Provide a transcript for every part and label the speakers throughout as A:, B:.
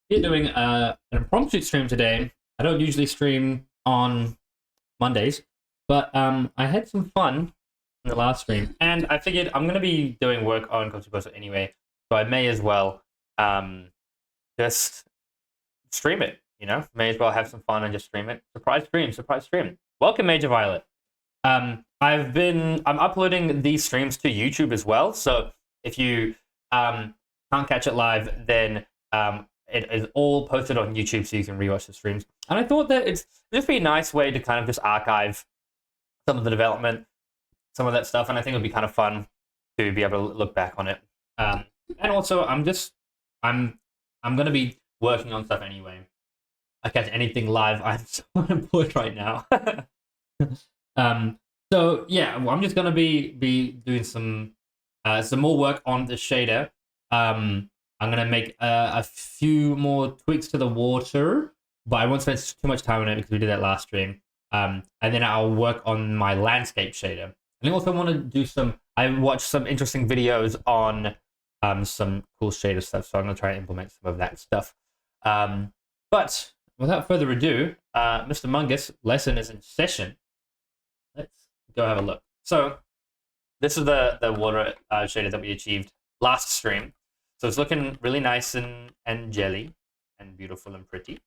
A: We're doing an impromptu stream today. I don't usually stream on Mondays, but I had some fun in the last stream, and I figured I'm gonna be doing work on Coastl anyway, so I may as well just stream it. May as well have some fun and just stream it. Surprise stream, surprise stream. Welcome, Major Violet. I'm uploading these streams to YouTube as well, so if you can't catch it live, then it is all posted on YouTube, so you can rewatch the streams. And I thought that it's just be a nice way to kind of just archive some of the development, some of that stuff, and I think it would be kind of fun to be able to look back on it. And also, I'm going to be working on stuff anyway. I catch anything live. I'm so unemployed right now. So yeah, I'm just gonna be doing some more work on the shader. I'm gonna make a few more tweaks to the water, but I won't spend too much time on it because we did that last stream. And then I'll work on my landscape shader. And I also want to do I watched some interesting videos on some cool shader stuff, so I'm gonna try and implement some of that stuff. But without further ado, Mr. Mungus, lesson is in session. Let's go have a look. So this is the water shader that we achieved last stream. So it's looking really nice and jelly and beautiful and pretty.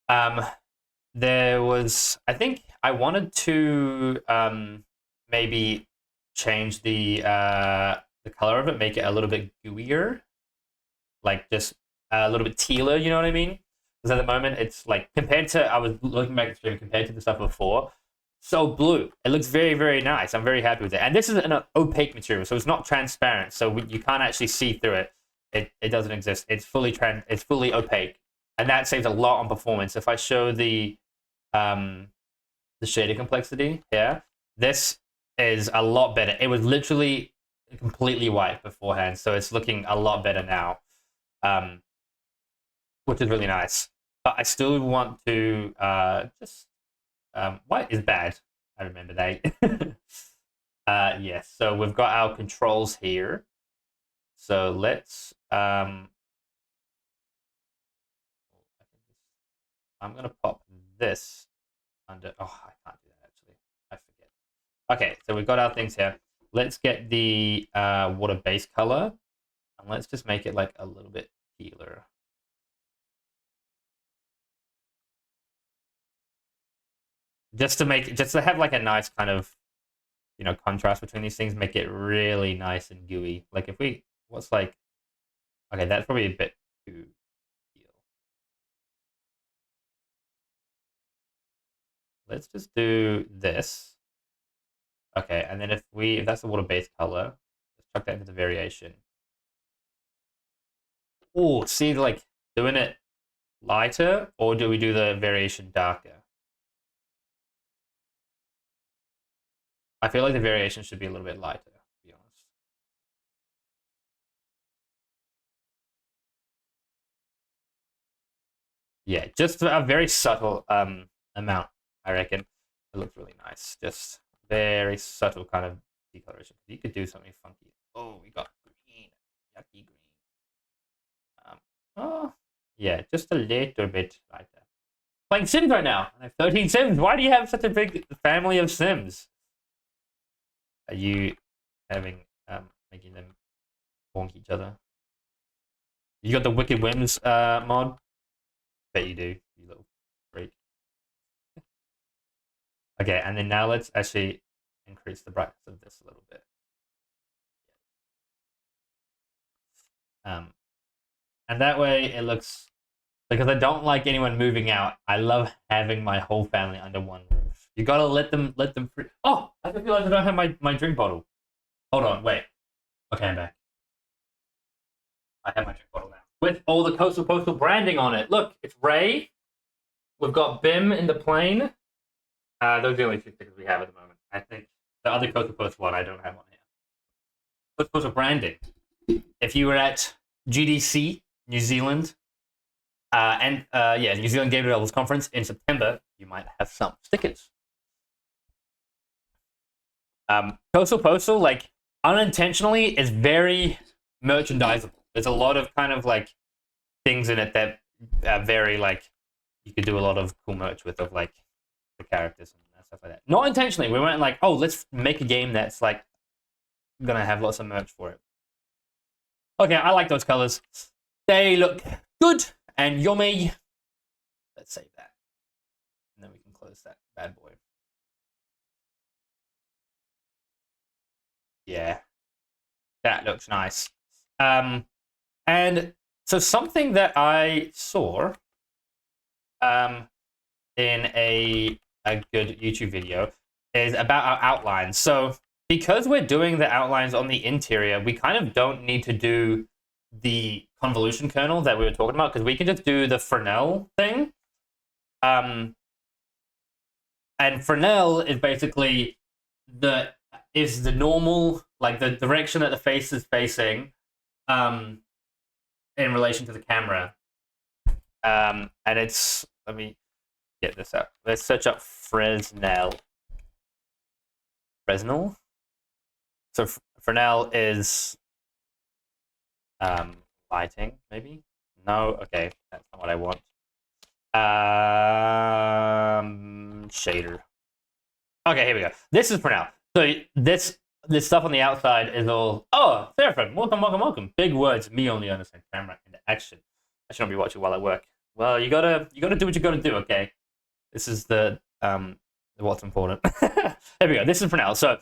A: I think I wanted to maybe change the color of it, make it a little bit gooier, like just a little bit tealer, you know what I mean? Because at the moment it's like, I was looking back at the stream, compared to the stuff before, so blue. It looks very, very nice. I'm very happy with it. And this is an opaque material, so it's not transparent, so you can't actually see through it. It doesn't exist. It's fully opaque, and that saves a lot on performance. If I show the shader complexity here, this is a lot better. It was literally completely white beforehand, so it's looking a lot better now, which is really nice. But I still want to just white is bad. I remember that. Yes. So we've got our controls here. So let's. I'm gonna pop this under. Oh, I can't do that actually. I forget. Okay, so we've got our things here. Let's get the water base color, and let's just make it like a little bit paler. Just to have like a nice kind of, contrast between these things, make it really nice and gooey. Like okay, that's probably a bit too pale. Let's just do this. Okay, and then if that's the water base color, let's chuck that into the variation. Oh, see, like doing it lighter, or do we do the variation darker? I feel like the variation should be a little bit lighter, to be honest. Yeah, just a very subtle amount, I reckon. It looks really nice. Just very subtle kind of decoloration. You could do something funky. Oh, we got green. Yucky green. Oh, yeah, just a little bit lighter. Playing Sims right now. I have 13 Sims. Why do you have such a big family of Sims? Are you having making them bonk each other? You got the Wicked Whims mod? Bet you do, you little freak. Okay, and then now let's actually increase the brightness of this a little bit. And that way it looks, because I don't like anyone moving out. I love having my whole family under one roof. You gotta let them free. Oh, I just realized I don't have my drink bottle. Hold on, wait. Okay, I'm back. I have my drink bottle now with all the Postal branding on it. Look, it's Ray. We've got Bim in the plane. Those are the only two stickers we have at the moment. I think the other Postal one I don't have on here. Postal branding. If you were at GDC New Zealand, New Zealand Game Developers Conference in September, you might have some stickers. Postal, like, unintentionally is very merchandisable. There's a lot of kind of like things in it that very like you could do a lot of cool merch with of like the characters and stuff like that. Not intentionally. We weren't like, oh, let's make a game that's like gonna have lots of merch for it. Okay, I like those colors. They look good and yummy. Let's save that. And then we can close that bad boy. Yeah. That looks nice. And so something that I saw in a good YouTube video is about our outlines. So because we're doing the outlines on the interior, we kind of don't need to do the convolution kernel that we were talking about, because we can just do the Fresnel thing. And Fresnel is basically the normal, like the direction that the face is facing in relation to the camera. And it's, let me get this up. Let's search up Fresnel. Fresnel? So Fresnel is lighting, maybe? No? Okay, that's not what I want. Shader. Okay, here we go. This is Fresnel. So this stuff on the outside is all, oh, Seraphim, welcome. Big words, me only understand camera and action. I should not be watching while I work. Well, you gotta do what you gotta do, okay? This is the what's important. There we go. This is Fresnel. So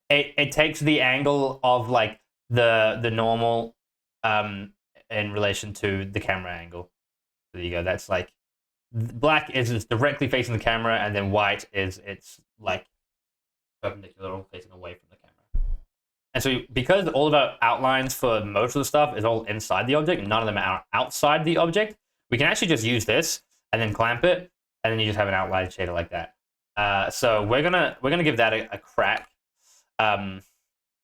A: it takes the angle of like the normal in relation to the camera angle. So there you go. That's like black is just directly facing the camera, and then white is it's like perpendicular or facing away from the camera. And so because all of our outlines for most of the stuff is all inside the object, none of them are outside the object, we can actually just use this and then clamp it, and then you just have an outline shader like that. So we're gonna give that a crack,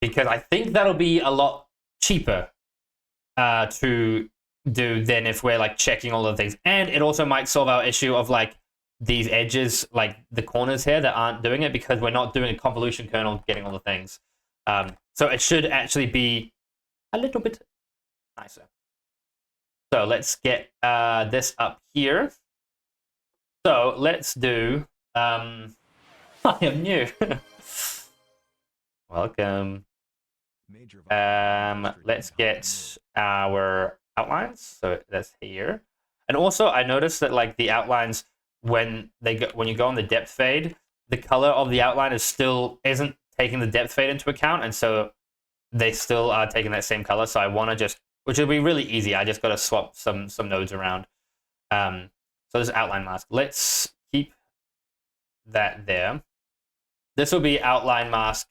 A: because I think that'll be a lot cheaper to do than if we're like checking all the things, and it also might solve our issue of like these edges, like the corners here that aren't doing it, because we're not doing a convolution kernel getting all the things. So it should actually be a little bit nicer. So let's get this up here. So let's do I am new. Welcome. Let's get our outlines. So that's here. And also I noticed that like the outlines, when you go on the depth fade, the color of the outline isn't taking the depth fade into account, and so they still are taking that same color. So I want to just, which will be really easy. I just got to swap some nodes around. So this outline mask. Let's keep that there. This will be outline mask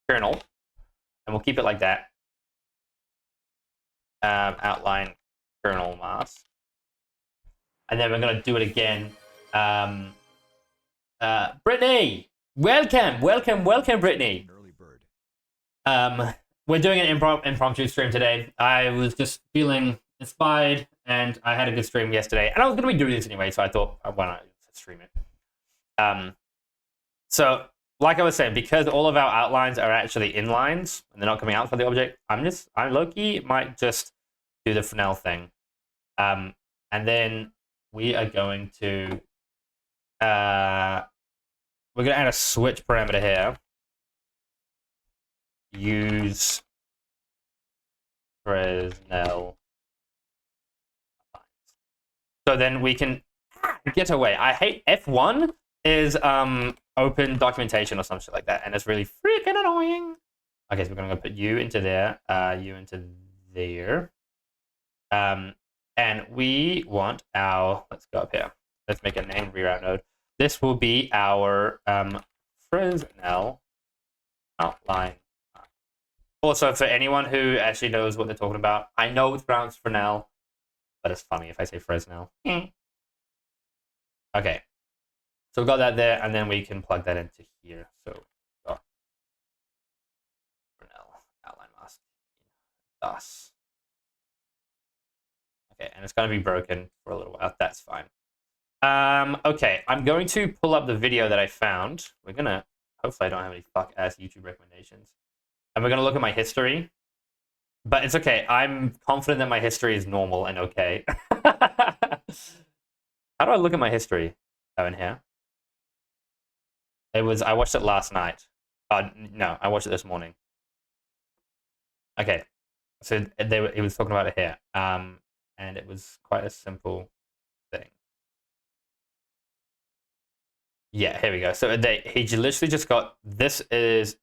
A: kernel, and we'll keep it like that. Outline kernel mask, and then we're gonna do it again. Brittany, welcome, Brittany.
B: Early bird.
A: We're doing an impromptu stream today. I was just feeling inspired, and I had a good stream yesterday, and I was gonna be doing this anyway, so I thought, why not stream it? So like I was saying, because all of our outlines are actually inlines and they're not coming outside the object, I low-key might just do the Fresnel thing. And then we are going to we're gonna add a switch parameter here. Use Fresnel. So then we can get away. I hate F1 is open documentation or some shit like that, and it's really freaking annoying. Okay, so we're gonna go put you into there, you into there, and we want our, let's go up here. Let's make a name reroute node. This will be our Fresnel outline. Also, for anyone who actually knows what they're talking about, I know it's pronounced Fresnel, but it's funny if I say Fresnel. Okay. So we've got that there, and then we can plug that into here. So Fresnel outline mask. Thus. Okay, and it's going to be broken for a little while. That's fine. Okay, I'm going to pull up the video that I found. We're going to, hopefully I don't have any fuck-ass YouTube recommendations. And we're going to look at my history. But it's okay. I'm confident that my history is normal and okay. How do I look at my history? Oh, in here. It was. I watched it last night. No, I watched it this morning. Okay, so he was talking about it here. And it was quite a simple thing. Yeah, here we go. So he literally just got this is.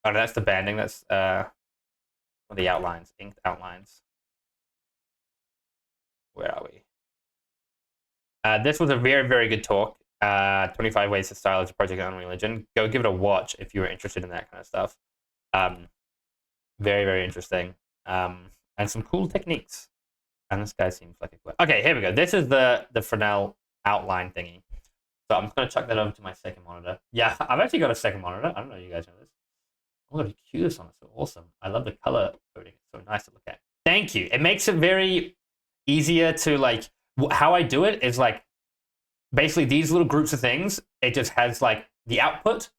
A: Oh, no, that's the banding. That's the outlines, inked outlines. Where are we? This was a very, very good talk. 25 Ways to Stylize a Project on Unreal Engine. Go give it a watch if you're interested in that kind of stuff. Very, very interesting. And some cool techniques. And this guy seems like a... Okay, here we go. This is the Fresnel outline thingy. So I'm just going to chuck that over to my second monitor. Yeah, I've actually got a second monitor. I don't know if you guys know this. Oh, the cues on it. So awesome. I love the color coding. It's so nice to look at. Thank you. It makes it very easier to like... How I do it is like basically these little groups of things. It just has like the output,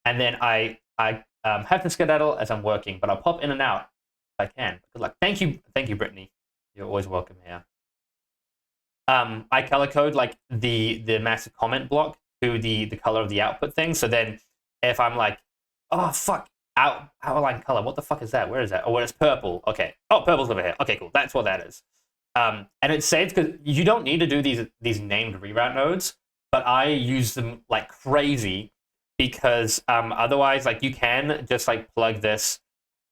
A: and then I have to skedaddle as I'm working, but I'll pop in and out if I can. Good luck. Thank you, Brittany. You're always welcome here. I color code like the massive comment block to the color of the output thing. So then if I'm like, oh fuck, outline color, what the fuck is that? Where is that? Oh, well, it's purple. Okay. Oh, purple's over here. Okay, cool. That's what that is. And it saves because you don't need to do these named reroute nodes, but I use them like crazy because otherwise, like you can just like plug this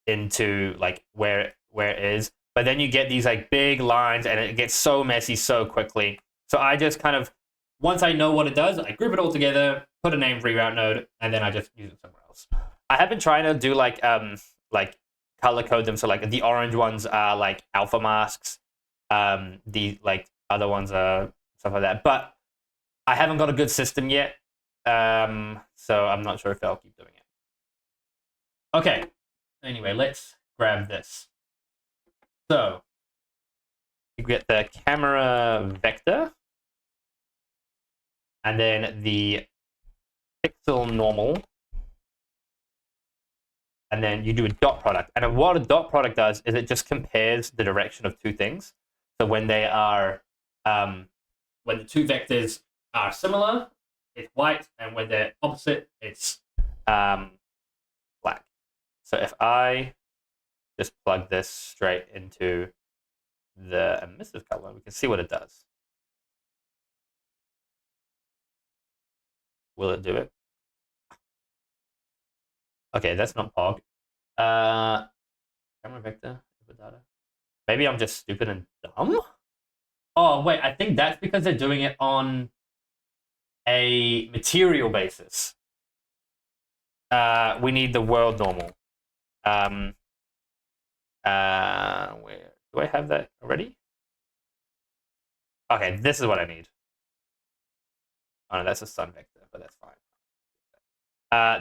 A: into like where it is, but then you get these like big lines and it gets so messy so quickly. So I just kind of once I know what it does, I group it all together, put a named reroute node, and then I just use it somewhere else. I have been trying to do like color code them so like the orange ones are like alpha masks. The like other ones are stuff like that, but I haven't got a good system yet, so I'm not sure if I'll keep doing it. Okay, anyway, let's grab this. So you get the camera vector, and then the pixel normal, and then you do a dot product. And what a dot product does is it just compares the direction of two things. So when they are, when the two vectors are similar, it's white, and when they're opposite, it's black. So if I just plug this straight into the emissive color, we can see what it does. Will it do it? Okay, that's not POG. Camera vector, data. Maybe I'm just stupid and dumb? Oh, wait, I think that's because they're doing it on a material basis. We need the world normal. Where do I have that already? Okay, this is what I need. Oh no, that's a sun vector, but that's fine.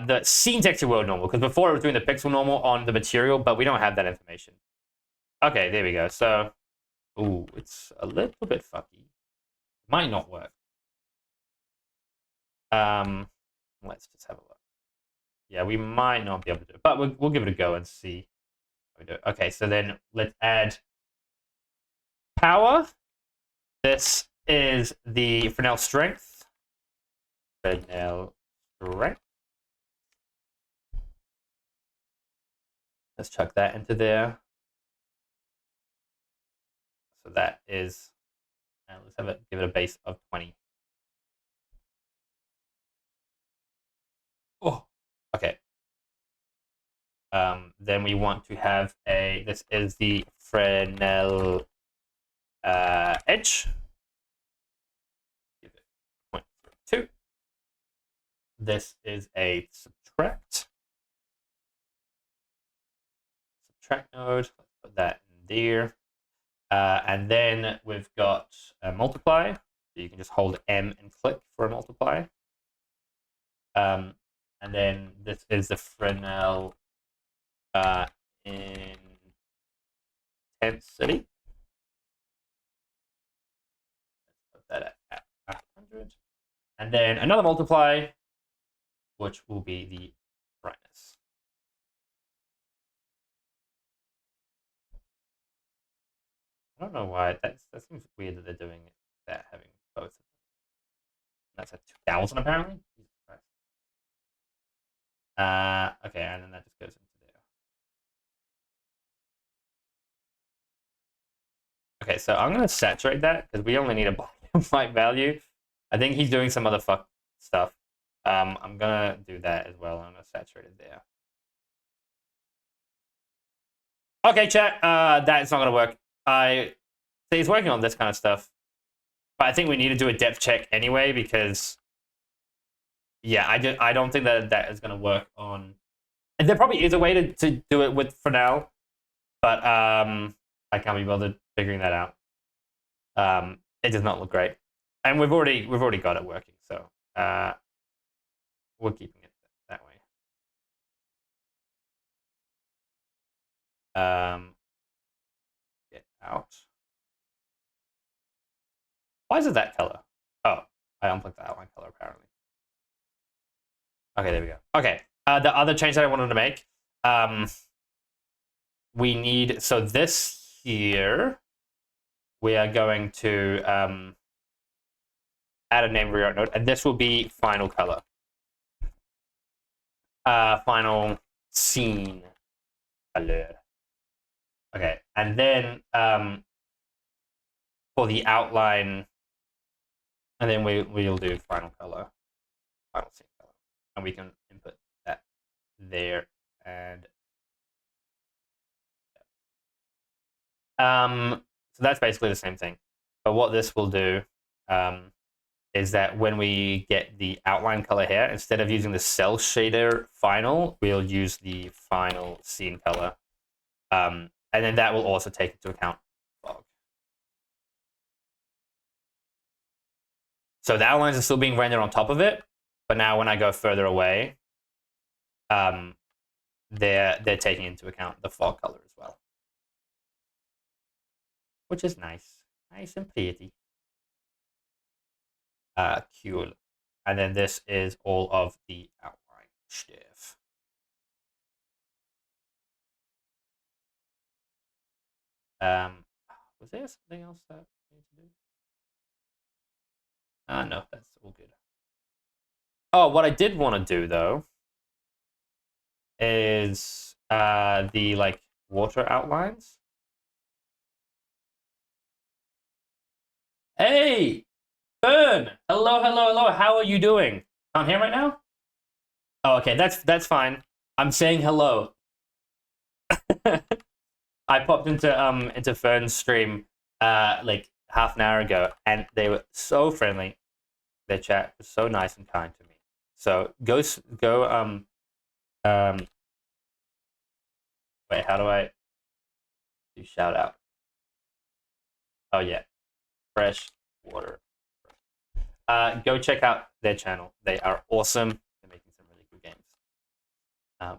A: The scene texture world normal, because before it was doing the pixel normal on the material, but we don't have that information. Okay, there we go. So, ooh, it's a little bit fucky. Might not work. Let's just have a look. Yeah, we might not be able to do it, but we'll give it a go and see how we do it. Okay, so then let's add power. This is the Fresnel strength. Fresnel strength. Let's chuck that into there. So that is, and let's give it a base of 20. Oh, okay. Then we want to have this is the Fresnel edge. Give it 0.2. This is a subtract node. Let's put that in there. And then we've got a multiply. So you can just hold M and click for a multiply. And then this is the Fresnel intensity. Let's put that at 100. And then another multiply, which will be the brightness. I don't know why that seems weird that they're doing it that having both. That's at 2,000 apparently. Jesus Christ. Okay, and then that just goes into there. Okay, so I'm gonna saturate that because we only need a black and white value. I think he's doing some other fuck stuff. I'm gonna do that as well. I'm gonna saturate it there. Okay, chat. That's not gonna work. I see he's working on this kind of stuff, but I think we need to do a depth check anyway because, yeah, I don't think that is gonna work on. And there probably is a way to do it with for now, but I can't be bothered figuring that out. It does not look great, and we've already got it working, so we're keeping it that way. Get out. Why is it that color? Oh, I unplugged the outline color apparently. Okay, there we go. Okay, the other change that I wanted to make, we need, so this here, we are going to add a name reroute node, and this will be final color. Final scene color. Okay, and then for the outline, and then we'll do final color, final scene color, and we can input that there. And so that's basically the same thing. But what this will do is that when we get the outline color here, instead of using the cell shader final, we'll use the final scene color. And then that will also take into account fog. So the outlines are still being rendered on top of it, but now when I go further away, they're taking into account the fog color as well, which is nice and pretty. Cool. And then this is all of the outline stuff. Was there something else that I need to do? No, that's all good. Oh, what I did want to do though is the like water outlines. Hey, Burn! Hello. How are you doing? Can't hear right now? Oh, okay, that's fine. I'm saying hello. I popped into Fern's stream like half an hour ago, and they were so friendly. Their chat was so nice and kind to me. So go wait, how do I do shout out? Oh yeah, fresh water. Go check out their channel. They are awesome. They're making some really cool games.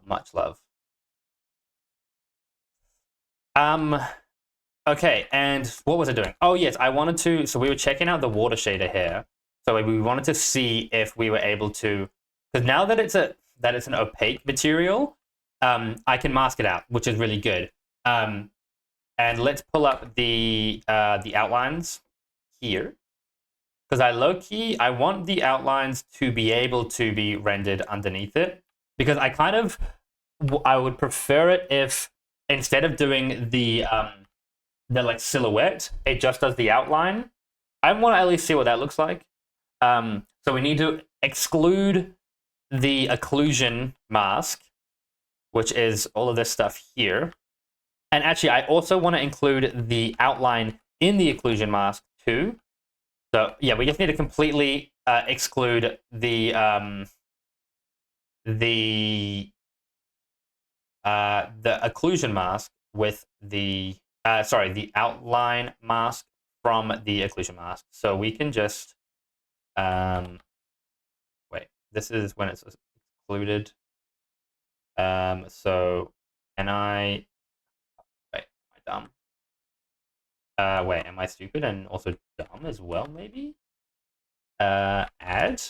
A: Much love. Okay, and what was I doing? Oh yes, I wanted to. So we were checking out the water shader here. So we wanted to see if we were able to, because now that it's an opaque material, I can mask it out, which is really good. And let's pull up the outlines here, because I want the outlines to be able to be rendered underneath it, because I would prefer it if instead of doing the like silhouette, it just does the outline. I want to at least see what that looks like. So we need to exclude the occlusion mask, which is all of this stuff here. And actually, I also want to include the outline in the occlusion mask too. So yeah, we just need to completely exclude the occlusion mask with the the outline mask from the occlusion mask. So we can just wait. This is when it's excluded. So can I wait? Am I dumb? Wait, am I stupid and also dumb as well? Maybe. Add.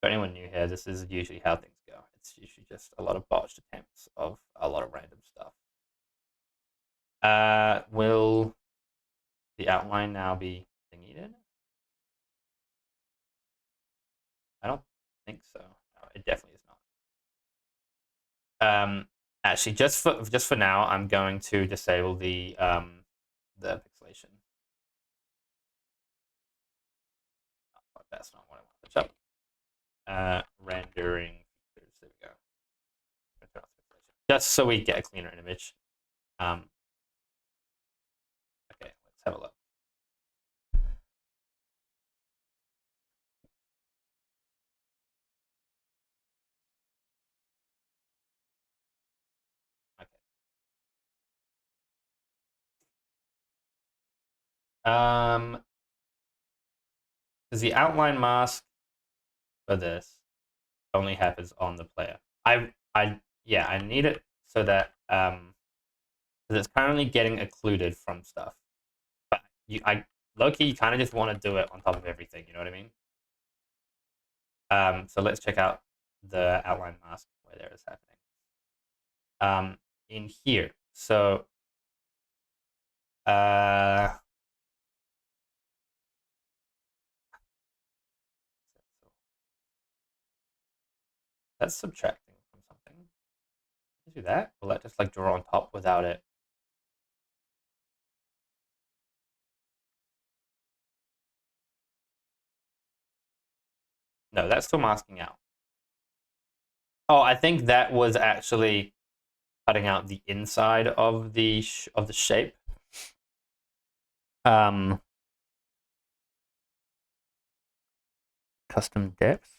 A: For anyone new here, this is usually how things go. It's usually just a lot of botched attempts of a lot of random stuff. Will the outline now be thingied? I don't think so. No, it definitely is not. Actually, just for now, I'm going to disable the pixelation. Oh, that's not what I want to touch up. Rendering features. There we go. Just so we get a cleaner image. Okay, let's have a look. Okay. Because the outline mask for this only happens on the player. Yeah, I need it so that because it's currently getting occluded from stuff. But low-key, you kind of just want to do it on top of everything. You know what I mean? So let's check out the outline mask where there is happening. In here, so that's subtracting from something. Do that? Will that just like draw on top without it? No, that's still masking out. Oh, I think that was actually cutting out the inside of the shape. Custom depth.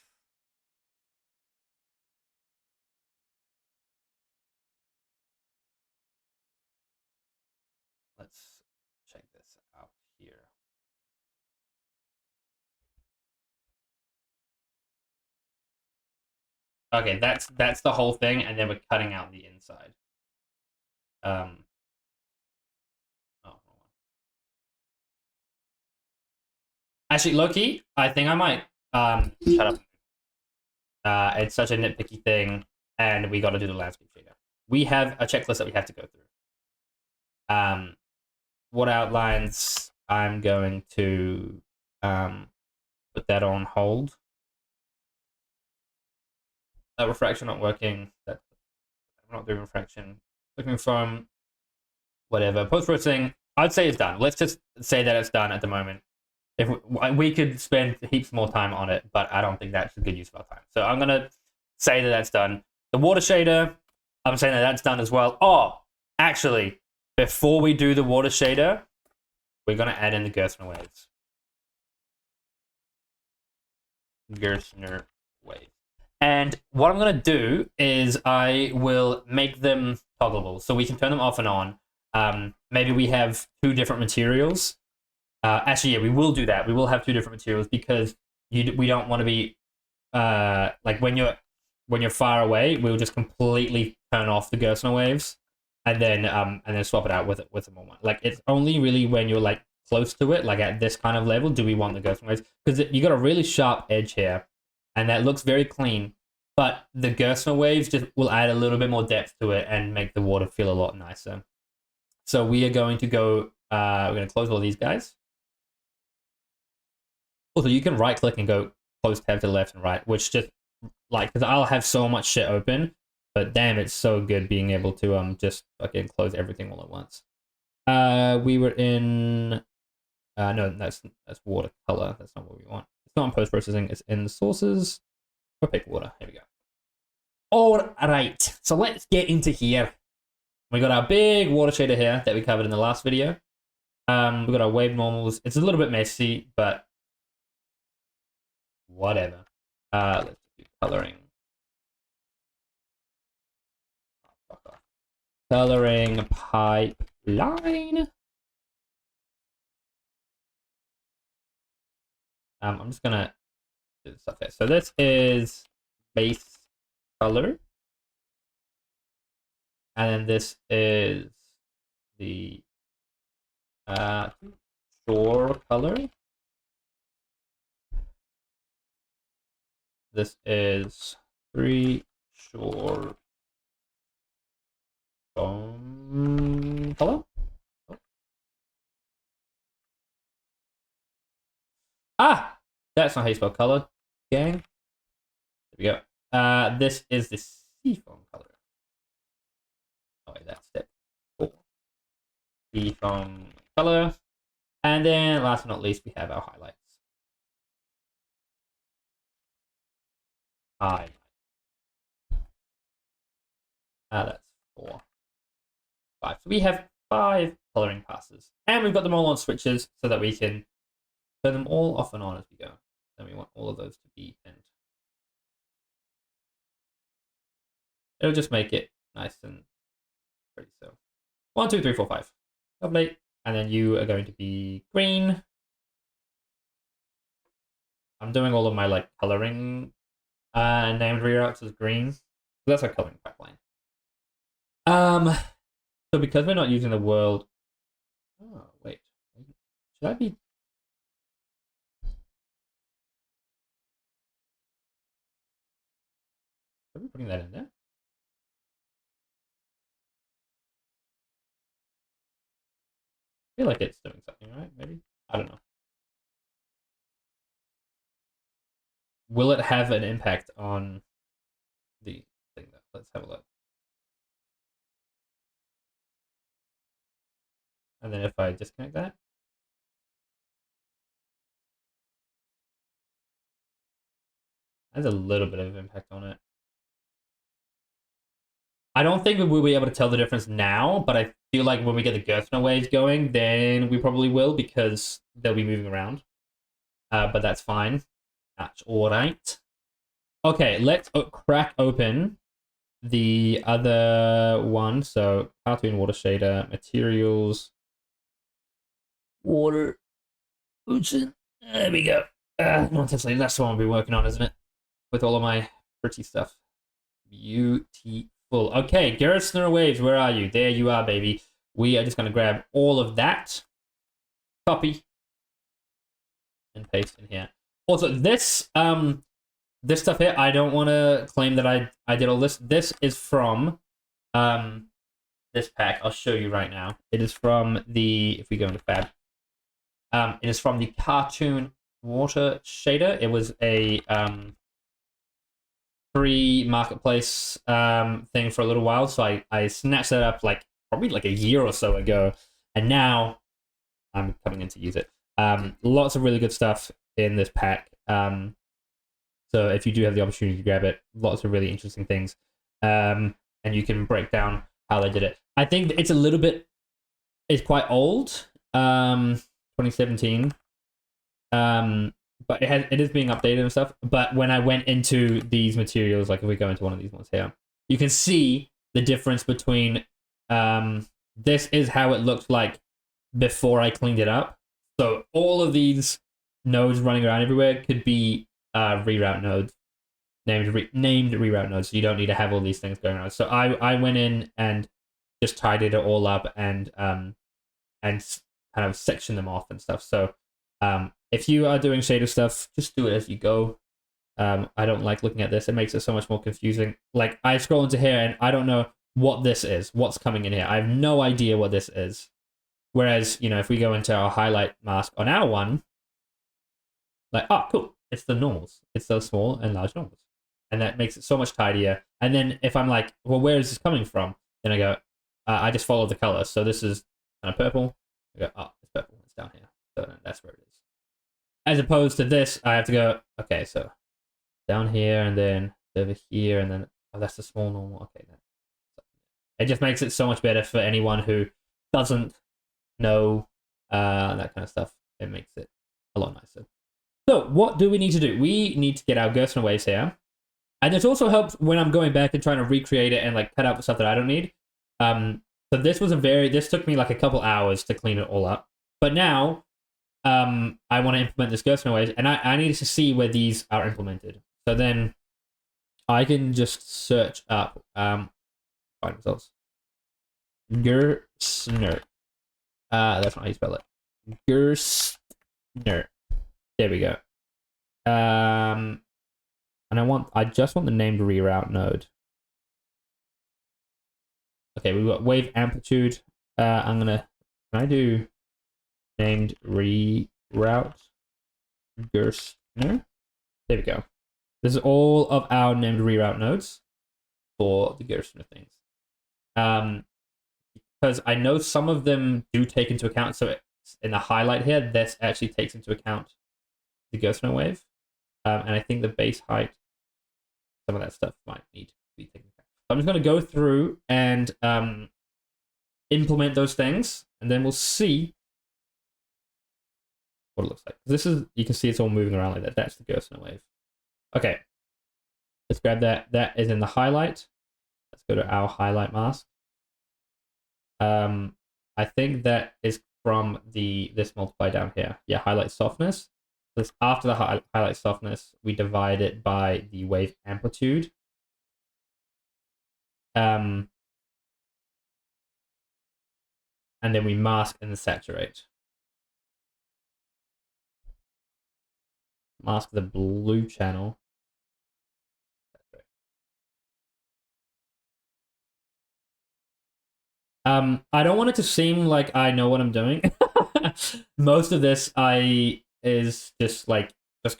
A: Let's check this out here. Okay, that's the whole thing, and then we're cutting out the inside. Oh, actually, Loki, I think I might shut up. It's such a nitpicky thing, and we got to do the landscape shader. We have a checklist that we have to go through. What outlines? I'm going to put that on hold. Refraction not working. I'm not doing refraction. Looking from whatever post processing. I'd say it's done. Let's just say that it's done at the moment. If we could spend heaps more time on it, but I don't think that's a good use of our time. So I'm gonna say that that's done. The water shader, I'm saying that that's done as well. Oh, actually, before we do the water shader, we're gonna add in the Gerstner waves. Gerstner waves. And what I'm going to do is I will make them toggleable so we can turn them off and on. Maybe we have two different materials. Actually, yeah, we will do that. We will have two different materials because we don't want to be like when you're far away, we'll just completely turn off the Gerstner waves and then swap it out with a more one. Like it's only really when you're like close to it, like at this kind of level, do we want the Gerstner waves because you got a really sharp edge here and that looks very clean. But the Gerstner waves just will add a little bit more depth to it and make the water feel a lot nicer. So we are going to go. We're going to close all these guys. Also, you can right click and go close tab to the left and right, which just like because I'll have so much shit open. But damn, it's so good being able to just fucking close everything all at once. We were in. No, that's watercolor. That's not what we want. It's not in post processing. It's in the sources. Opaque water. Here we go. All right, so let's get into here. We got our big water shader here that we covered in the last video. We got our wave normals. It's a little bit messy, but whatever. Let's do coloring. Coloring pipeline. I'm just gonna do this. Okay, so this is base color, and then this is the shore color. This is 3 shore foam color. That's not how you spell color, gang. There we go. This is the seafoam color. Oh wait, that's step 4. Seafoam color. And then last but not least, we have our highlights. That's 4, 5. So we have 5 coloring passes. And we've got them all on switches so that we can turn them all off and on as we go. Then we want all of those to be pinned. It'll just make it nice and pretty. So 1, 2, 3, 4, 5. Lovely. And then you are going to be green. I'm doing all of my like coloring named reroutes as green. So that's our coloring pipeline. So because we're not using the world. Oh wait, should I be? Are we putting that in there? I feel like it's doing something, right? Maybe? I don't know. Will it have an impact on the thing though? Let's have a look. And then if I disconnect that. Has a little bit of impact on it. I don't think we will be able to tell the difference now, but I feel like when we get the Gerstner waves going, then we probably will because they'll be moving around. But that's fine. That's all right. Okay, let's crack open the other one. So cartoon water shader, materials, water, ocean. There we go. Not intentionally, that's the one I'll be working on, isn't it? With all of my pretty stuff. Beautiful. Okay, Gerstner waves, where are you? There you are, baby. We are just going to grab all of that, copy, and paste in here. Also, this this stuff here, I don't want to claim that I did all this. This is from this pack. I'll show you right now. It is from the, if we go into Fab, it is from the cartoon water shader. It was a free marketplace thing for a little while, so I snatched that up like probably like a year or so ago, and now I'm coming in to use it. Lots of really good stuff in this pack. So if you do have the opportunity to grab it, lots of really interesting things, and you can break down how they did it. I think it's a little bit, it's quite old, 2017. But it is being updated and stuff. But when I went into these materials, like if we go into one of these ones here, you can see the difference between this is how it looked like before I cleaned it up. So all of these nodes running around everywhere could be reroute nodes, named reroute nodes. So you don't need to have all these things going around. So I went in and just tidied it all up and kind of sectioned them off and stuff. So if you are doing shader stuff, just do it as you go. I don't like looking at this. It makes it so much more confusing. Like, I scroll into here and I don't know what this is, what's coming in here. I have no idea what this is. Whereas, you know, if we go into our highlight mask on our one, like, oh, cool. It's the normals. It's those small and large normals. And that makes it so much tidier. And then if I'm like, well, where is this coming from? Then I go, I just follow the color. So this is kind of purple. I go, oh, it's purple. It's down here. So that's where it is. As opposed to this, I have to go, okay, so down here and then over here and then, oh, that's the small normal. Okay, then. It just makes it so much better for anyone who doesn't know that kind of stuff. It makes it a lot nicer. So what do we need to do? We need to get our Gerstner waves here. And this also helps when I'm going back and trying to recreate it and like cut out the stuff that I don't need. So this took me like a couple hours to clean it all up. But now I want to implement this Gerstner waves, and I need to see where these are implemented. So then I can just search up find results. Gerstner. That's not how you spell it. Gerstner. There we go. And I just want the named reroute node. Okay, we've got wave amplitude. Can I do named reroute Gerstner? No? There we go. This is all of our named reroute nodes for the Gerson of things. Because I know some of them do take into account, so in the highlight here, this actually takes into account the Gerson wave. And I think the base height, some of that stuff might need to be taken into account. So I'm just going to go through and implement those things, and then we'll see what it looks like. This is, you can see it's all moving around like that. That's the Gerson wave. Okay, let's grab that. That is in the highlight. Let's go to our highlight mask. I think that is from this multiply down here. Yeah, highlight softness. This after the highlight softness, we divide it by the wave amplitude. And then we mask and saturate. Mask the blue channel. I don't want it to seem like I know what I'm doing. Most of this is just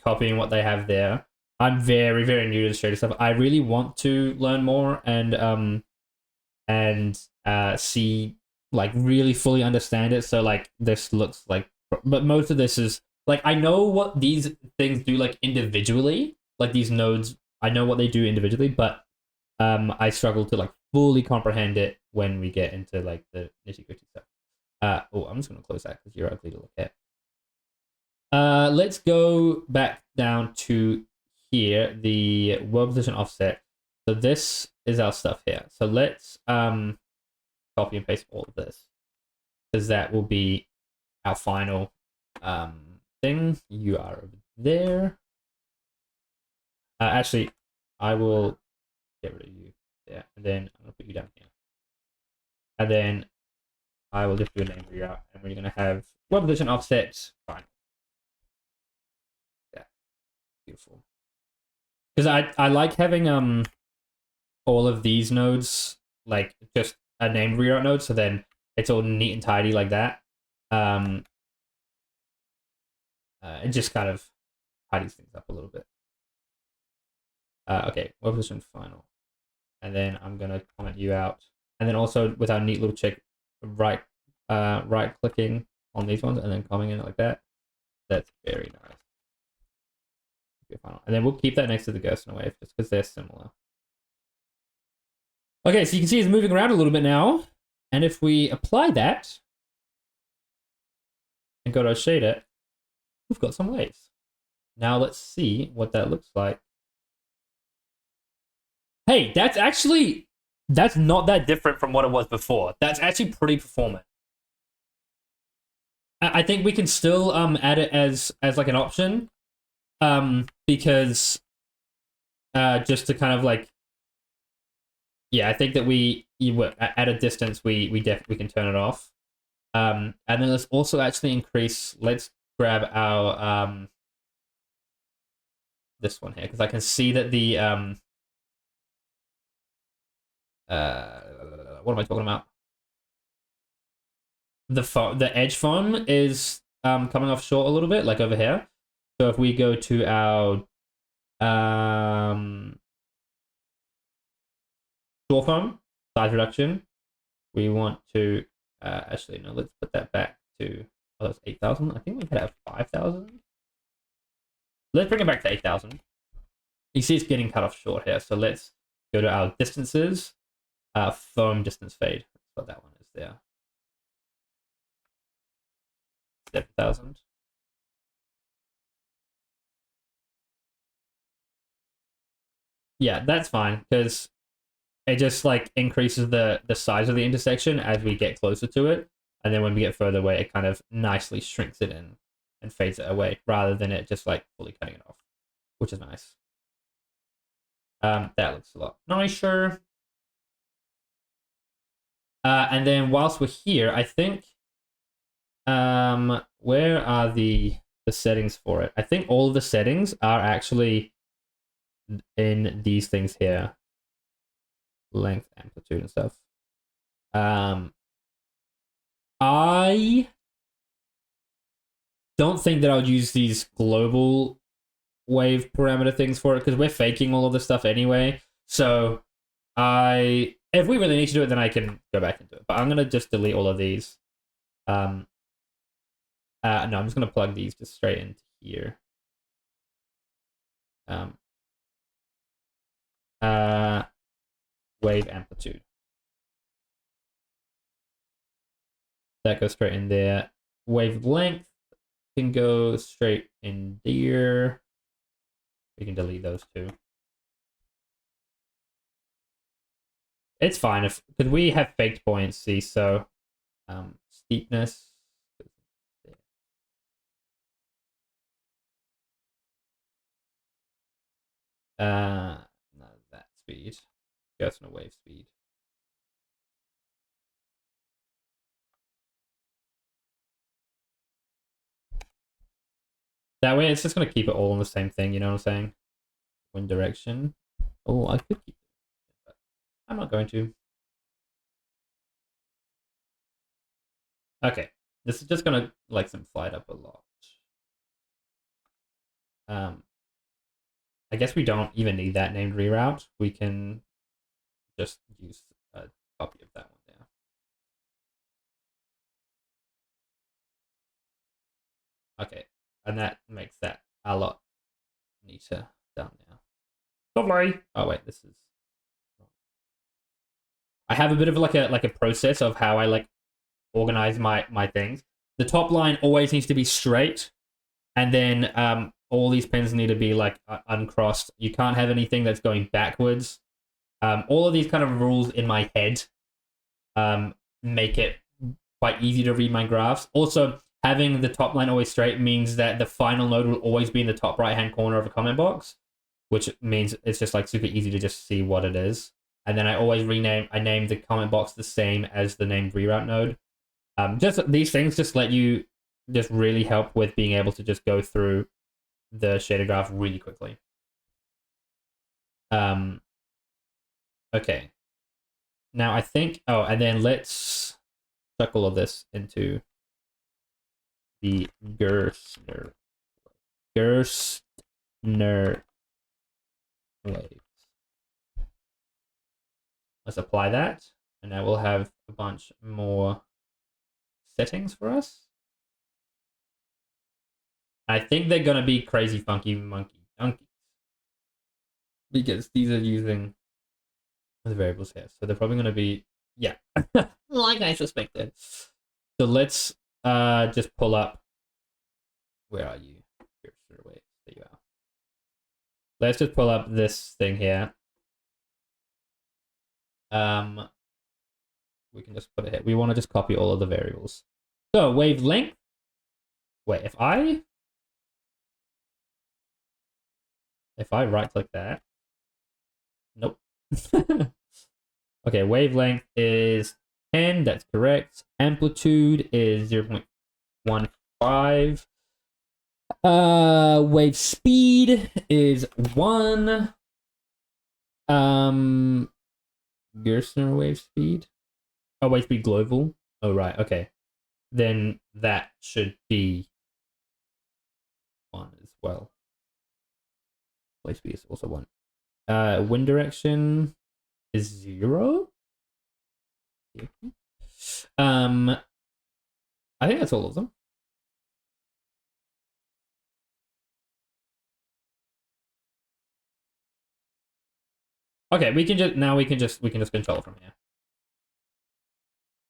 A: copying what they have there. I'm very, very new to the shader stuff. I really want to learn more and see, like, really fully understand it. So like this looks like, but most of this is like, I know what these things do like individually, like these nodes. I know what they do individually, but I struggle to like fully comprehend it when we get into like the nitty gritty stuff. Oh, I'm just gonna close that because you're ugly to look at. Let's go back down to here, the world position offset. So this is our stuff here. So let's copy and paste all of this, because that will be our final thing. You are over there. Actually, I will get rid of you there, and then I'm gonna put you down here, and then I will just do a name reroute, and we're gonna have world position offset final. Yeah, beautiful. Because I like having all of these nodes like just a named reroute node, so then it's all neat and tidy like that. It just kind of tidies things up a little bit. Okay, world position final, and then I'm gonna comment you out, and then also with our neat little check, right clicking on these ones and then commenting it like that. That's very nice. Final. And then we'll keep that next to the Gerson wave just because they're similar. Okay, so you can see it's moving around a little bit now. And if we apply that and go to our shader, we've got some waves. Now let's see what that looks like. Hey, that's not that different from what it was before. That's actually pretty performant. I think we can still add it as like an option. Because just to kind of like, yeah, I think that at a distance we definitely can turn it off. And then let's also actually increase. Let's grab our this one here, because I can see that the what am I talking about? The edge foam is coming off short a little bit, like over here. So if we go to our shore foam size reduction, we want to actually no, let's put that back to, oh, that's 8,000. I think we could have 5,000. Let's bring it back to 8,000. You see it's getting cut off short here, so let's go to our distances. Foam distance fade. That's what that one is there. 7,000. Yeah, that's fine, because it just like increases the size of the intersection as we get closer to it, and then when we get further away, it kind of nicely shrinks it in and fades it away, rather than it just like fully cutting it off, which is nice. That looks a lot nicer. And then whilst we're here, I think, where are the settings for it? I think all of the settings are actually in these things here. Length, amplitude, and stuff. I don't think that I would use these global wave parameter things for it because we're faking all of this stuff anyway. So if we really need to do it, then I can go back and do it. But I'm gonna just delete all of these. No, I'm just gonna plug these just straight into here. Wave amplitude. That goes straight in there. Wavelength can go straight in there. We can delete those two. It's fine because we have faked buoyancy, so steepness. No, that speed. Just no wave speed. That way, it's just gonna keep it all in the same thing. You know what I'm saying? Wind direction. Oh, I could keep it, but I'm not going to. Okay, this is just gonna like simplify it up a lot. I guess we don't even need that named reroute. We can just use a copy of that one there. Okay, and that makes that a lot neater down there. Lovely. Oh wait, this is. I have a bit of like a process of how I like organize my things. The top line always needs to be straight, and then all these pins need to be like uncrossed. You can't have anything that's going backwards. All of these kind of rules in my head make it quite easy to read my graphs. Also, having the top line always straight means that the final node will always be in the top right hand corner of a comment box, which means it's just like super easy to just see what it is. And then I always name the comment box the same as the named reroute node. Just these things just let you just really help with being able to just go through the shader graph really quickly. Okay. Now I think, and then let's chuck all of this into the Gerstner waves. Let's apply that, and now we'll have a bunch more settings for us. I think they're gonna be crazy funky monkey donkeys because these are using the variables here, so they're probably gonna be like I suspected. So let's just pull up. Where are you? There you are. Let's just pull up this thing here. We can just put it here. We want to just copy all of the variables. So wavelength. Wait, if I right click that. Nope. Okay, wavelength is 10, that's correct. Amplitude is 0.15. Wave speed is 1. Gerstner wave speed. Oh, wave speed global. Oh, right, okay. Then that should be 1 as well. Wave speed is also 1. Wind direction is 0. I think that's all of them. Okay, we can just control from here.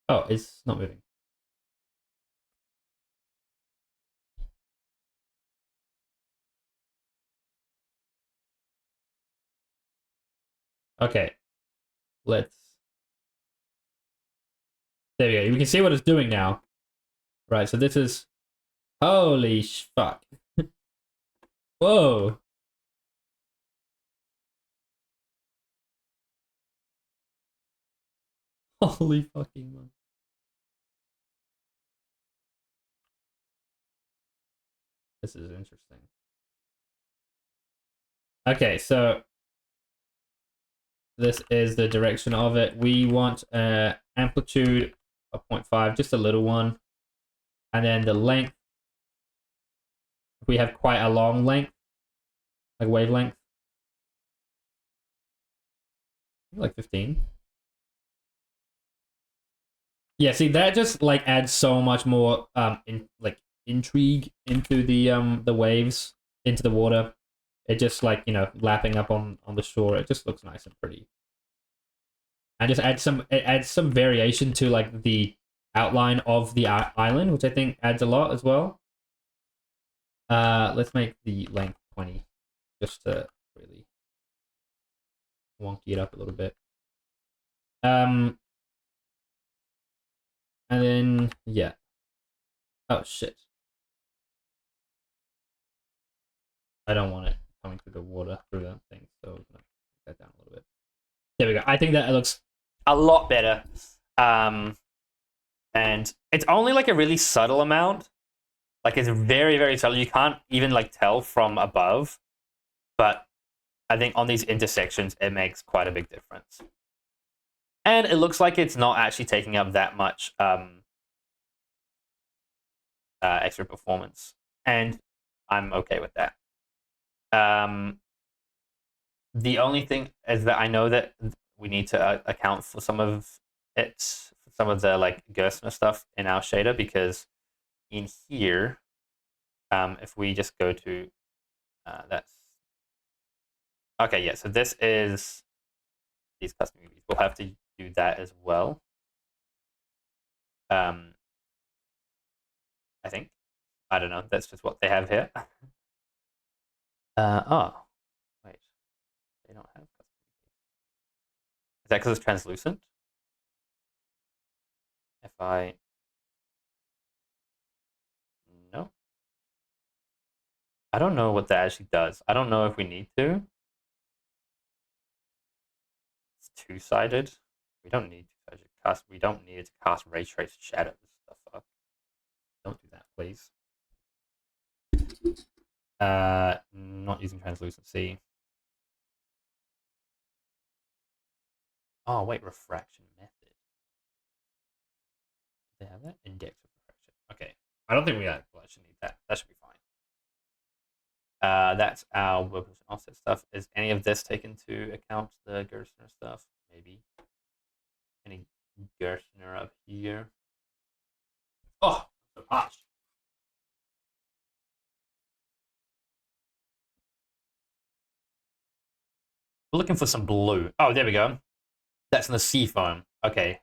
A: Oh, it's not moving. Okay, let's. There we go. You can see what it's doing now. Right, so this is. Holy fuck. Whoa. Holy fucking man. This is interesting. Okay, so this is the direction of it. We want amplitude of 0.5, just a little one. And then the length. We have quite a long length. like wavelength? Like 15. Yeah, see that just like adds so much more intrigue into the waves, into the water. It just like, lapping up on the shore. It just looks nice and pretty. And just adds some variation to like the outline of the island, which I think adds a lot as well. Let's make the length 20 just to really wonky it up a little bit. Um, and then yeah. Oh shit! I don't want it coming through the water through that thing, so I'm gonna take that down a little bit. There we go. I think that looks a lot better. Um, and it's only like a really subtle amount. Like it's very, very subtle. You can't even like tell from above. But I think on these intersections, it makes quite a big difference. And it looks like it's not actually taking up that much extra performance. And I'm okay with that. The only thing is that I know that we need to account for some of it, some of the like Gerstner stuff in our shader, because in here, if we just go to that's okay, yeah. So this is these custom movies. We'll have to do that as well. I think, I don't know. That's just what they have here. Oh, wait, they don't have custom movies. Is that because it's translucent? If I no, I don't know what that actually does. I don't know if we need to. It's two-sided. We don't need to cast. We don't need it to cast ray trace shadows. The fuck! Don't do that, please. Not using translucency. Oh wait, refraction method. Do they have that? Index of refraction. Okay. I don't think we actually need that. That should be fine. That's our web offset stuff. Is any of this taken into account? The Gerstner stuff, maybe. Any Gerstner up here? Oh, so hot. We're looking for some blue. Oh, there we go. That's in the sea foam. Okay.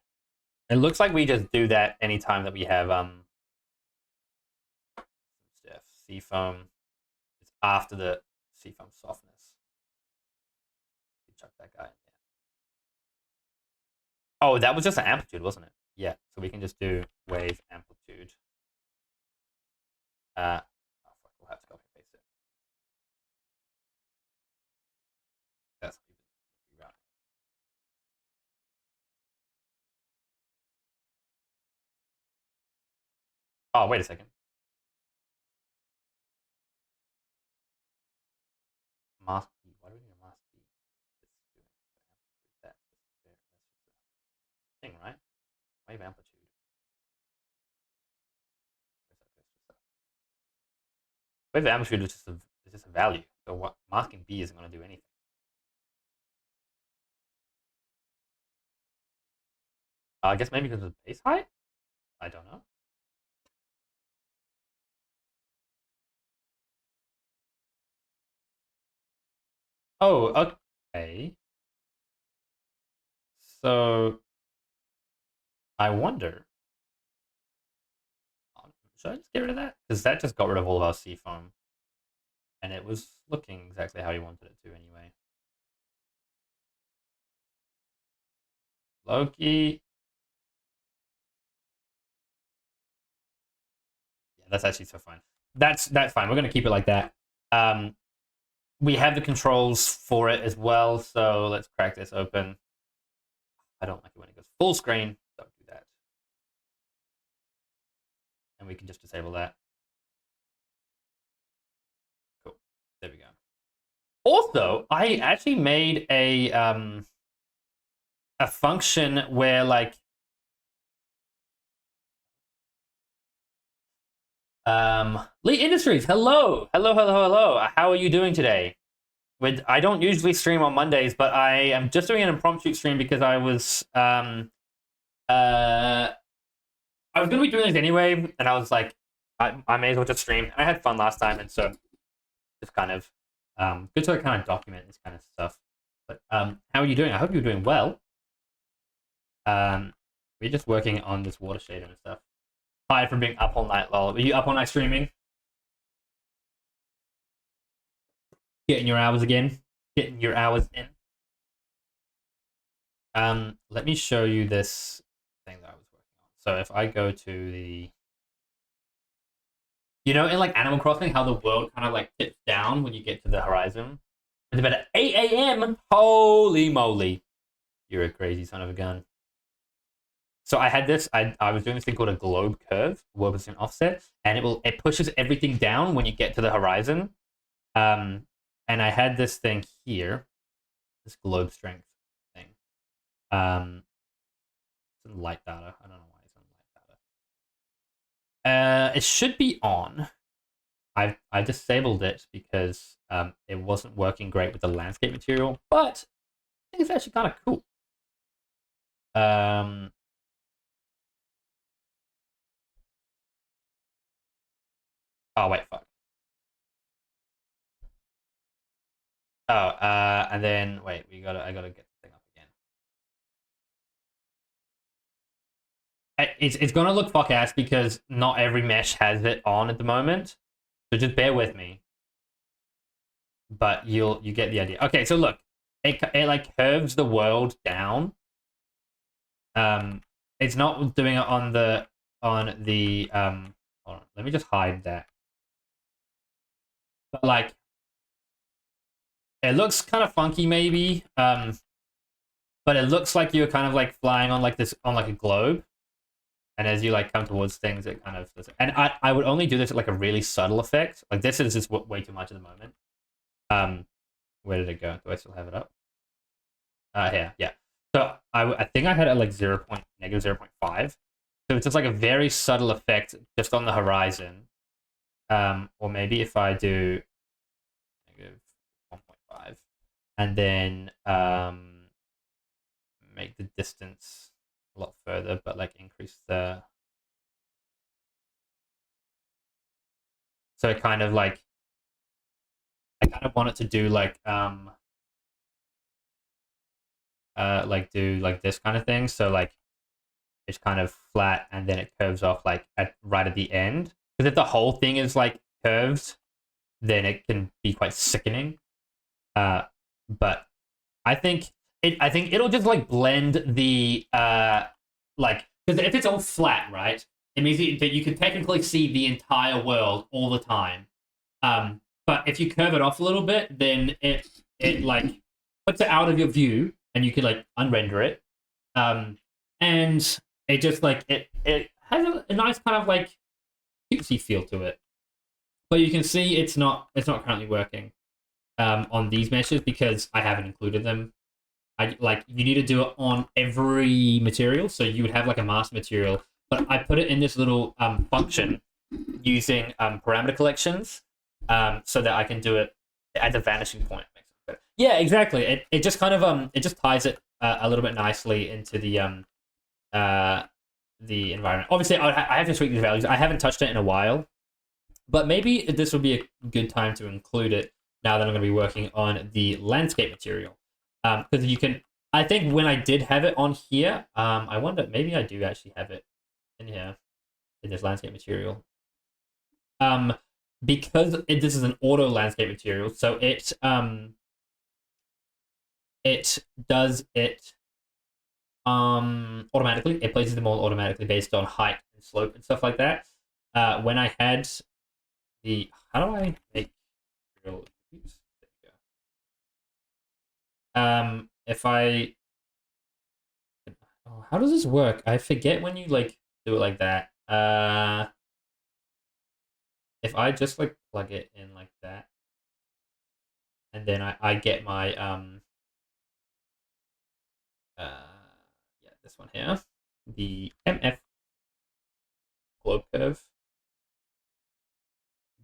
A: It looks like we just do that anytime that we have stuff. Sea foam. It's after the sea foam softness. Chuck that guy in there. Oh, that was just an amplitude, wasn't it? Yeah. So we can just do wave amplitude. Oh, fuck, we'll have to copy paste it. That's right. Oh, wait a second. Mask B. Why do we need a mask B? That's the thing, right? Wave amplitude. Wave amplitude is just a value. So what masking B isn't going to do anything. I guess maybe because of the base height? I don't know. Oh, okay. So I wonder. Should I just get rid of that? Because that just got rid of all of our sea foam. And it was looking exactly how you wanted it to anyway. Loki. Yeah, that's actually so fine. That's fine. We're gonna keep it like that. We have the controls for it as well, so let's crack this open. I don't like it when it goes full screen. Don't do that. And we can just disable that. Cool. There we go. Also, I actually made a function where like Lee Industries, hello. How are you doing today? I don't usually stream on Mondays, but I am just doing an impromptu stream because I was gonna be doing this anyway, and I was like, I may as well just stream. I had fun last time, and so just kind of good to kind of document this kind of stuff. But how are you doing? I hope you're doing well. We're just working on this water shader and stuff. Hi from being up all night, lol. Were you up all night streaming? Getting your hours again? Getting your hours in? Let me show you this thing that I was working on. So if I go to the, you know, in like Animal Crossing, how the world kind of like tips down when you get to the horizon. It's about 8 a.m. Holy moly! You're a crazy son of a gun. So I had this. I was doing this thing called a globe curve, 1% offset, and it pushes everything down when you get to the horizon. And I had this thing here, this globe strength thing. It's in light data. I don't know why it's on light data. It should be on. I disabled it because it wasn't working great with the landscape material, but I think it's actually kind of cool. Oh wait, fuck. Oh, and then wait, I gotta get the thing up again. It's gonna look fuck ass because not every mesh has it on at the moment, so just bear with me. But you get the idea. Okay, so look, it like curves the world down. It's not doing it on the Hold on, let me just hide that. But like, it looks kind of funky, maybe. But it looks like you're kind of like flying on like this on like a globe. And as you like come towards things, it kind of does it. And I would only do this at like a really subtle effect. Like this is just way too much at the moment. Where did it go? Do I still have it up? Here, yeah. So I think I had it at like negative 0.5. So it's just like a very subtle effect just on the horizon. Or maybe if I do negative 1.5 and then make the distance a lot further, but like increase the. So it kind of like I kind of want it to do like do like this kind of thing. So like it's kind of flat and then it curves off like right at the end. Because if the whole thing is like curved, then it can be quite sickening. But I think it'll just like blend the like because if it's all flat, right, it means that you can technically see the entire world all the time. But if you curve it off a little bit, then it like puts it out of your view, and you can like unrender it. And it just like it has a nice kind of like cutesy feel to it. But you can see it's not currently working on these meshes because I haven't included them. I like you need to do it on every material, so you would have like a master material. But I put it in this little function using parameter collections, so that I can do it at the vanishing point. Yeah, exactly. It just kind of it just ties it a little bit nicely into the environment. Obviously, I have to tweak these values. I haven't touched it in a while, but maybe this would be a good time to include it now that I'm going to be working on the landscape material. Because you can, I think when I did have it on here, I wonder maybe I do actually have it in here in this landscape material. Because this is an auto landscape material, so it does it automatically. It places them all automatically based on height and slope and stuff like that. When I had the how do I make real if I how does this work? I forget when you like do it like that. If I just like plug it in like that, and then I get my yeah, this one here, the MF globe curve.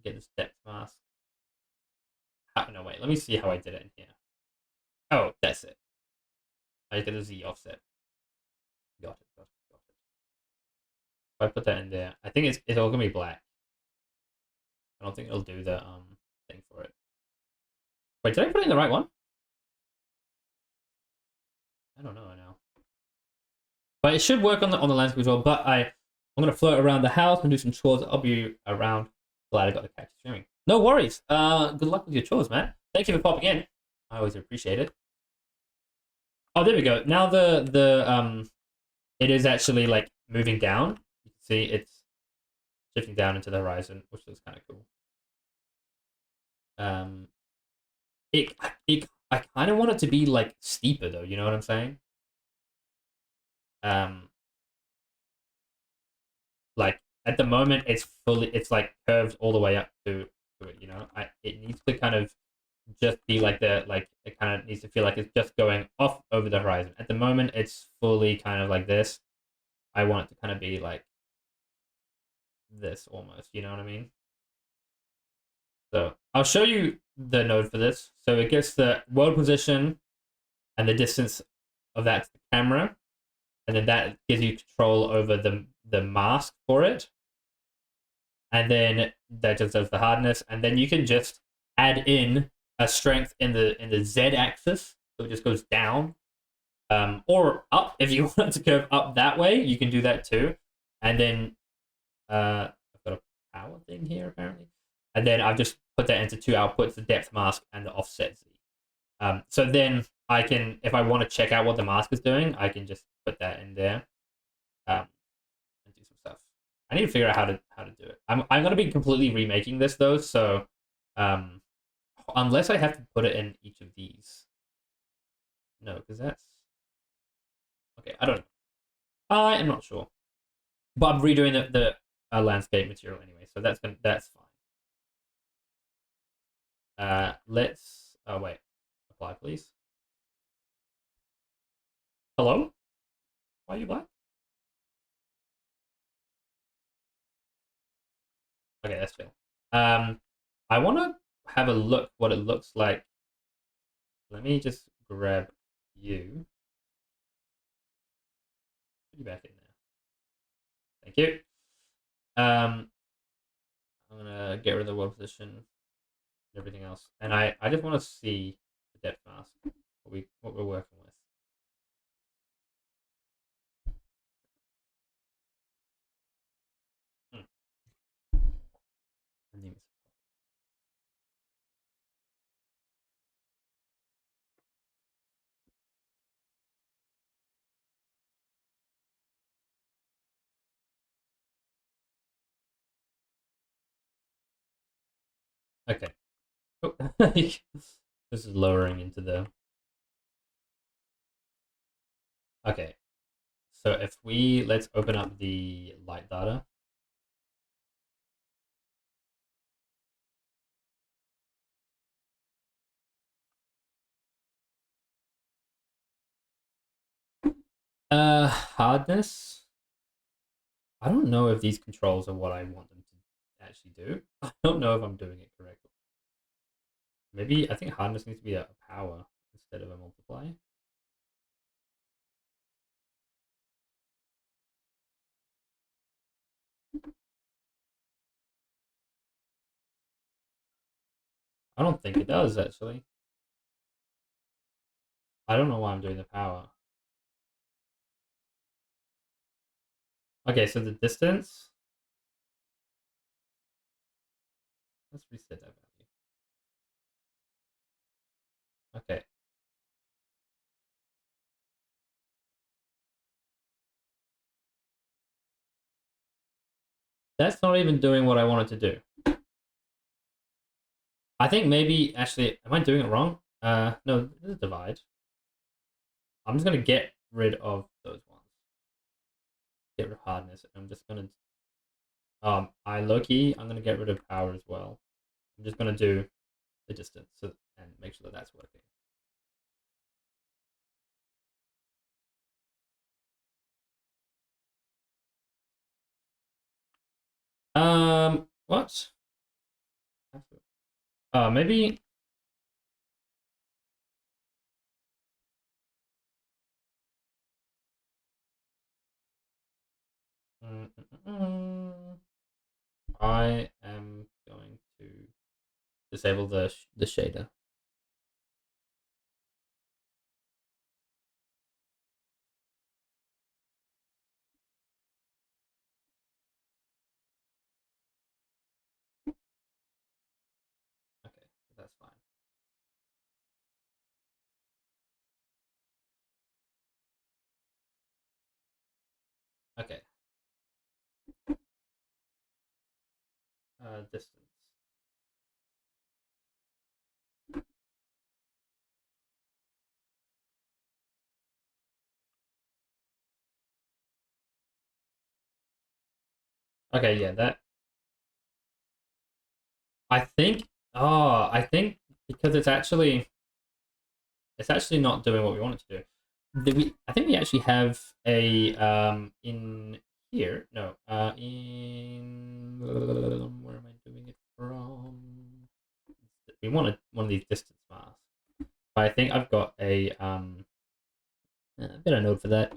A: Get this depth mask. no, wait. Let me see how I did it in here. Oh, that's it. I get a Z offset. Got it. Got it. Got it. If I put that in there, I think it's all gonna be black. I don't think it'll do the thing for it. Wait, did I put in the right one? I don't know now. But it should work on the landscape as well. But I'm gonna float around the house and do some chores. I'll be around. Glad I got the cactus streaming. No worries. Good luck with your chores, man. Thank you for popping in. I always appreciate it. Oh, there we go. Now it is actually like moving down. You can see it's shifting down into the horizon, which looks kind of cool. Um, it I kind of want it to be like steeper though. You know what I'm saying? Um, like at the moment it's like curved all the way up to it. You know, it needs to kind of just be like it kind of needs to feel like it's just going off over the horizon. At the moment, it's fully kind of like this. I want it to kind of be like this almost. You know what I mean? So I'll show you the node for this. So it gets the world position and the distance of that to the camera, and then that gives you control over the mask for it, and then that just does the hardness, and then you can just add in a strength in the Z axis, so it just goes down, or up if you want it to curve up that way. You can do that too, and then I've got a power thing here apparently, and then I've just put that into two outputs: the depth mask and the offset Z. So then I can, if I want to check out what the mask is doing, I can just put that in there, and do some stuff. I need to figure out how to do it. I'm gonna be completely remaking this though, so um, unless I have to put it in each of these, no, because that's okay. I don't know. I am not sure, but I'm redoing the landscape material anyway, so that's fine. Let's. Oh wait, apply please. Hello? Why are you black? Okay, that's fair. I want to have a look what it looks like. Let me just grab you. Put you back in there. Thank you. I'm gonna get rid of the world position and everything else, and I just want to see the depth mask, what we're working with. Hmm. Okay. Oh. This is lowering into the. Okay. So if let's open up the light data. Hardness. I don't know if these controls are what I want them to actually do. I don't know if I'm doing it correctly. Maybe I think hardness needs to be a power instead of a multiply. I don't think it does actually. I don't know why I'm doing the power. Okay, so the distance. Let's reset that value. Okay. That's not even doing what I wanted to do. I think maybe actually, am I doing it wrong? No, this is divide. I'm just gonna get rid of those ones. Get rid of hardness. I'm just gonna I low key. I'm gonna get rid of power as well. I'm just gonna do the distance and make sure that that's working. What? Maybe. I am going to disable the shader. Okay, that's fine. Okay. Distance. Okay, yeah, that. I think. Oh, I think because it's actually not doing what we want it to do. I think we actually have a in here. No, in where am I doing it from? We wanted one of these distance masks, but I think I've got a better node for that.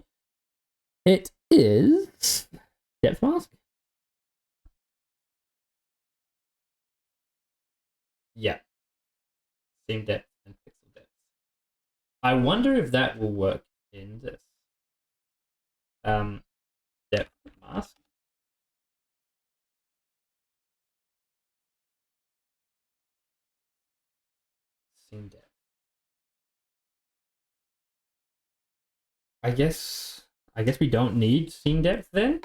A: It is depth mask. Yeah, same depth and pixel depth. I wonder if that will work in this um depth mask. Same depth. I guess we don't need scene depth then,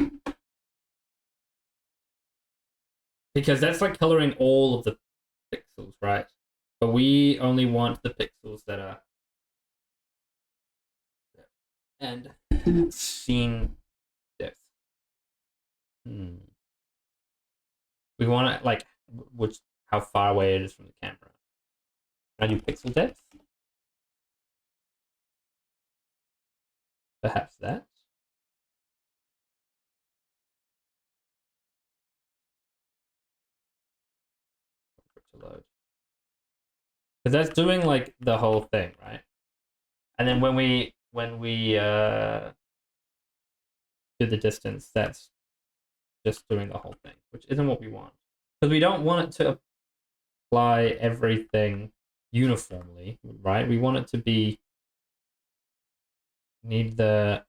A: because that's like coloring all of the pixels, right? But we only want the pixels that are and scene depth. Hmm. We want it like which how far away it is from the camera. Can I do pixel depth? Perhaps that. To load. Because that's doing like the whole thing, right? And then when we do the distance, that's just doing the whole thing, which isn't what we want. Because we don't want it to apply everything uniformly, right? We want it to be need the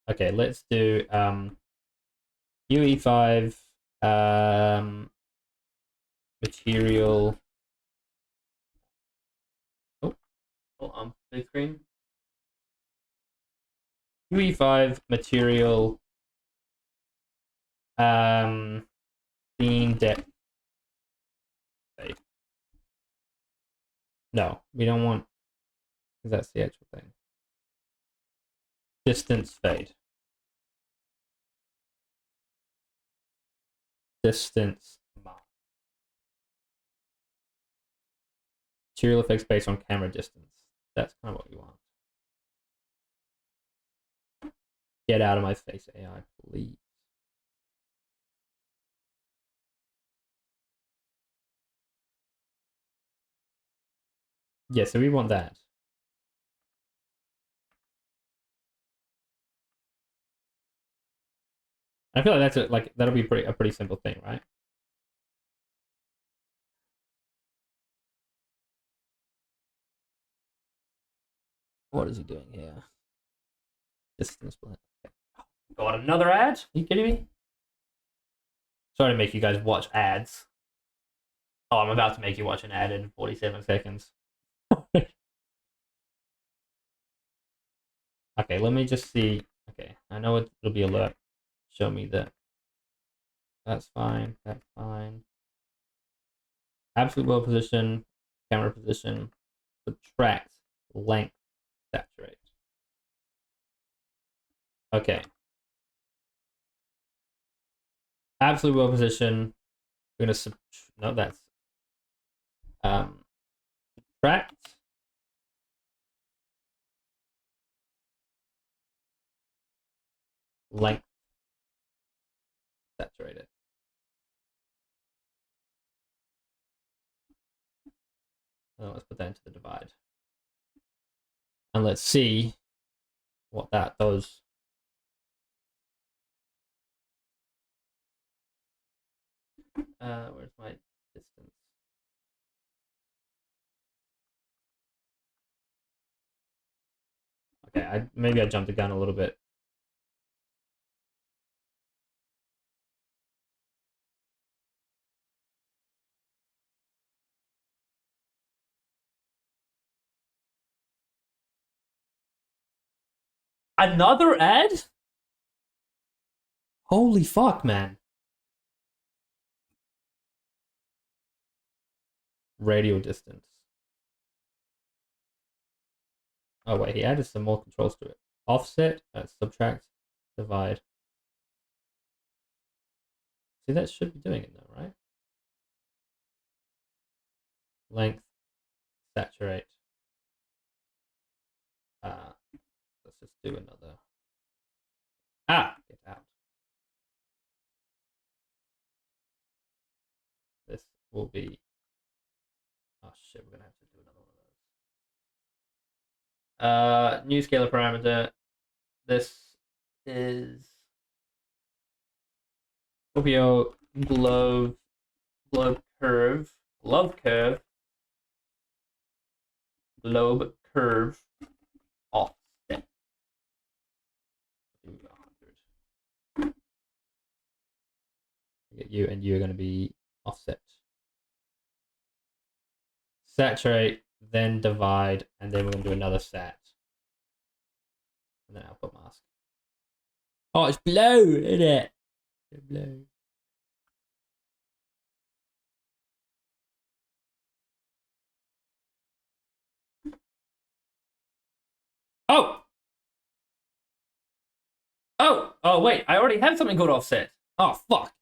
A: okay, let's do UE5 material. Oh, big screen. UE5 material scene depth fade. No, we don't want because that's the actual thing. Distance fade. Distance mark. Material effects based on camera distance. That's kind of what we want. Get out of my face, AI, please. Yeah, so we want that. I feel like that's like that'll be a pretty simple thing, right? What is he doing here? Distance blend. Okay. God, another ad? Are you kidding me? Sorry to make you guys watch ads. Oh, I'm about to make you watch an ad in 47 seconds. Okay, let me just see. Okay, I know it'll be alert. Show me that. That's fine. That's fine. Absolute world position, camera position, subtract, length, saturate. Okay. Absolute world position. We're gonna no, that's subtract, length, saturate it. Now let's put that into the divide. And let's see what that does Where's my distance? Okay, maybe I jumped the gun a little bit. Another ad? Holy fuck, man. Radial distance. Oh, wait, he added some more controls to it. Offset, subtract, divide. See, that should be doing it though, right? Length, saturate. Let's just do another. Get out. This will be. Oh shit, we're gonna have to do another one of those. New scalar parameter. This is Scorpio globe curve, globe curve offset. 100. Get you and you are going to be offset. Saturate, then divide, and then we're going to do another sat. And then output mask. Oh, it's blue, isn't it? It's blue. Oh! Oh, wait, I already have something called offset. Oh, fuck.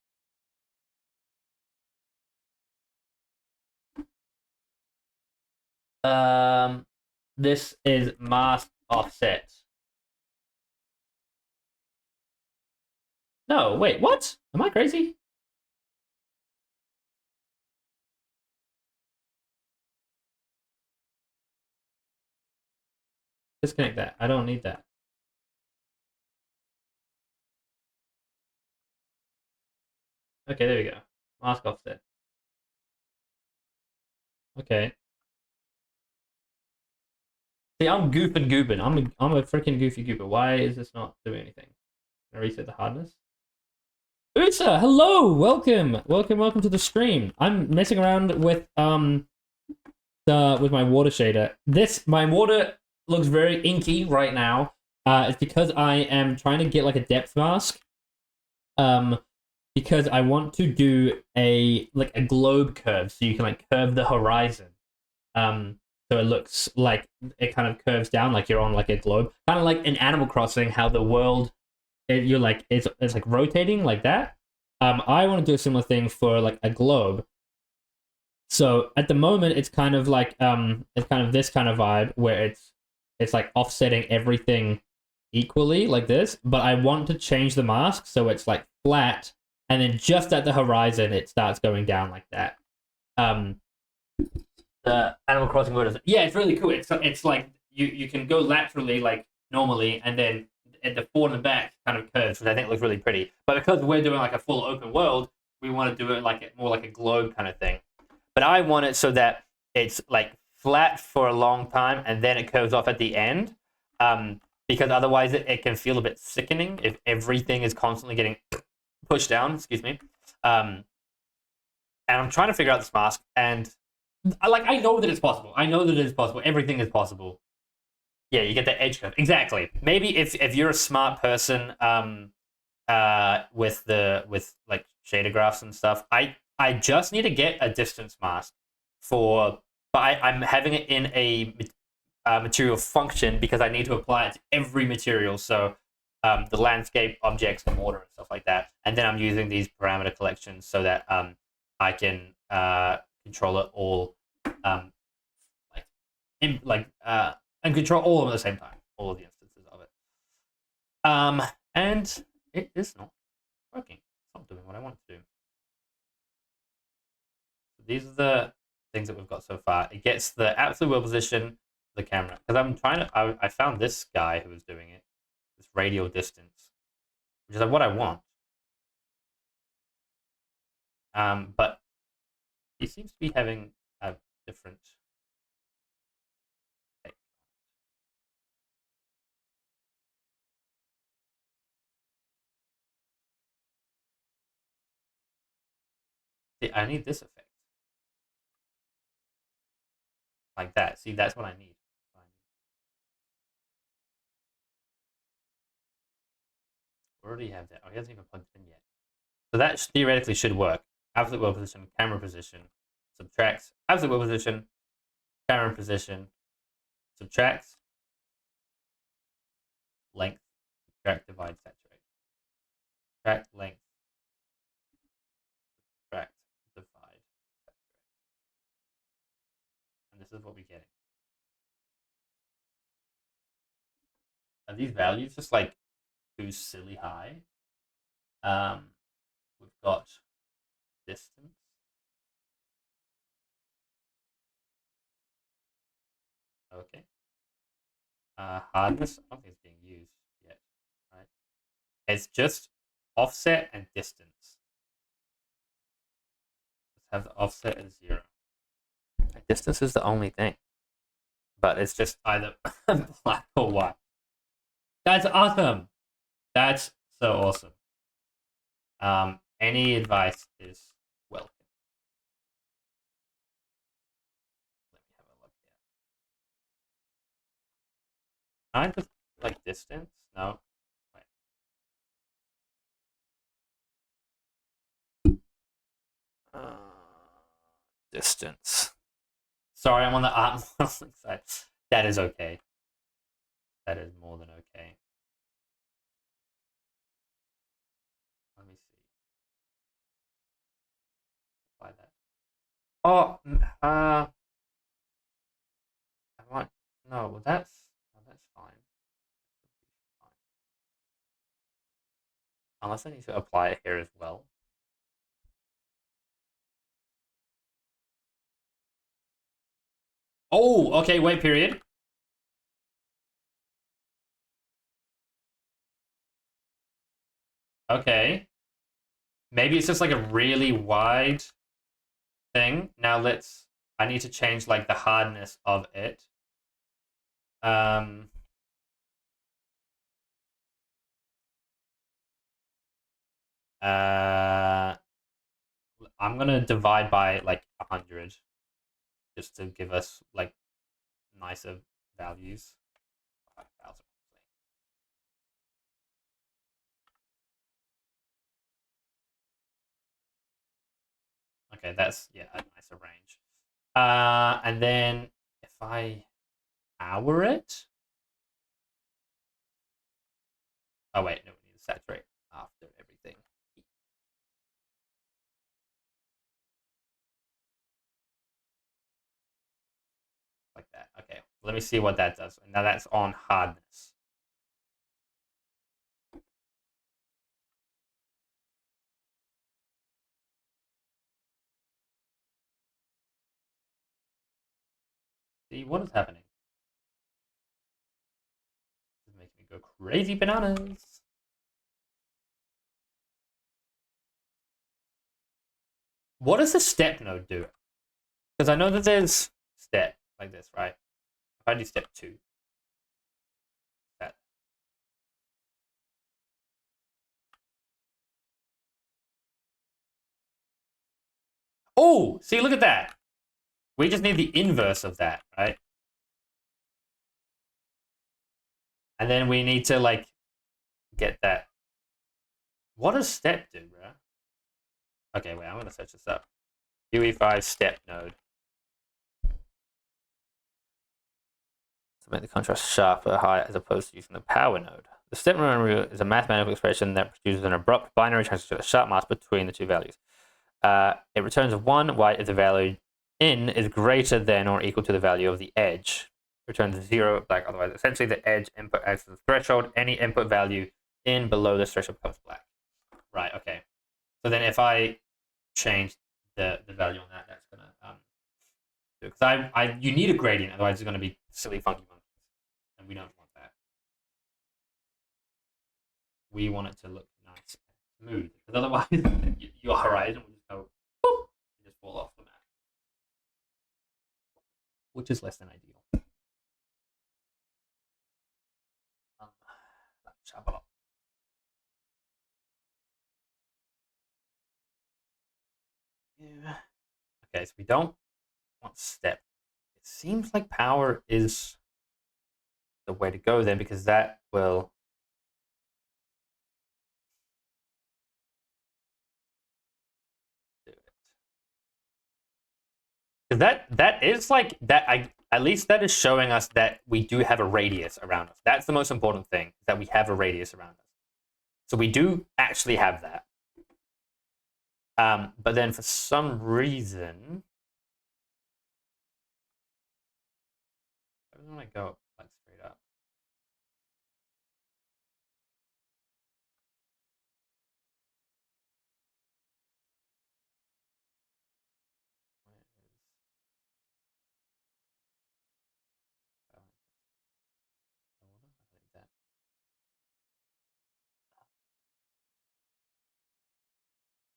A: This is mask offset. No, wait, what? Am I crazy? Disconnect that. I don't need that. Okay, there we go. Mask offset. Okay. See, I'm gooping. I'm a freaking goofy goober. Why is this not doing anything? Can I reset the hardness? Utsa, hello, welcome to the stream. I'm messing around with with my water shader. My water looks very inky right now. It's because I am trying to get like a depth mask. Because I want to do a globe curve, so you can like curve the horizon. So it looks like it kind of curves down like you're on like a globe, kind of like in Animal Crossing, how the world you're like it's like rotating like that. I want to do a similar thing for like a globe. So at the moment, it's kind of like it's kind of this kind of vibe where it's like offsetting everything equally like this. But I want to change the mask so it's like flat, and then just at the horizon, it starts going down like that. The Animal Crossing mode. Yeah, it's really cool. It's like you can go laterally like normally, and then at the forward and the back kind of curves, which I think looks really pretty. But because we're doing like a full open world, we want to do it like more like a globe kind of thing. But I want it so that it's like flat for a long time, and then it curves off at the end. Because otherwise it can feel a bit sickening if everything is constantly getting pushed down. Excuse me. And I'm trying to figure out this mask, and I know that it's possible. I know that it is possible. Everything is possible. Yeah, you get the edge curve. Exactly. Maybe if you're a smart person, with like shader graphs and stuff, I just need to get a distance mask but I'm having it in a material function because I need to apply it to every material. So the landscape, objects, and water and stuff like that. And then I'm using these parameter collections so that I can control it all, and control all of them at the same time, all of the instances of it. And it is not working. It's not doing what I want it to do. So these are the things that we've got so far. It gets the absolute wheel position, the camera, because I'm trying to. I found this guy who was doing it, this radial distance, which is like what I want. But he seems to be having a different take. See, I need this effect. Like that. See, that's what I need. Already have that. Oh, he hasn't even plugged it in yet. So that theoretically should work. Absolute world position, camera position, subtracts absolute world position, camera position, subtracts length, subtract, divide, saturate. Subtract length, subtract, divide, saturate. And this is what we're getting. Are these values just like too silly high? We've got distance. Okay. Hardness, I don't think it's being used yet, right? It's just offset and distance. Let's have the offset as 0. Distance is the only thing, but it's just either black or white. That's awesome. That's so awesome. Any advice is welcome. Let me have a look here. Can I just like distance? No. Wait. Distance. Sorry, I'm on the art modeling side. That is okay. That is more than okay. Let me see. Apply that. Oh, I might. No, well, that's fine. Unless I need to apply it here as well. Oh, okay. Wait, period. Okay. Maybe it's just like a really wide thing. Now let's. I need to change like the hardness of it. Um. Uh. I'm gonna divide by like 100, just to give us like nicer values. 5,000. Okay, that's yeah, a nicer range. And then if I hour it, oh wait, no, we need to saturate after everything. Like that. Okay, let me see what that does. Now that's on hardness. See what is happening. This is making me go crazy bananas. What does the step node do? Because I know that there's step like this, right? If I do step 2, that. Oh, see, look at that. We just need the inverse of that, right? And then we need to like get that. What does step do, bro? Okay, wait, I'm gonna search this up. UE5 step node. To make the contrast sharper, higher, as opposed to using the power node. The step node is a mathematical expression that produces an abrupt binary transition, a sharp mask between the two values. It returns 1 white if the value in is greater than or equal to the value of the edge. It returns 0 black, otherwise. Essentially, the edge input acts as a threshold. Any input value in below this threshold becomes black. Right, okay. So then if I change the value on that, that's gonna because you need a gradient, otherwise it's gonna be silly funky monkeys, and we don't want that. We want it to look nice and smooth, because otherwise your horizon will just go which is less than ideal. Let's have a look. Yeah. Okay, so we don't want step. It seems like power is the way to go then, because that will do it. Because that is like that. I at least that is showing us that we do have a radius around us. That's the most important thing, that we have a radius around us. So we do actually have that. But then for some reason, I don't want to go like straight up.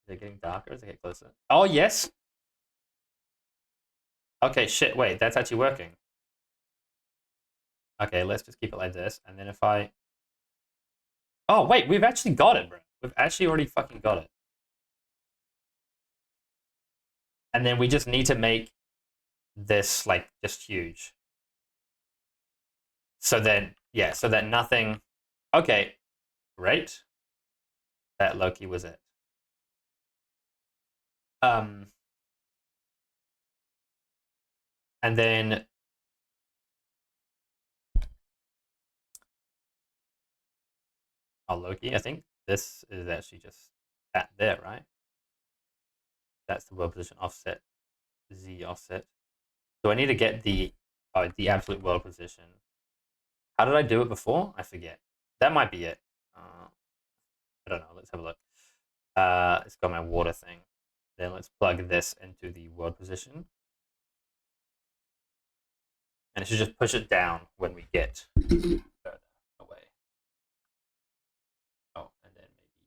A: Is it getting darker as I get closer? Oh, yes. Okay, shit, wait, that's actually working. Okay, let's just keep it like this. And then if I... Oh, wait, we've actually got it, bro. We've actually already fucking got it. And then we just need to make this, like, just huge. So then, yeah, so that nothing... Okay, great. That Loki was it. And then... Oh, Loki, I think this is actually just that there, right? That's the world position offset, Z offset. So I need to get the absolute world position. How did I do it before? I forget. That might be it. I don't know. Let's have a look. It's got my water thing. Then let's plug this into the world position. And it should just push it down when we get further away. Oh, and then maybe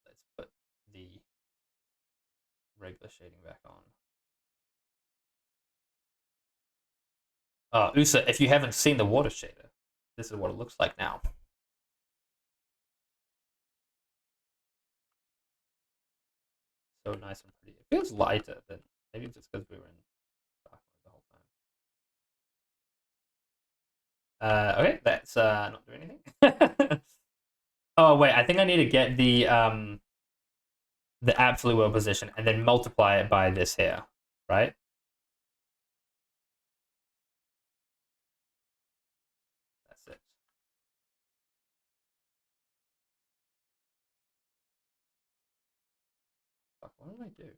A: let's put the regular shading back on. Usa, if you haven't seen the water shader, this is what it looks like now. So nice and pretty. It feels lighter, but maybe it's just because we were in dark mode the whole time. Okay, that's not doing anything. Oh wait, I think I need to get the absolute world position and then multiply it by this here, right? That's it. Fuck, what did I do?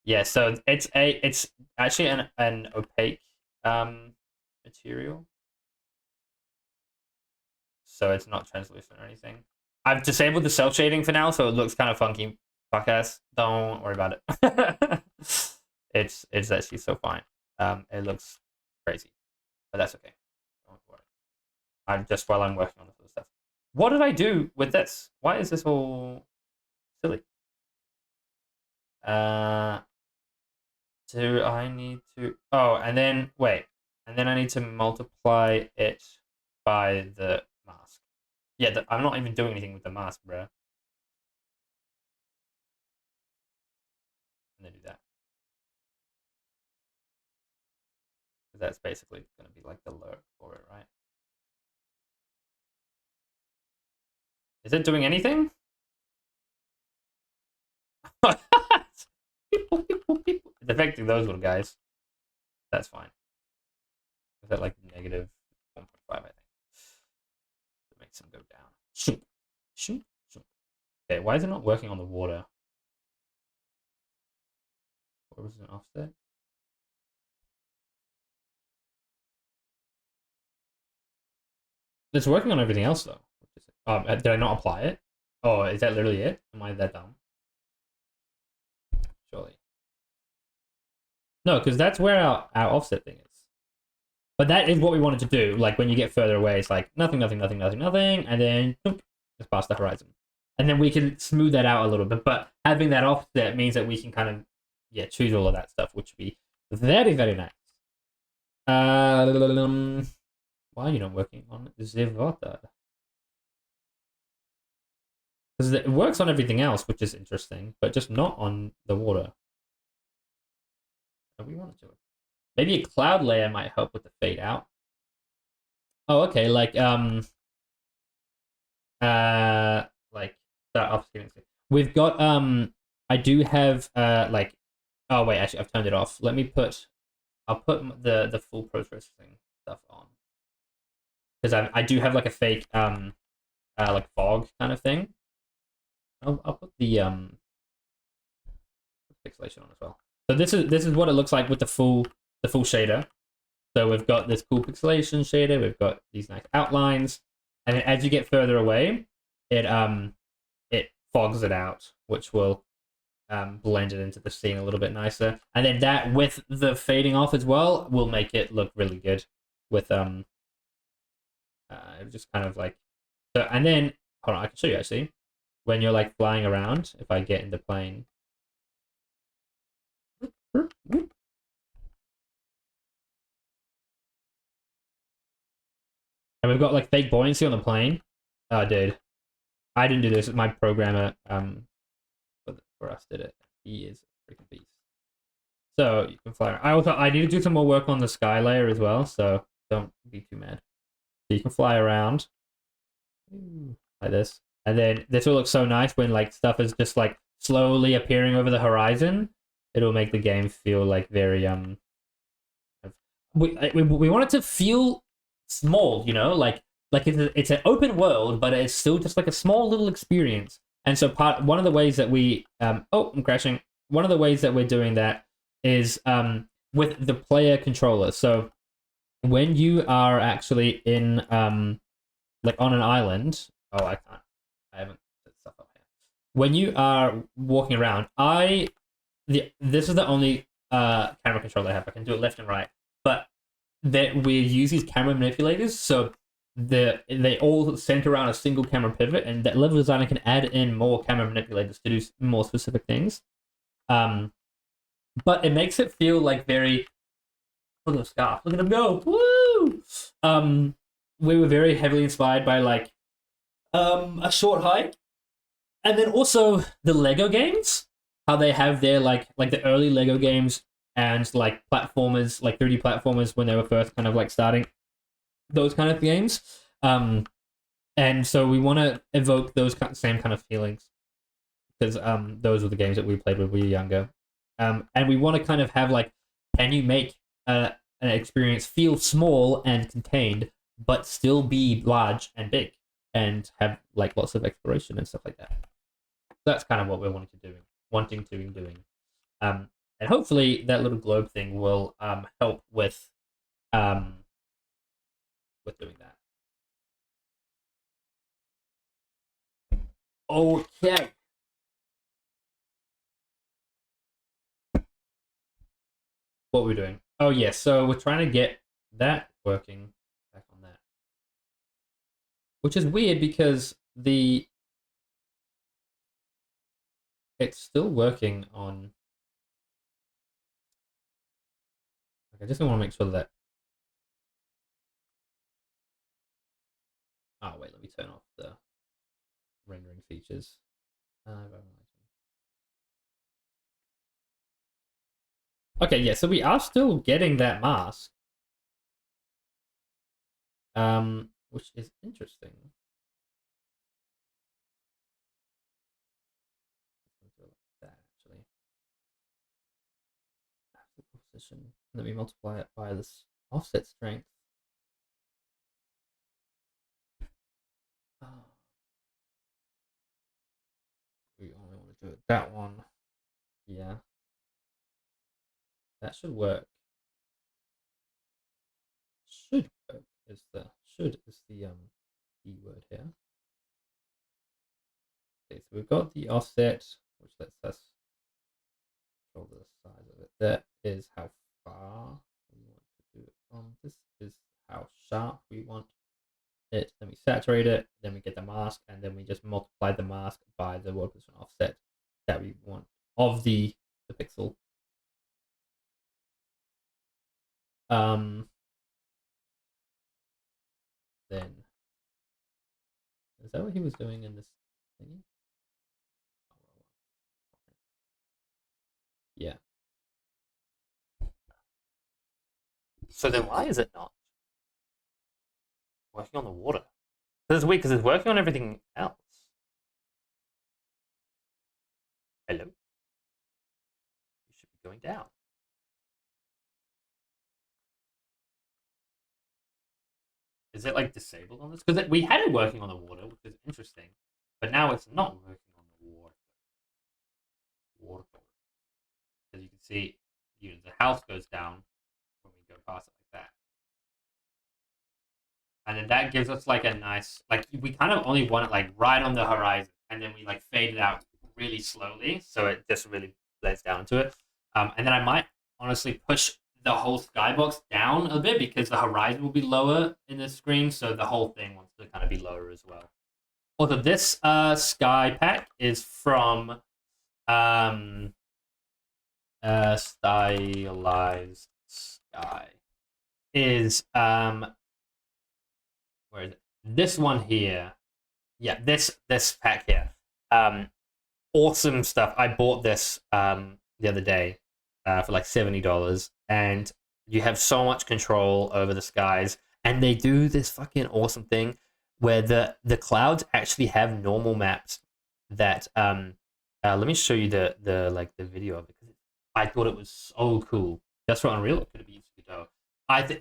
A: Yeah, so it's actually an opaque material. So it's not translucent or anything. I've disabled the cell shading for now, so it looks kind of funky. Fuck ass. Don't worry about it. it's actually so fine. It looks crazy, but that's okay. Don't worry. I'm just while I'm working on this other stuff. What did I do with this? Why is this all silly? Do I need to? Oh, and then wait, and then I need to multiply it by the mask. Yeah, I'm not even doing anything with the mask, bro. And then do that. That's basically going to be like the low for it, right? Is it doing anything? It's affecting those little guys. That's fine. Is that like negative 1.5, I think? It makes them go down. Shoot. Shoot. Shoot. Okay, why is it not working on the water? What was an offset? It's working on everything else though. Did I not apply it? Oh, is that literally it? Am I that dumb? Surely. No, because that's where our offset thing is. But that is what we wanted to do. Like when you get further away, it's like nothing, nothing, nothing, nothing, nothing, and then just past the horizon. And then we can smooth that out a little bit. But having that offset means that we can kind of choose all of that stuff, which would be very, very nice. Why are you not working on Zivota? Because it works on everything else, which is interesting, but just not on the water. And we want to. Maybe a cloud layer might help with the fade out. Oh, okay. Like that upscaling. We've got I do have like, oh wait, actually I've turned it off. I'll put the full processing stuff on because I do have like a fake like fog kind of thing. I'll put the pixelation on as well. So this is what it looks like with the full shader. So we've got this cool pixelation shader. We've got these nice outlines, and then as you get further away, it fogs it out, which will blend it into the scene a little bit nicer. And then that with the fading off as well will make it look really good. With just kind of like so. And then hold on, I can show you actually when you're like flying around. If I get in the plane. And we've got like fake buoyancy on the plane. Oh, dude. I didn't do this. My programmer for us did it. He is a freaking beast. So you can fly around. I need to do some more work on the sky layer as well, so don't be too mad. So you can fly around like this. And then this will look so nice when like stuff is just like slowly appearing over the horizon. It'll make the game feel like very we want it to feel small, like it's an open world, but it's still just like a small little experience. And so one of the ways that we oh, I'm crashing. One of the ways that we're doing that is with the player controller. So when you are actually in like on an island, oh, I haven't set stuff up here. When you are walking around, this is the only camera controller I have. I can do it left and right, but that we use these camera manipulators, so they all center around a single camera pivot, and that level designer can add in more camera manipulators to do more specific things. But it makes it feel like very. Look at the scarf! Look at him go! Woo! We were very heavily inspired by like a short hike, and then also the Lego games. How they have their like the early Lego games and like platformers, like 3D platformers when they were first kind of like starting those kind of games. And so we want to evoke those same kind of feelings because those were the games that we played when we were younger. And we want to kind of have like, can you make an experience feel small and contained, but still be large and big and have like lots of exploration and stuff like that. That's kind of what we're wanting to do. And hopefully that little globe thing will help with doing that. Okay. What we're doing? Oh yes, so we're trying to get that working back on that, which is weird because it's still working on. I just want to make sure that. Oh wait, let me turn off the rendering features. Okay, yeah, so we are still getting that mask, which is interesting. That actually. Position. Let me multiply it by this offset strength. We only want to do it that one. Yeah. That should work. Should work is the key word here. Okay, so we've got the offset, which lets us control the size of it. That is how far we want to do it from. This is how sharp we want it. Then we saturate it, then we get the mask, and then we just multiply the mask by the 1% offset that we want of the pixel. then. Is that what he was doing in this thingy? Yeah. So then why is it not working on the water? This is weird because it's working on everything else. Hello? You should be going down. Is it like disabled on this? Because we had it working on the water, which is interesting. But now it's not working on the water. As you can see, the house goes down when we go past it like that. And then that gives us like a nice, like we kind of only want it like right on the horizon, and then we like fade it out really slowly, so it just really blends down to it. And then I might honestly push the whole skybox down a bit because the horizon will be lower in the screen, so the whole thing wants to kind of be lower as well. Also, this sky pack is from Stylized Sky. Is where is it? This one here. Yeah, this pack here. Awesome stuff. I bought this the other day for like $70, and you have so much control over the skies, and they do this fucking awesome thing where the clouds actually have normal maps that let me show you the like the video of it because I thought it was so cool. Just for Unreal, it could have used Godot.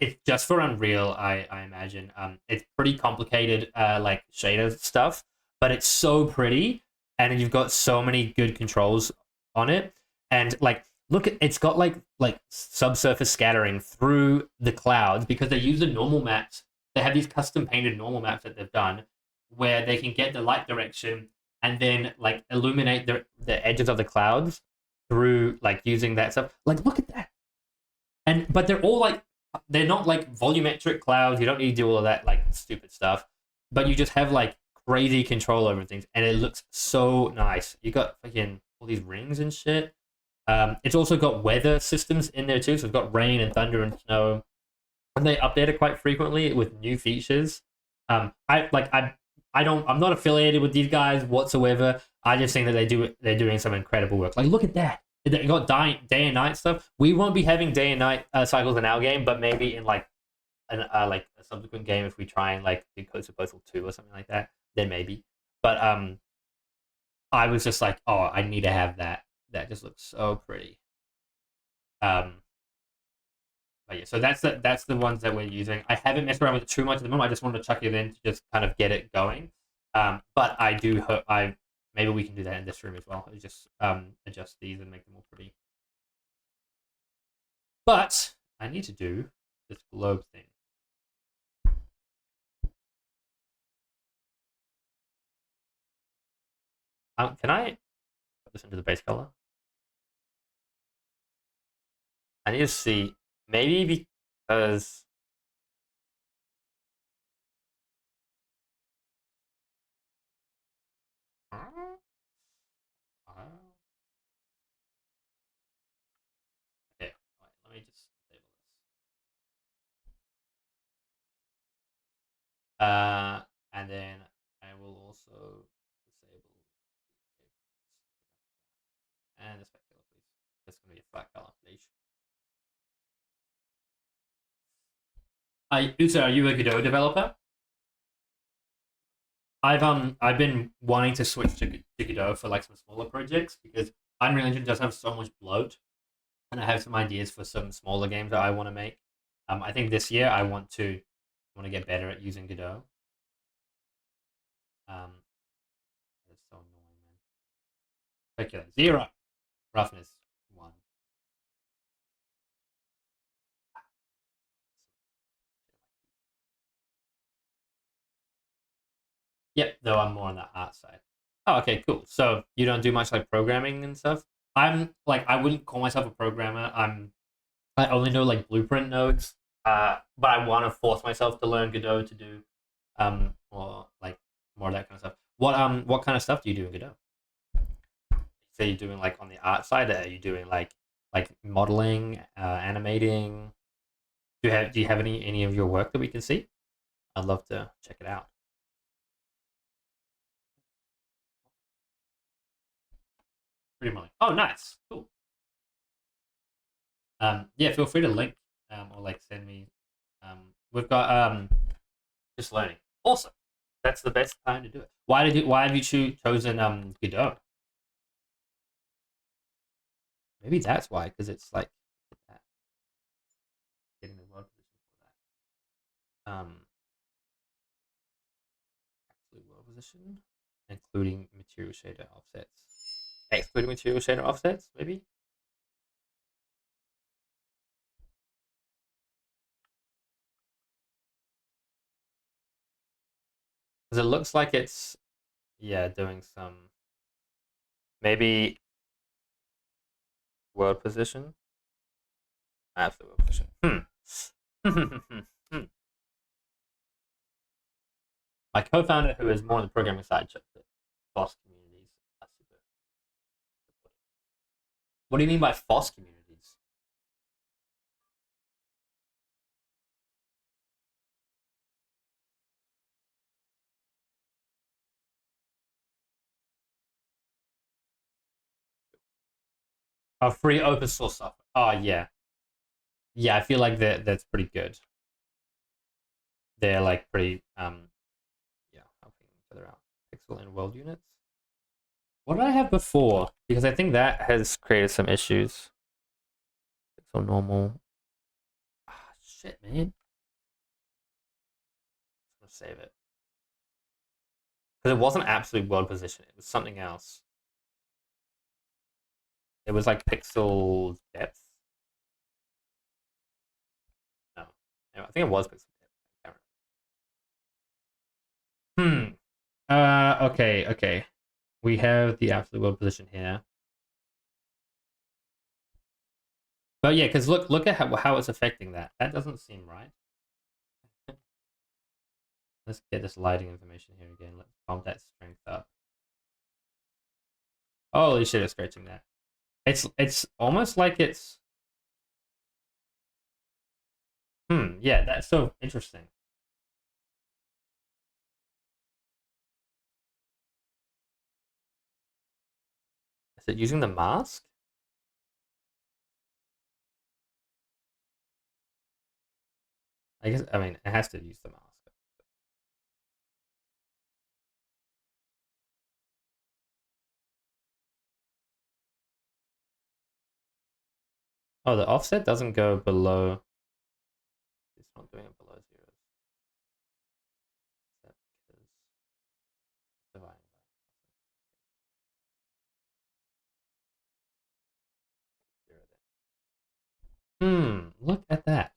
A: It's just for Unreal, I imagine. It's pretty complicated, like shader stuff, but it's so pretty, and you've got so many good controls on it. And like, look at it's got like subsurface scattering through the clouds because they use the normal maps. They have these custom painted normal maps that they've done where they can get the light direction and then like illuminate the edges of the clouds through like using that stuff. Like, look at that. And but they're all like they're not like volumetric clouds. You don't need to do all of that like stupid stuff. But you just have like crazy control over things, and it looks so nice. You got fucking all these rings and shit. It's also got weather systems in there too. So it's got rain and thunder and snow, and they update it quite frequently with new features. I'm not affiliated with these guys whatsoever. I just think that they're doing some incredible work. Like, look at that. They got day and night stuff. We won't be having day and night cycles in our game, but maybe in like a subsequent game if we try and like do Postal 2 or something like that, then maybe. But I was just like, oh, I need to have that. That just looks so pretty. But yeah, so that's the ones that we're using. I haven't messed around with it too much at the moment. I just wanted to chuck it in to just kind of get it going. But I do hope maybe we can do that in this room as well. Just adjust these and make them more pretty. But I need to do this globe thing. Can I put this into the base color? I need to see, maybe because okay, wait, let me just disable this. And then I will also disable and the specular, please. That's going to be a flat color, please. Uta, are you a Godot developer? I've been wanting to switch to Godot for like some smaller projects because Unreal Engine does have so much bloat, and I have some ideas for some smaller games that I want to make. I think this year I want to get better at using Godot. It's so annoying, man. Specular 0, roughness 1. Yep, though I'm more on the art side. Oh, okay, cool. So you don't do much like programming and stuff. I'm like I wouldn't call myself a programmer. I only know like blueprint nodes. But I want to force myself to learn Godot to do or like more of that kind of stuff. What kind of stuff do you do in Godot? So you're doing like on the art side, are you doing like modeling, animating? Do you have any of your work that we can see? I'd love to check it out. Pretty much. Oh, nice. Cool. Yeah, feel free to link or like send me. We've got just learning. Awesome. That's the best time to do it. Why have you chosen Godot? Maybe that's why, because it's like getting the world position for that. Absolute world position, including material shader offsets. Excluding material shader offsets, maybe. Because it looks like it's doing some maybe world position. Absolute world position. My co-founder, who is more on the programming side, checked it. FOSS communities are super. What do you mean by FOSS communities? Oh, free open source software. Oh yeah, yeah. I feel like that's pretty good. They're like pretty yeah, helping each other out. Pixel and world units. What did I have before? Because I think that has created some issues. Pixel normal. Ah, shit, man. I'm gonna save it because it wasn't absolute world position. It was something else. It was like pixel depth. No, no, I think it was pixel depth. Hmm. Okay, okay. We have the absolute world position here. But yeah, because look at how it's affecting that. That doesn't seem right. Let's get this lighting information here again. Let's bump that strength up. Holy shit, it's scratching that. It's almost like it's yeah, that's so interesting. Is it using the mask? I guess I mean it has to use the mask. Oh, the offset doesn't go below. It's not doing it below zero. Is that because dividing by zero then? Look at that.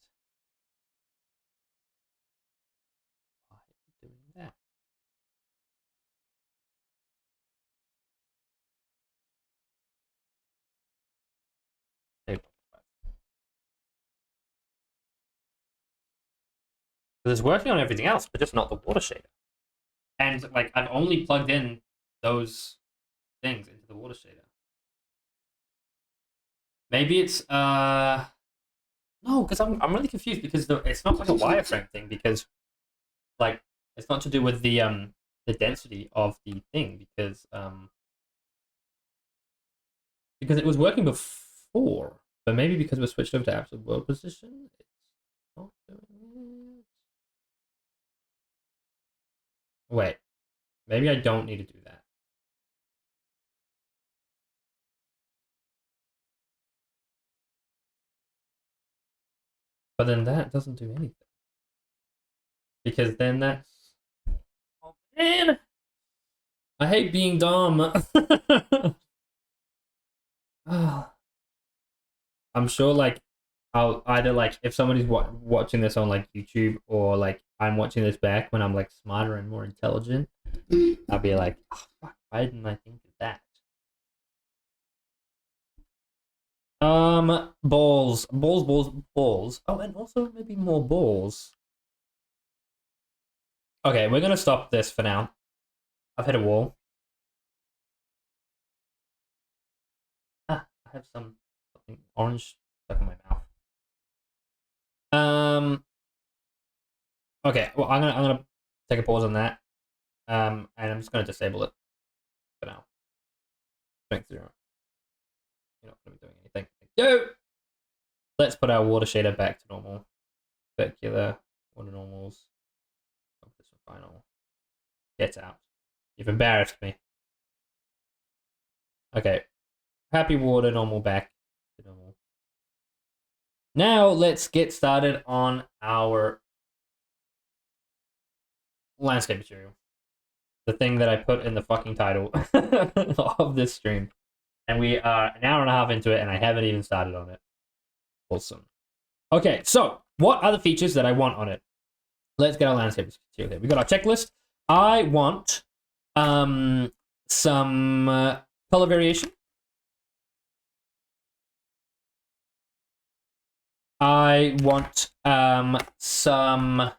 A: Why are you doing that? Because it's working on everything else, but just not the water shader. And like I've only plugged in those things into the water shader. Maybe it's no, because I'm really confused because it's not like a wireframe thing because like it's not to do with the density of the thing because it was working before, but maybe because we switched over to absolute world position, it's not doing it. Wait, maybe I don't need to do that. But then that doesn't do anything because then that's oh man, I hate being dumb. I'm sure like I'll either like if somebody's watching this on like YouTube or like I'm watching this back when I'm like smarter and more intelligent, I'll be like, oh, fuck, why didn't I think of that? Balls. Oh, and also maybe more balls. Okay, we're gonna stop this for now. I've hit a wall. Ah, I have something orange stuck in my mouth. Um, Okay, well, I'm gonna take a pause on that. And I'm just gonna disable it for now. Strength 0. You're not gonna be doing anything. Go. Let's put our water shader back to normal. Circular water normals. Composition final. Get out. You've embarrassed me. Okay. Happy water normal back to normal. Now let's get started on our landscape material. The thing that I put in the fucking title of this stream. And we are an hour and a half into it, and I haven't even started on it. Awesome. Okay, so what are the features that I want on it? Let's get our landscape material here. We got our checklist. I want some color variation. I want some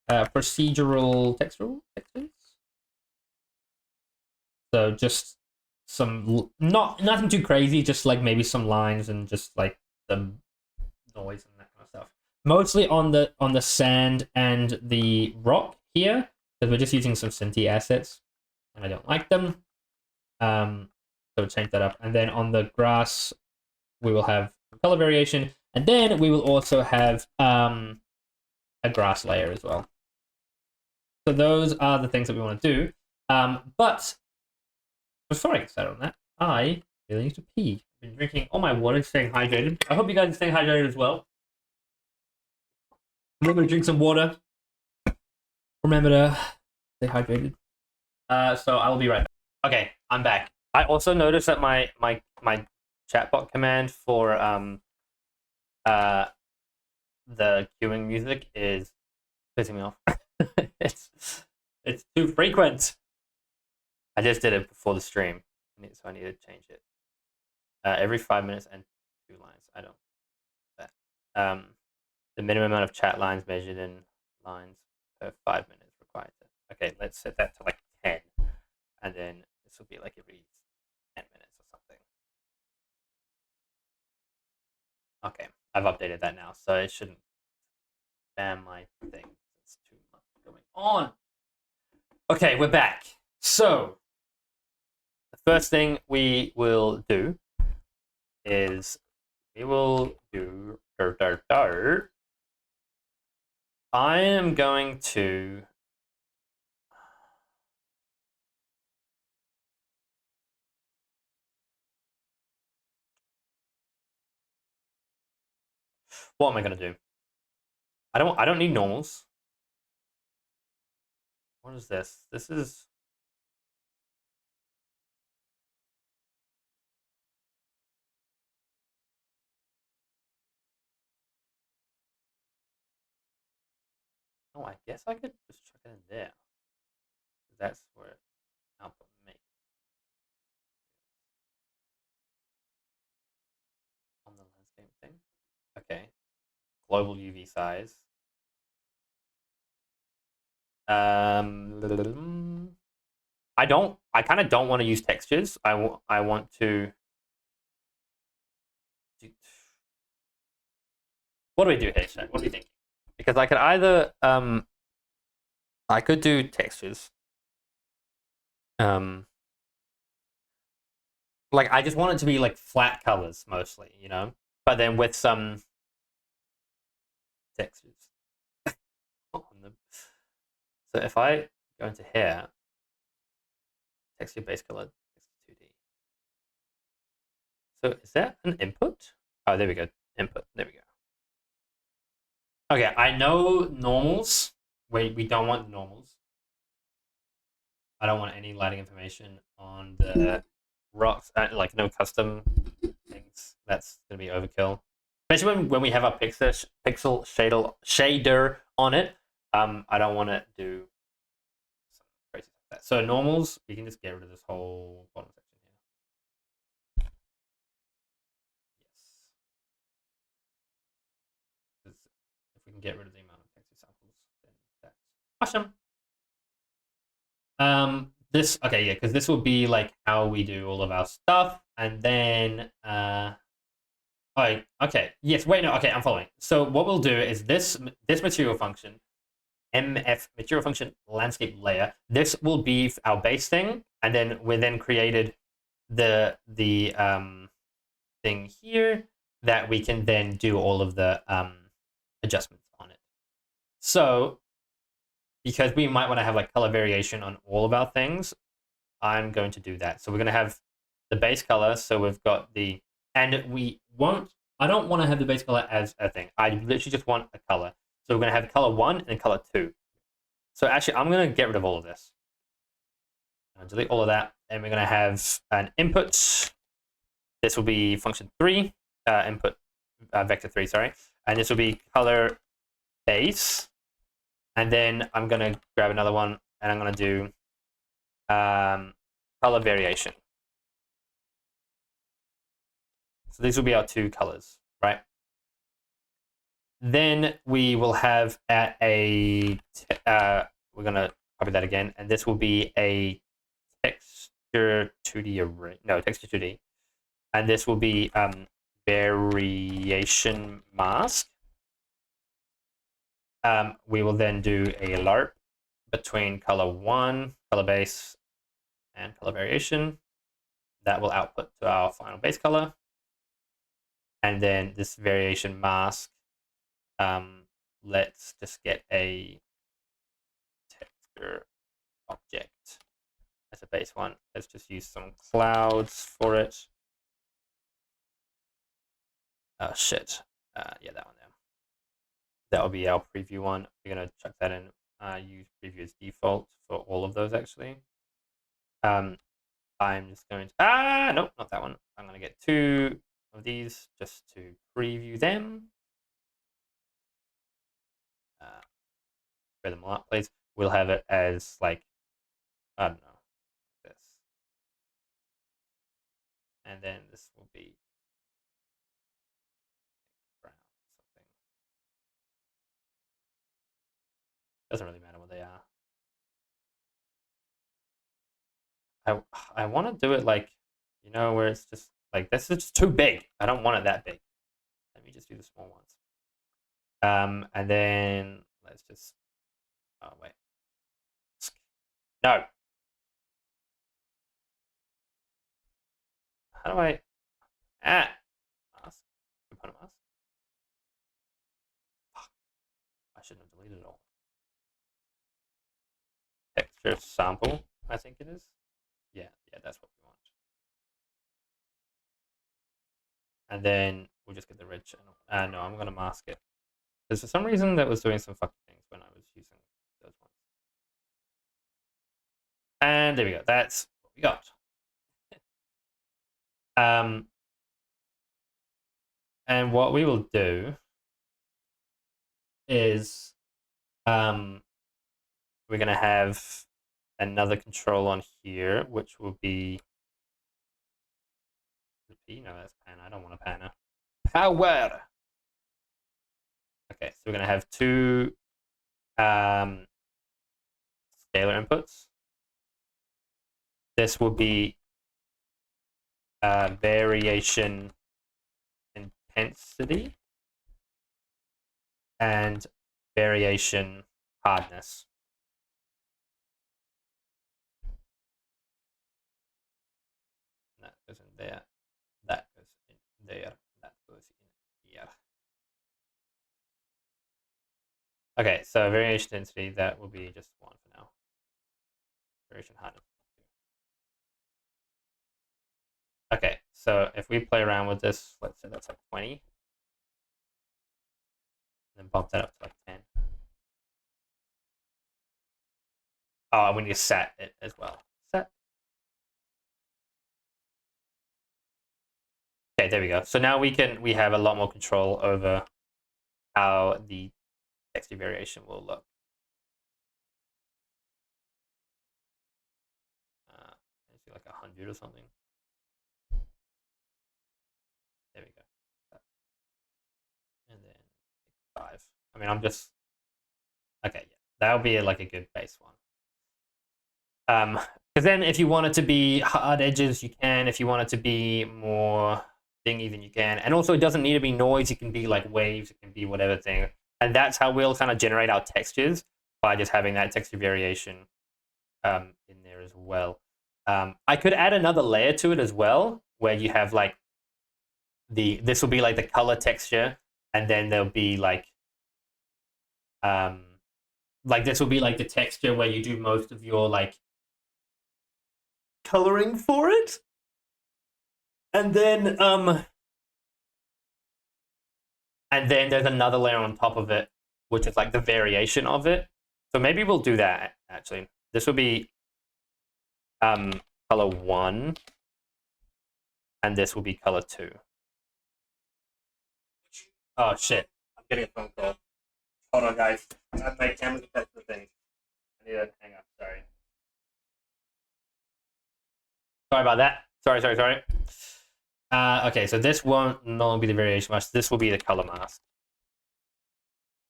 A: procedural textural textures. So just some nothing too crazy, just like maybe some lines and just like the noise and that kind of stuff. Mostly on the sand and the rock here, because we're just using some Cinti assets, and I don't like them. So change that up, and then on the grass, we will have color variation, and then we will also have a grass layer as well. So those are the things that we want to do. But before I get started on that, I really need to pee. I've been drinking all my water, staying hydrated. I hope you guys are staying hydrated as well. Remember to drink some water. Remember to stay hydrated. So I will be right back. Okay, I'm back. I also noticed that my chatbot command for the queuing music is pissing me off. it's too frequent. I just did it before the stream, so I need to change it. Every 5 minutes and 2 lines. I don't that. The minimum amount of chat lines measured in lines per 5 minutes required. Okay, let's set that to like 10, and then this will be like every 10 minutes or something. Okay, I've updated that now, so it shouldn't spam my thing. It's too much going on. Okay, we're back. So the first thing we will do is we will do I am going to what am I going to do? I don't need normals. What is this? This is oh, I guess I could just chuck it in there. That's where output make on the landscape thing. Okay, global UV size. I kind of don't want to use textures. I want to. What do we do here, Shane? What do you think? Because I could either I could do textures. Like I just want it to be like flat colors mostly, you know, but then with some textures on them. So if I go into here, texture base color, texture 2D. So is that an input? Oh, there we go. Input. There we go. Okay, I know normals. We don't want normals. I don't want any lighting information on the rocks. Like no custom things. That's gonna be overkill. Especially when we have a pixel shader on it. I don't want to do some crazy stuff like that. So normals, we can just get rid of this whole bottom section here. Yes. If we can get rid of the amount of texture samples, then that's awesome. This okay, yeah, because this will be like how we do all of our stuff, and then Oh, okay. Yes. Wait. No. Okay. I'm following. So what we'll do is this material function, MF material function landscape layer. This will be our base thing, and then we then created the thing here that we can then do all of the adjustments on it. So because we might want to have like color variation on all of our things, I'm going to do that. So we're going to have the base color. So we've got the, and we won't, I don't want to have the base color as a thing. I literally just want a color. So we're going to have color 1 and color 2. So actually, I'm going to get rid of all of this. I'll delete all of that. And we're going to have an input. This will be function 3, input vector 3, sorry. And this will be color base. And then I'm going to grab another one and I'm going to do color variation. So these will be our 2 colors, right? Then we will have we're going to copy that again, and this will be a texture 2D array. No, texture 2D. And this will be variation mask. We will then do a LARP between color 1, color base, and color variation. That will output to our final base color. And then this variation mask, let's just get a texture object as a base one. Let's just use some clouds for it. Oh shit. Yeah, that one there. That will be our preview one. We're gonna chuck that in. Use preview as default for all of those actually. I'm just going to nope, not that one. I'm gonna get 2 of these just to preview them. Spread them all up, please. We'll have it as like, I don't know, this. And then this will be brown something. Doesn't really matter what they are. I want to do it like, you know, where it's just like, this is just too big. I don't want it that big. Let me just do the small ones. And then let's just, oh wait. No. How do I, mask, component mask. Fuck. I shouldn't have deleted it all. Texture sample, I think it is. Yeah, that's what we want. And then we'll just get the red channel. No, I'm going to mask it. Because for some reason that was doing some fucking things when I was using those ones. And there we go. That's what we got. And what we will do is we're going to have another control on here, which will be no, that's panna. I don't want a panna. Power. Okay, so we're going to have 2 scalar inputs. This will be variation intensity and variation hardness. That goes in there. That goes in there. That goes in here. Okay, so variation density, that will be just 1 for now. Variation hardness. Okay, so if we play around with this, let's say that's like 20. And then bump that up to like 10. Oh, we need to set it as well. Set. Okay, there we go. So now we have a lot more control over how the texture variation will look. Let's do like 100 or something. There we go. And then 5. I mean, I'm just okay. Yeah, that'll be like a good base one. Because then if you want it to be hard edges, you can. If you want it to be more thingy, then you can. And also, it doesn't need to be noise. It can be like waves. It can be whatever thing. And that's how we'll kind of generate our textures, by just having that texture variation in there as well. I could add another layer to it as well, where you have like this will be like the color texture, and then there'll be like this will be like the texture where you do most of your like coloring for it. And then there's another layer on top of it, which is like the variation of it. So maybe we'll do that actually. This will be color 1, and this will be color 2. Oh shit! I'm getting a phone call. Hold on, guys. My camera's attached to the thing. I need to hang up. Sorry. Sorry about that. Sorry. Okay, so this won't no longer be the variation mask. This will be the color mask.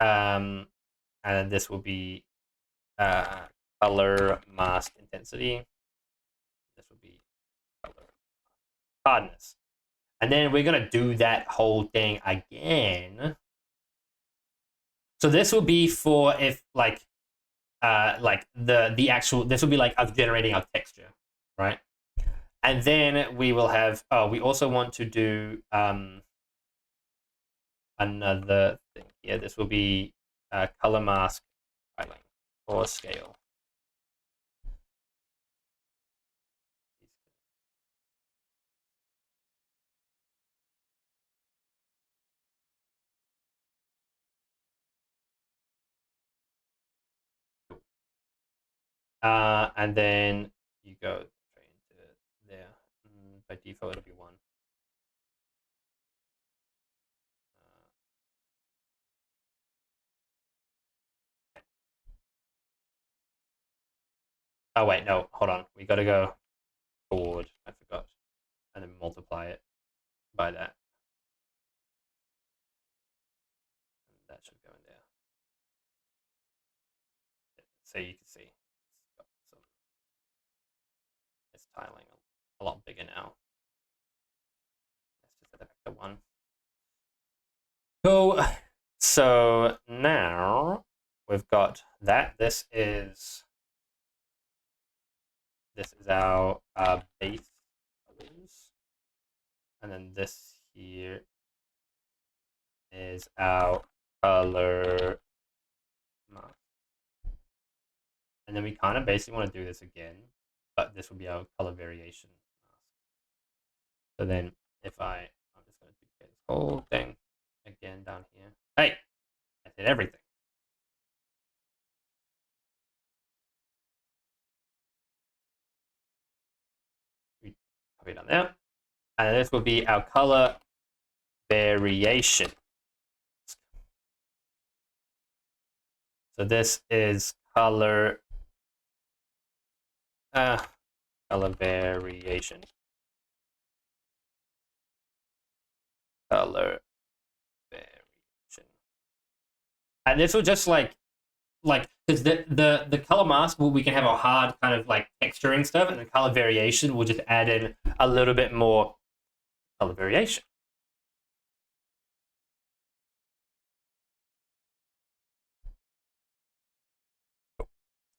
A: And then this will be color mask intensity. This will be color hardness. And then we're gonna do that whole thing again. So this will be for if like the actual, this will be like us generating our texture, right? And then we will have, we also want to do another thing here. This will be color mask tiling or scale. And then you go straight into there. By default, it'll be 1. Oh wait, no, hold on. We got to go forward. I forgot, and then multiply it by that. And that should go in there. So you can see it's tiling a lot bigger now. Let's just set it back to 1. Cool. So now we've got that. This is our base colors, and then this here is our color mask. And then we kind of basically want to do this again, but this will be our color variation mask. So then if I'm just going to do this whole thing again down here. Hey, I did everything. We copy it down there. And this will be our color variation. So this is color variation. Color variation. And this will just like because the color mask, we can have a hard kind of like texturing stuff, and the color variation will just add in a little bit more color variation.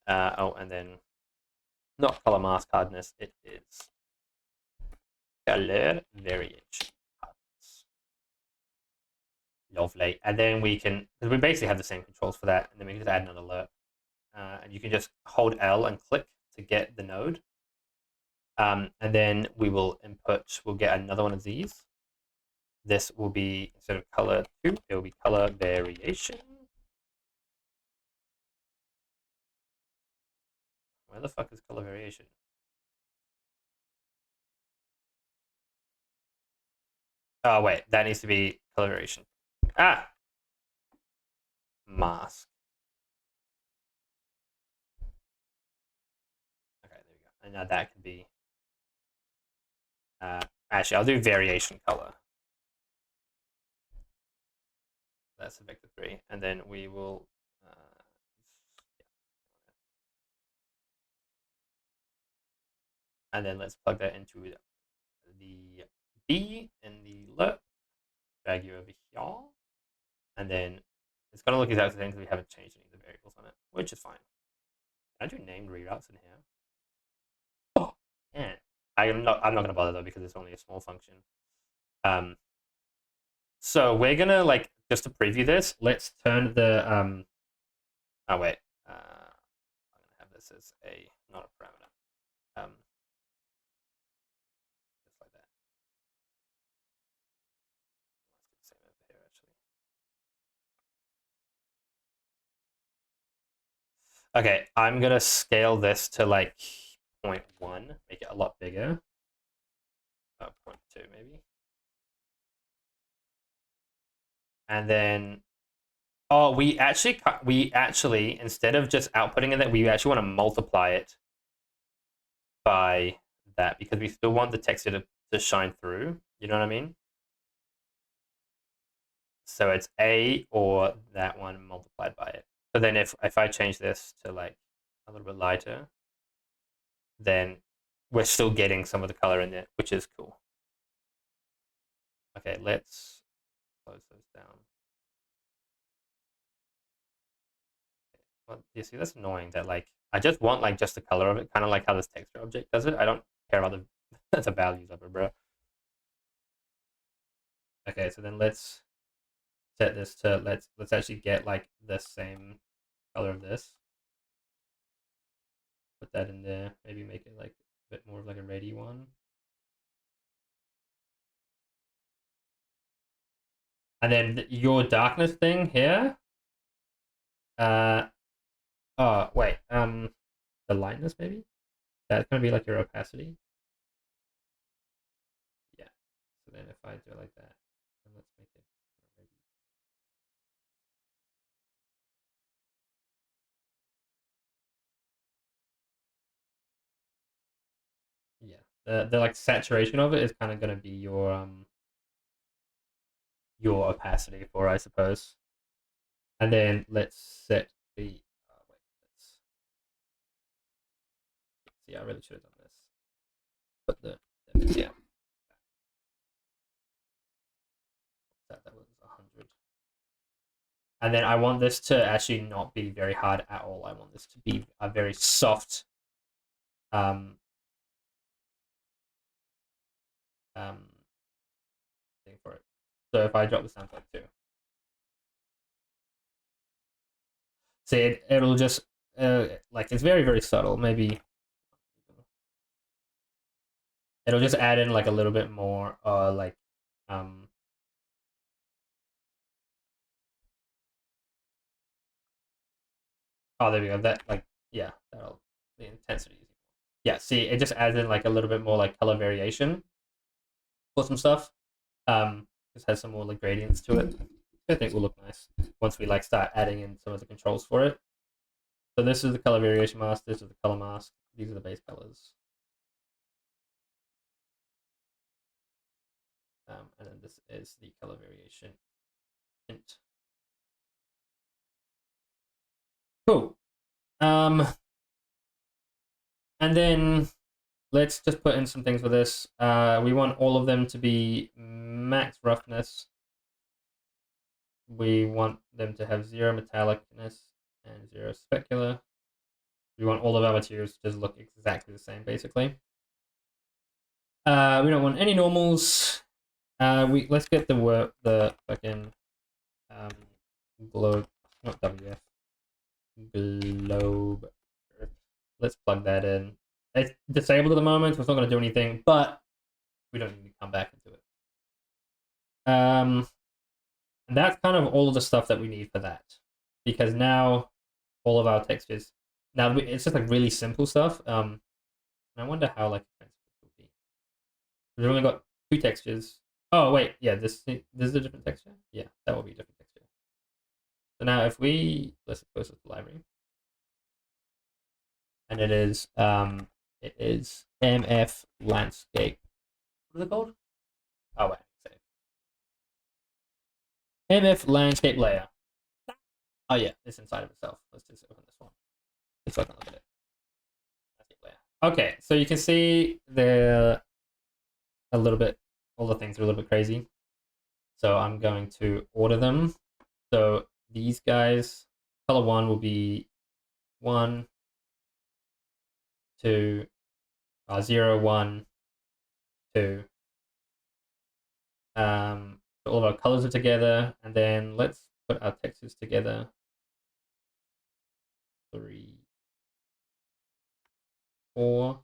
A: And then not color mask hardness, it is color variation hardness. Lovely. And then we can, because we basically have the same controls for that, and then we can just add an alert. And you can just hold L and click to get the node. And then we will input, we'll get another one of these. This will be, instead of color 2, it will be color variation. Where the fuck is color variation? Oh, wait, that needs to be color variation. Ah! Mask. Okay, there we go. And now that can be, actually, I'll do variation color. That's a vector 3. And then we will, and then let's plug that into the B in the left, drag you over here, and then it's going to look exactly the same because we haven't changed any of the variables on it, which is fine. Can I do named reroutes in here? Oh, yeah. I'm not going to bother though because it's only a small function. So we're gonna like just to preview this. Let's turn the Oh wait, I'm gonna have this as a not a parameter. Just like that. Let's do the same over here actually. Okay, I'm gonna scale this to like 0.1, make it a lot bigger. 0.2 maybe. And then oh, we actually instead of just outputting it, we actually want to multiply it by that because we still want the texture to shine through. You know what I mean? So it's A or that one multiplied by it. So then if I change this to like a little bit lighter, then we're still getting some of the color in there, which is cool. Okay, let's close those down. Well, you see, that's annoying that like I just want like just the color of it, kind of like how this texture object does it. I don't care about the values of it, bro. Okay, so then let's set this to let's actually get like the same color of this. Put that in there. Maybe make it like a bit more of like a ready one. And then your darkness thing here. Oh wait. The lightness maybe. That's gonna be like your opacity. Yeah. So then if I do it like that, then let's make it. Yeah. The like saturation of it is kind of gonna be your opacity for, I suppose. And then let's set the. Wait. Let's see. I really should have done this. Put the yeah. That was 100. And then I want this to actually not be very hard at all. I want this to be a very soft um, thing for it. So if I drop the sound like 2, see it'll just like it's very very subtle. Maybe it'll just add in like a little bit more like um oh there we go, that like yeah, that'll the intensity. Yeah, see it just adds in like a little bit more like color variation for some stuff. Just has some more like gradients to it. I think will look nice once we like start adding in some of the controls for it. So this is the color variation mask, this is the color mask, these are the base colors. And then this is the color variation hint. Cool. And then let's just put in some things for this. We want all of them to be max roughness. We want them to have 0 metallicness and 0 specular. We want all of our materials to just look exactly the same, basically. We don't want any normals. Let's get the fucking globe, not WF, globe. Let's plug that in. It's disabled at the moment, so it's not going to do anything, but we don't need to come back into it. And that's kind of all of the stuff that we need for that, because now all of our textures. Now it's just like really simple stuff. And I wonder how like expensive this will be. We've only got 2 textures. Oh wait, yeah, this is a different texture. Yeah, that will be a different texture. So now if we let's post it to the library, and it is MF landscape. What is it called? Oh wait, save. MF landscape layer. Oh yeah, it's inside of itself. Let's just open this one. So I can look at it. Landscape layer. Okay, so you can see the a little bit all the things are a little bit crazy. So I'm going to order them. So these guys, color 1 will be 1, 2, 0, 1, 2. So all of our colors are together, and then let's put our textures together. 3, 4,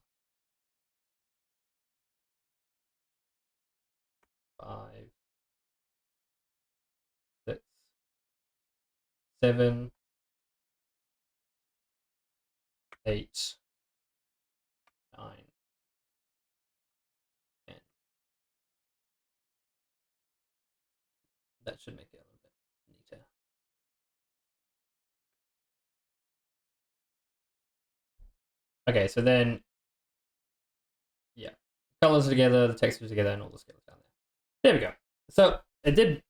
A: 5, 6, 7, 8, 9, 10. That should make it a little bit neater. Okay, so then, yeah, colors are together, the textures together, and all the scales down there. There we go. So it did.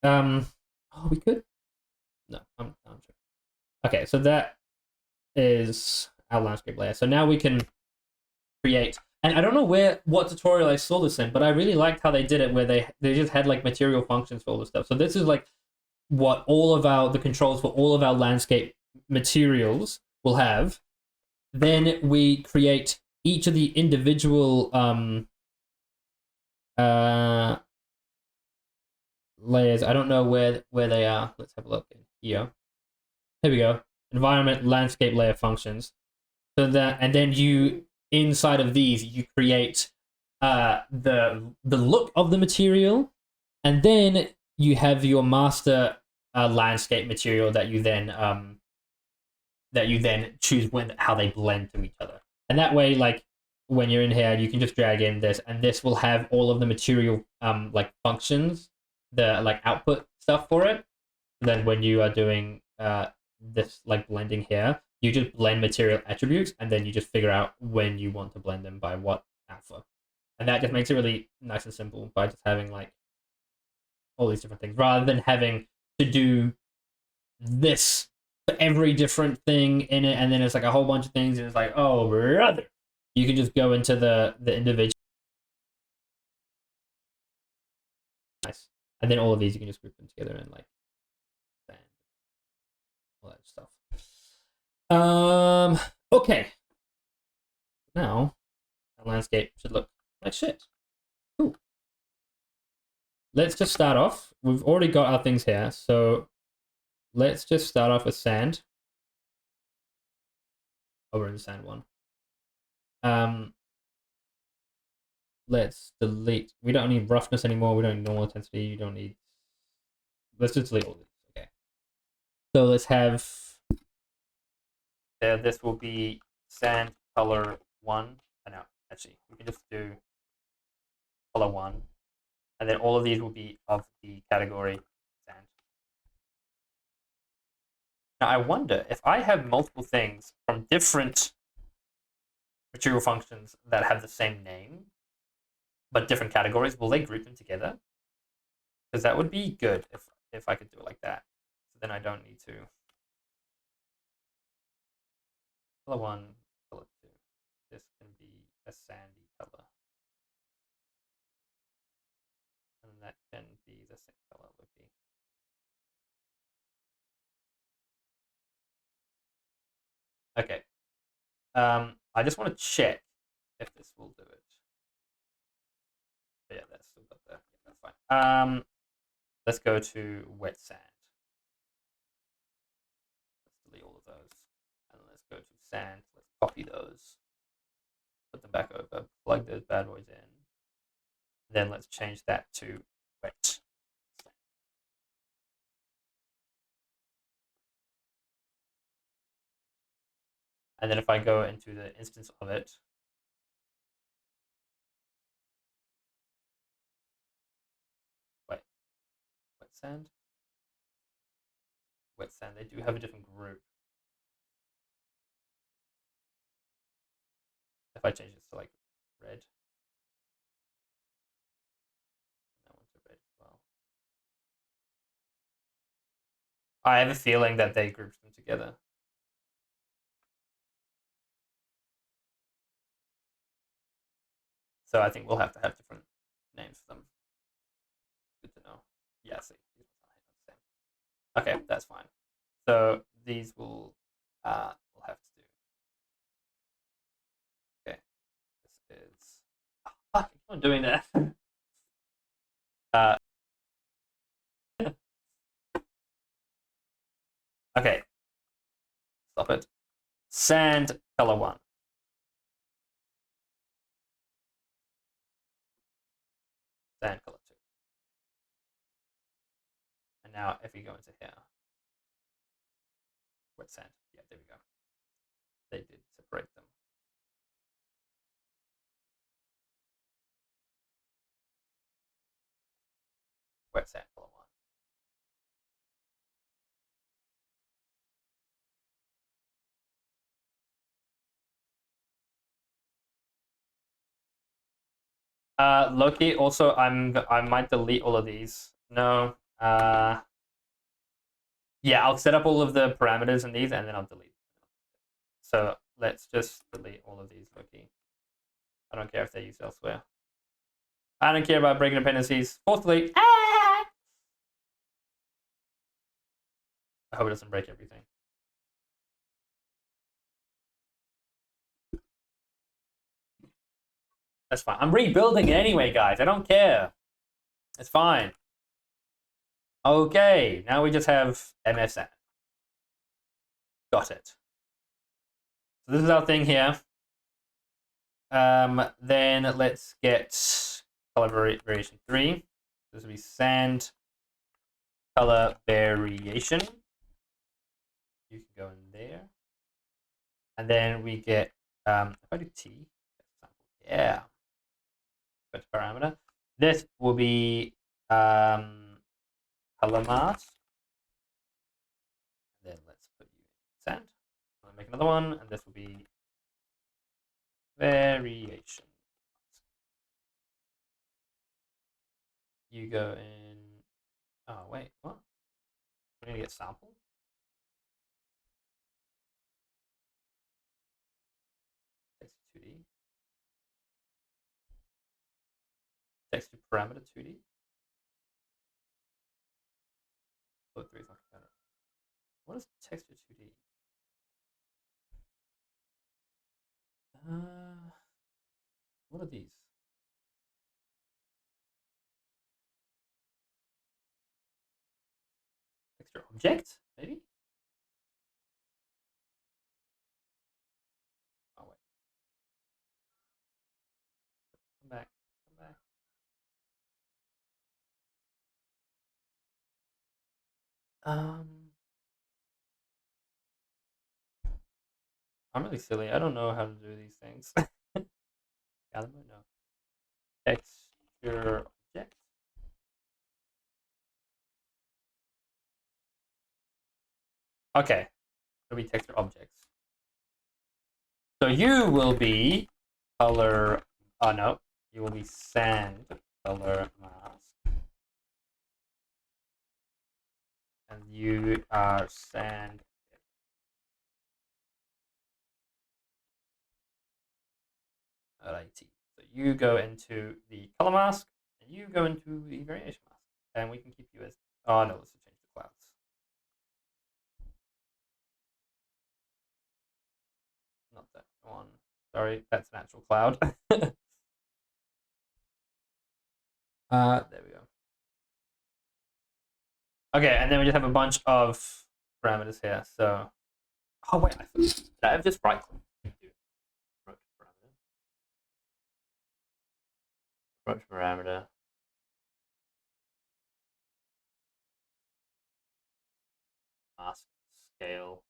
A: Oh, we could. No, I'm sure. Okay, so that is our landscape layer. So now we can create. And I don't know what tutorial I saw this in, but I really liked how they did it, where they just had like material functions for all this stuff. So this is like what all of the controls for all of our landscape materials will have. Then we create each of the individual layers. I don't know where they are. Let's have a look in here. Here we go. Environment, landscape layer functions. So that, and then you, inside of these, you create the look of the material, and then you have your master landscape material that you then choose how they blend to each other. And that way, like when you're in here, you can just drag in this, and this will have all of the material like functions, the like output stuff for it. Then when you are doing this like blending here, you just blend material attributes, and then you just figure out when you want to blend them by what alpha. And that just makes it really nice and simple by just having like all these different things, rather than having to do this for every different thing in it, and then it's like a whole bunch of things, and it's like, oh brother, you can just go into the individual. Nice. And then all of these you can just group them together and like all that stuff. Okay. Now our landscape should look like shit. Cool. Let's just start off. We've already got our things here, so let's just start off with sand. Over in the sand one. Let's delete. We don't need roughness anymore. We don't need normal intensity. You don't need. Let's just delete all these. Okay. So let's have. This will be sand color 1. No, actually, we can just do color 1, and then all of these will be of the category sand. Now I wonder if I have multiple things from different material functions that have the same name, but different categories, will they group them together? Because that would be good if I could do it like that. So then I don't need to. Color 1, color 2. This can be a sandy color. And that can be the same color would be. Okay. I just want to check if this will do it. But yeah, that's still got there. Yeah, that's fine. Let's go to wet sand. Let's delete all of those. And let's go to sand. Let's copy those. Put them back over. Plug those bad boys in. Then let's change that to wet. And then if I go into the instance of it, wet sand, they do have a different group. If I change this to like red, that one's a red as well. I have a feeling that they grouped them together. So I think we'll have to have different names for them. Good to know. Yeah, see. Okay, that's fine. So these will we'll have to do. Okay, this is. Oh, fuck, I keep on doing that. uh, okay, stop it. Sand color 1. Sand color 2. And now if we go into here, wet sand. Yeah, there we go. They did separate them. Wet sand color 1. Loki. Also, I might delete all of these. No. Yeah, I'll set up all of the parameters in these, and then I'll delete. So let's just delete all of these, Loki. I don't care if they're used elsewhere. I don't care about breaking dependencies. Force delete. Ah! I hope it doesn't break everything. That's fine. I'm rebuilding it anyway, guys. I don't care. It's fine. Okay, now we just have MSN. Got it. So this is our thing here. Then let's get color variation 3. This will be sand color variation. You can go in there. And then we get, if I do T, yeah, first parameter. This will be color mask. And then let's put you in sand. I'll make another one, and this will be variation. You go in. Oh wait, what? We're gonna get sample. Text 2D. Text to parameter 2D. Float 3 is not better. What is text to 2D? What are these? Extra object, maybe? Oh wait. Come back. Come back. I'm really silly. I don't know how to do these things. No. Texture object. Okay. It'll be texture objects. So you will be color. Oh no. You will be sand color mask. And you are sand. LIT. So you go into the color mask, and you go into the variation mask, and we can keep you as. Oh no, let's change the clouds. Not that one. Sorry, that's an actual cloud. There we go. Okay, and then we just have a bunch of parameters here. So, oh wait, did I have just right click? Approach parameter. Mask scale.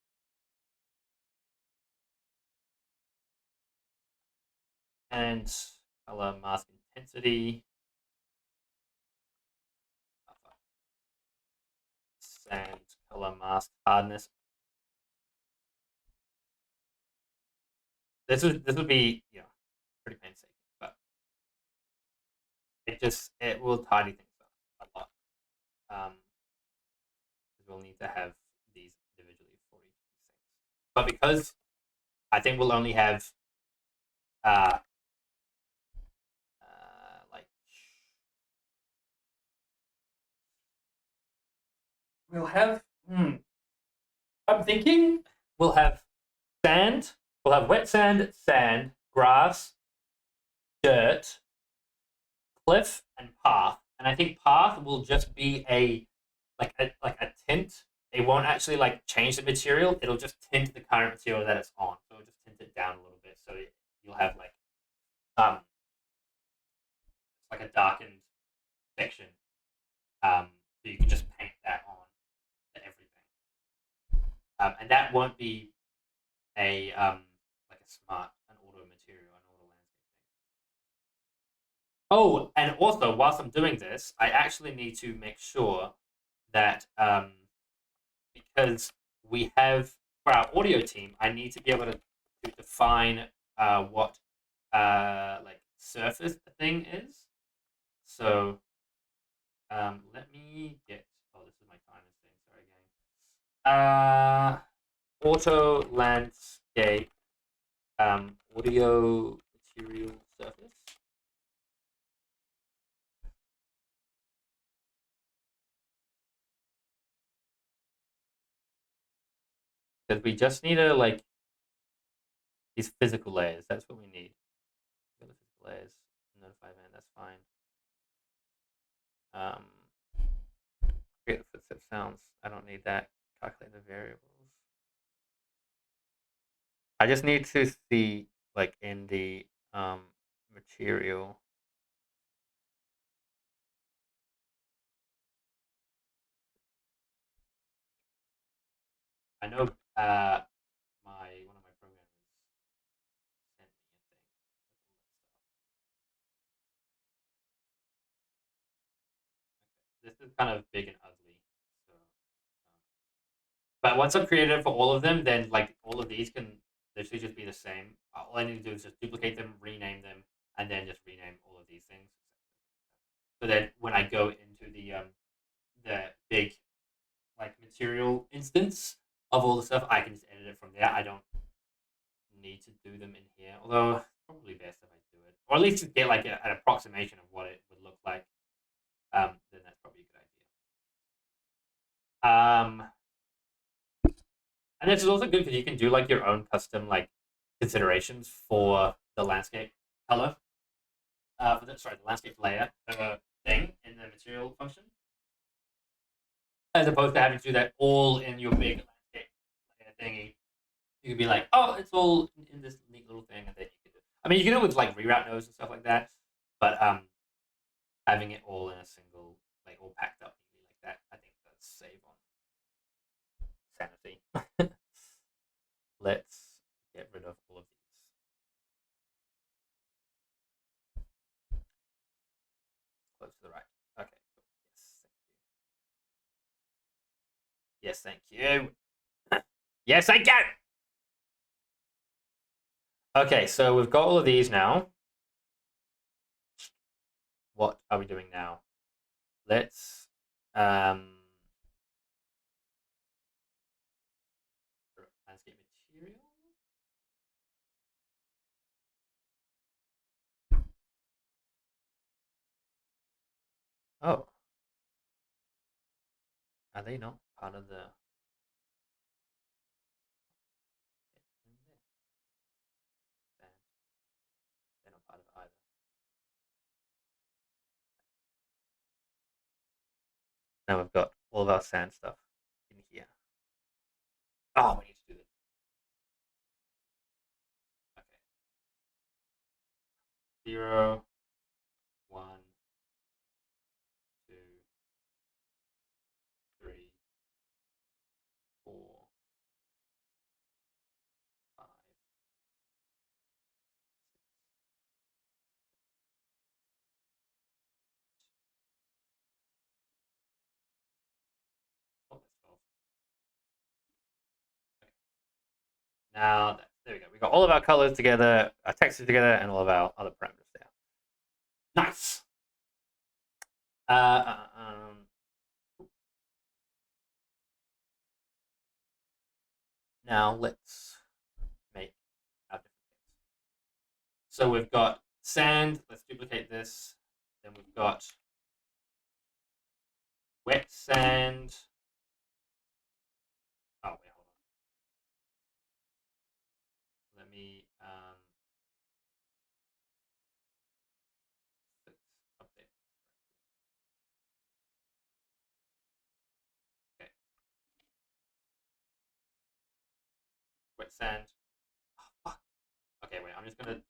A: And color mask intensity. Sand color mask hardness. This would be pretty painstaking, but it will tidy things up a lot. We'll need to have these individually for each of these things. But because I think we'll only have like we'll have. I'm thinking we'll have sand. We'll have wet sand, sand, grass, dirt, cliff, and path. And I think path will just be a tint. It won't actually like change the material. It'll just tint the current material that it's on. So it'll just tint it down a little bit. So you'll have um like a darkened section. So you can just paint that on to everything. And that won't be a like a smart an auto material, an auto landscape thing. Oh, and also whilst I'm doing this, I actually need to make sure that because we have for our audio team, I need to be able to define what like surface the thing is. So let me get. Oh, this is my timers thing. Sorry, gang. Auto landscape audio material surface. Because we just need to like these physical layers. That's what we need. The physical layers. Notify event. That's fine. Create the footstep sounds. I don't need that. Calculate the variables. I just need to see like in the material. I know my one of my programmers sent me a thing with all that stuff. Okay. This is kind of big and ugly. So but once I've created it for all of them, then like all of these can literally just be the same. All I need to do is just duplicate them, rename them, and then just rename all of these things. So that when I go into the big like material instance of all the stuff, I can just edit it from there. I don't need to do them in here. Although probably best if I do it, or at least to get like an approximation of what it would look like. Then that's probably a good idea. And this is also good because you can do like your own custom like considerations for the landscape color. The landscape layer thing in the material function, as opposed to having to do that all in your big landscape layer thingy. You could be like, oh, it's all in this neat little thing, and then you can do. I mean, you can do it with like reroute nodes and stuff like that, but having it all in a single, like all packed up neatly like that, I think does save on sanity. Let's get rid of all of these. Close to the right. Okay, cool. Yes, thank you. Yes, thank you. Yes, I can. Okay, so we've got all of these now. What are we doing now? Let's landscape material. Oh, are they not part of the? They're not part of it either. Now we've got all of our sand stuff in here. Oh, we need to do this. Okay. 0, 1, 2, 3, 4, 5. Oh, that's 12. Okay. Now, there we go. We got all of our colors together, our textures together, and all of our other parameters there. Nice. Now let's make our different things. So we've got sand. Let's duplicate this. Then we've got wet sand. sand. Oh, fuck. Okay, wait. I'm just gonna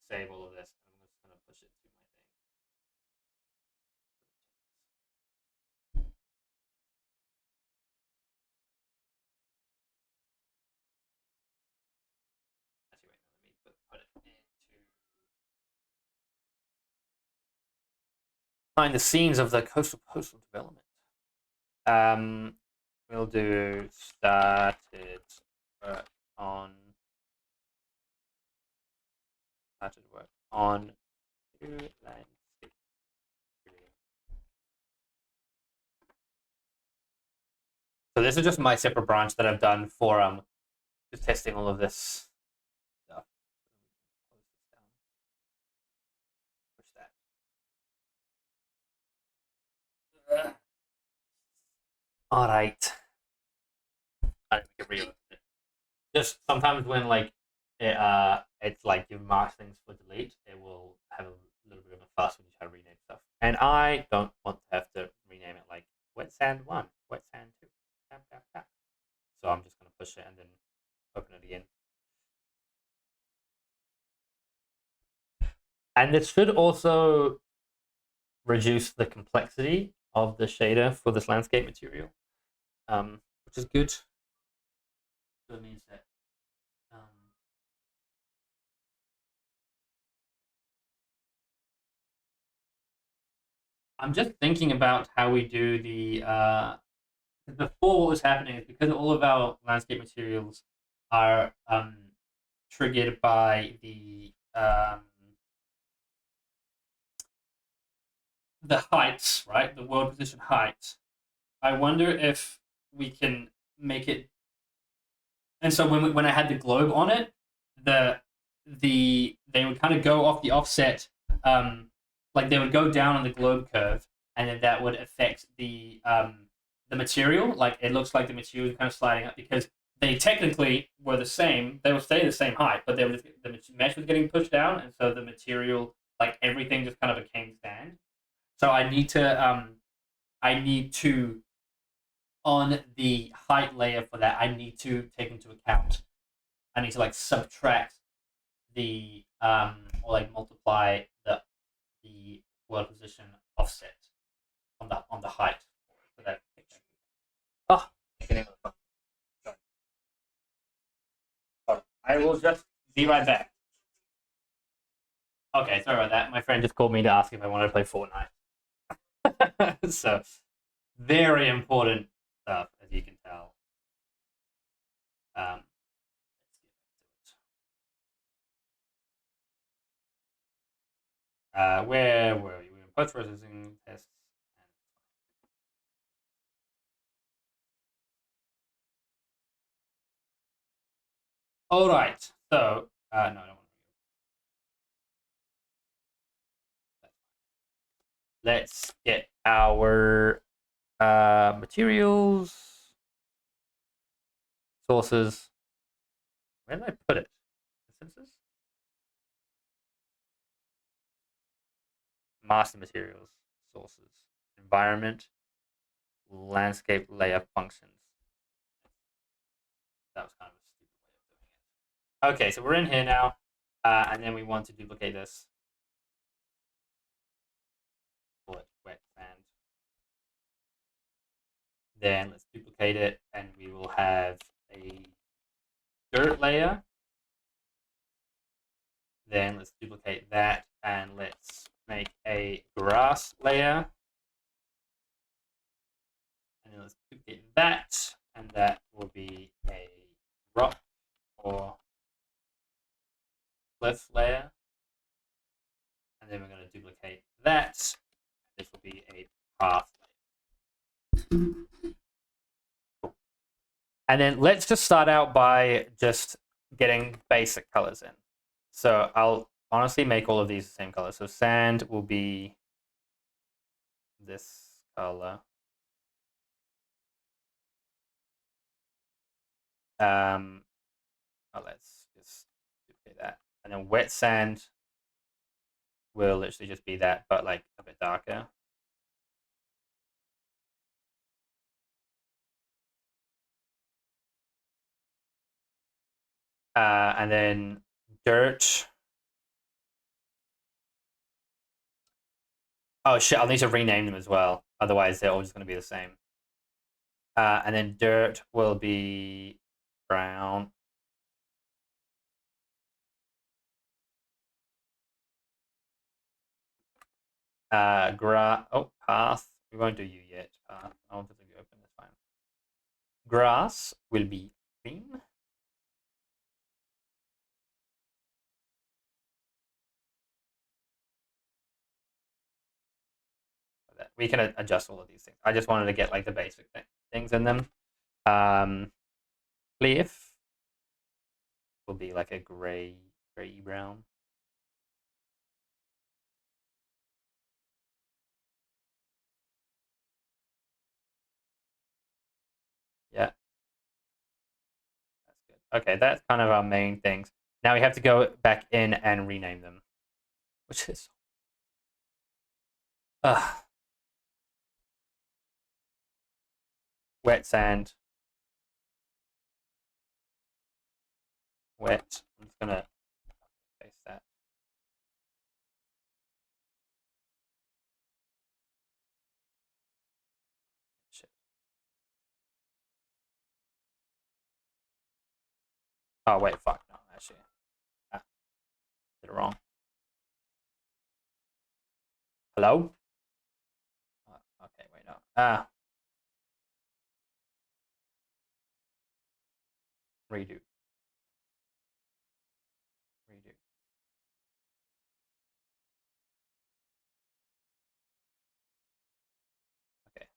A: save all of this. I'm just gonna push it to my thing. Actually, wait. No, let me put it into behind the scenes of the coastal postal development. We'll do started work on new landscape. So this is just my separate branch that I've done for just testing all of this stuff. Push that. All right. I can reopen it. Just sometimes when like it's like you mark things for delete, it will have a little bit of a fuss when you try to rename stuff. And I don't want to have to rename it like wet sand 1, wet sand 2. So I'm just gonna push it and then open it again. And it should also reduce the complexity of the shader for this landscape material, which is good. So it means that I'm just thinking about how we do the before what was happening is because all of our landscape materials are triggered by the heights, right? The world position height. I wonder if we can make it. And so when I had the globe on it, they would kind of go off the offset, like they would go down on the globe curve, and then that would affect the material. Like it looks like the material is kind of sliding up because they technically were the same. They would stay the same height, but the mesh was getting pushed down, and so the material, like everything, just kind of became sand. So I need to on the height layer for that. I need to take into account. I need to like subtract the or like multiply the world position offset on the height for that picture. Oh, I will just be right back. Okay, sorry about that. My friend just called me to ask if I wanted to play Fortnite. So very important stuff, as you can tell. Let's get back to it. Where were we? We were in post processing tests. All right. So no, I don't want to. Let's get our materials sources. Where did I put it? Instances? Master materials sources. Environment. Landscape layer functions. That was kind of a stupid way of doing it. Okay, so we're in here now, and then we want to duplicate this. Call it wet sand. Then let's duplicate it, and we will have a dirt layer. Then let's duplicate that, and let's make a grass layer. And then let's duplicate that, and that will be a rock or cliff layer. And then we're going to duplicate that. This will be a path layer. Cool. And then let's just start out by just getting basic colors in. So I'll honestly make all of these the same color. So sand will be this color. Let's just duplicate that. And then wet sand will literally just be that, but like a bit darker. And then dirt. Oh shit! I'll need to rename them as well. Otherwise, they're all just going to be the same. And then dirt will be brown. Oh, path. We won't do you yet. Path. I'll just leave you open. That's fine. Grass will be green. We can adjust all of these things. I just wanted to get like the basic things in them. Cliff will be like a gray brown. Yeah, that's good. Okay, that's kind of our main things. Now we have to go back in and rename them, which is wet sand, wet. I'm just gonna paste that. Shit. Oh wait, fuck no, actually, did it wrong. Hello. Okay, wait no. Redo. Redo. Okay.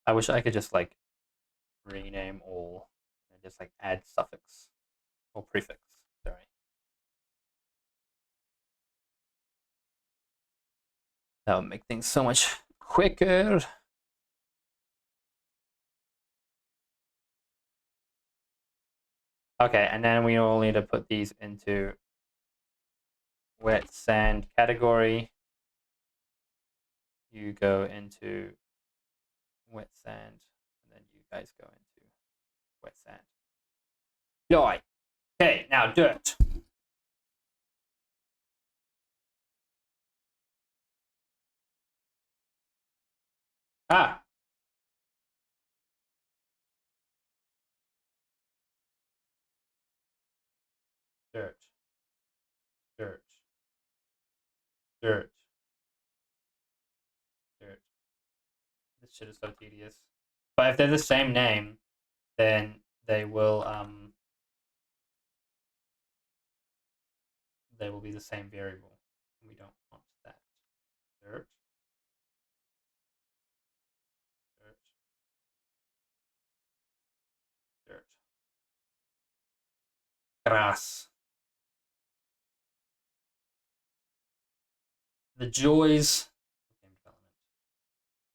A: I wish I could just like rename all and just like add suffix or prefix. Sorry. That would make things so much quicker. Okay, and then we all need to put these into wet sand category. You go into wet sand, and then you guys go into wet sand. Yoi. Okay, now dirt. Ah, dirt, dirt, dirt, dirt. This shit is so tedious. But if they're the same name, then they will be the same variable. We don't want that. Dirt, dirt, dirt. Grass. The joys of game development.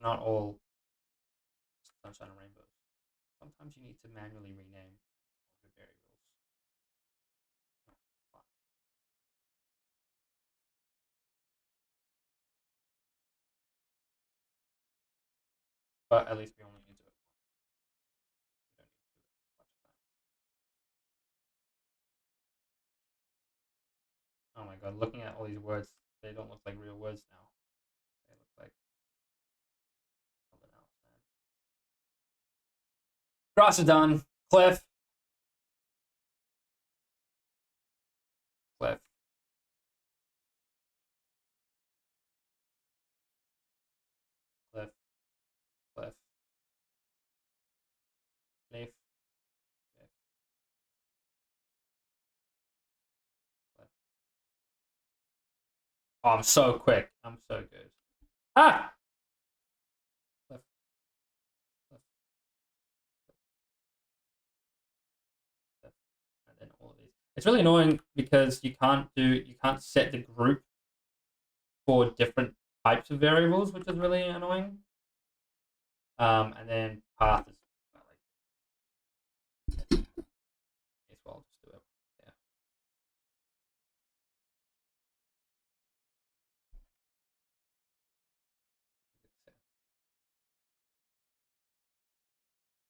A: Not all sunshine and rainbows. Sometimes you need to manually rename your variables. But at least we only need to do it once. We don't need to do it a bunch of times. Oh my god, looking at all these words, they don't look like real words now. They look like something else, man. Grass is done. Cliff. Cliff. Cliff. Cliff. Cliff. Cliff. Cliff. Oh, I'm so quick. I'm so good. Ah! Cliff. Cliff. Cliff. And then all of these. It's really annoying because you can't set the group for different types of variables, which is really annoying. And then path is well, like as well. Just do it. Yeah.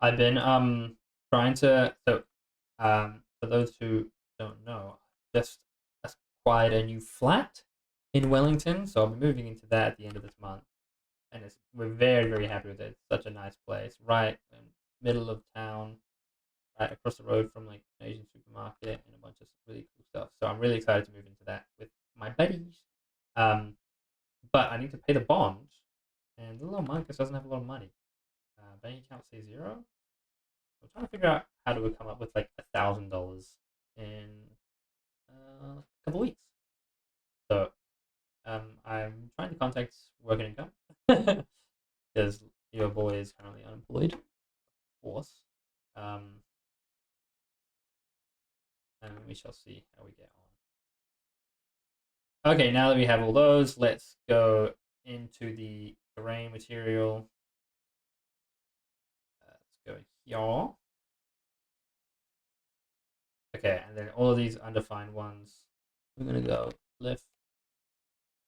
A: I've been trying to for those who don't know, just acquired a new flat in Wellington, so I'll be moving into that at the end of this month, and we're very very happy with it. It's such a nice place, right in middle of town, right across the road from like an Asian supermarket and a bunch of really cool stuff. So I'm really excited to move into that with my buddies. Um, but I need to pay the bond, and the little Marcus doesn't have a lot of money. Bank account says zero. I'm trying to figure out how do we come up with like $1,000 in a couple weeks. So I'm trying to contact work and income because your boy is currently unemployed, of course. Um, and we shall see how we get on. Okay, now that we have all those, let's go into the terrain material. Let's go here. Okay, and then all of these undefined ones, we're gonna go lift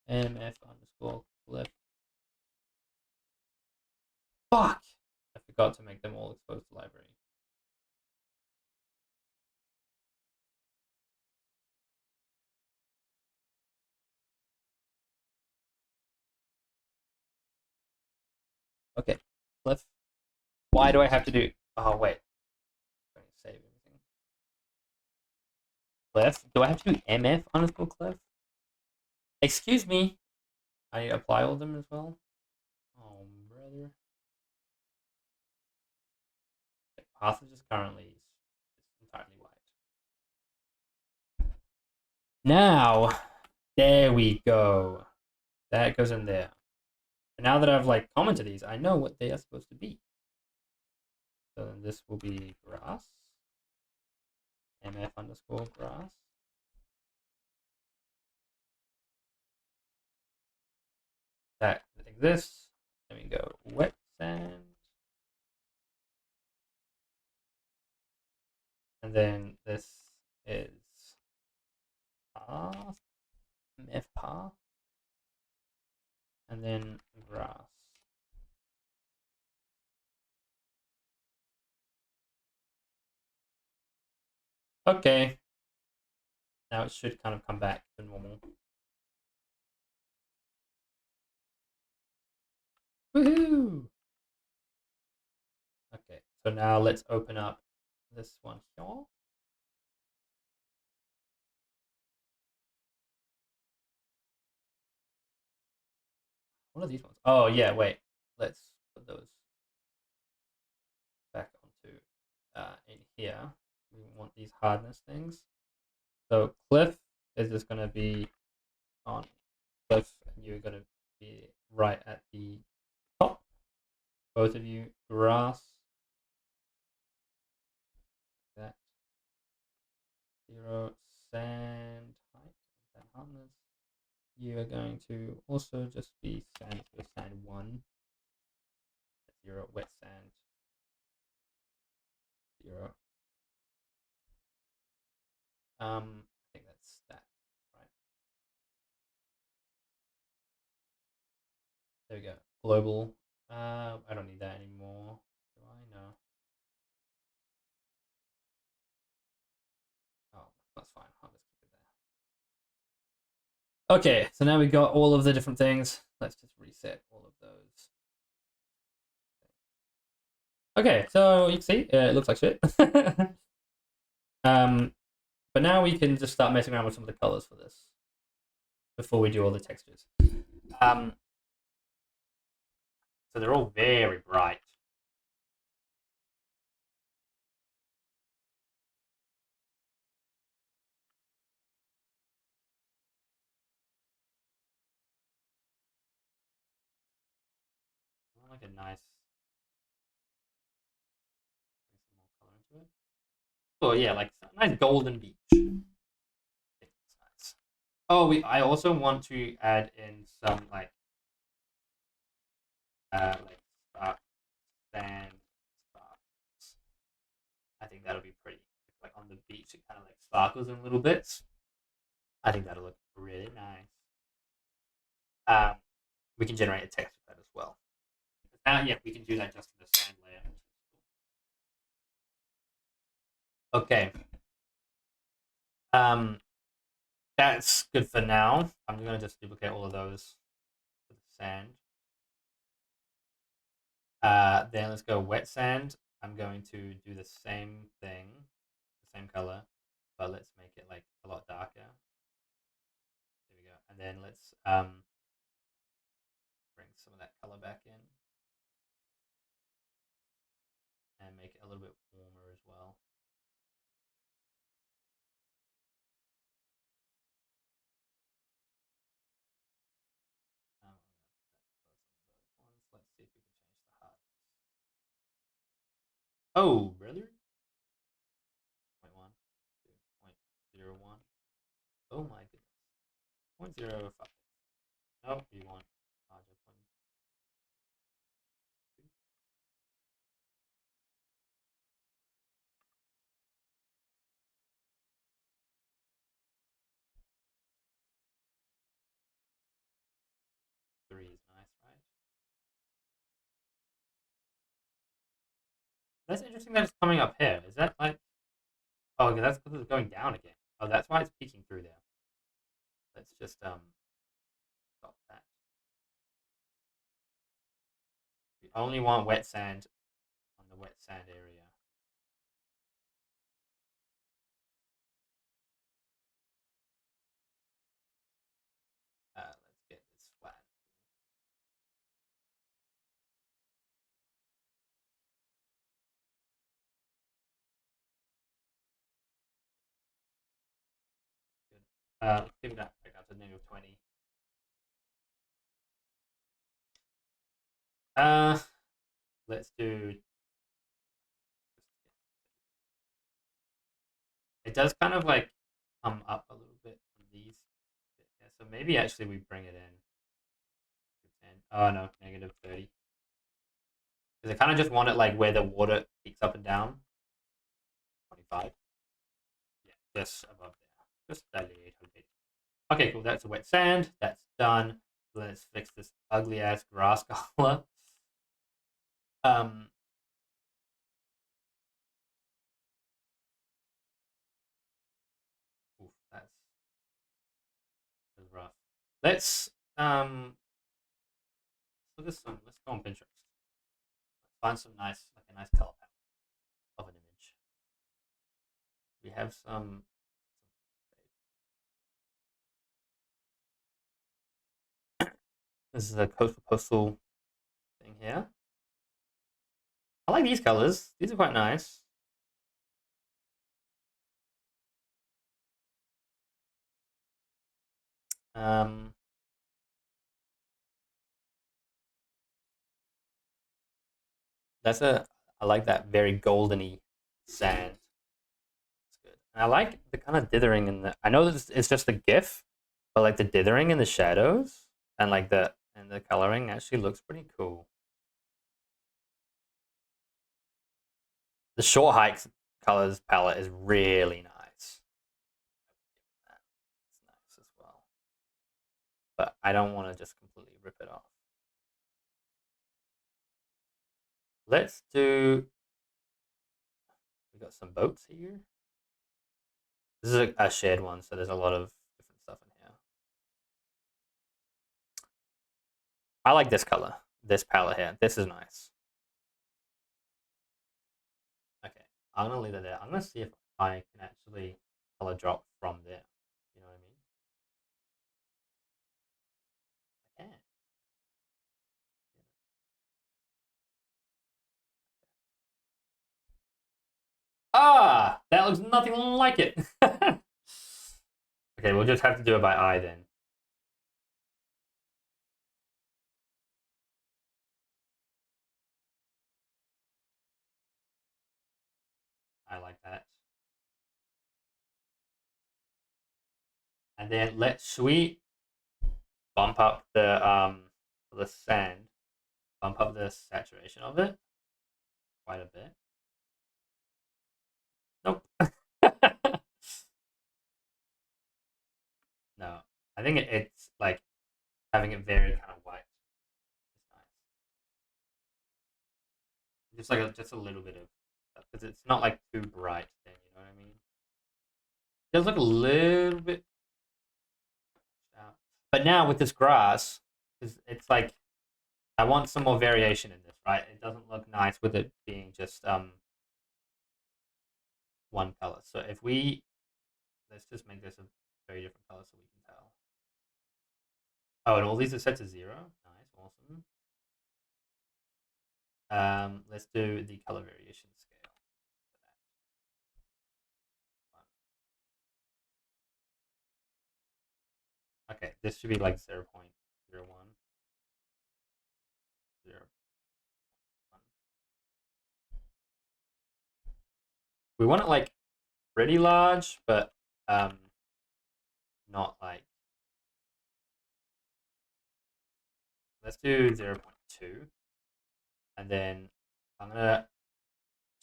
A: mf underscore lift. Fuck! I forgot to make them all exposed to library. Okay, lift. Why do I have to do? Oh wait, I'm going to save everything. Clef. Do I have to do mf underscore clef? Excuse me. I apply all of them as well. Oh brother. The path is just currently entirely white. Now, there we go. That goes in there. And now that I've like commented these, I know what they are supposed to be. So then this will be grass. mf underscore grass. That exists. Then we go wet sand. And then this is path, mf path, and then grass. Okay. Now it should kind of come back to normal. Woohoo! Okay, so now let's open up this one here. What are these ones? Oh yeah, wait. Let's put those back onto in here. We want these hardness things. So cliff is just gonna be on cliff, and you're gonna be right at the top. Both of you, grass. That 0 sand height, sand hardness. You are going to also just be sand, so sand 1. 0 wet sand 0. I think that's that, right? There we go. Global. I don't need that anymore. Do I? No. Oh, that's fine. I'll just keep it there. Okay, so now we got all of the different things. Let's just reset all of those. Okay, so you can see it looks like shit. But now we can just start messing around with some of the colors for this before we do all the textures. So they're all very bright. I like a nice, bring some more color into it. Oh yeah, like a nice golden beach. It's nice. Oh, I also want to add in some like spark sand sparks. I think that'll be pretty. Like on the beach, it kind of like sparkles in little bits. I think that'll look really nice. Um, we can generate a text with that as well. Yeah, we can do that just in the sand layer. Okay. Um, that's good for now. I'm gonna just duplicate all of those with sand. Then let's go wet sand. I'm going to do the same thing, the same color, but let's make it like a lot darker. There we go. And then let's bring some of that color back in and make it a little bit warmer as well. Let's see if we can change the hardness. Oh, really? 0.1, 2.01. Oh my goodness. 0.05. Nope, you want larger. 0.3 is nice, right? That's interesting that it's coming up here. Is that like? Oh, okay, that's because it's going down again. Oh, that's why it's peeking through there. Let's just stop that. We only want wet sand on the wet sand area. Let's get this flat. Good. Let's give that back up to -20. Uh, let's do. It does kind of like come up a little bit from these. Yeah, so maybe actually we bring it in. 10. Oh no, -30. Because I kind of just want it like where the water peaks up and down. 25. Yeah, just above there. Just barely 800. Okay, cool. That's a wet sand. That's done. Let's fix this ugly ass grass color. Um, oof, that's rough. Let's look at some. Let's go on Pinterest. Let's find some nice, like a nice color palette of an image. We have some. This is a Postal thing here. I like these colors. These are quite nice. Um, that's a. I like that very goldeny sand. That's good. And I like the kind of dithering in the. I know this it's just a GIF, but like the dithering in the shadows and like the coloring actually looks pretty cool. The short hikes colors palette is really nice. It's nice as well, but I don't want to just completely rip it off. Let's do. We got some boats here. This is a shared one, so there's a lot of different stuff in here. I like this color, this palette here. This is nice. Okay, I'm gonna leave it there. I'm gonna see if I can actually color drop from there. You know what I mean? I can. Ah, that looks nothing like it. Okay, we'll just have to do it by eye then. I like that. And then let's we bump up the sand, bump up the saturation of it quite a bit. Nope. No, I think it's like having it very kind of white. It's nice. Just like just a little bit of because it's not like too bright. Then you know what does look a little bit. But now with this grass, it's like I want some more variation in this, right? It doesn't look nice with it being just one color. So if let's just make this a very different color so we can tell. Oh, and all these are set to 0. Nice, awesome. Let's do the color variation scale for that. Okay, this should be like 0.01, 0. We want it like pretty large, but not like. Let's do 0.2, and then I'm gonna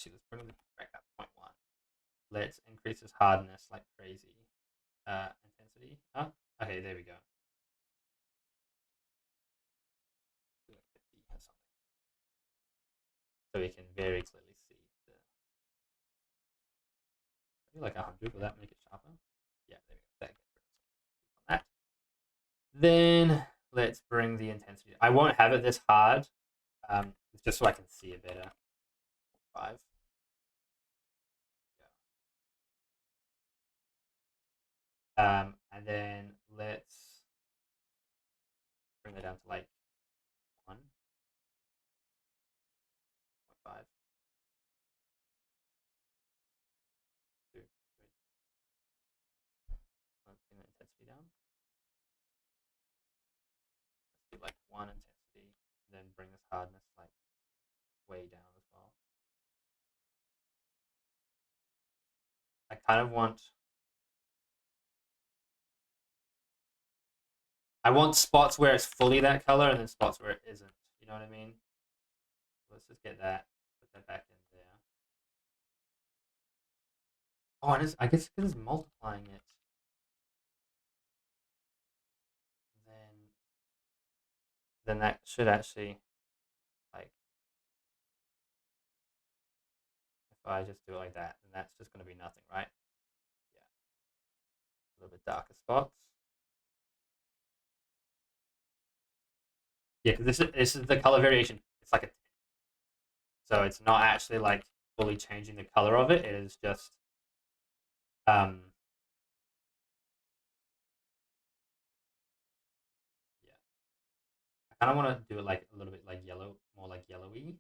A: let's bring it back up to 0.1. Let's increase this hardness like crazy. Intensity. Oh, okay, there we go. 50 or something. So we can very clearly see maybe like 100. Will that make it sharper? Yeah, there we go. That. Then let's bring the intensity. I won't have it this hard, just so I can see it better. 5. And then let's bring it down to like 1.5. Let's bring the intensity down. Let's do like 1 intensity, and then bring this hardness like way down as well. I kind of want. I want spots where it's fully that color, and then spots where it isn't. You know what I mean? Let's just get that. Put that back in there. Oh, and I guess because it's multiplying it. Then that should actually, like, if I just do it like that, then that's just going to be nothing, right? Yeah. A little bit darker spots. Yeah, because this is the color variation. It's like so it's not actually like fully changing the color of it. It is just um yeah. I kind of want to do it like a little bit like yellow, more like yellowy.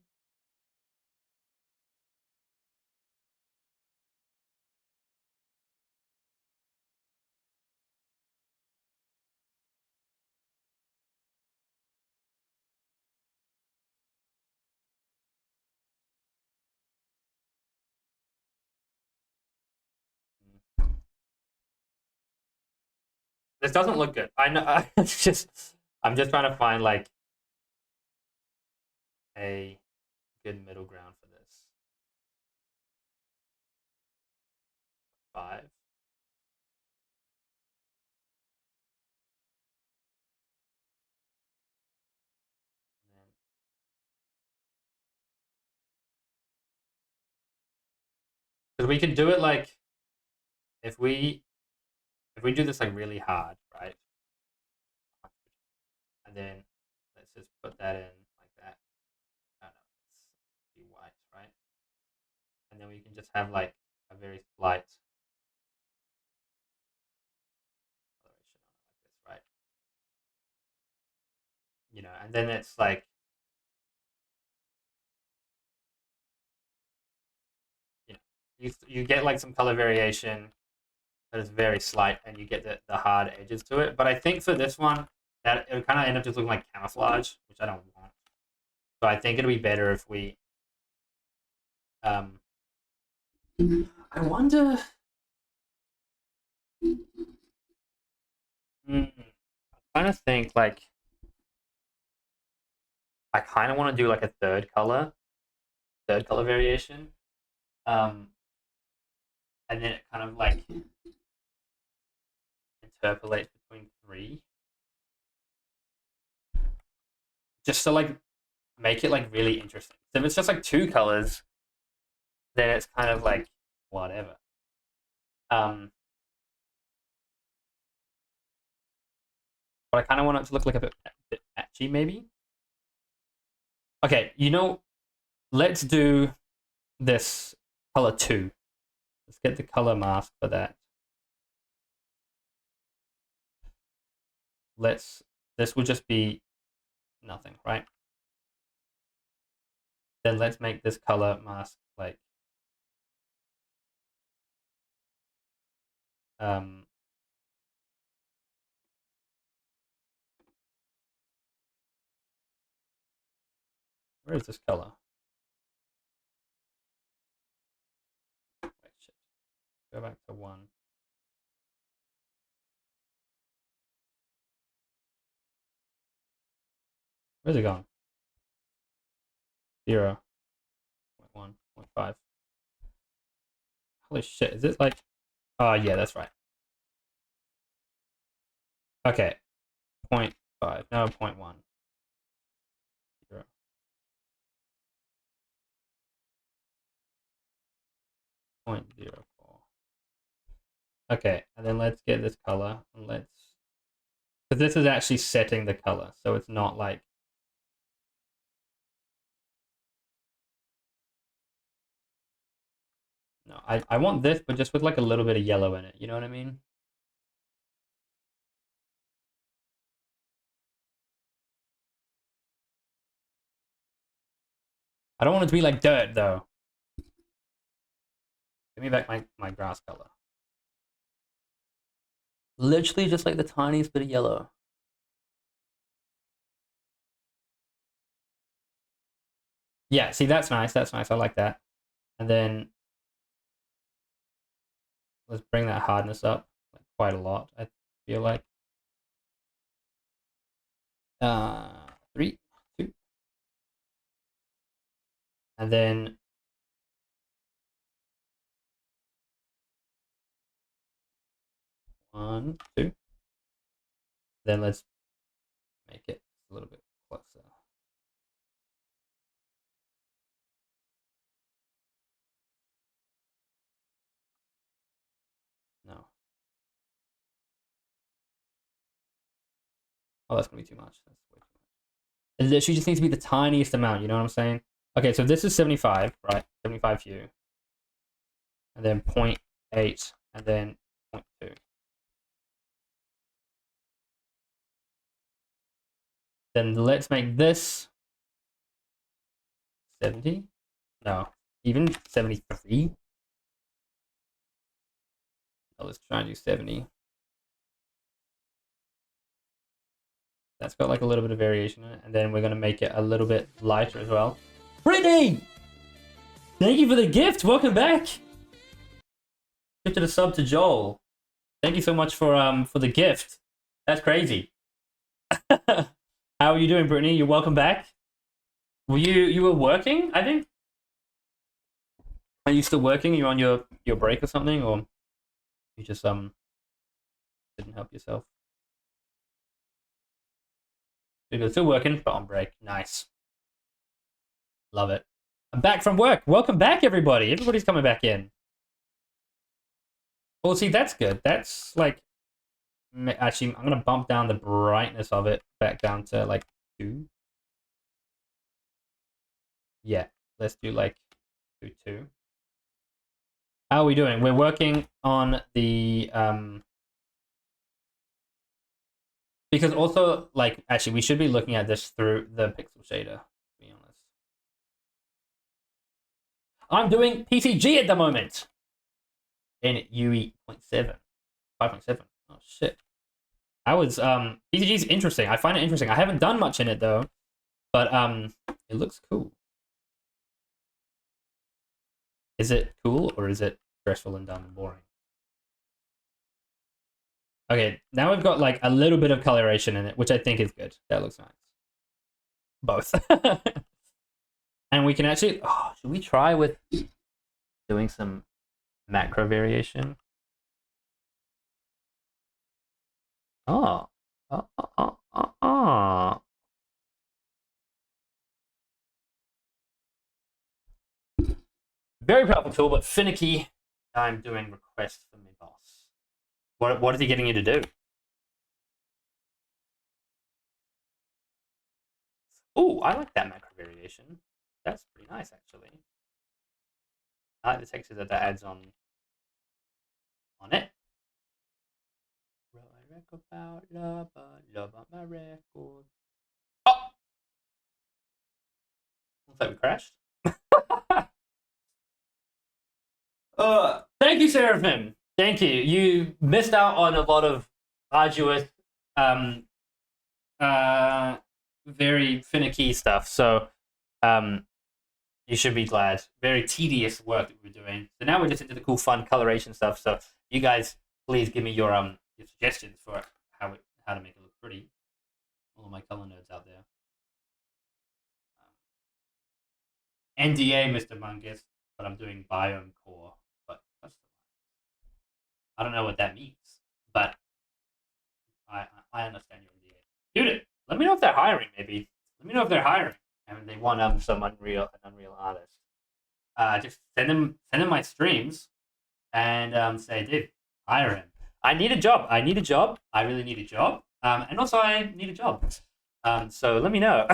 A: This doesn't look good. I know. It's just I'm just trying to find like a good middle ground for this. 5. Because we can do it like if we do this like really hard, right? And then let's just put that in like that. I don't know, it's be white, right? And then we can just have like a very slight coloration on it like this, right? And then it's like you know, you get like some color variation that is very slight, and you get the hard edges to it. But I think for this one, that it would kind of end up just looking like camouflage, which I don't want. So I think it'd be better if we. I wonder. I'm trying to think like. I kind of want to do like a third color variation, um, and then it kind of like interpolates between 3, just to like make it like really interesting. So if it's just like 2 colors, then it's kind of like whatever. Um, but I kind of want it to look like a bit patchy, maybe. Okay, let's do this color 2. Let's get the color mask for that. This will just be nothing, right? Then let's make this color mask like where is this color? Wait, shit. Go back to 1. Where's it gone? 0, 0.1, 0.5. Holy shit, is it like... Oh, yeah, that's right. Okay, 0.5, no, 0.1. 0. 0.04. Okay, and then let's get this color, and let's... Because this is actually setting the color, so it's not like... No, I want this, but just with like a little bit of yellow in it, you know what I mean? I don't want it to be like dirt, though. Give me back my grass color. Literally just like the tiniest bit of yellow. Yeah, see, that's nice. That's nice. I like that. And then let's bring that hardness up like quite a lot, I feel like. 3, 2. And then 1, 2. Then let's make it a little bit closer. No. Oh, that's gonna be too much. That's way too much. It literally just needs to be the tiniest amount, you know what I'm saying? Okay, so this is 75, right? 75 hue. And then 0.8, and then 0.2. Then let's make this 70. No, even 73. Oh, let's try and do 70. That's got like a little bit of variation in it. And then we're going to make it a little bit lighter as well. Brittany! Thank you for the gift. Welcome back. Gifted a sub to Joel. Thank you so much for the gift. That's crazy. How are you doing, Brittany? You're welcome back. You were working, I think? Are you still working? Are you on your break or something? Or you just didn't help yourself? You're still working, but on break. Nice. Love it. I'm back from work. Welcome back, everybody. Everybody's coming back in. Well, see, that's good. That's like... Actually, I'm going to bump down the brightness of it back down to like 2. Yeah, let's do like 2. How are we doing? We're working on the... Because also, like, actually, we should be looking at this through the pixel shader, to be honest. I'm doing PCG at the moment. In UE 0.7. 5.7. Oh, shit. I was, PCG is interesting. I find it interesting. I haven't done much in it, though. But, it looks cool. Is it cool, or is it stressful and dumb and boring? Okay, now we've got, like, a little bit of coloration in it, which I think is good. That looks nice. Both. And we can actually... Oh, should we try with doing some macro variation? Oh. Very powerful tool, but finicky. I'm doing requests for my boss. What is he getting you to do? Oh, I like that macro variation. That's pretty nice, actually. I like the texture that adds on it. I record about love on my record. Oh, looks like we crashed. Thank you, Seraphim. Thank you. You missed out on a lot of arduous, um, uh, very finicky stuff. So, um, you should be glad. Very tedious work that we're doing. So now we're just into the cool, fun coloration stuff. So you guys, please give me your suggestions for how to make it look pretty. All of my color nerds out there. NDA, Mr. Mungus, but I'm doing biome core. But I don't know what that means. But I understand your NDA. Dude, let me know if they're hiring. Maybe let me know if they're hiring and they want some Unreal artist. Just send them my streams and say, dude, hire him. I need a job. I need a job. I really need a job. And also I need a job. So let me know.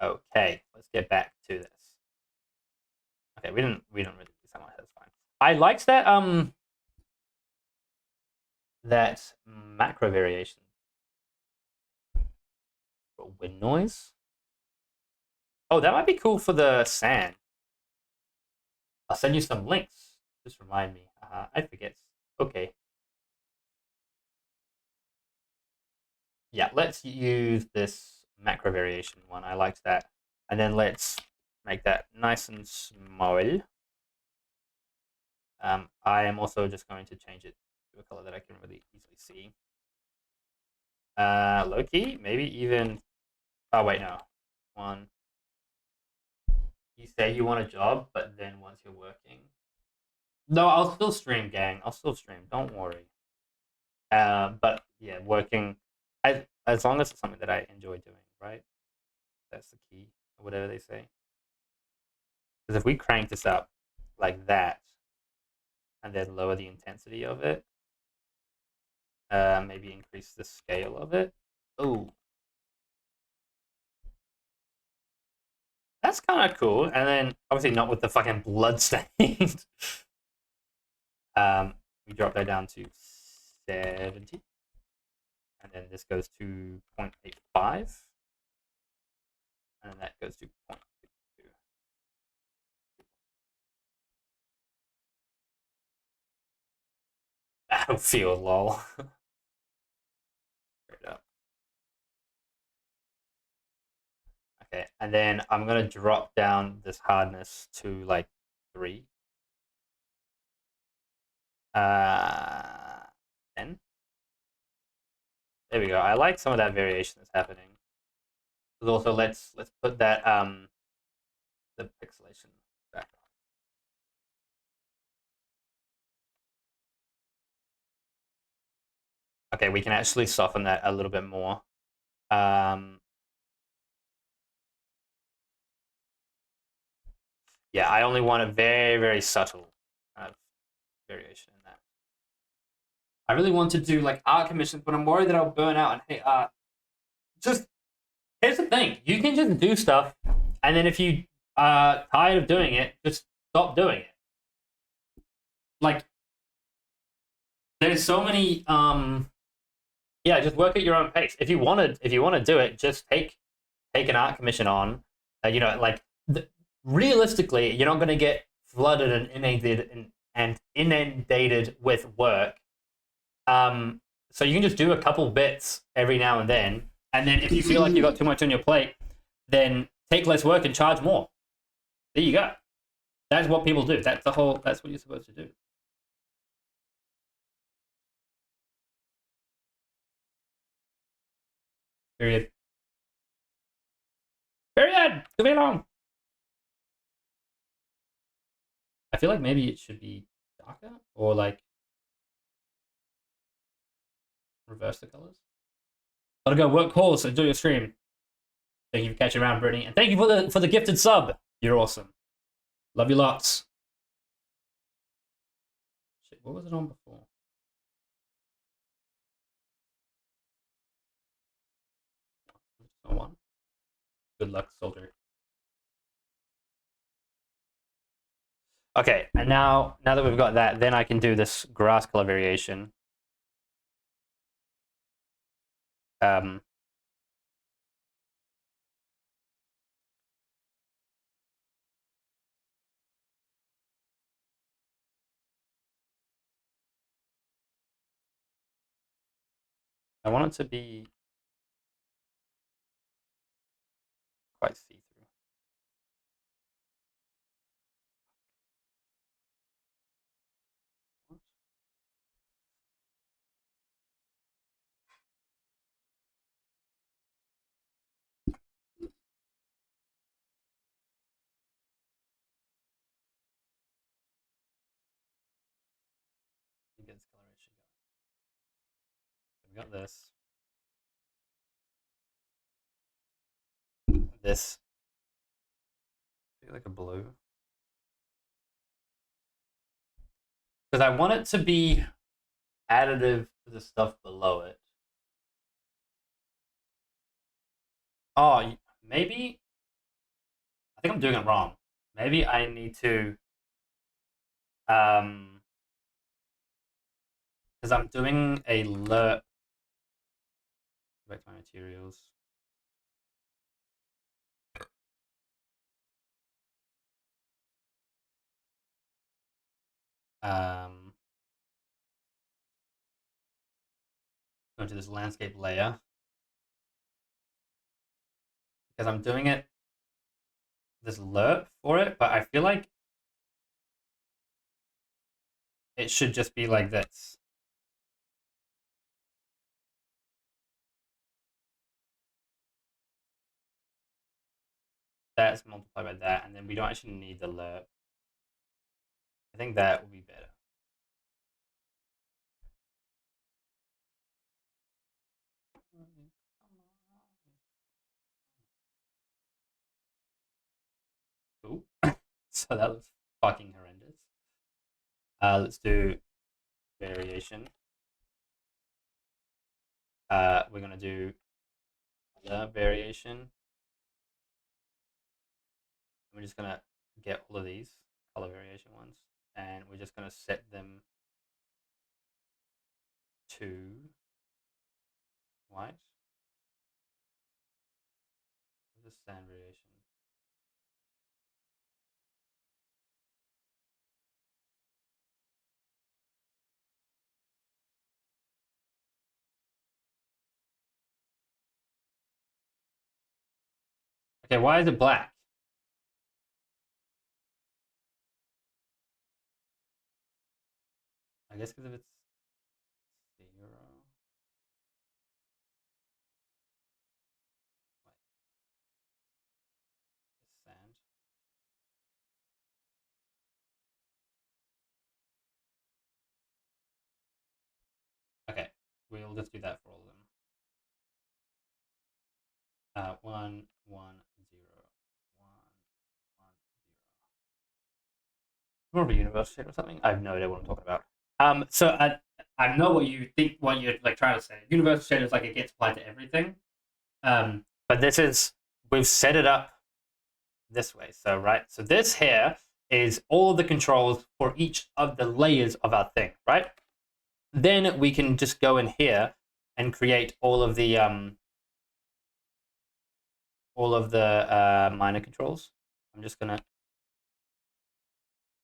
A: Okay, let's get back to this. Okay, we don't really do something like that. That's fine. I liked that macro variation. Wind noise. Oh, that might be cool for the sand. I'll send you some links. Just remind me. I forget. Okay. Yeah, let's use this macro variation one. I liked that. And then let's make that nice and small. I am also just going to change it to a color that I can really easily see. Loki, maybe even. Oh, wait, no. One. You say you want a job, but then once you're working. No, I'll still stream, gang. I'll still stream. Don't worry. But yeah, working. As long as it's something that I enjoy doing, right? That's the key, or whatever they say. Because if we crank this up like that, and then lower the intensity of it, maybe increase the scale of it. Oh, that's kind of cool. And then obviously not with the fucking blood stained. We drop that down to 70, and then this goes to 0.85, and then that goes to 0.52. Battlefield, lol. Straight up. Okay, and then I'm gonna drop down this hardness to like 3. 10. There we go. I like some of that variation that's happening. But also, let's put that the pixelation back on. Okay, we can actually soften that a little bit more. Yeah, I only want a very, very subtle kind of variation in that. I really want to do like art commissions, but I'm worried that I'll burn out and hate art. Just here's the thing: you can just do stuff, and then if you are tired of doing it, just stop doing it. Like, there's so many. Yeah, just work at your own pace. If you want to do it, just take an art commission on. You know, like realistically, you're not going to get flooded and inundated with work. So you can just do a couple bits every now and then then if you feel like you've got too much on your plate, then take less work and charge more. There you go. That's what people do. That's what you're supposed to do. Period. Period. Too long. I feel like maybe it should be darker or like reverse the colors. Gotta go work calls. Enjoy your stream. Thank you for catching around, Brittany, and thank you for the gifted sub. You're awesome. Love you lots. Shit, what was it on before? Good luck, soldier. Okay, and now that we've got that, then I can do this grass color variation. Um, I want it to be quite see-through. Get this coloration going. We got this. This. I feel like a blue. Because I want it to be additive to the stuff below it. Oh, maybe. I think I'm doing it wrong. Maybe I need to. Because I'm doing a lerp. Back to my materials. Go into this landscape layer because I'm doing it this lerp for it, but I feel like it should just be like this. That's multiplied by that, and then we don't actually need the lerp. I think that would be better. Ooh. So that was fucking horrendous. Let's do variation. We're gonna do the variation. We're just gonna get all of these color variation ones, and we're just gonna set them to white. This sand variation. Okay, why is it black? I guess because if it's 0. Sand. Okay, we'll just do that for all of them. 1, 1, 0, 1, 1, 0. More of a universe shit or something. I have no idea what I'm talking about. So I know what you think. What you're like trying to say. Universal shade is like it gets applied to everything. But this is we've set it up this way. So right. So this here is all of the controls for each of the layers of our thing. Right. Then we can just go in here and create all of the minor controls. I'm just gonna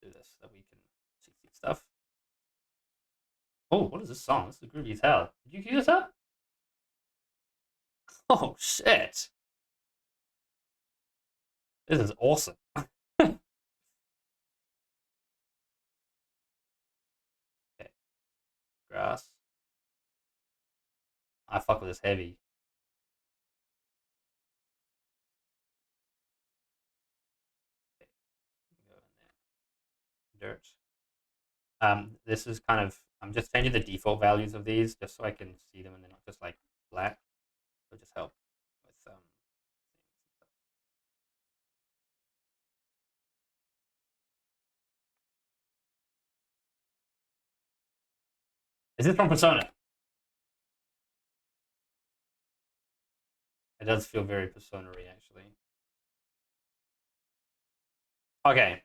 A: do this so we can see stuff. Oh, what is this song? This is groovy as hell. Did you cue this up? Oh shit! This is awesome. Okay. Grass. I fuck with this heavy. Okay. Go in there. Dirt. This is kind of I'm just changing the default values of these just so I can see them and they're not just like black. It'll just help with Is this from Persona? It does feel very Persona-y actually. Okay.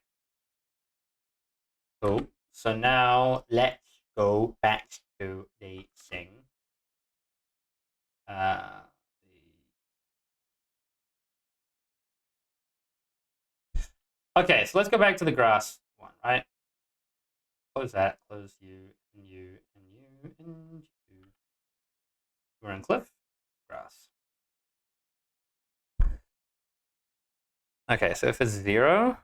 A: Cool. So now let's go back to the thing. Uh, okay, so let's go back to the grass one, right? Close that. Close you and you and you and you. We're on cliff. Grass. Okay, so if it's 0,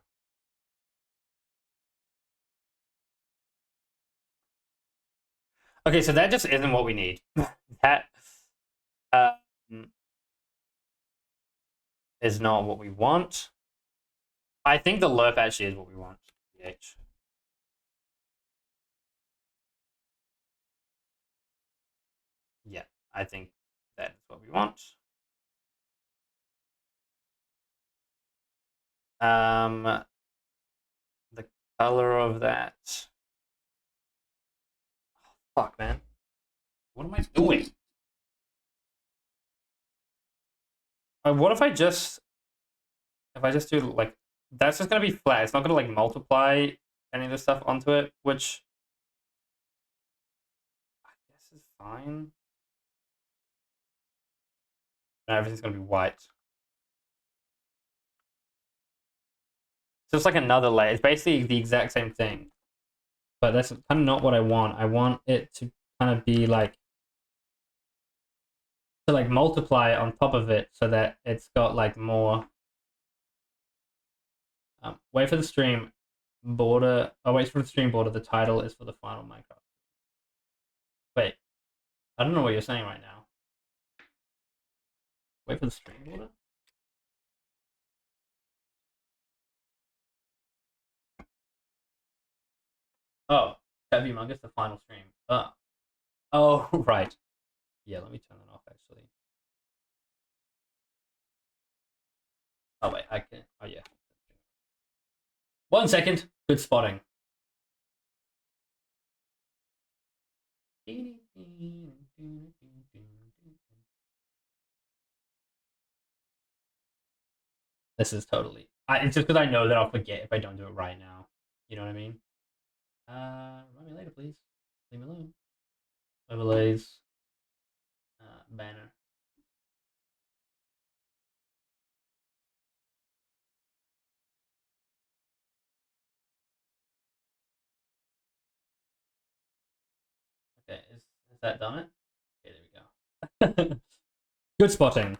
A: okay, so that just isn't what we need. That um, is not what we want. I think the lerp actually is what we want. PH. Yeah, I think that's what we want. The color of that. Fuck, man. What am I doing? What if I just do like that's just gonna be flat. It's not gonna like multiply any of the stuff onto it, which I guess is fine. And everything's gonna be white. So it's like another layer. It's basically the exact same thing, but that's kind of not what I want. I want it to kind of be like to like multiply on top of it so that it's got like more. Wait for the stream border. Oh, wait for the stream border. The title is for the final Minecraft. Wait, I don't know what you're saying right now. Wait for the stream border. Oh, that'd be humongous. The final stream. Oh, right. Yeah, let me turn that off actually. Oh wait, I can. Oh yeah. 1 second. Good spotting. This is totally. It's just because I know that I'll forget if I don't do it right now. You know what I mean? Run me later, please. Leave me alone. Overlays. Banner. Okay, is that done it? Okay, there we go. Good spotting.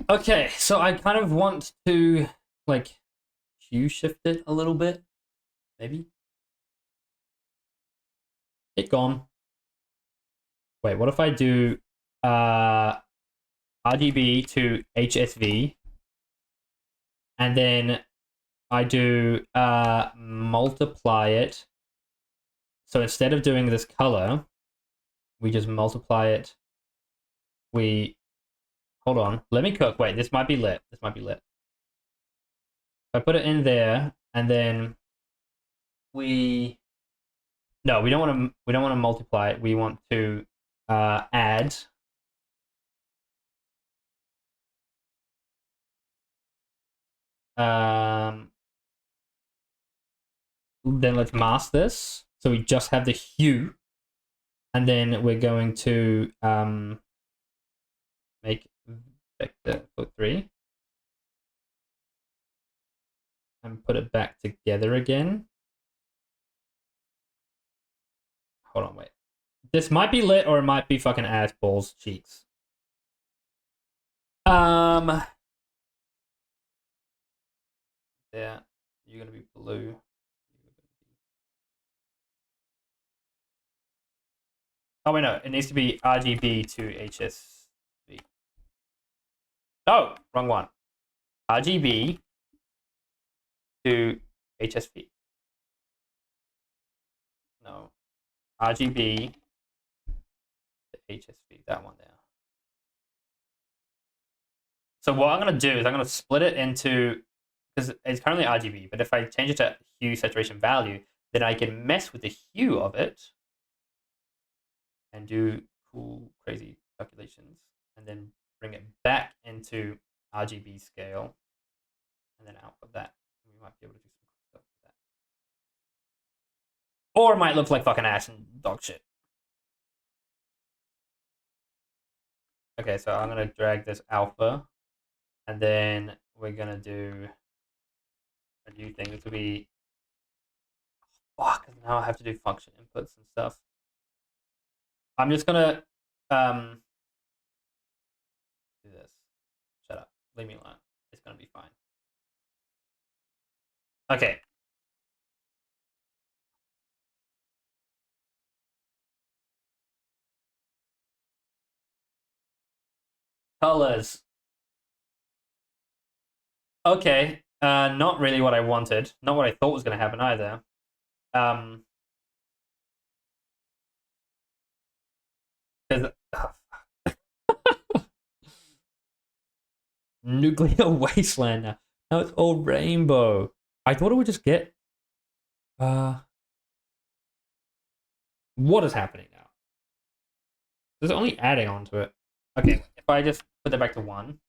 A: Okay, so I kind of want to like hue shift it a little bit, maybe. It gone. Wait, what if I do RGB to HSV and then I do multiply it. So instead of doing this color, we just multiply it. We hold on. Let me cook. Wait, this might be lit. This might be lit. If I put it in there and then we no, we don't want to. We don't want to multiply it. We want to add. Then let's mask this. So we just have the hue, and then we're going to make vector for 3 and put it back together again. Hold on, wait. This might be lit or it might be fucking ass balls cheeks. Yeah, you're gonna be blue. Oh wait, no, it needs to be RGB to HSV. No, wrong one. RGB to HSV. No, RGB to HSV. That one there. So what I'm gonna do is I'm gonna split it into because it's currently RGB, but if I change it to hue saturation value, then I can mess with the hue of it and do cool, crazy calculations, and then bring it back into RGB scale. and then output that. We might be able to do some stuff with that. Or it might look like fucking ass and dog shit. Okay, so I'm gonna drag this alpha, and then we're gonna do a new thing. This will be fuck. Now I have to do function inputs and stuff. I'm just gonna do this. Shut up. Leave me alone. It's gonna be fine. Okay. Colors. Okay. Not really what I wanted. Not what I thought was gonna happen either. Because nuclear wasteland now. Now it's all rainbow. I thought it would just get. What is happening now? There's only adding on to it. Okay, if I just put that back to 1.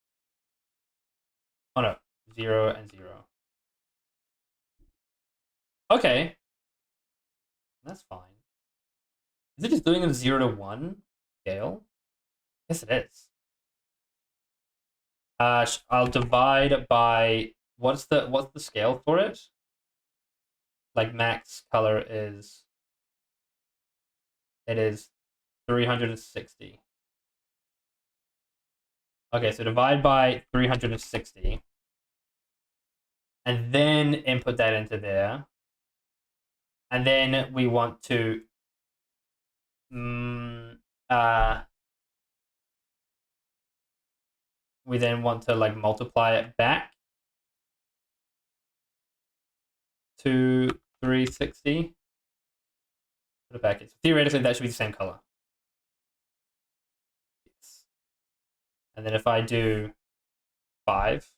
A: Oh no, 0 and 0. Okay, that's fine. Is it just doing a 0 to 1 scale? Yes, it is. I'll divide by what's the scale for it? Like max color is it is 360. Okay, so divide by 360, and then input that into there, and then we want to we then want to like multiply it back to 360. Put it back in. So theoretically, that should be the same color. Yes. And then if I do 5,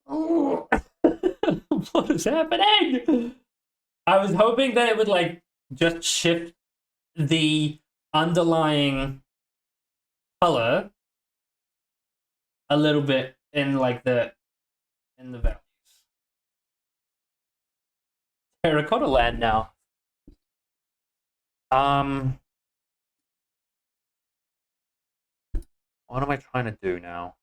A: oh, what is happening? I was hoping that it would like just shift the underlying color a little bit in like the values. Terracotta land now. What am I trying to do now?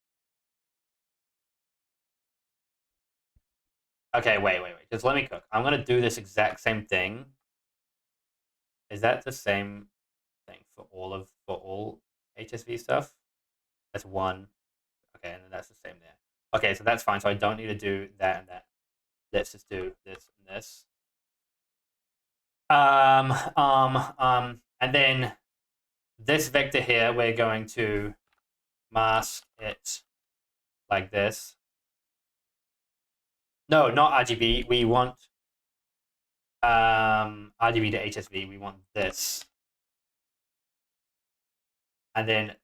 A: Okay, wait. Just let me cook. I'm gonna do this exact same thing. Is that the same thing for all HSV stuff? That's 1. Okay, and then that's the same there. Okay, so that's fine. So I don't need to do that and that. Let's just do this and this. And then this vector here, we're going to mask it like this. No, not RGB. We want RGB to HSV. We want this, and then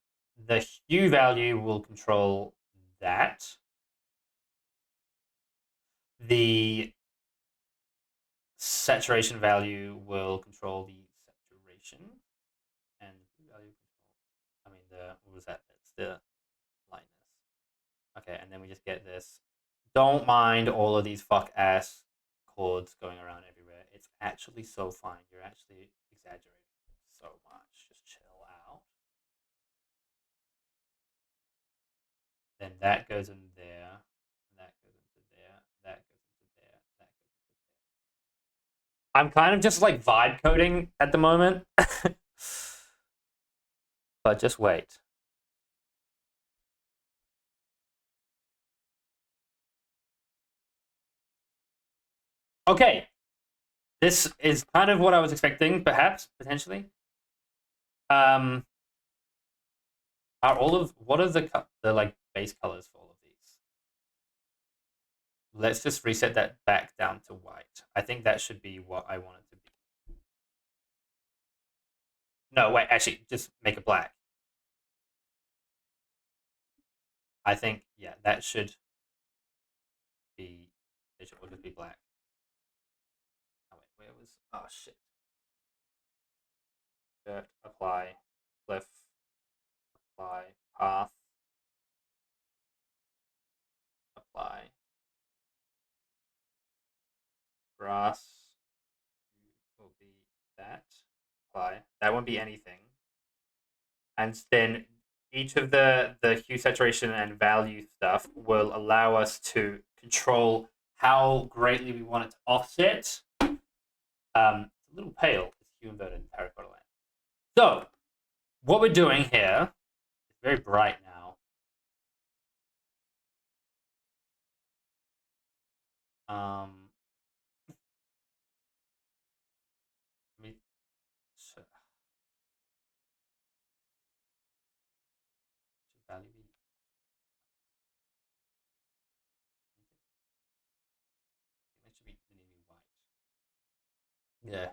A: the hue value will control that. The saturation value will control the saturation, and the value control. I mean, what was that? It's the lightness. Okay, and then we just get this. Don't mind all of these fuck ass chords going around everywhere. It's actually so fine. You're actually exaggerating so much. Just chill out. Then that goes in there. That goes into there. That goes into there. That goes into there. I'm kind of just like vibe coding at the moment. But just wait. Okay. This is kind of what I was expecting, perhaps, potentially. Are all of what are the like base colors for all of these? Let's just reset that back down to white. I think that should be what I want it to be. No, wait, actually, just make it black. I think, yeah, that should be, it should all just be black. Oh, wait, where was was. Oh shit. Dirt, apply. Cliff, apply. Path, apply. Grass will be that. Apply. That won't be anything. And then each of the hue saturation and value stuff will allow us to control how greatly we want it to offset. It's a little pale. It's hue inverted terracotta land. So what we're doing here is very bright now. Let me should value be it should be white. Yeah.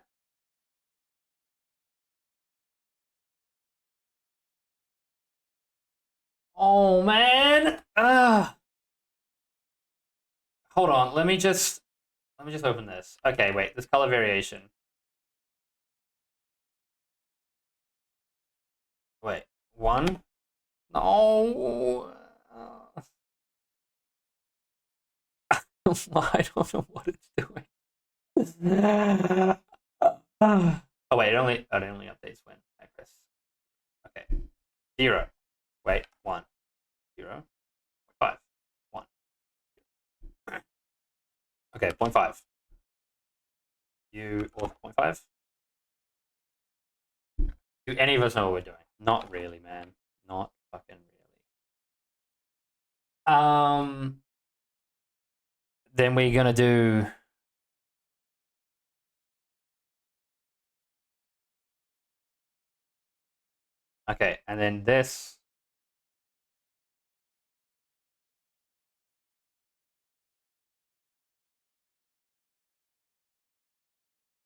A: Oh man. Hold on. Let me just open this. Okay, wait. This color variation. Wait. One. No. I don't know what it's doing. Oh wait, it only updates when I press. Okay. 0. Wait. 1. 0. 5. 1. Okay. 0.5. You or 0.5. Do any of us know what we're doing? Not really, man. Not fucking really. Then we're gonna do. Okay, and then this.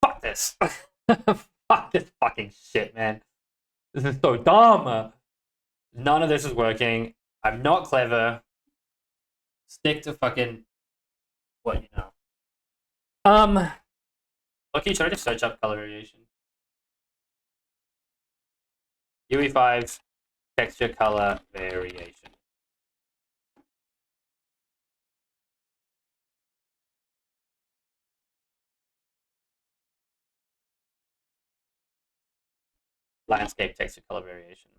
A: Fuck this. Fuck this fucking shit, man. This is so dumb. None of this is working. I'm not clever. Stick to fucking what you know. Okay, should I just search up color variation? UE5 texture color variation. Landscape texture color variation.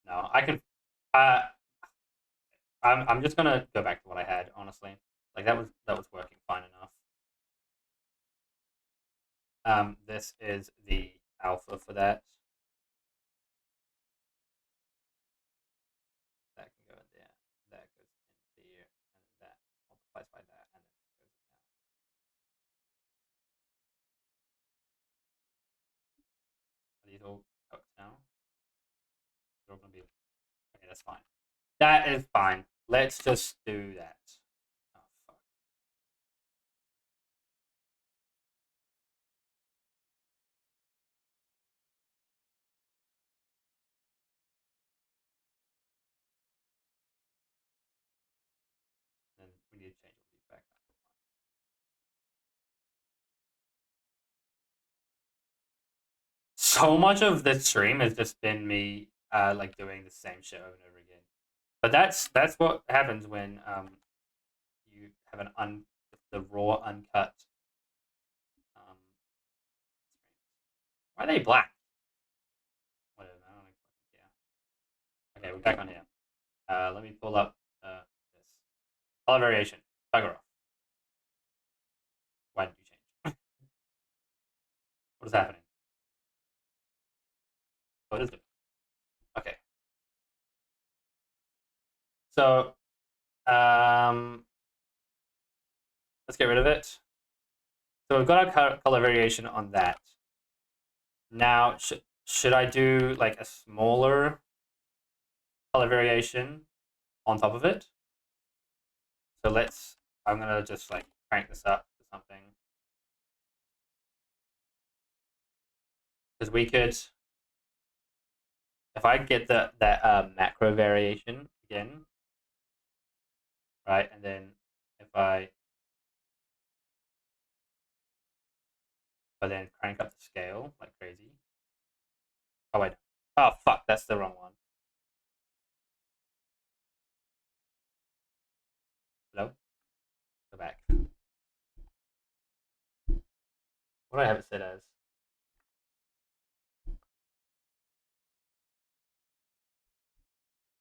A: No, I can. I'm just gonna go back to what I had. Honestly, like that was working fine enough. This is the alpha for that. That can go in there. That goes in there, and then that multiplies by that, and then it goes down. Are these all cooked now? They're all gonna be. Okay, that's fine. That is fine. Let's just do that. Oh fuck. Then we need to change all these back. So much of this stream has just been me like doing the same shit over and over again. But that's what happens when you have the raw uncut. Um, why are they black? Whatever. I don't know. Yeah. Okay, we're back on here. Let me pull up this color variation. Bugger off. Why did you change? What is happening? What is it? Okay. So let's get rid of it. So we've got our color variation on that. Now, should I do like a smaller color variation on top of it? So I'm gonna just like crank this up to something. Because we could, if I get that macro variation again, right, and then if I but then crank up the scale like crazy. Oh wait. Oh fuck, that's the wrong one. Hello? Go back. What do I have it set as? There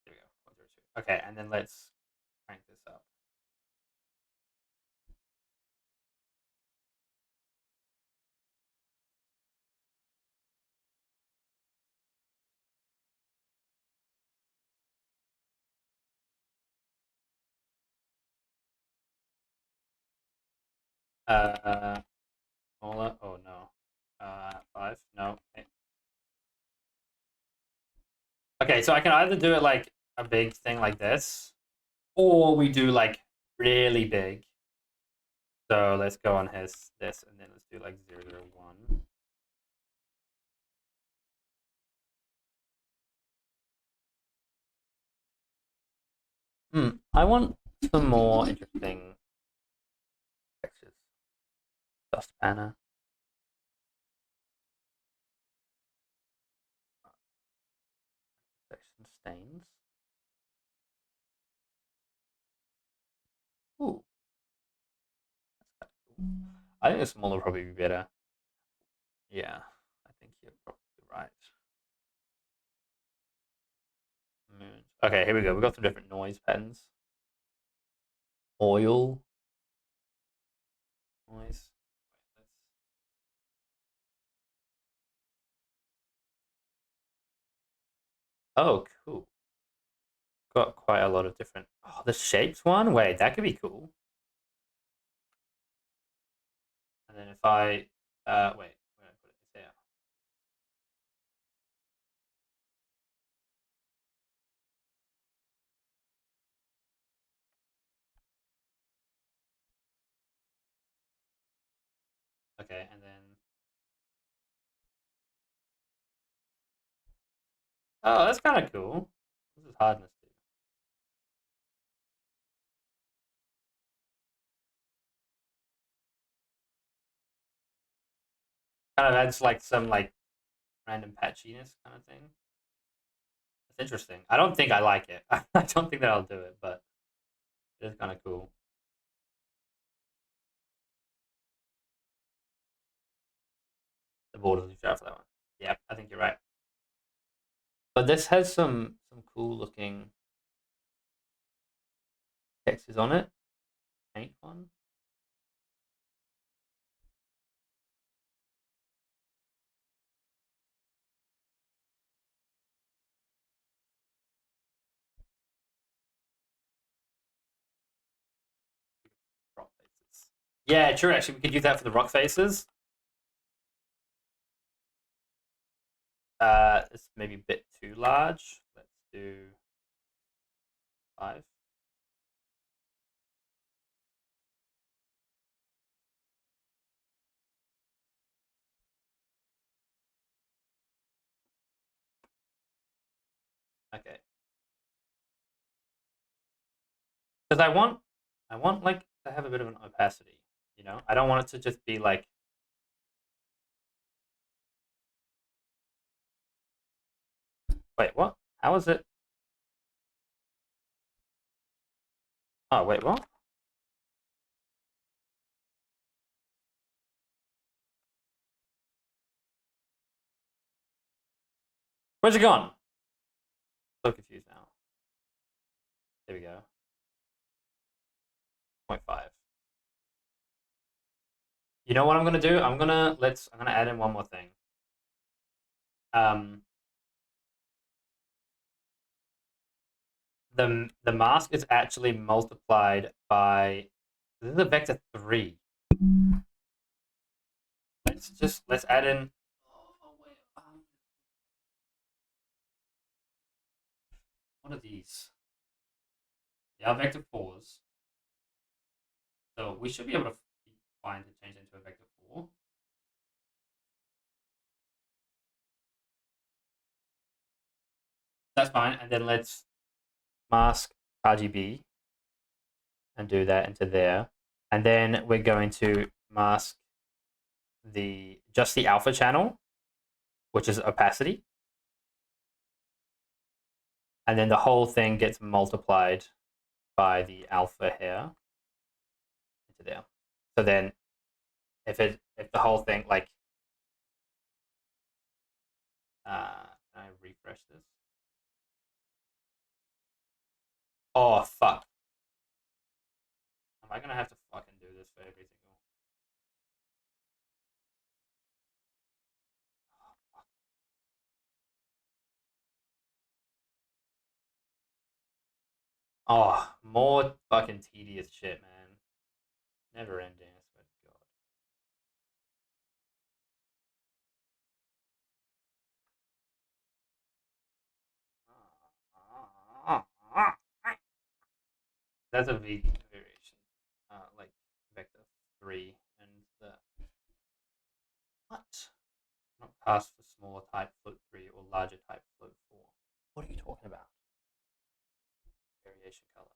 A: we go. 102. Okay, and then let's crank this up. Smaller. Oh no. 5. No. Okay, so I can either do it like a big thing like this, or we do like really big. So let's go on his this, and then let's do like 001. I want some more interesting textures. Dust banner. Section stains. Ooh. That's kind of cool. I think a smaller would probably be better. Yeah, I think you're probably right. Moons. Okay, here we go. We've got some different noise patterns. Oil. Noise. Oh, cool. Got quite a lot of different. Oh, the shapes one? Wait, that could be cool. And then if I. Wait, where did I put it? It's here. Okay, and then. Oh, that's kind of cool. This is hardness too. Kind of adds like some like random patchiness kind of thing. It's interesting. I don't think I like it. I don't think that I'll do it, but it's kind of cool. The borders you for that one. Yeah, I think you're right. But this has some cool looking textures on it. Paint one. Rock faces. Yeah, true. Actually, we could use that for the rock faces. It's maybe a bit too large. Let's do 5. Okay. Because I want like to have a bit of an opacity. You know, I don't want it to just be like. Wait, what? How is it? Oh, wait, what? Where's it gone? So confused now. There we go. 0.5. You know what I'm gonna do? I'm gonna add in one more thing. Um, the mask is actually multiplied by this is a vector 3. Let's add in. Oh, wait, what are these? They are vector 4s. So we should be able to find to change it into a vector 4. That's fine. And then let's mask RGB and do that into there. And then we're going to mask just the alpha channel, which is opacity, and then the whole thing gets multiplied by the alpha here into there. So then if the whole thing like I refresh this. Oh fuck. Am I gonna have to fucking do this for every single? Oh, more fucking tedious shit, man. Never ending, I swear to God. That's a variation. Like vector 3 and the what? Not cast for smaller type float 3 or larger type float 4. What are you talking about? Variation color.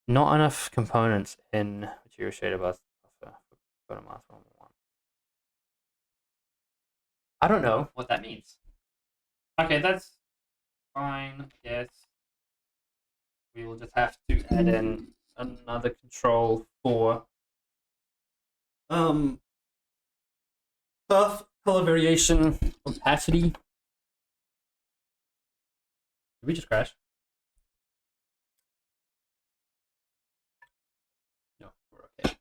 A: Not enough components in material shader bus for photomask 111. I don't know what that means. Okay, that's fine, I guess. We will just have to add in another control for buff color variation opacity. Did we just crash? No, we're okay.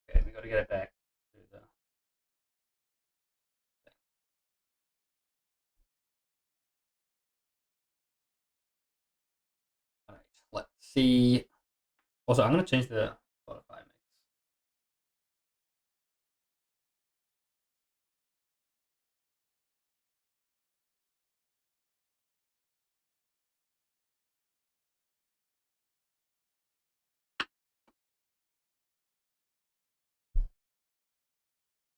A: Okay, we gotta get it back to the. Alright, let's see. Also, I'm gonna change the Spotify mix.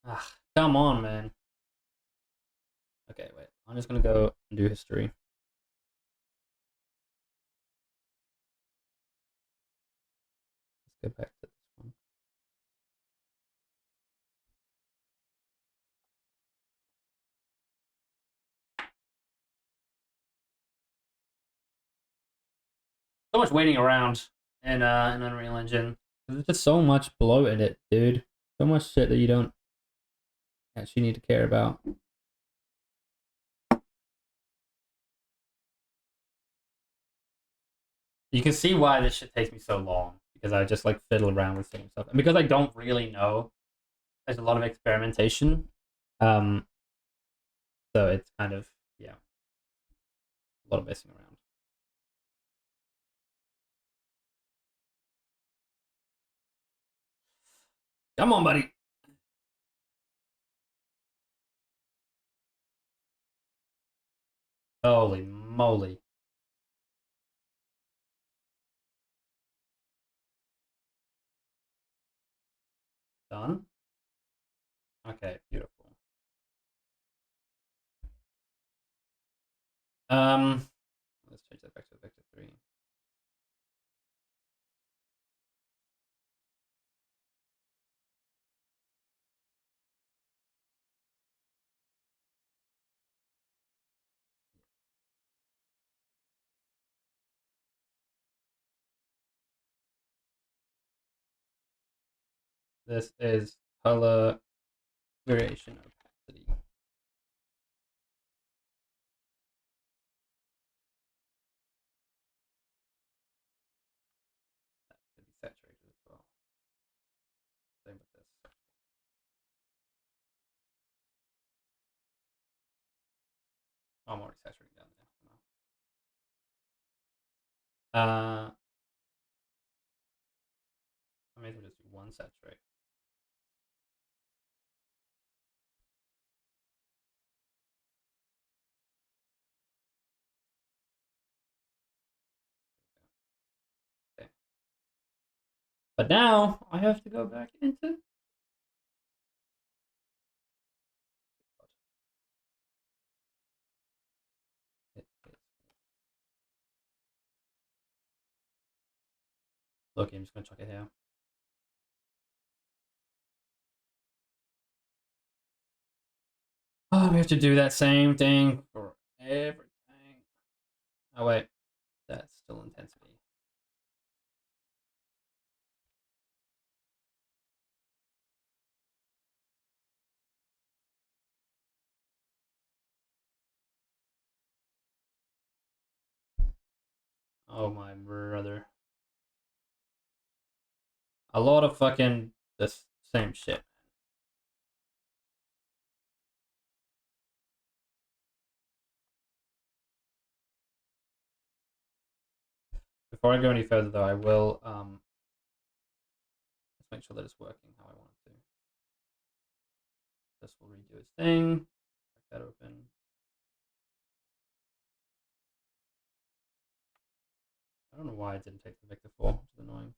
A: Ah, come on, man. Okay, wait. I'm just gonna go and do history. Let's go back to this one. So much waiting around in Unreal Engine. There's just so much bloat in it, dude. So much shit that you don't actually need to care about. You can see why this shit takes me so long because I just like fiddle around with same stuff, and because I don't really know, there's a lot of experimentation. Um, so it's kind of yeah, a lot of messing around. Come on, buddy. Holy moly. Done. Okay, beautiful. Let's change that back to vector 3. This is color variation opacity. That could be saturated as well. Same with this. Oh, I'm already saturating down there. I may as well just do one saturate. Okay. But now I have to go back into Okay, I'm just gonna chuck it here. Oh, we have to do that same thing for everything. Oh wait, that's still intensity. Oh my brother. A lot of fucking the same shit. Before I go any further though, I will let's make sure that it's working how I want it to. This will redo its thing. Crack that open. I don't know why it didn't take the vector 4, which is annoying.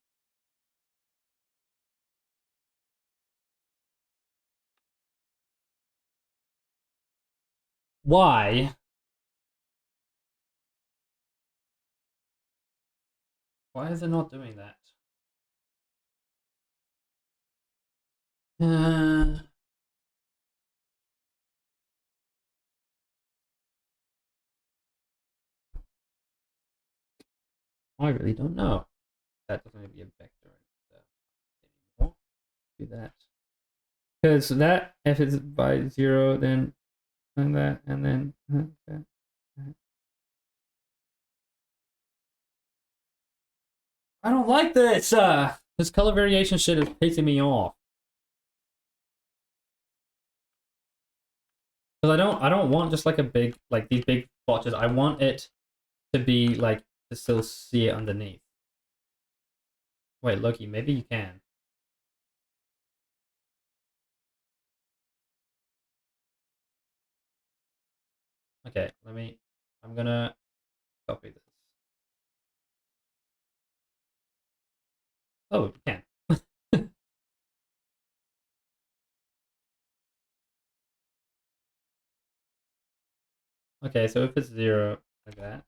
A: Why? Why is it not doing that? I really don't know. That doesn't have to be a vector anymore. Do that. Because that, if it's by 0, then and that, and then that. I don't like this. This color variation shit is pissing me off. Because I don't want just like a big, like these big blotches. I want it to be like to still see it underneath. Wait, Loki, maybe you can. Okay, I'm gonna copy this. Oh, you can. Okay, so if it's 0, like that.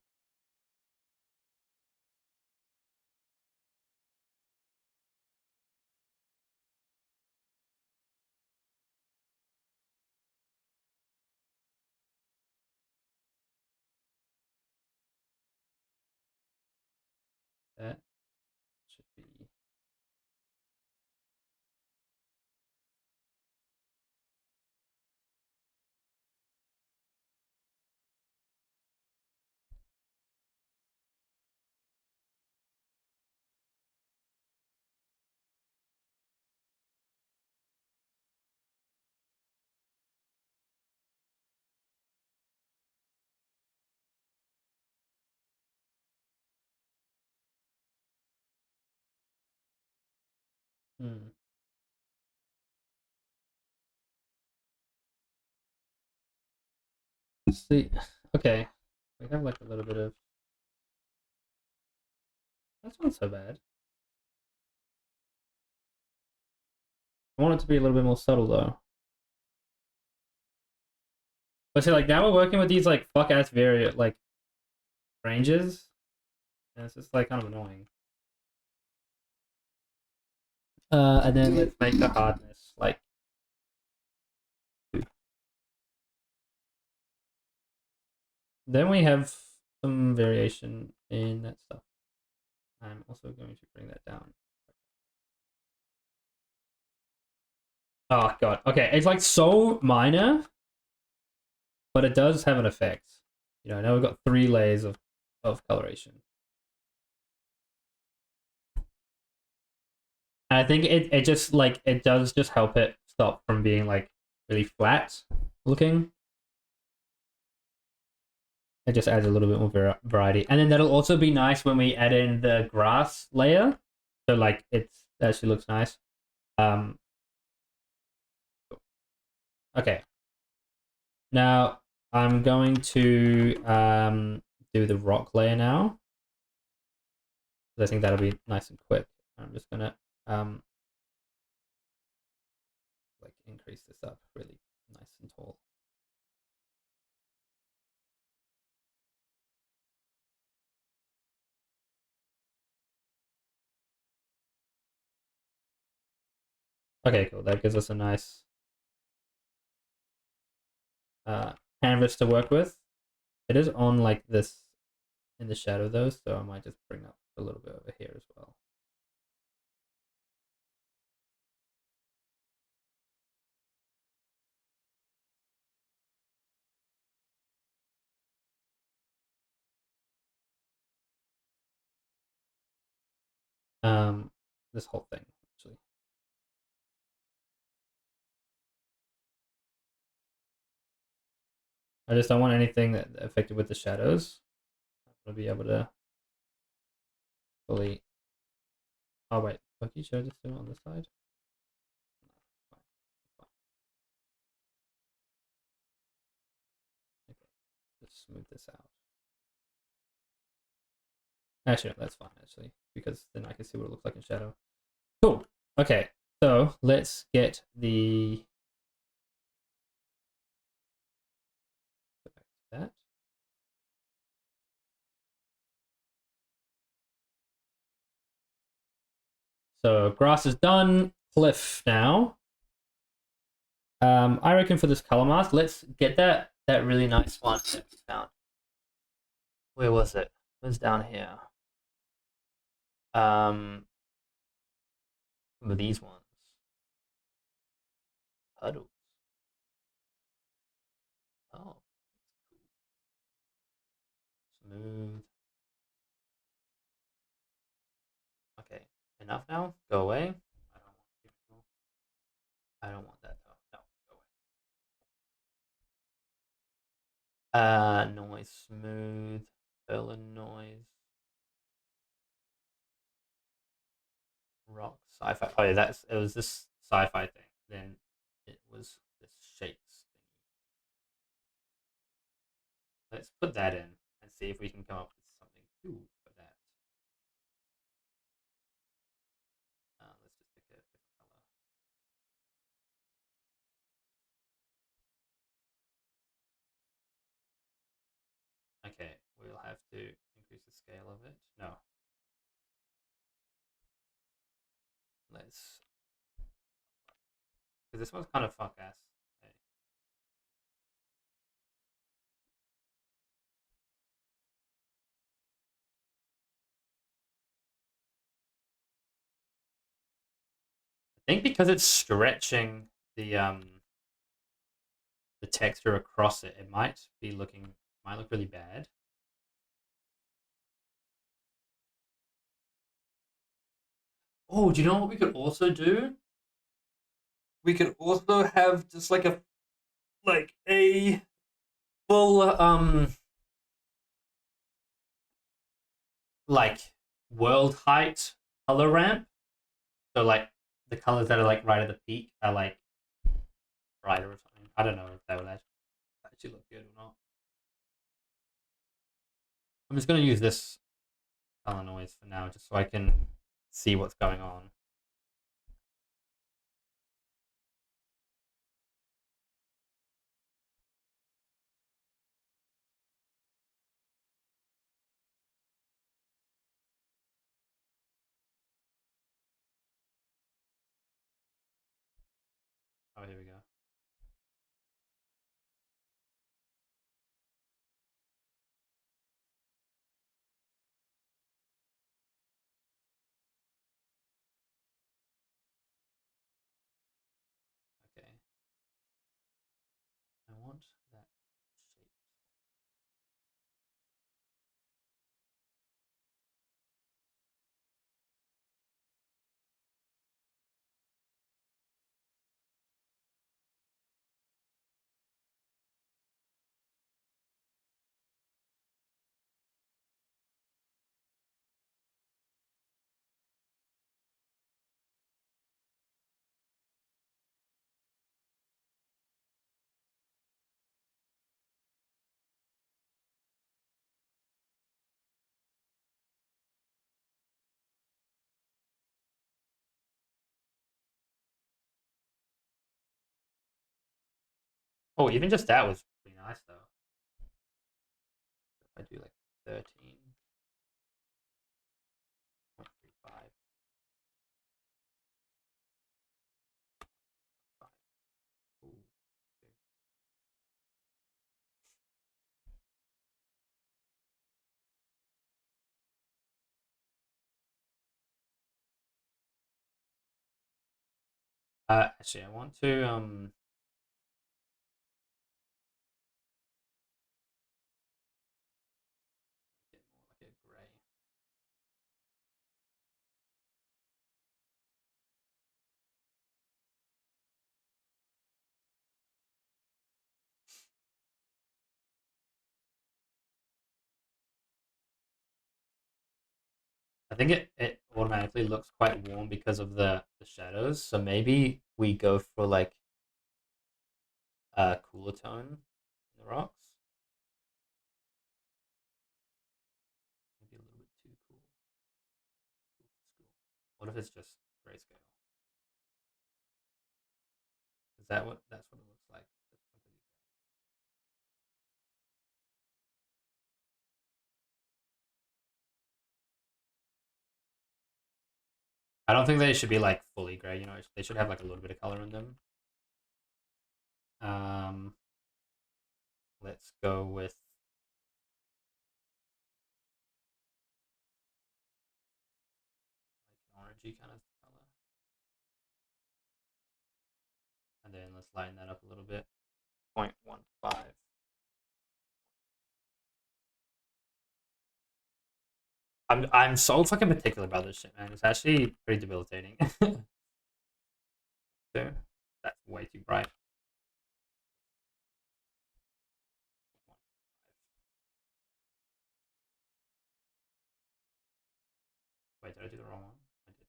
A: That should be. Hmm. Let's see. Okay, we have like a little bit of. That's not so bad. I want it to be a little bit more subtle though. But see, like now we're working with these like fuck ass variant like ranges, and it's just like kind of annoying. And then let's make the hardness like. Then we have some variation in that stuff. I'm also going to bring that down. Oh god. Okay, it's like so minor, but it does have an effect. You know, now we've got 3 layers of coloration. And I think it just like it does just help it stop from being like really flat looking. It just adds a little bit more variety, and then that'll also be nice when we add in the grass layer. So like it actually looks nice. Um, okay. Now I'm going to do the rock layer now. I think that'll be nice and quick. I'm just gonna like increase this up really nice and tall. Okay, cool. That gives us a nice canvas to work with. It is on like this in the shadow though, so I might just bring up a little bit over here as well. This whole thing actually. I just don't want anything that affected with the shadows. I want to be able to fully. Oh wait, Bucky, should I just do it on this side? No, it's fine. It's fine. Okay, just smooth this out. Actually, no, that's fine actually, because then I can see what it looks like in shadow. Cool. Okay, so let's get the go back to that. So grass is done. Cliff now. I reckon for this color mask, let's get that really nice one that we found. Where was it? It was down here. With these ones. Puddles. Oh, smooth. Okay, enough now. Go away. I don't want that though. No, go away. Noise smooth. Berlin noise. Rock sci-fi. Oh yeah, it was this sci-fi thing. Then it was this shapes thing. Let's put that in and see if we can come up with something cool for that. Let's just pick a different color. Okay, we'll have to increase the scale of it. No. Let's. Because this one's kind of fuck ass. Okay. I think because it's stretching the texture across it, it might look really bad. Oh, do you know what we could also do? We could also have just like a full like world height color ramp. So like the colors that are like right at the peak are like brighter or something. I don't know if that would actually look good or not. I'm just gonna use this color noise for now, just so I can see what's going on. Oh, here we go. Okay. I want that shape. Oh, even just that was pretty nice though. If I do like 13.35. Actually, I want to get more like a gray. I think it automatically looks quite warm because of the shadows. So maybe we go for like a cooler tone in the rocks. Maybe a little bit too cool. What if it's just grayscale? Is that what that's what it looks like? I don't think they should be like fully gray. You know, they should have like a little bit of color in them. Um, let's go with like an orangey kind of color, and then let's lighten that up a little bit. 0.15. I'm so fucking particular about this shit, man. It's actually pretty debilitating. So that's way too bright. Wait, did I do the wrong one? I did.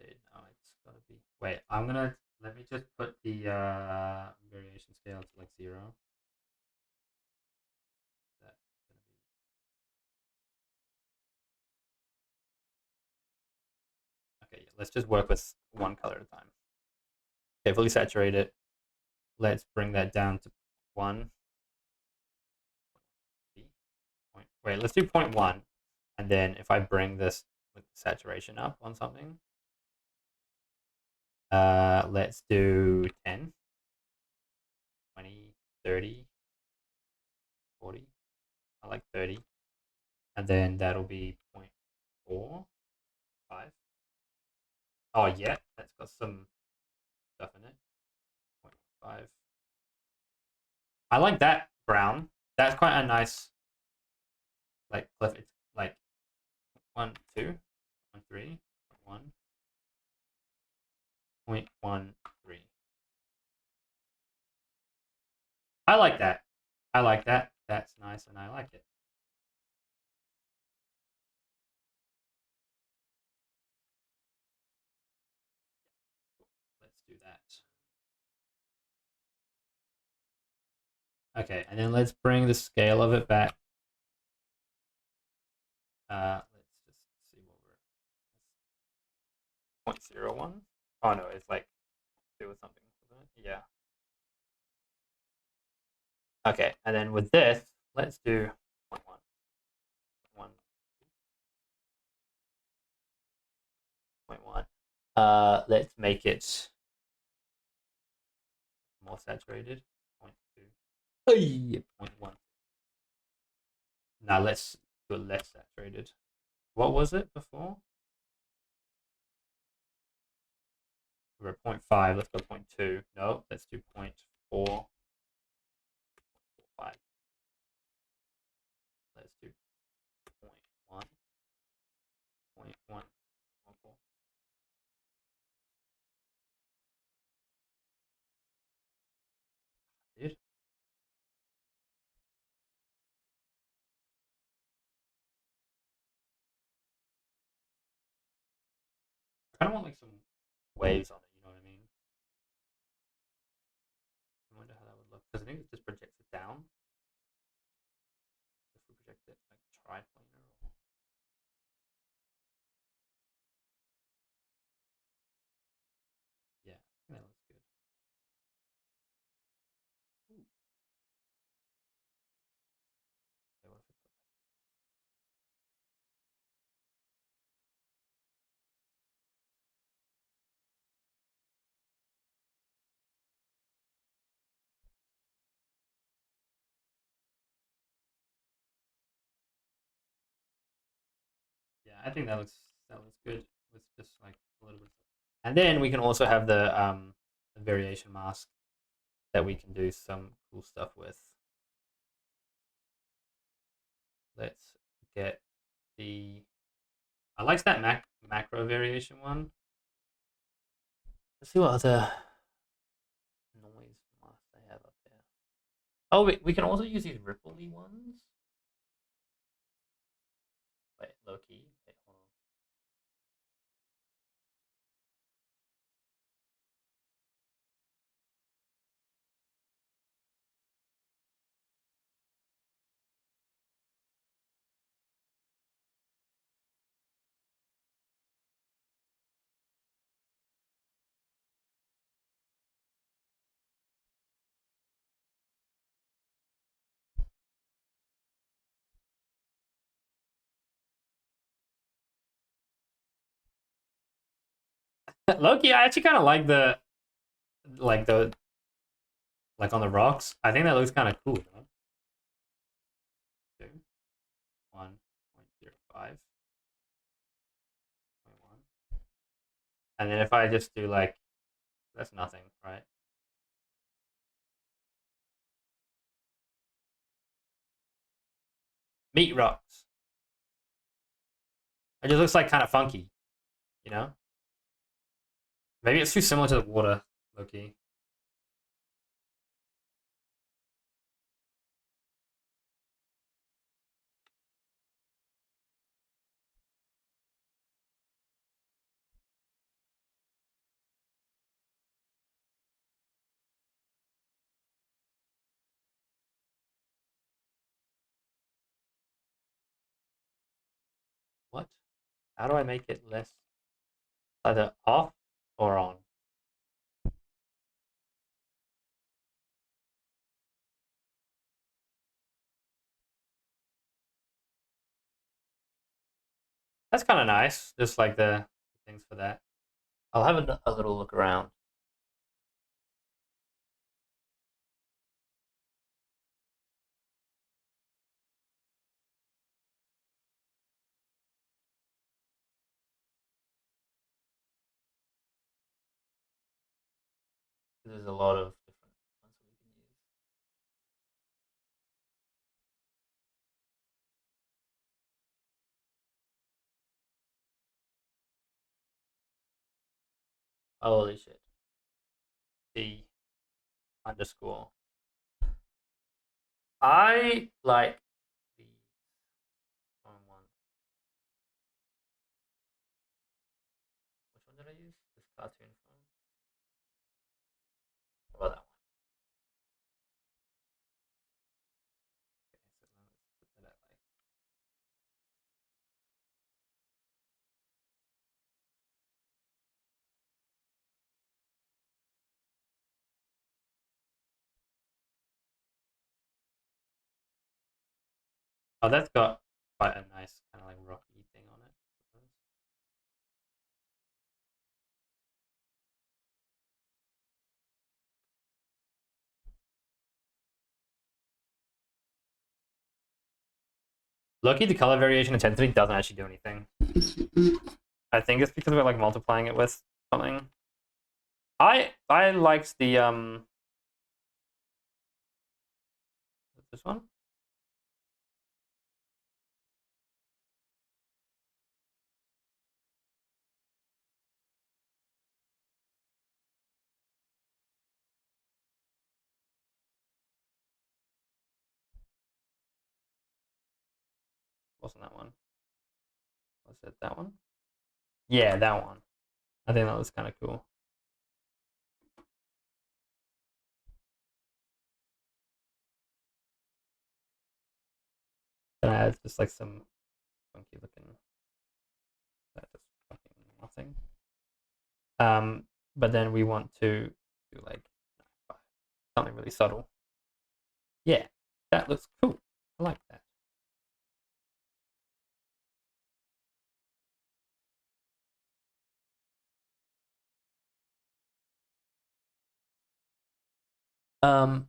A: Dude, no, it's gotta be. Wait, I'm gonna let me just put the variation scale to like 0. That's gonna be okay. Yeah, let's just work with one color at a time. Okay, fully saturate it. Let's bring that down to 1. Wait, let's do 0.1, and then if I bring this with saturation up on something, let's do 10, 20, 30, 40. I like 30, and then that'll be 0.4, 5. Oh yeah, that's got some stuff in it. 0.5. I like that brown. That's quite a nice like cliff. It's like 1, 2, 1, 3, 1.13. I like that. I like that. That's nice, and I like it. Let's do that. Okay, and then let's bring the scale of it back. Let's just see what we're 0.01. Oh no, it's like do with something. Yeah. Okay, and then with this, let's do 0.1. 1.1. Let's make it more saturated. 0.2. Hey, 0.1. Now let's do it less saturated. What was it before? We're at 0.5. Let's go 0.2. No, let's do 0.4. 5. Let's do 0.1. 0.1. Dude, I kind of want like some waves on it. You know what I mean? I wonder how that would look because I think it just projects it down. If we project it like triplanar, or... yeah, I think that looks good. Ooh, okay, what if it I think that looks good with just like a little bit. And then we can also have the variation mask that we can do some cool stuff with. Let's get the. I like that macro variation one. Let's see what other noise masks they have up there. Oh, we can also use these rippley ones. Wait, low key. Wait, hold on. Loki, I actually kind of like the like on the rocks. I think that looks kind of cool. Though. 2, 1.05, 0.1. And then if I just do like that's nothing, right? Meat rocks. It just looks like kind of funky, you know? Maybe it's too similar to the water, Loki. What? How do I make it less either off or on? That's kind of nice. Just like the things for that. I'll have a little look around. There's a lot of different ones we can use. Holy shit. D underscore. I like the one. Which one did I use? This cartoon phone. How about that one? Okay, so let's put that like. Oh, that's got quite a nice kind of like rocky thing on it. Lucky the color variation intensity doesn't actually do anything. I think it's because we're like multiplying it with something. I liked the this one. Wasn't that one? Was it that one? Yeah, that one. I think that was kind of cool. Then I had just like some funky looking. That just fucking nothing. But then we want to do like something really subtle. Yeah, that looks cool. I like that. Um,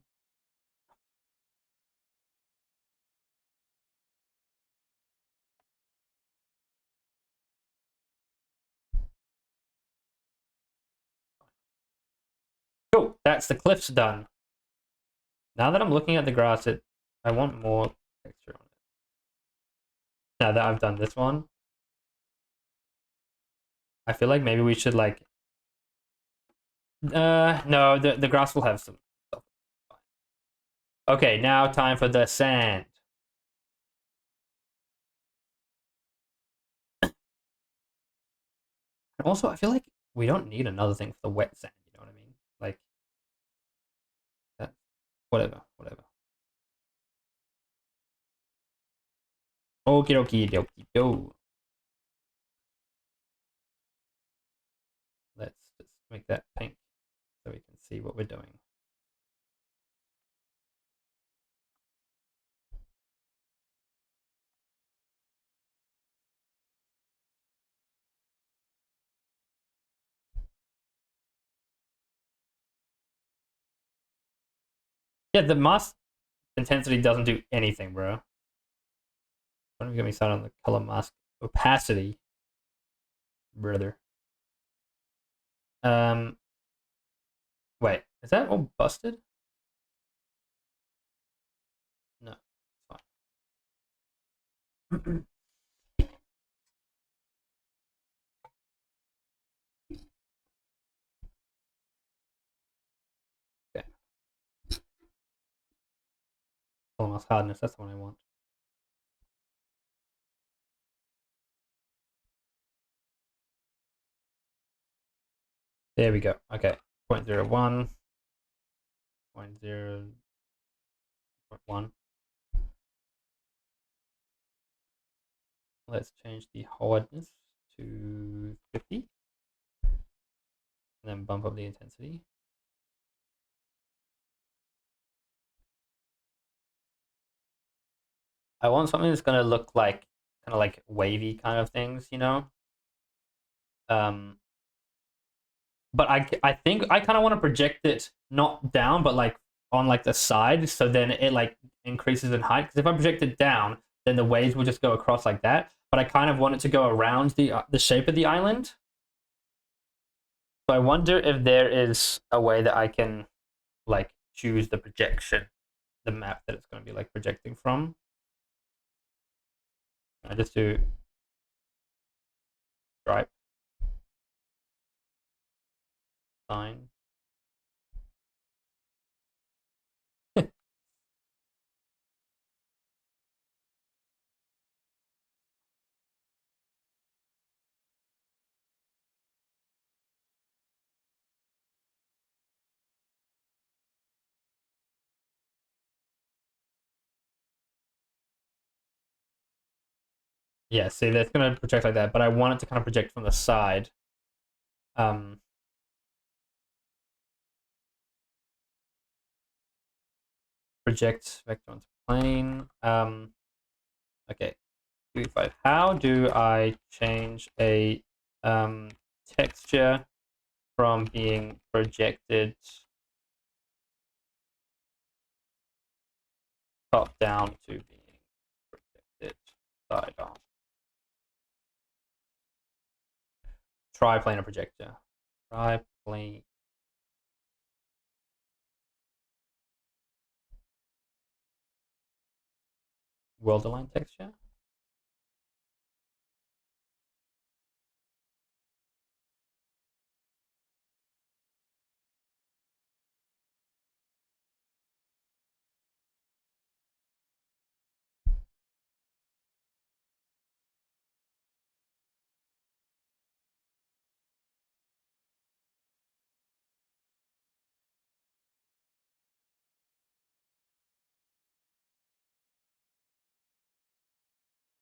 A: That's the cliffs done. Now that I'm looking at the grass, I want more texture on it. Now that I've done this one, I feel like maybe we should like. No, the grass will have some stuff. Okay, now time for the sand. And also, I feel like we don't need another thing for the wet sand. You know what I mean? Like that. Whatever. Whatever. Okie dokie dokie do. Let's just make that pink so we can see what we're doing. Yeah, the mask intensity doesn't do anything, bro. Don't even get me started on the color mask opacity, brother. Um, wait, is that all busted? No, it's fine. Okay, color mask hardness. That's the one I want. There we go. Okay, 0.01, 0.0.1. Let's change the hardness to 50, and then bump up the intensity. I want something that's gonna look like kind of like wavy kind of things, you know. Um, but I think I kind of want to project it not down, but like on like the side, so then it like increases in height. Because if I project it down, then the waves will just go across like that. But I kind of want it to go around the shape of the island. So I wonder if there is a way that I can like choose the projection, the map that it's going to be like projecting from. I just do stripe sign. Yeah, see, that's going to project like that, but I want it to kind of project from the side. Um, project vector onto plane. Okay, 2, 5. How do I change a texture from being projected top down to being projected side on? Triplanar projector. Triplane. World align texture.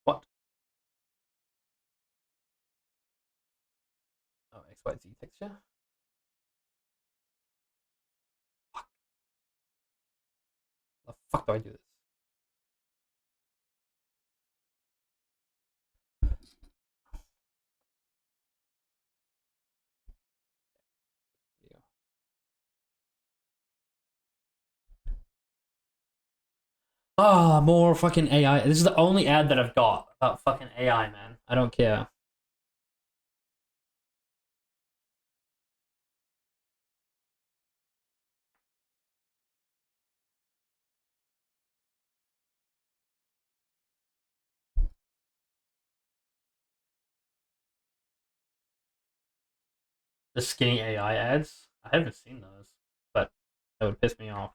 A: What? Oh, XYZ texture. Fuck. How the fuck do I do this? Ah, oh, more fucking AI. This is the only ad that I've got about fucking AI, man. I don't care. The skinny AI ads. I haven't seen those, but that would piss me off.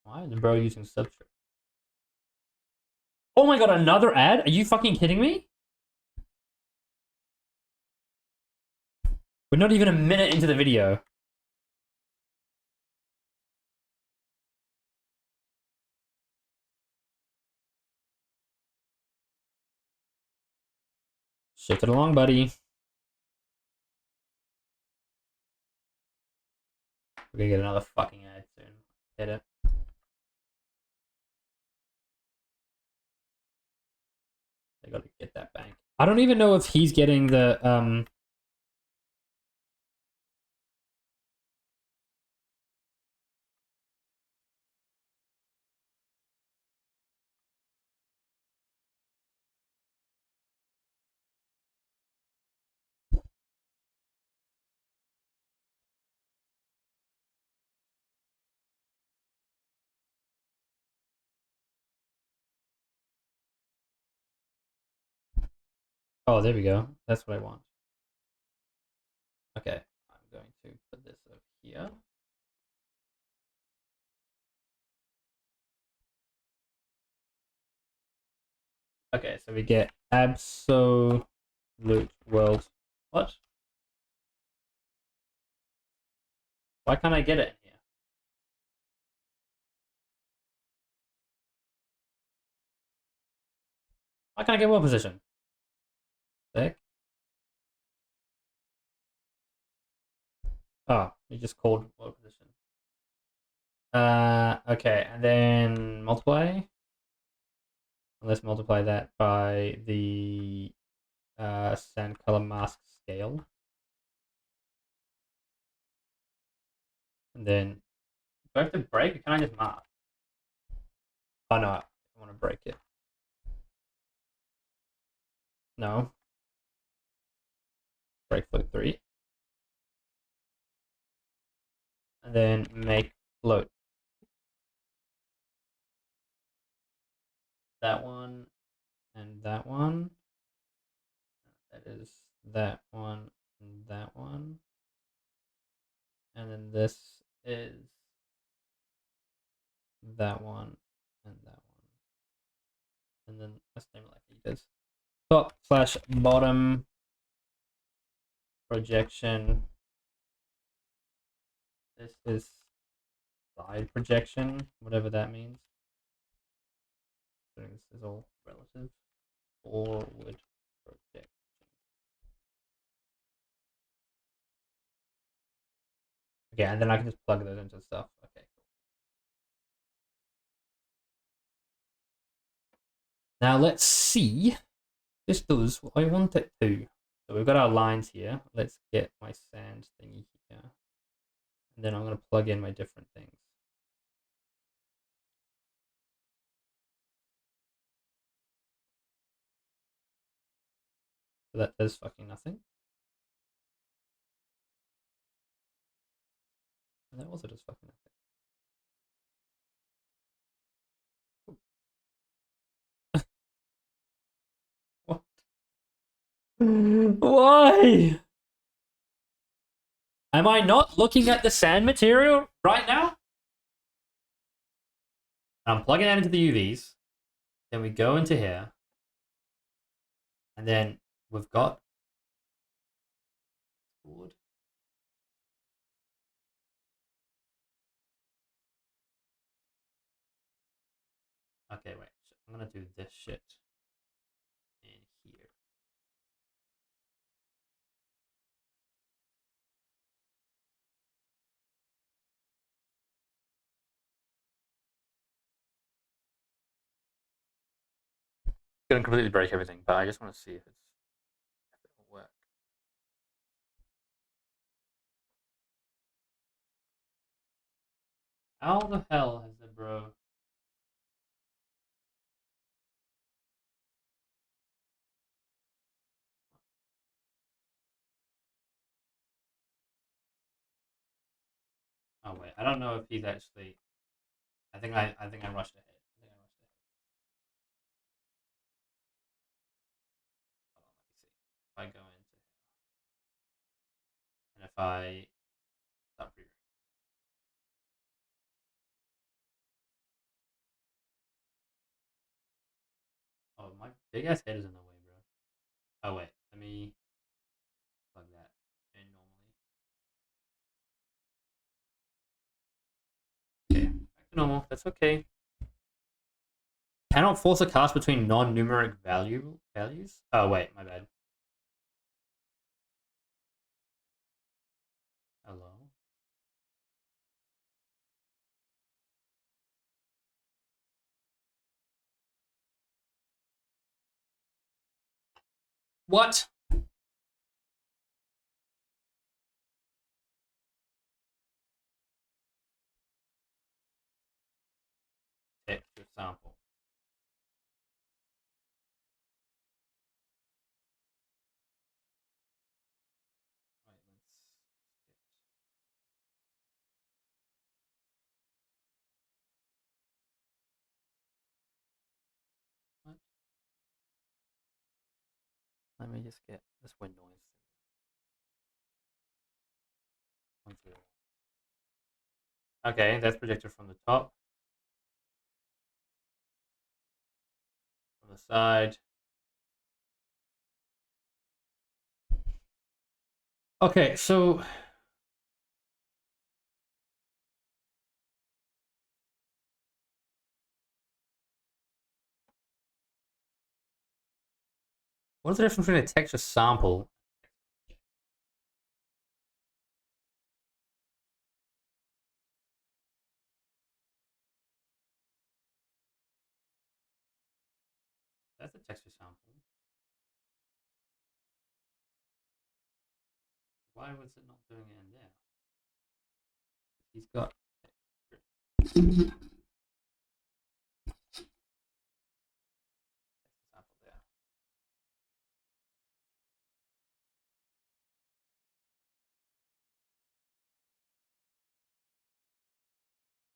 A: Why is the bro using substrate? Oh my god, another ad? Are you fucking kidding me? We're not even a minute into the video. Shake it along, buddy. We're gonna get another fucking ad soon. Hit it. They gotta get that bank. I don't even know if he's getting the Oh, there we go. That's what I want. Okay, I'm going to put this over here. Okay, so we get absolute world. What? Why can't I get it in here? Why can't I get world position? Sick. Oh, you just called world position. Okay, and then multiply. Let's multiply that by the sand color mask scale. And then, do I have to break or can I just mark? Oh no, I want to break it. No. Break float 3. And then make float. That one and that one. That is that one and that one. And then this is that one and that one. And then let's name it like it is. Top slash bottom projection. This is side projection, whatever that means. This is all relative. Forward projection. Okay, and then I can just plug those into stuff. Okay, cool. Now let's see. This does what I want it to. So we've got our lines here. Let's get my sand thingy here. And then I'm going to plug in my different things. So that does fucking nothing. And that also does fucking nothing. What? Why? Am I not looking at the sand material right now? I'm plugging that into the UVs. Then we go into here. And then we've got wood. Okay, wait. I'm gonna do this shit in here. It's gonna completely break everything, but I just want to see if it'll work. How the hell has the bro? Oh wait, I don't know if he's actually. I think I rushed ahead. if I stop reviewing? Oh, my big ass head is in the way, bro. Oh wait, let me plug that in normally. Okay, back to normal. That's okay. Cannot force a cast between non-numeric values. Oh wait, my bad. Hello. What? Texture sample. Wait, what? Let me just get this wind noise. Okay, that's projected from the top, from the side. Okay, so what is the difference between a texture sample? That's a texture sample. Why was it not doing it in there? He's got sample there.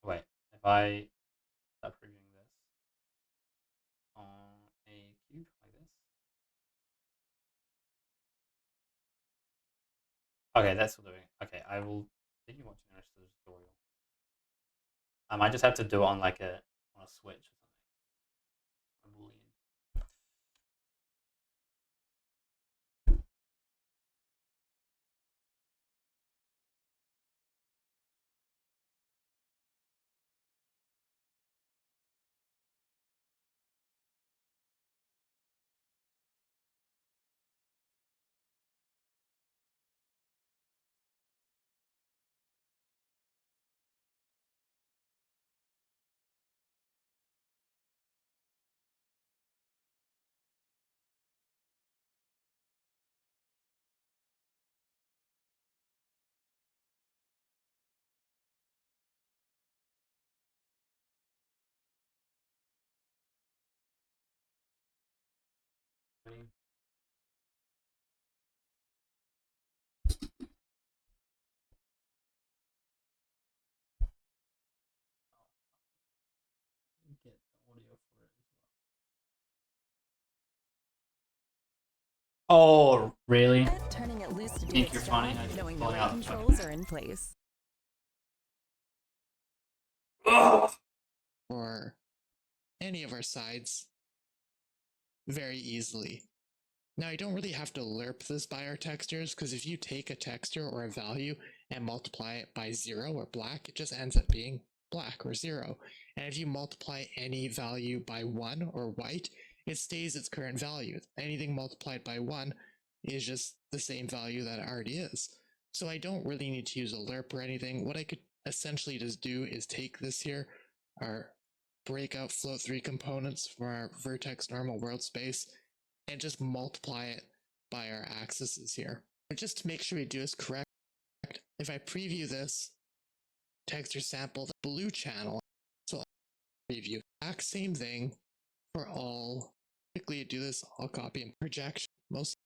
A: Wait, if I start previewing this on a cube like this. Okay, that's still doing it. Okay, I will continue watching the rest of the tutorial. I might just have to do it on like on a switch or something. A boolean. Get the audio for it as well. Oh, really?
B: Turning it loose to do
A: Think
B: its
A: you're
B: job,
A: funny? I just
B: knowing the
A: pulling
B: right
A: out
B: controls are in place.
A: Ugh.
C: Or any of our sides very easily. Now, I don't really have to lerp this by our textures, because if you take a texture or a value and multiply it by 0 or black, it just ends up being black or 0. And if you multiply any value by 1 or white, it stays its current value. Anything multiplied by 1 is just the same value that it already is. So I don't really need to use a lerp or anything. What I could essentially just do is take this here, our breakout float 3 components for our vertex normal world space, and just multiply it by our axes here. But just to make sure we do this correct, if I preview this texture sample, the blue channel, so I'll preview exact same thing for all. Quickly do this, I'll copy and projection. Most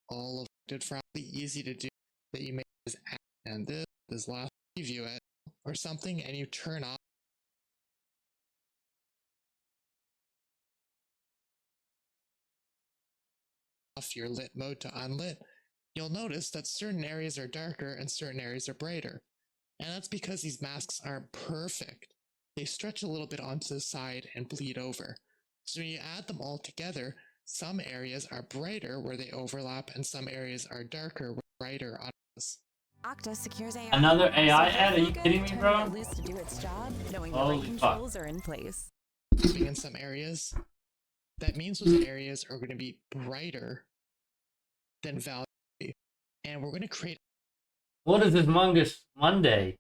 C: all of it for easy to do that you make is add, and this last preview it or something, and you turn off your lit mode to unlit, you'll notice that certain areas are darker and certain areas are brighter. And that's because these masks aren't perfect. They stretch a little bit onto the side and bleed over. So when you add them all together, some areas are brighter where they overlap, and some areas are darker, brighter on us.
B: Okta secures AI.
A: Another AI
B: So
A: ad? Are you
B: good,
A: kidding me,
B: turning
A: bro?
B: it loose to do its job, knowing the
A: Holy
B: right
A: fuck.
B: controls are in place.
C: Being in some areas, that means those areas are going to be brighter than value. And we're going to create
A: What is this Mungus Monday?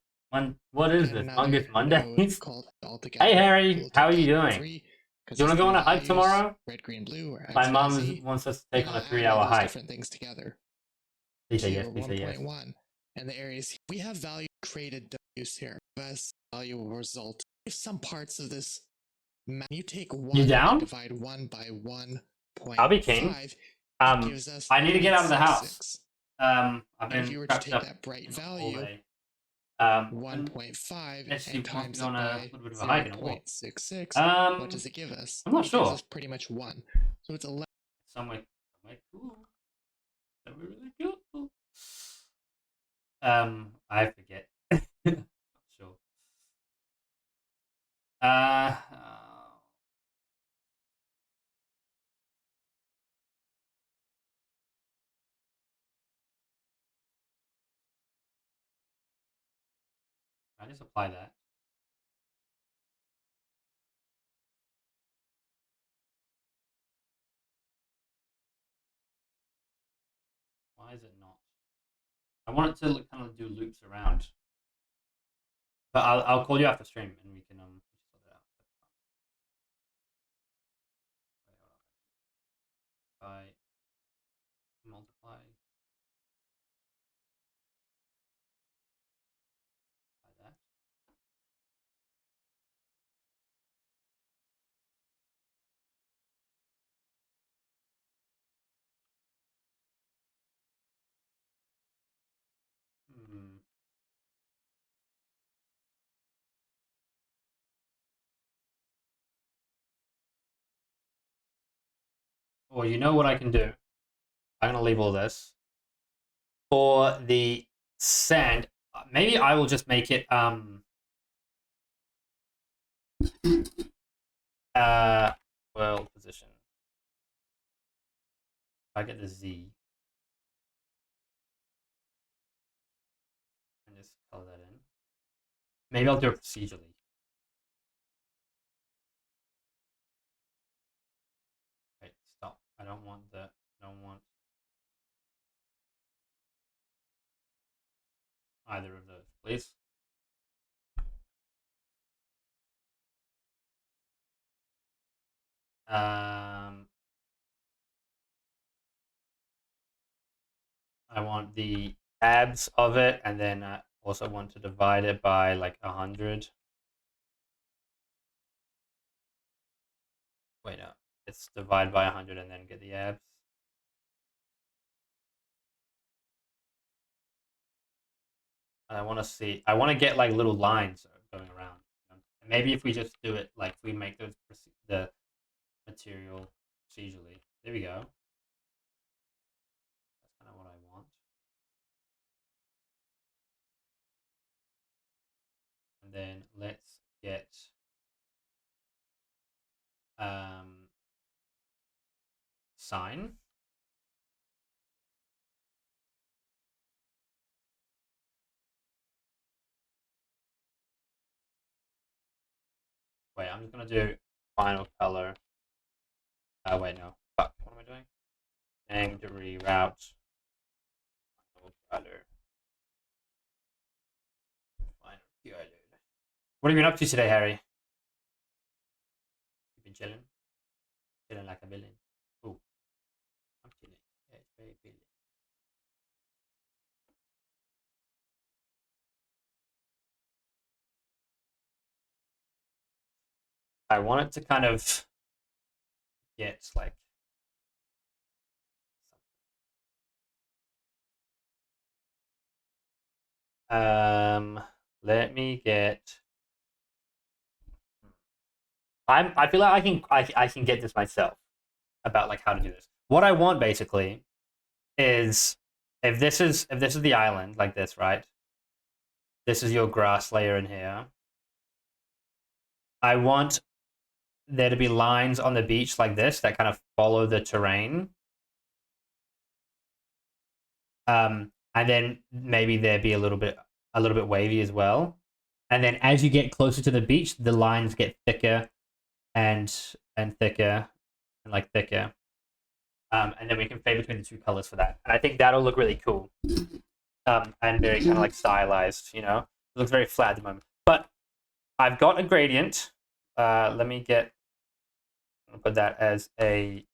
A: What is this?
C: another
A: Mungus Monday?
C: node called altogether.
A: Hey Harry,
C: We'll
A: how are
C: take
A: you
C: that
A: doing?
C: three, 'cause
A: Do you want to
C: there's
A: go on a
C: three
A: hike
C: values,
A: tomorrow?
C: red, green, blue, or X,
A: My
C: Y,
A: mom
C: Z.
A: wants us to
C: We're
A: take on a
C: not adding
A: 3-hour
C: those
A: hike.
C: different things together
A: Please say
C: to
A: yes,
C: your
A: please say yes.
C: 1.1. And the areas we have value created W's here. Best value will result. If some parts of this, you take 1
A: You down?
C: and divide 1 by 1.5,
A: I'll be king.
C: it gives us
A: I need to get out of the house.
C: 0.66.
A: I've
C: And
A: been
C: if you were to
A: trapped
C: take
A: up
C: that bright
A: all
C: value,
A: day.
C: 1.5,
A: Let's see,
C: and
A: wants
C: times
A: to go
C: it
A: on a
C: by
A: little bit of a hike and a walk.
C: 0.66, what does it give us?
A: I'm not
C: It
A: sure.
C: gives us pretty much 1. So it's 11.
A: Somewhere cool. Somewhere really cool. I forget. Not sure. I just apply that. Why is it not? I want it to kind of do loops around. But I'll call you after stream and we can sort it out. Wait, hold on. If I multiply by that. Well, you know what I can do? I'm gonna leave all this. For the sand, maybe I will just make it world position. If I get the Z and just color that in. Maybe I'll do it procedurally. Wait, stop. I don't want either of those, please. I want the tabs of it, and then I also want to divide it by like 100. Wait, no. It's divide by 100 and then get the abs. I want to get like little lines going around. Maybe if we just do it like we make the material procedurally. There we go. That's kind of what I want. And then let's get sign. Wait, I'm just gonna do final color. Wait, no. Fuck, what am I doing? Named reroute. Final color. Final color. What have you been up to today, Harry? You been chilling? Chilling like a villain. Oh, I'm chilling. Yeah, it's very villain. I want it to kind of get like let me get. I feel like I can get this myself about like how to do this. What I want basically is if this is the island like this, right? This is your grass layer in here. I want there to be lines on the beach like this that kind of follow the terrain. And then maybe there be a little bit wavy as well. And then as you get closer to the beach, the lines get thicker and thicker and like thicker. And then we can fade between the two colors for that. And I think that'll look really cool. And very kind of like stylized, you know? It looks very flat at the moment. But I've got a gradient. Let me get, I'll put that as a,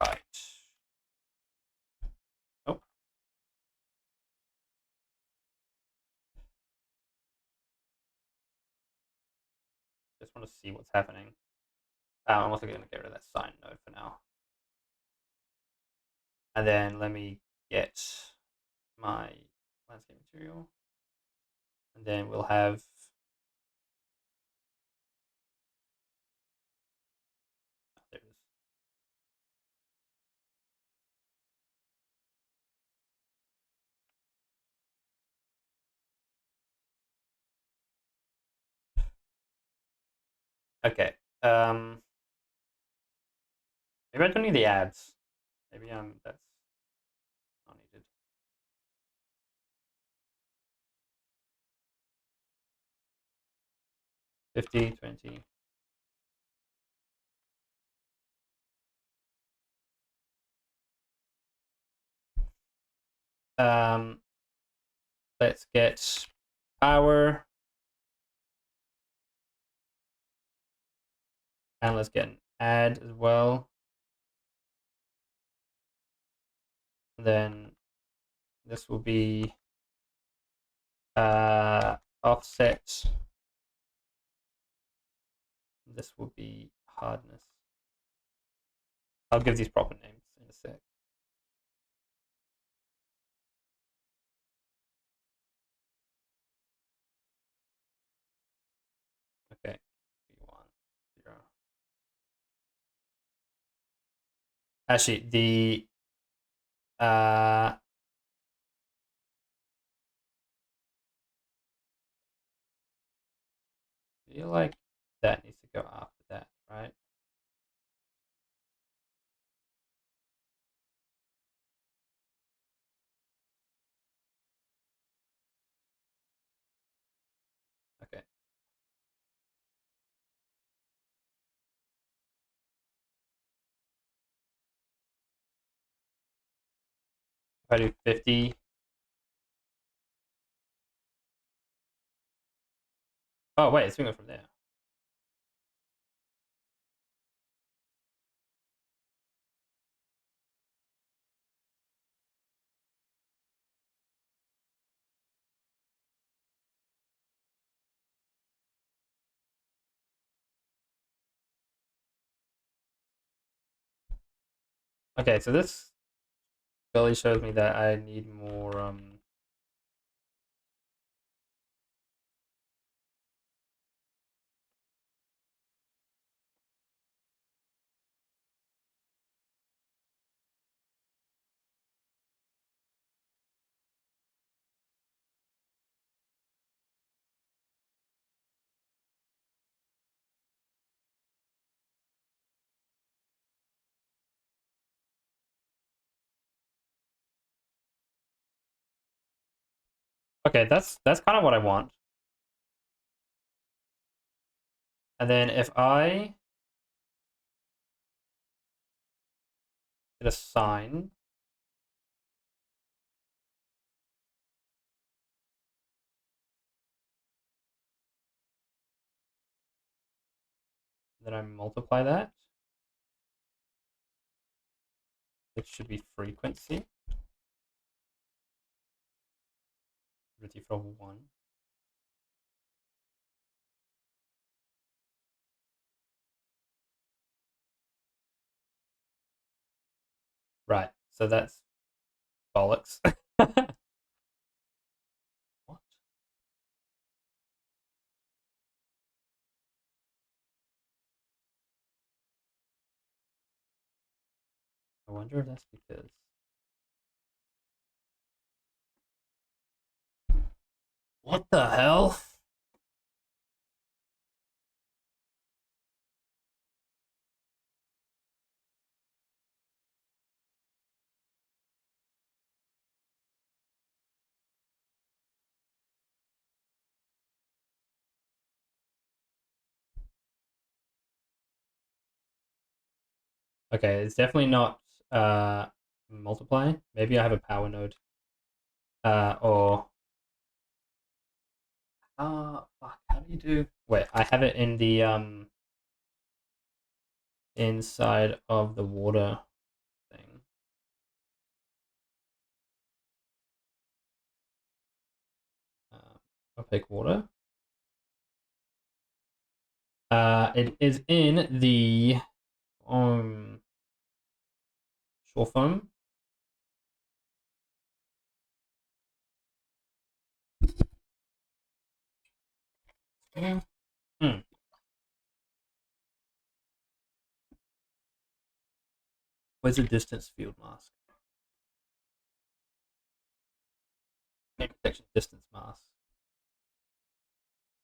A: height. Oh. Just want to see what's happening. I'm also going to get rid of that sign node for now. And then let me get my landscape material. And then we'll have there it is. Okay. Maybe I don't need the ads. Maybe that's not needed. $50, $20. Let's get power. And let's get an ad as well. And then this will be offset. This will be hardness. I'll give these proper names in a sec. Okay. 1, 0. Actually, the feel like that needs to go after that, right? Okay. If I do 50. Oh wait, it's going from there. Okay, so this really shows me that I need more okay, that's kind of what I want. And then if I get a sign, then I multiply that, which should be frequency. Frequency for 1. Right, so that's bollocks. What? I wonder if that's because. What the hell? Okay, it's definitely not multiply. Maybe I have a power node. Or fuck, how do you do? Wait, I have it in the inside of the water thing. Opaque water. It is in the shore foam. Yeah. Where's the distance field mask? Protection distance mask.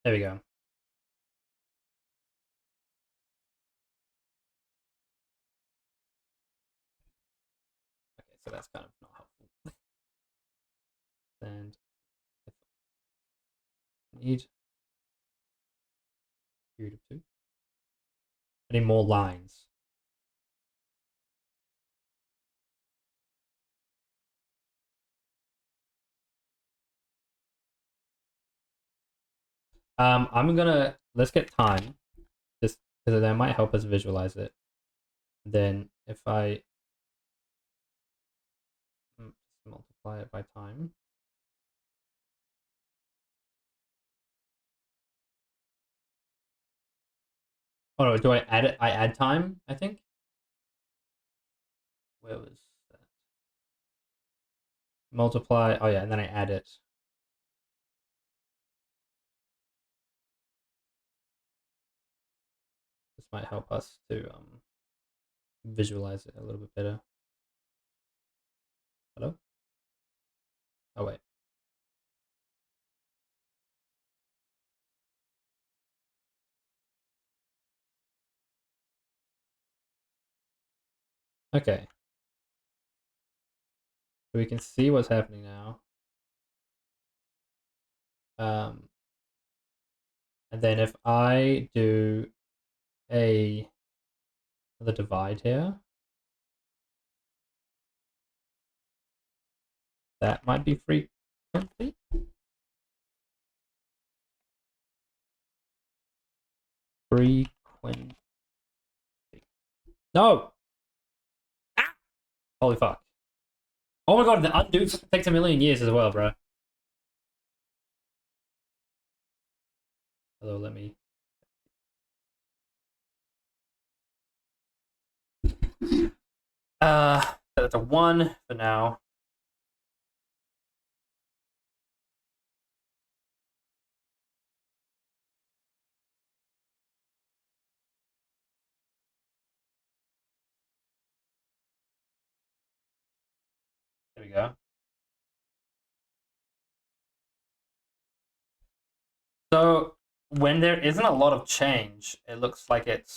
A: There we go. Okay, so that's kind of not helpful. And if I need period of 2. I need more lines. Let's get time, just because that might help us visualize it. Then if I multiply it by time. Oh no, do I add it? I add time, I think. Where was that? Multiply. Oh yeah, and then I add it. This might help us to visualize it a little bit better. Hello? Oh wait. Okay. So we can see what's happening now. And then if I do another divide here, that might be frequency. Frequency. No! Ah! Holy fuck. Oh my god, the undo takes a million years as well, bro. Hello, let me. That's a 1 for now. There we go. So when there isn't a lot of change, it looks like it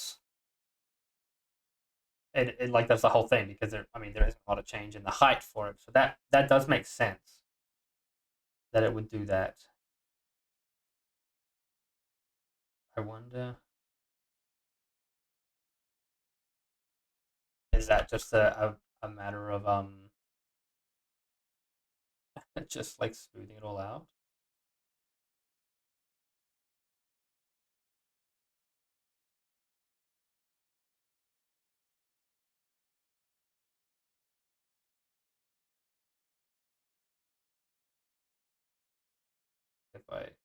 A: like that's the whole thing because there isn't a lot of change in the height for it. So that does make sense that it would do that. I wonder, is that just a matter of just like smoothing it all out? If I increase.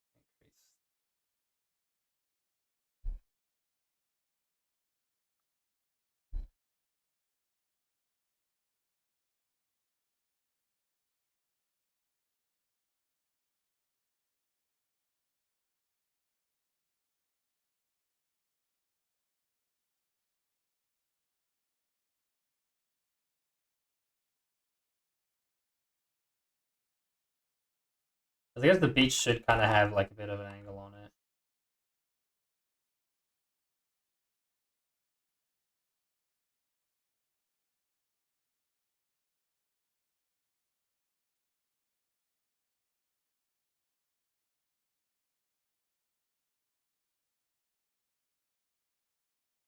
A: I guess the beach should kind of have like a bit of an angle on it.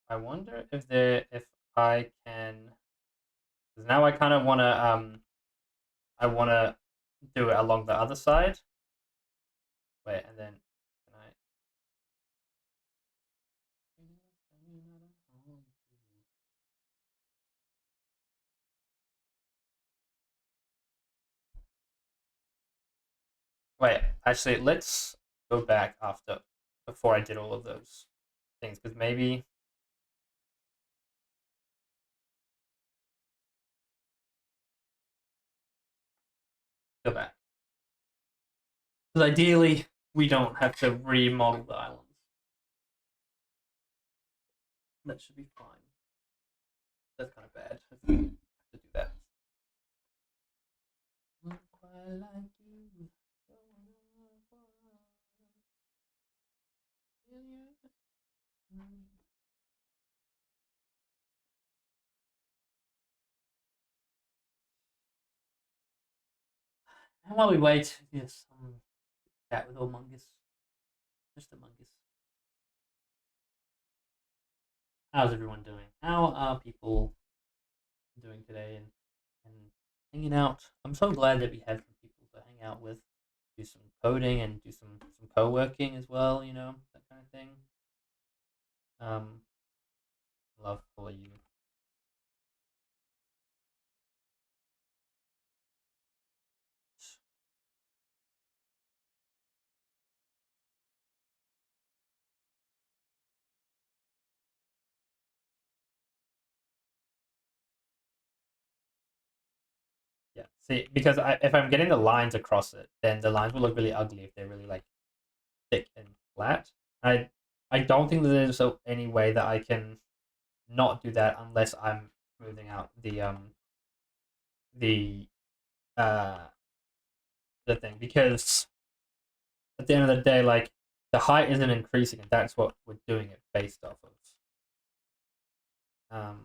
A: I wonder if I can, because now I kind of want to I want to do it along the other side. Wait, and then can I? Wait, actually, let's go back after before I did all of those things because maybe go back. Because ideally, we don't have to remodel the islands. That should be fine. That's kind of bad. To do that. Not quite like you. And while we wait, yes, chat with Omungus. Mr. Mungus. How's everyone doing? How are people doing today and hanging out? I'm so glad that we have some people to hang out with, do some coding and do some co-working as well, you know, that kind of thing. Um, love for you. Yeah, see, because if I'm getting the lines across it, then the lines will look really ugly if they're really like thick and flat. I don't think that there's any way that I can not do that unless I'm smoothing out the uh the thing because at the end of the day, like the height isn't increasing, and that's what we're doing it based off of. Um,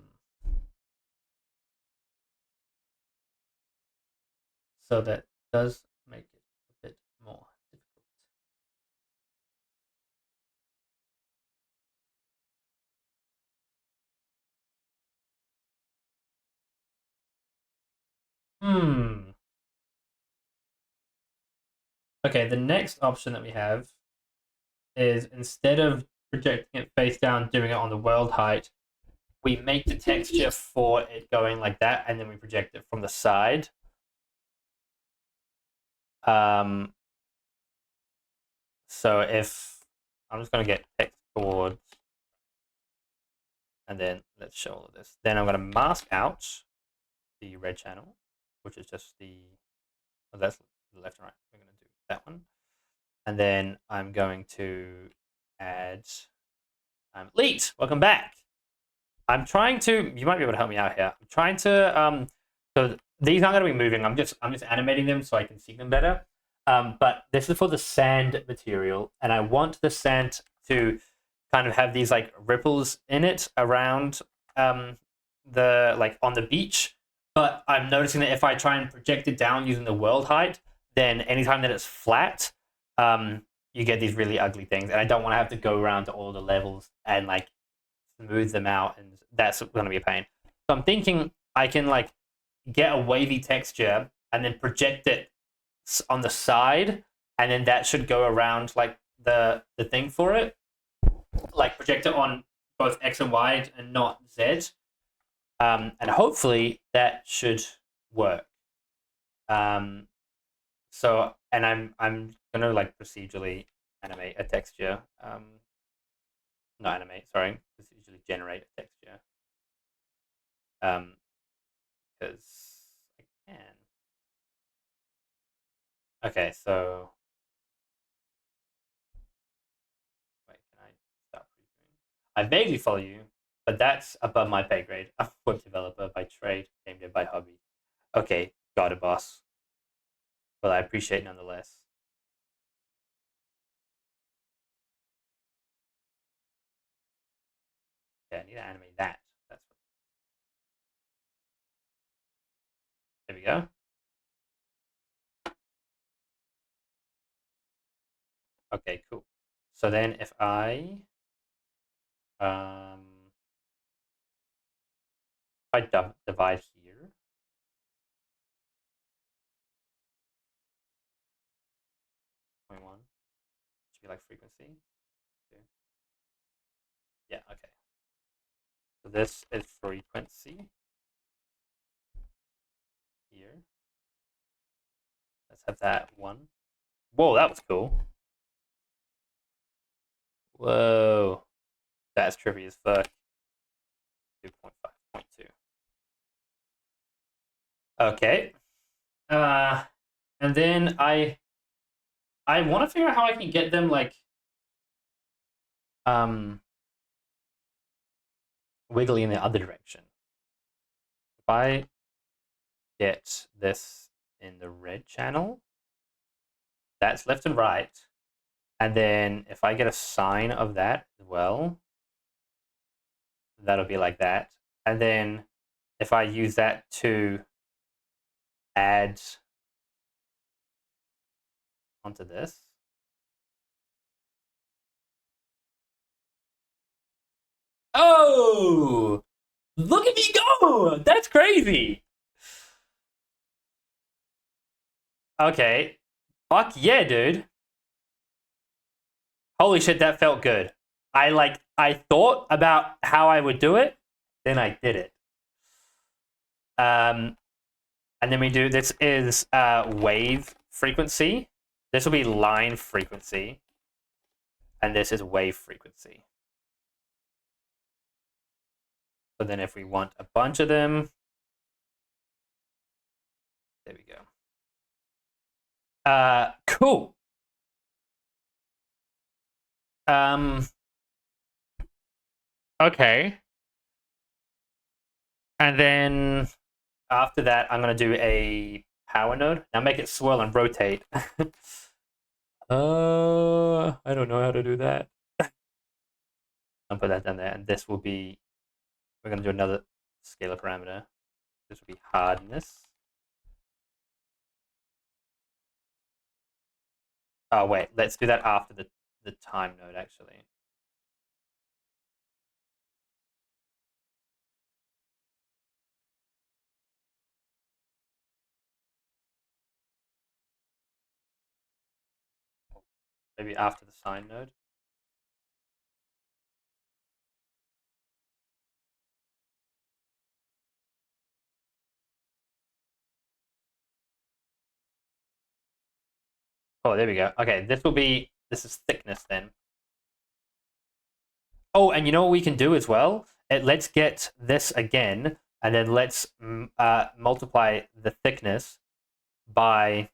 A: so that does make it a bit more difficult. Hmm. Okay, the next option that we have is instead of projecting it face down, doing it on the world height, we make the texture for it going like that, and then we project it from the side. Um, so if I'm just going to get text boards, and then let's show all of this. Then I'm going to mask out the red channel, which is just that's the left and right. We're going to do that one. And then I'm going to add Leet, welcome back. I'm trying to, you might be able to help me out here. I'm trying to, so these aren't going to be moving. I'm just animating them so I can see them better. But this is for the sand material, and I want the sand to kind of have these like ripples in it around the like on the beach. But I'm noticing that if I try and project it down using the world height, then anytime that it's flat, you get these really ugly things, and I don't want to have to go around to all the levels and like smooth them out, and that's going to be a pain. So I'm thinking I can like get a wavy texture and then project it on the side, and then that should go around like the thing for it, like project it on both X and Y and not Z, and hopefully that should work. So and I'm gonna like procedurally animate a texture. Not animate, sorry, procedurally generate a texture. Because I can. Okay, so wait, can I stop previewing? I vaguely follow you, but that's above my pay grade. I'm a web developer by trade, game dev by hobby. Okay, got it, boss. Well, I appreciate it nonetheless. Okay, I need to animate that. That's there we go. Okay, cool. So then if divide here, 21 should be like frequency. Okay. Yeah, okay. So this is frequency here. Let's have that one. Whoa, that was cool. Whoa. That's trippy as fuck. 2.5.2. Okay. And then I want to figure out how I can get them like wiggly in the other direction. If I get this in the red channel, that's left and right. And then if I get a sign of that as well, that'll be like that. And then if I use that to add onto this, oh, look at me go! That's crazy. Okay. Fuck yeah, dude. Holy shit, that felt good. I thought about how I would do it, then I did it. And then we do this is wave frequency. This will be line frequency. And this is wave frequency. So then if we want a bunch of them, there we go. Cool. Okay. And then after that, I'm going to do a power node. Now make it swirl and rotate. I don't know how to do that. I'll put that down there. And this will be, we're going to do another scalar parameter. This will be hardness. Oh, wait, let's do that after the time node, actually. Maybe after the sign node. Oh, there we go. Okay, this is thickness then. Oh, and you know what we can do as well? Let's get this again, and then let's multiply the thickness by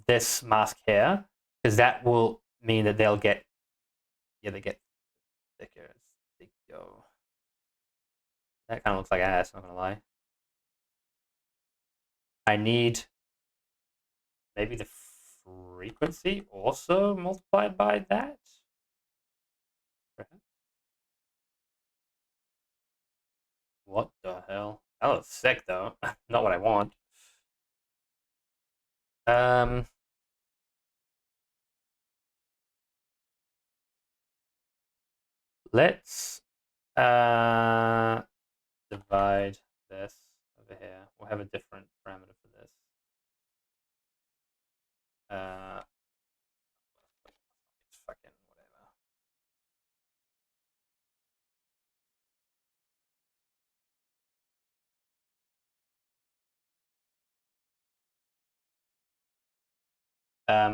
A: this mask here, because that will mean that they'll get, yeah, they get thicker as they go. That kind of looks like ass, not gonna lie. I need maybe the frequency also multiplied by that. What the hell? That looks sick though. Not what I want. Um, let's divide this over here. We'll have a different parameter for this. It's fucking whatever.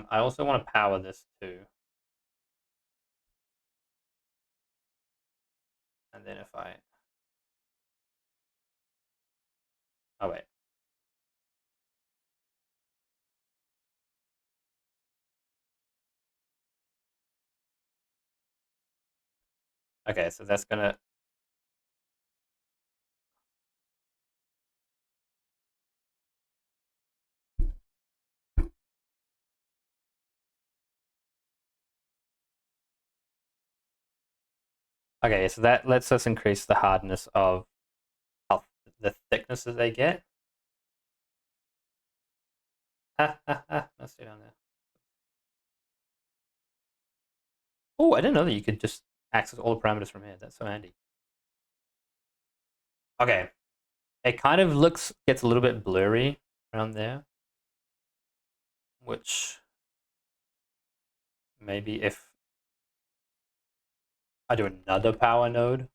A: I also want to power this too. And then if I... Oh, wait. Okay, so that's gonna... Okay, so that lets us increase the hardness of the thickness that they get. Let's stay down there. Oh, I didn't know that you could just access all the parameters from here. That's so handy. Okay, it kind of gets a little bit blurry around there, which maybe if I do another power node.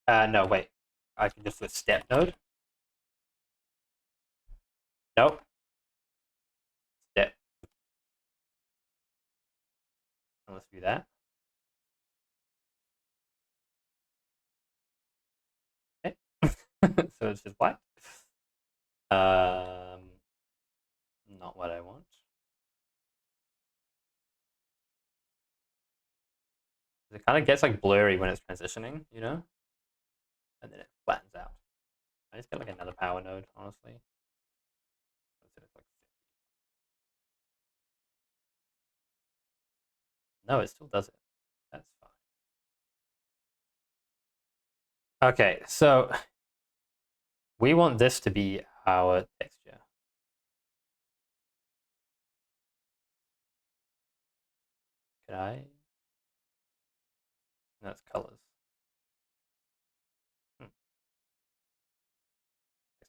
A: No, wait. I can just do a step node. Nope. Step. Let's do that. Okay. So it's just white. Not what I want. It kind of gets like blurry when it's transitioning, you know? And then it flattens out. I just get like another power node, honestly. No, it still does it. That's fine. Okay, so we want this to be our texture. Could I? No, it's colors. Let's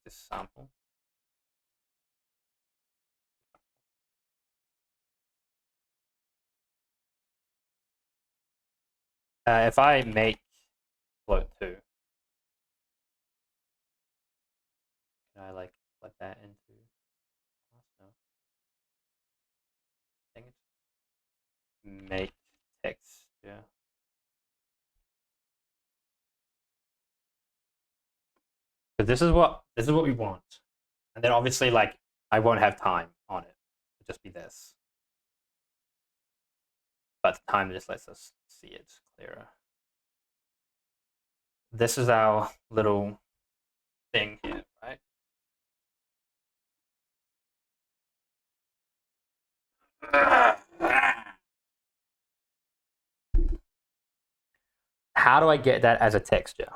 A: just sample. If I make float 2, can I like plug that into? No. Dang it. Make texture. So this is what we want, and then obviously like I won't have time on it. It'll just be this, but the time just lets us see it clearer. This is our little thing here, right? How do I get that as a texture?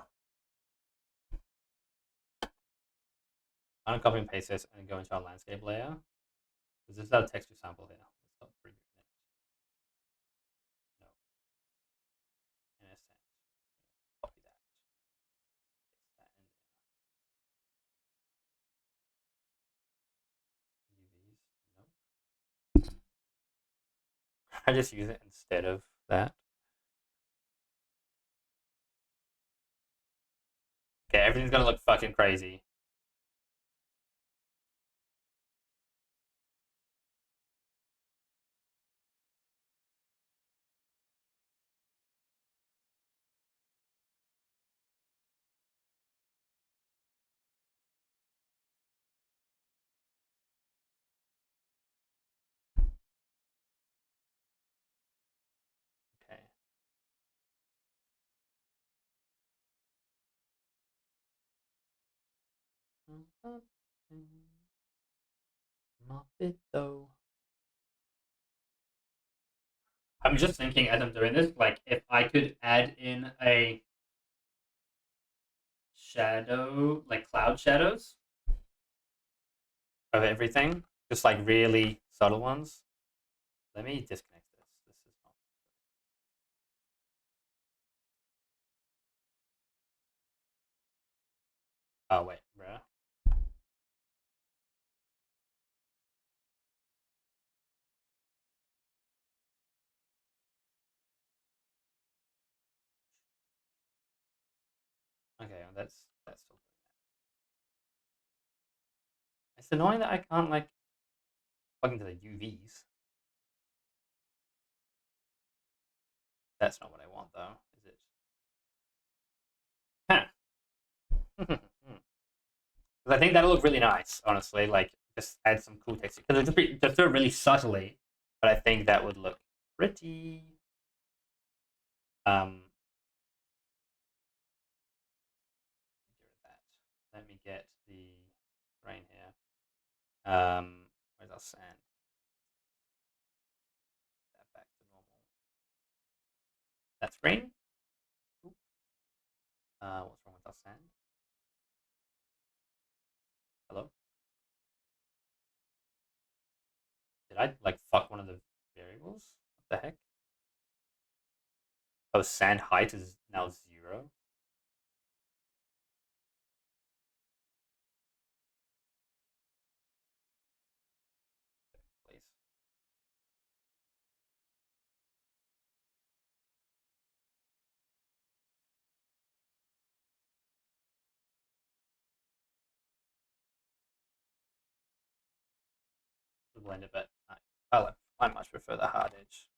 A: I'm gonna copy and paste this and go into our landscape layer. This is our texture sample here. Let's stop previewing it. No. Innocent. Copy that. Paste that in there. UVs. Nope. I just use it instead of that. Okay, everything's gonna look fucking crazy. Okay. Mop it though. I'm just thinking as I'm doing this, like if I could add in a shadow, like cloud shadows of everything, just like really subtle ones. Let me disconnect this. This is not. Oh wait, bruh. Okay, well, that's still doing that. It's annoying that I can't like plug into the UVs. That's not what I want though, is it? Huh. Because I think that'll look really nice, honestly. Like just add some cool texture. Because just do it really subtly, but I think that would look pretty. Um, Let me get the grain here. Where's our sand? That back to normal. That's green. Ooh. What's wrong with our sand? Hello? Did I like fuck one of the variables? What the heck? Oh, sand height is now 0. Please. To blend it, but I much prefer the hard edge.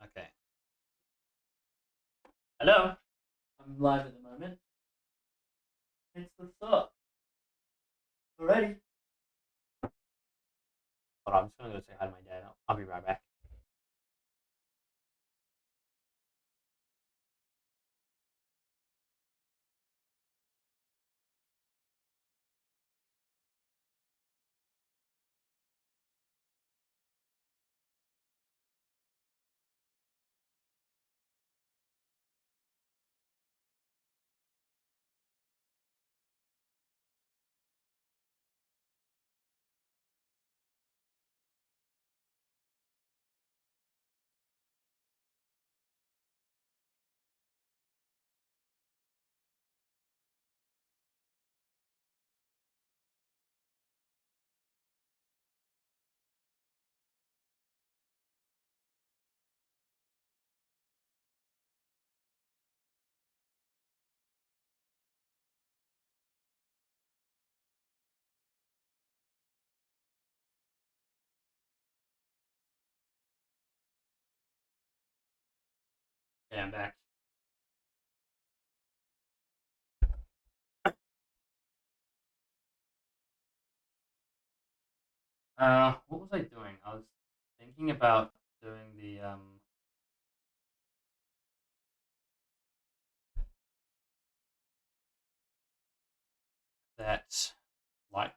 A: Okay. Hello? I'm live at the moment. It's the up. Alrighty. Hold on, I'm just gonna go say hi to my dad. I'll be right back. Okay, I'm back. What was I doing? I was thinking about doing the that light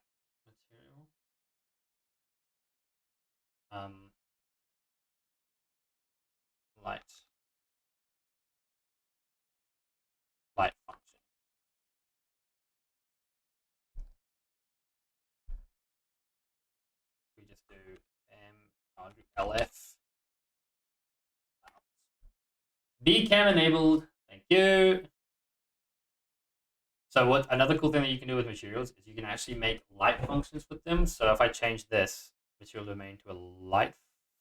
A: material. Um, light light function. We just do I'll do LF. Bcam enabled. Thank you. So what another cool thing that you can do with materials is you can actually make light functions with them. So if I change this material domain to a light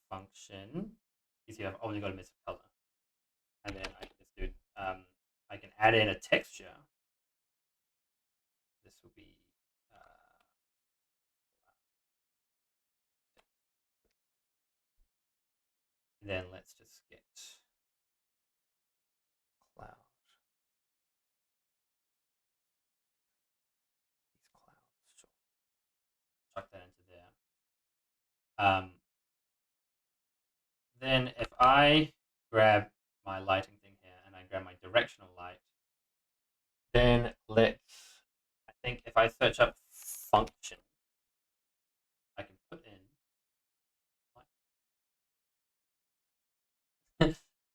A: function, you see I've only got a missing color. And then I can just do I can add in a texture. This will be then let's just get cloud. These clouds, sure. Chuck that into there. Then if I grab my lighting thing here and I grab my directional light, then I think if I search up function, I can put in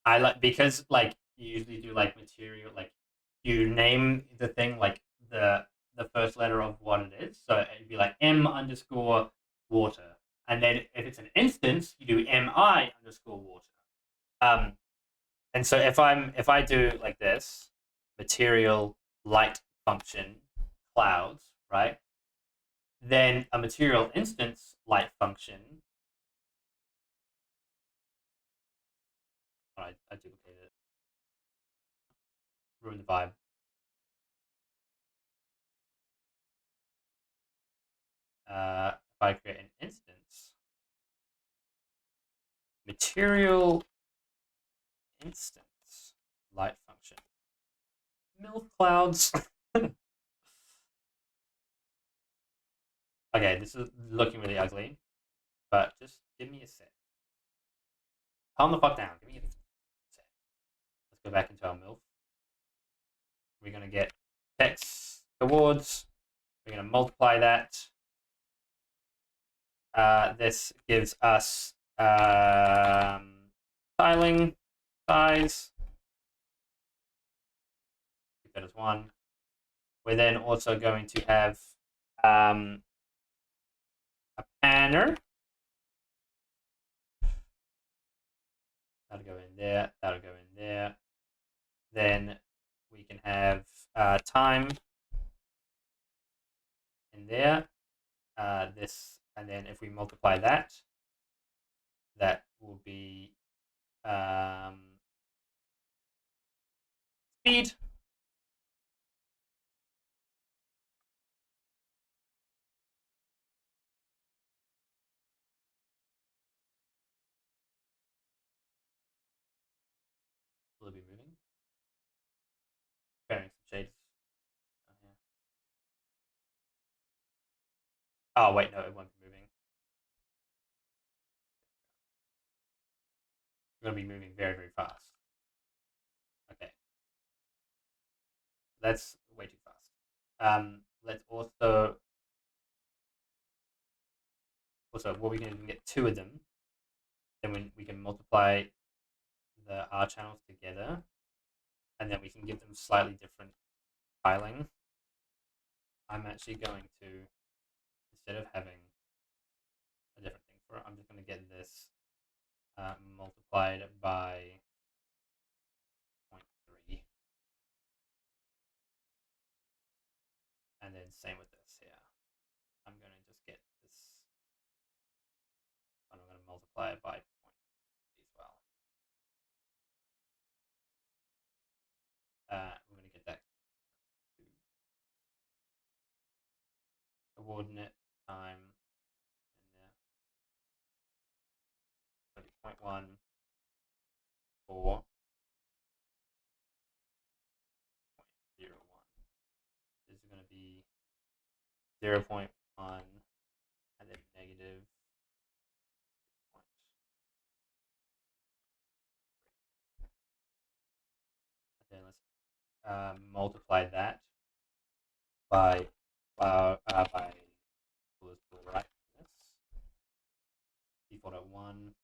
A: I like because like you usually do like material like you name the thing like the first letter of what it is. So it'd be like M underscore water. And then if it's an instance, you do MI underscore water. Um, and so if I do like this, material light function clouds, right? Then a material instance light function. Oh, I duplicated it. Ruined the vibe. If I create an instance, material instance light function. MILF clouds. Okay, this is looking really ugly, but just give me a sec. Calm the fuck down. Give me a sec. Let's go back into our MILF. We're going to get text awards. We're going to multiply that this gives us tiling size. Keep that as 1. We're then also going to have a panner. That'll go in there. That'll go in there. Then we can have time in there. This, and then if we multiply that, that will be speed. Will it be moving? Preparing some shades. Oh wait, no, it won't be moving. It's going to be moving very, very fast. Okay. That's way too fast. Let's also what we can get 2 of them. Then we can multiply the R channels together, and then we can give them slightly different tiling. I'm actually going to, instead of having a different thing for it, I'm just going to get this multiplied by 0.3. And then same with this here. I'm going to just get this, and I'm going to multiply it by 0.3 as well. We're going to get that to coordinate time in there. 0.1, 4, 0.01. This is going to be 0.1 and then negative 0.3. And then let's multiply that by Postal rightness. Default at 1.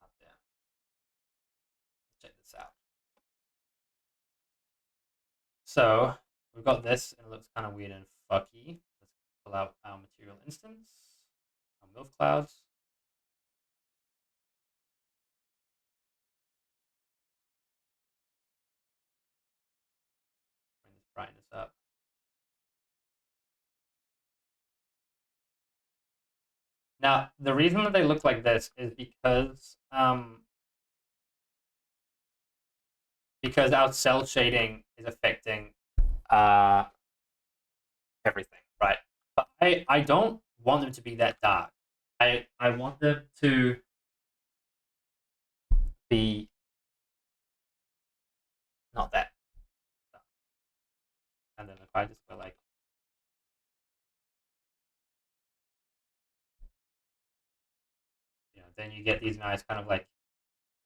A: Up there. Check this out. So we've got this, and it looks kind of weird and fucky. Let's pull out our material instance, our MILF clouds. Bring this brightness up. Now, the reason that they look like this is because our cell shading is affecting everything, right? But I don't want them to be that dark. I want them to be not that dark. And then if I just go like, then you get these nice kind of like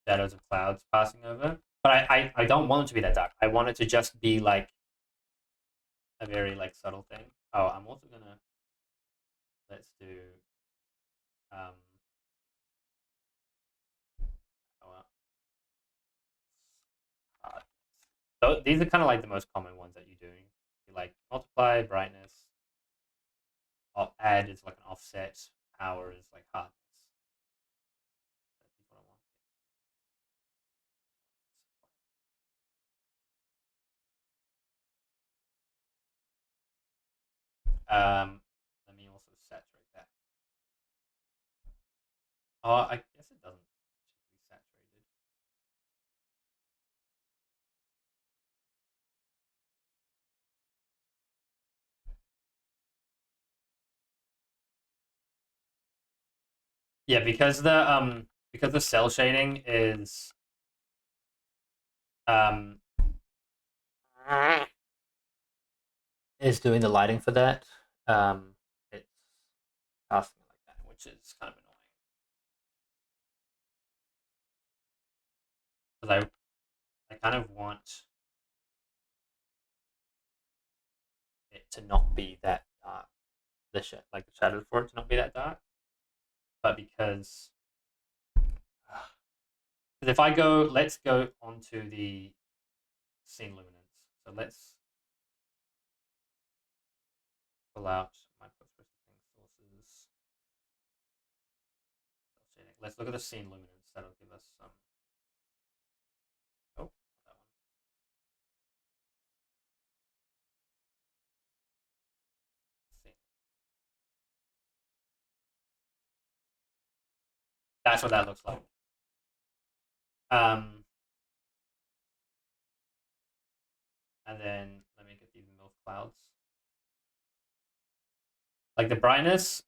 A: shadows of clouds passing over. But I don't want it to be that dark. I want it to just be like a very like subtle thing. Oh, I'm also gonna, let's do so these are kind of like the most common ones that you're doing. You like multiply, brightness, add is like an offset, power is like hardness. That's what I want. Let me also saturate that. Oh, I guess it doesn't actually be saturated. Yeah, because the cell shading is doing the lighting for that. It's casting it like that, which is kind of annoying because I kind of want it to not be that dark. like the shadow for it to not be that dark, but because if I go, let's go onto the scene luminance. So let's pull out my post-processing sources. Let's look at the scene luminance. That'll give us some. Oh, that one. Scene. That's what that looks like. And then let me get these MILF clouds. Like the brightness,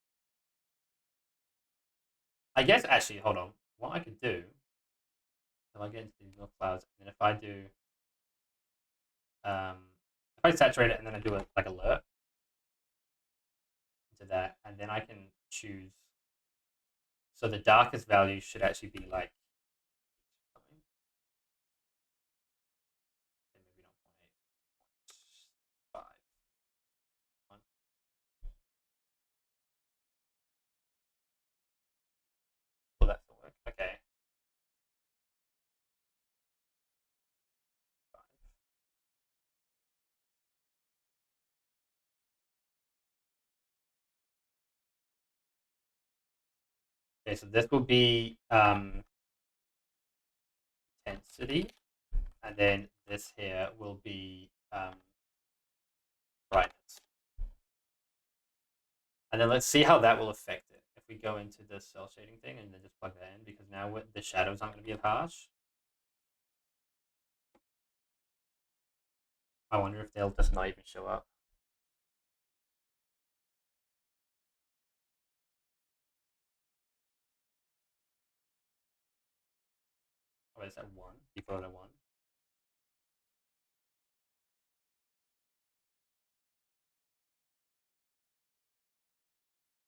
A: I guess actually, hold on. What I could do, if I get into these MILF clouds, and then if I do, if I saturate it and then I do a like alert into that, and then I can choose. So the darkest value should actually be like, maybe not 0.85. Well, that will work. Okay. Okay, so this will be intensity, and then this here will be brightness. And then let's see how that will affect it. If we go into the cell shading thing and then just plug that in, because now the shadows aren't going to be as harsh. I wonder if they'll just not even show up. Or is that 1? Default at 1.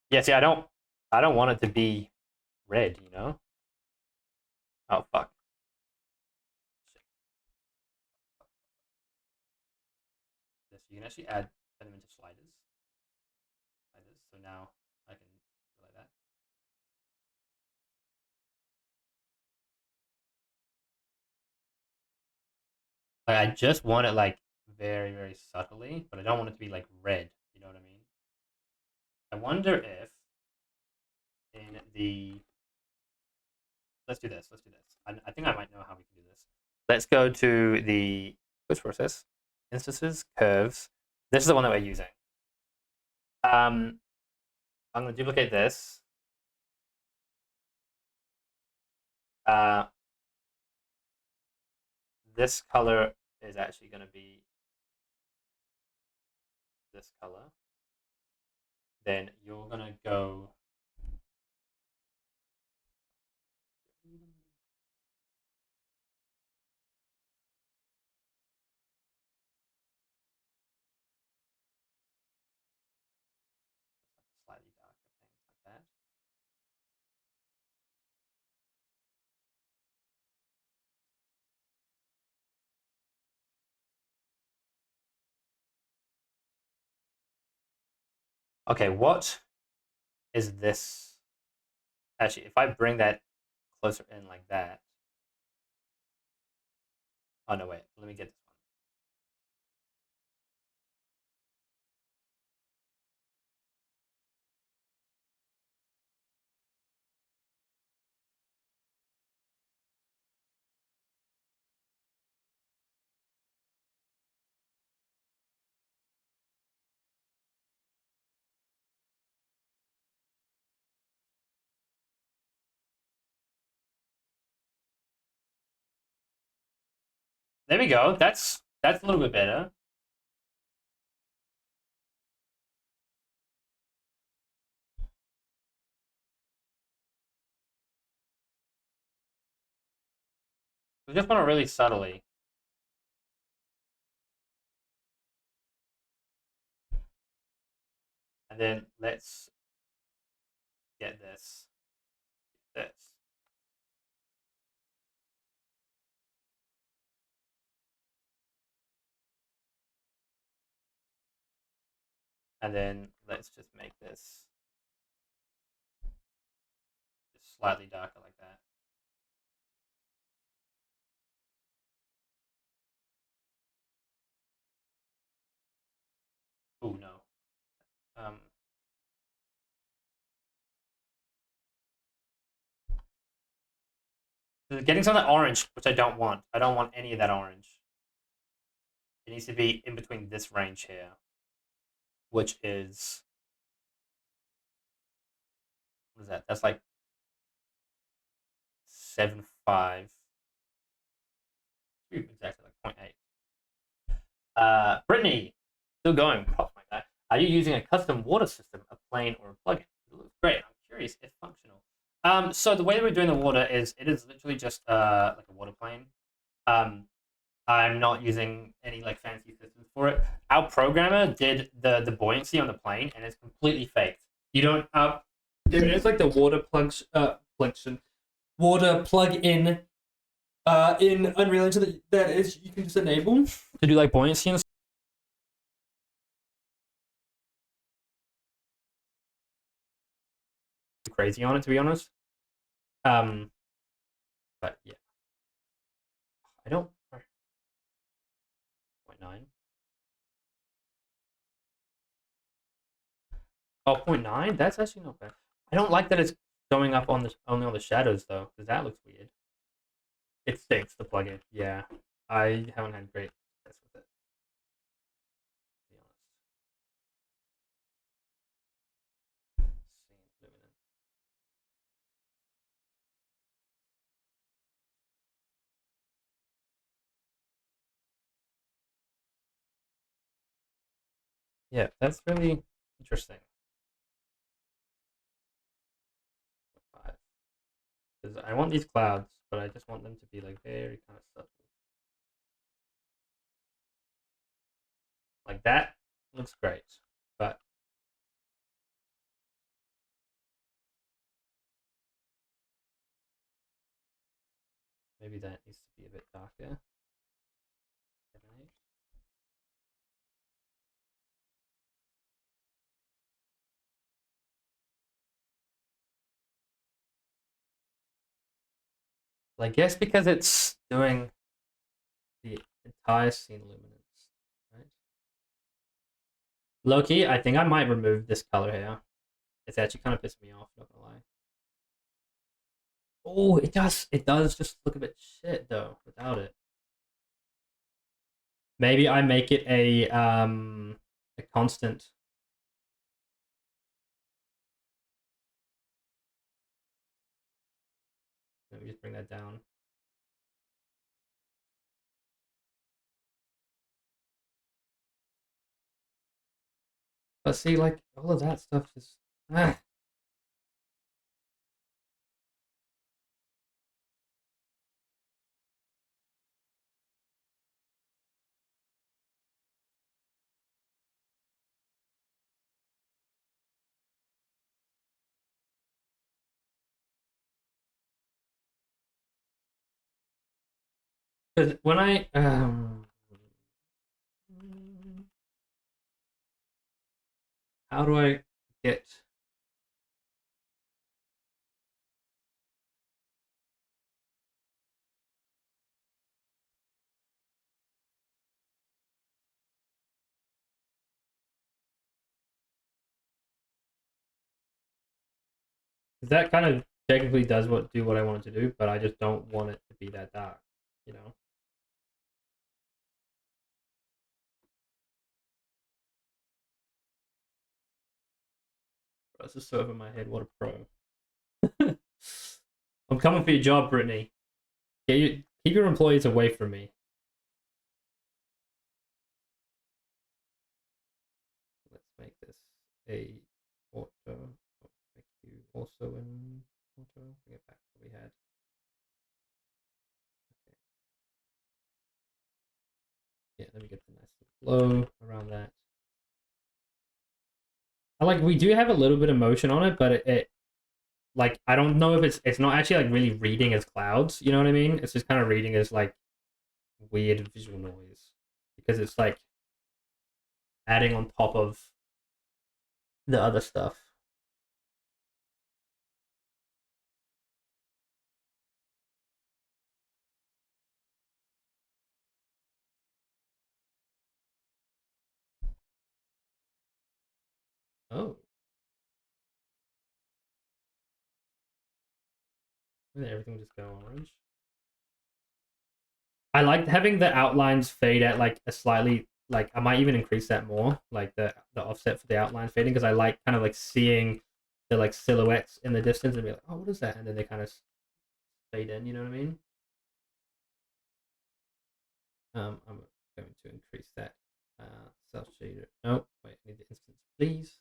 A: Yeah, see, I don't want it to be red, you know? Oh, fuck. This, you can actually add them into sliders. Like this. So now I can do like that. Like, I just want it like very, very subtly, but I don't want it to be like red. You know what I mean? I wonder if in the let's do this. Let's do this. I think I might know how we can do this. Let's go to the post process instances curves. This is the one that we're using. I'm going to duplicate this. This color is actually going to be this color. Then you're going to go. Slightly darker thing like that. Okay, what is this? Actually, if I bring that closer in like that. Oh, no, wait. Let me get this one. There we go. That's a little bit better. We just want it really subtly. And then let's get this. This. And then let's just make this just slightly darker like that. Oh no. Um, Getting some of that orange, which I don't want. I don't want any of that orange. It needs to be in between this range here, which is, what is that? That's like 7.5. Exactly like 0.8. Brittany, still going. Pop like that. Are you using a custom water system, a plane, or a plugin? It looks great. I'm curious if functional. So the way that we're doing the water is it is literally just like a water plane. I'm not using any like fancy systems for it. Our programmer did the buoyancy on the plane, and it's completely faked. You don't there is like the water water plug in Unreal Engine that is you can just enable to do like buoyancy and crazy on it, to be honest. But yeah, I don't. 0.9. Oh, 0.9? That's actually not bad. I don't like that it's showing up on the only on the shadows though, because that looks weird. It stinks, the plugin. Yeah, I haven't had great success with it, to be honest. Yeah, that's really interesting. 5. Because I want these clouds, but I just want them to be like very kind of subtle. Like that looks great, but maybe that needs to be a bit darker. 7, 8. I guess because it's doing the entire scene luminance, right? Loki, I think I might remove this color here. It's actually kind of pissing me off, not gonna lie. Oh, it does. It does just look a bit shit though without it. Maybe I make it a constant. Let me just bring that down. But see, like all of that stuff is. Ah. Because when I how do I get? That kind of technically does what I want it to do, but I just don't want it to be that dark, you know. That's just so over my head. What a pro! I'm coming for your job, Brittany. Keep your employees away from me. Let's make this a auto. Make you also an auto. Bring it back to what we had. Okay. Yeah, let me get the nice flow around that. I like we do have a little bit of motion on it, but it like I don't know if it's not actually like really reading as clouds. You know what I mean? It's just kind of reading as like weird visual noise because it's like adding on top of the other stuff. Oh, everything just go orange. I like having the outlines fade at like a slightly like I might even increase that more, like the offset for the outline fading, because I like kind of like seeing the like silhouettes in the distance and be like, oh, what is that? And then they kind of fade in. You know what I mean? I'm going to increase that self shader. Oh, wait, I need the instance, please.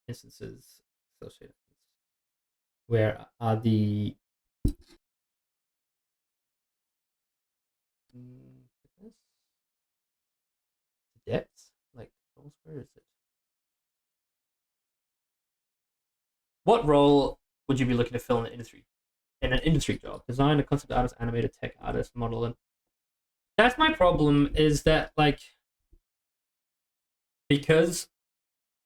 A: Instances, self shader. Where are the depths? Like, where is it? What role would you be looking to fill in the industry? In an industry job, design, a concept artist, animator, tech artist, model, and that's my problem. Is that like because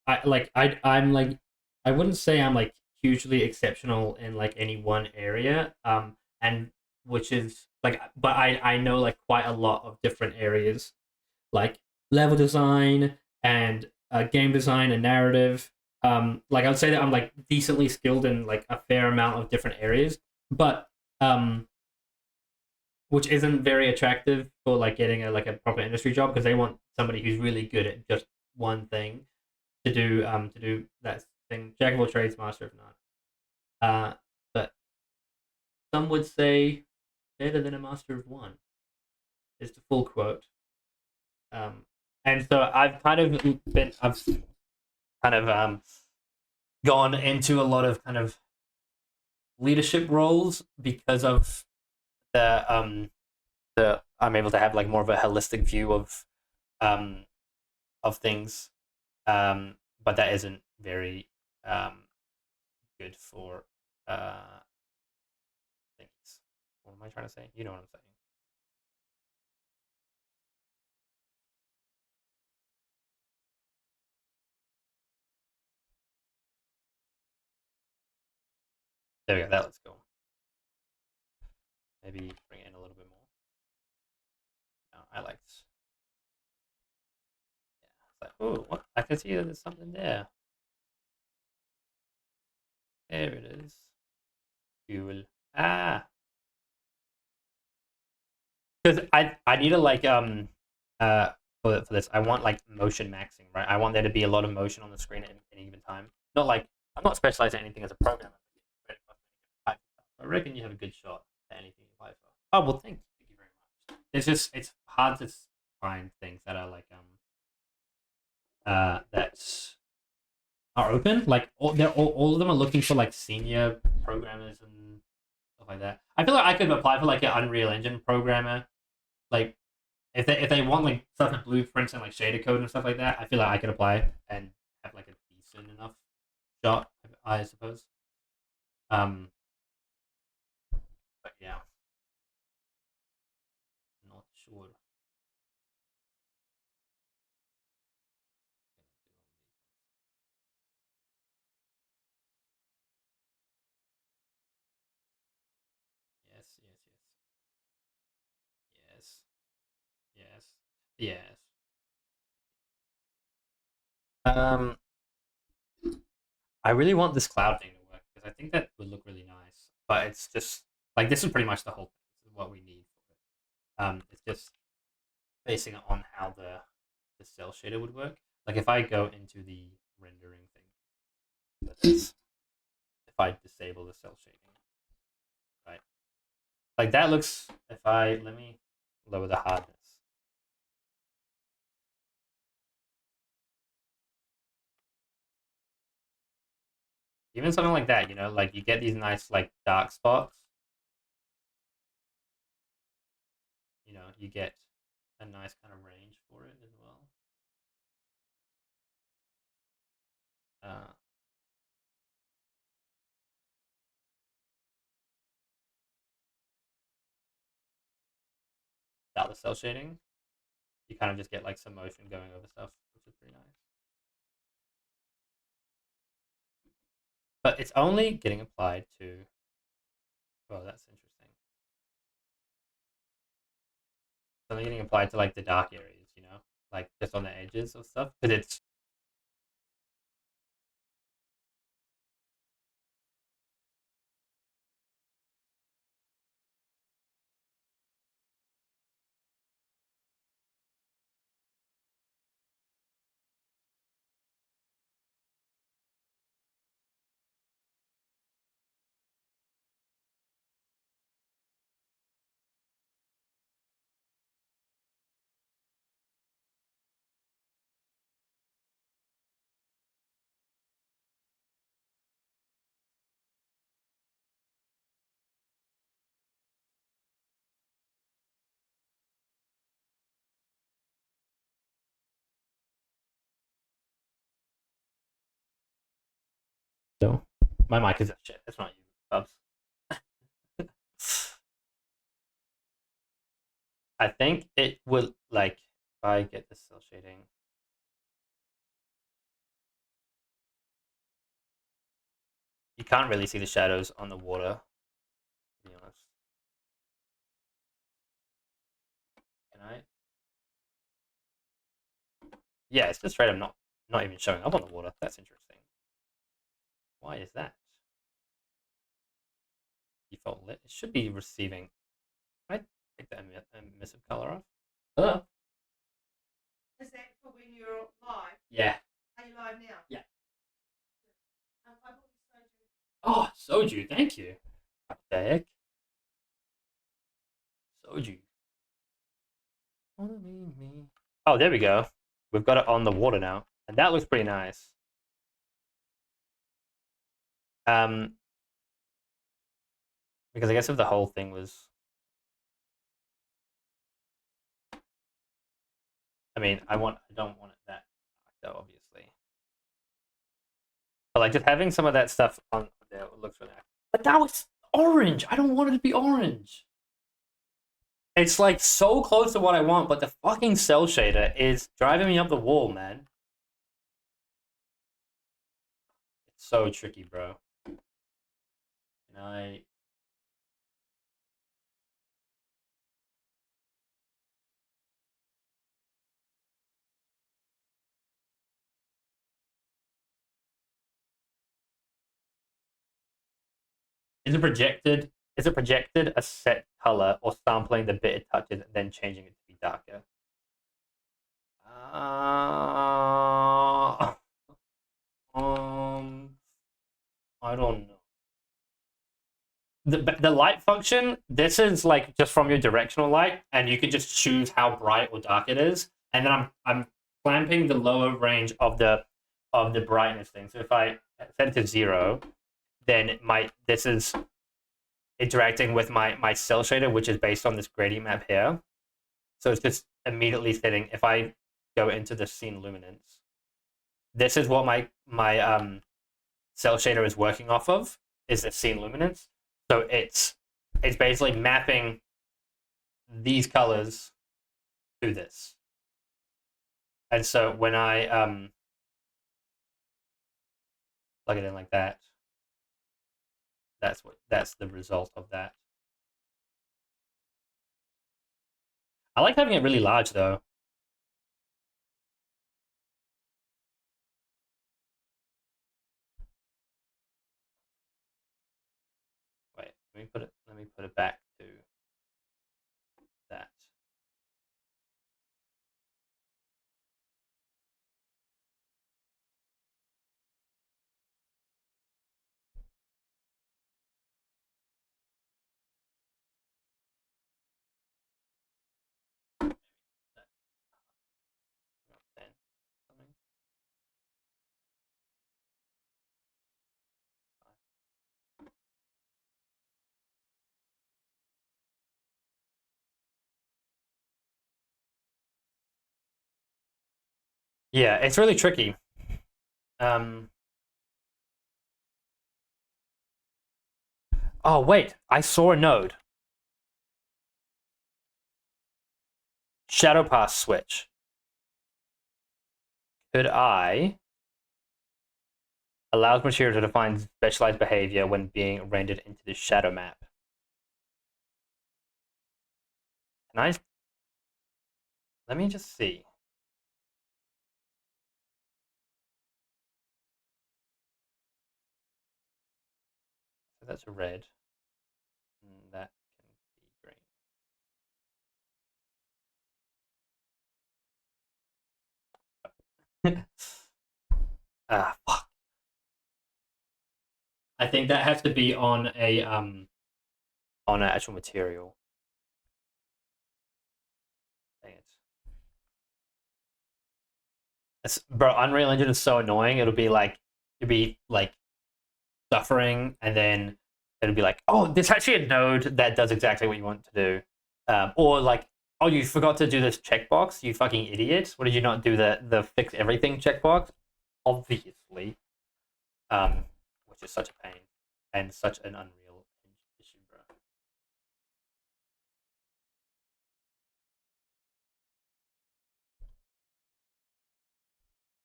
A: I'm like I wouldn't say I'm like hugely exceptional in like any one area, and which is like, but I know like quite a lot of different areas, like level design and game design and narrative. Like I would say that I'm like decently skilled in like a fair amount of different areas, but which isn't very attractive for like getting a like a proper industry job, because they want somebody who's really good at just one thing to do that thing. Jack of all trades, master of none. But some would say better than a master of one is the full quote. Um, and so I've kind of gone into a lot of kind of leadership roles because of the I'm able to have like more of a holistic view um of things, but that isn't very um good for things. What am I trying to say? You know what I'm saying. There we go. That looks cool. Maybe bring it in a little bit more. No, I like this. Yeah, it's like, oh, what? I can see there's something there. There it is. Cool. Ah, because I need to like uh for this I want like motion maxing, right? I want there to be a lot of motion on the screen at any given time. Not like I'm not specialized in anything as a programmer. I reckon you have a good shot at anything you apply for. Oh well, thank you very much. It's hard to find things that are like that are open. Like all of them are looking for like senior programmers and stuff like that. I feel like I could apply for like an Unreal Engine programmer. Like if they want like stuff in blueprints and like shader code and stuff like that, I feel like I could apply and have like a decent enough shot, I suppose. Um, but yeah, not sure. Yes, yes, yes, yes, yes, yes. Um, I really want this cloud thing to work because I think that would look really nice. But it's just like this is pretty much the whole thing. This is what we need for it. It's just basing it on how the cell shader would work. Like if I go into the rendering thing, if I disable the cell shading, right? Like that looks. If I let me lower the hardness. Even something like that, like you get these nice like dark spots. You get a nice kind of range for it as well. Uh, without the cell shading, you kind of just get like some motion going over stuff, which is pretty nice. But it's only getting applied to. Well, that's interesting. It's only getting applied to like the dark areas, you know, like just on the edges of stuff. Because it's so my mic is shit. It's not you, Bubs. I think it will like if I get the cell shading. You can't really see the shadows on the water, to be honest. Can I? Yeah, it's just straight up not even showing up on the water. That's interesting. Why is that? Default lit. It should be receiving. I take the emissive color off. Oh.
D: Is that for when you're live?
A: Yeah.
D: Are you live now?
A: Yeah.
D: I bought you soju.
A: Oh, soju. Thank you. What the heck? Soju. Oh, there we go. We've got it on the water now, and that looks pretty nice. Because I guess if the whole thing was, I mean, I don't want it that dark though, obviously. But like just having some of that stuff on there looks really nice. But that was orange. I don't want it to be orange. It's like so close to what I want, but the fucking cell shader is driving me up the wall, man. It's so tricky, bro. And is it projected a set color or sampling the bit it touches and then changing it to be darker? I don't know. The light function, this is like just from your directional light, and you can just choose how bright or dark it is. And then I'm clamping the lower range of the brightness thing. So if I set it to 0, then this is interacting with my cell shader, which is based on this gradient map here. So it's just immediately setting. If I go into the scene luminance, this is what my cell shader is working off of, is the scene luminance. So it's basically mapping these colors to this. And so when I plug it in like that, that's the result of that. I like having it really large though. Wait, let me put it back to that. Yeah, it's really tricky. Oh wait, I saw a node. Shadow pass switch. Could I Allows material to define specialized behavior when being rendered into the shadow map. Can I? Let me just see. So that's red. And that can be green. Fuck. I think that has to be on an actual material. Dang it. Bro, Unreal Engine is so annoying. It'll be like suffering, and then it'll be like, oh, there's actually a node that does exactly what you want to do, or like, oh, you forgot to do this checkbox, you fucking idiot. What did you not do the fix everything checkbox? Obviously, which is such a pain and such an Unreal issue, bro.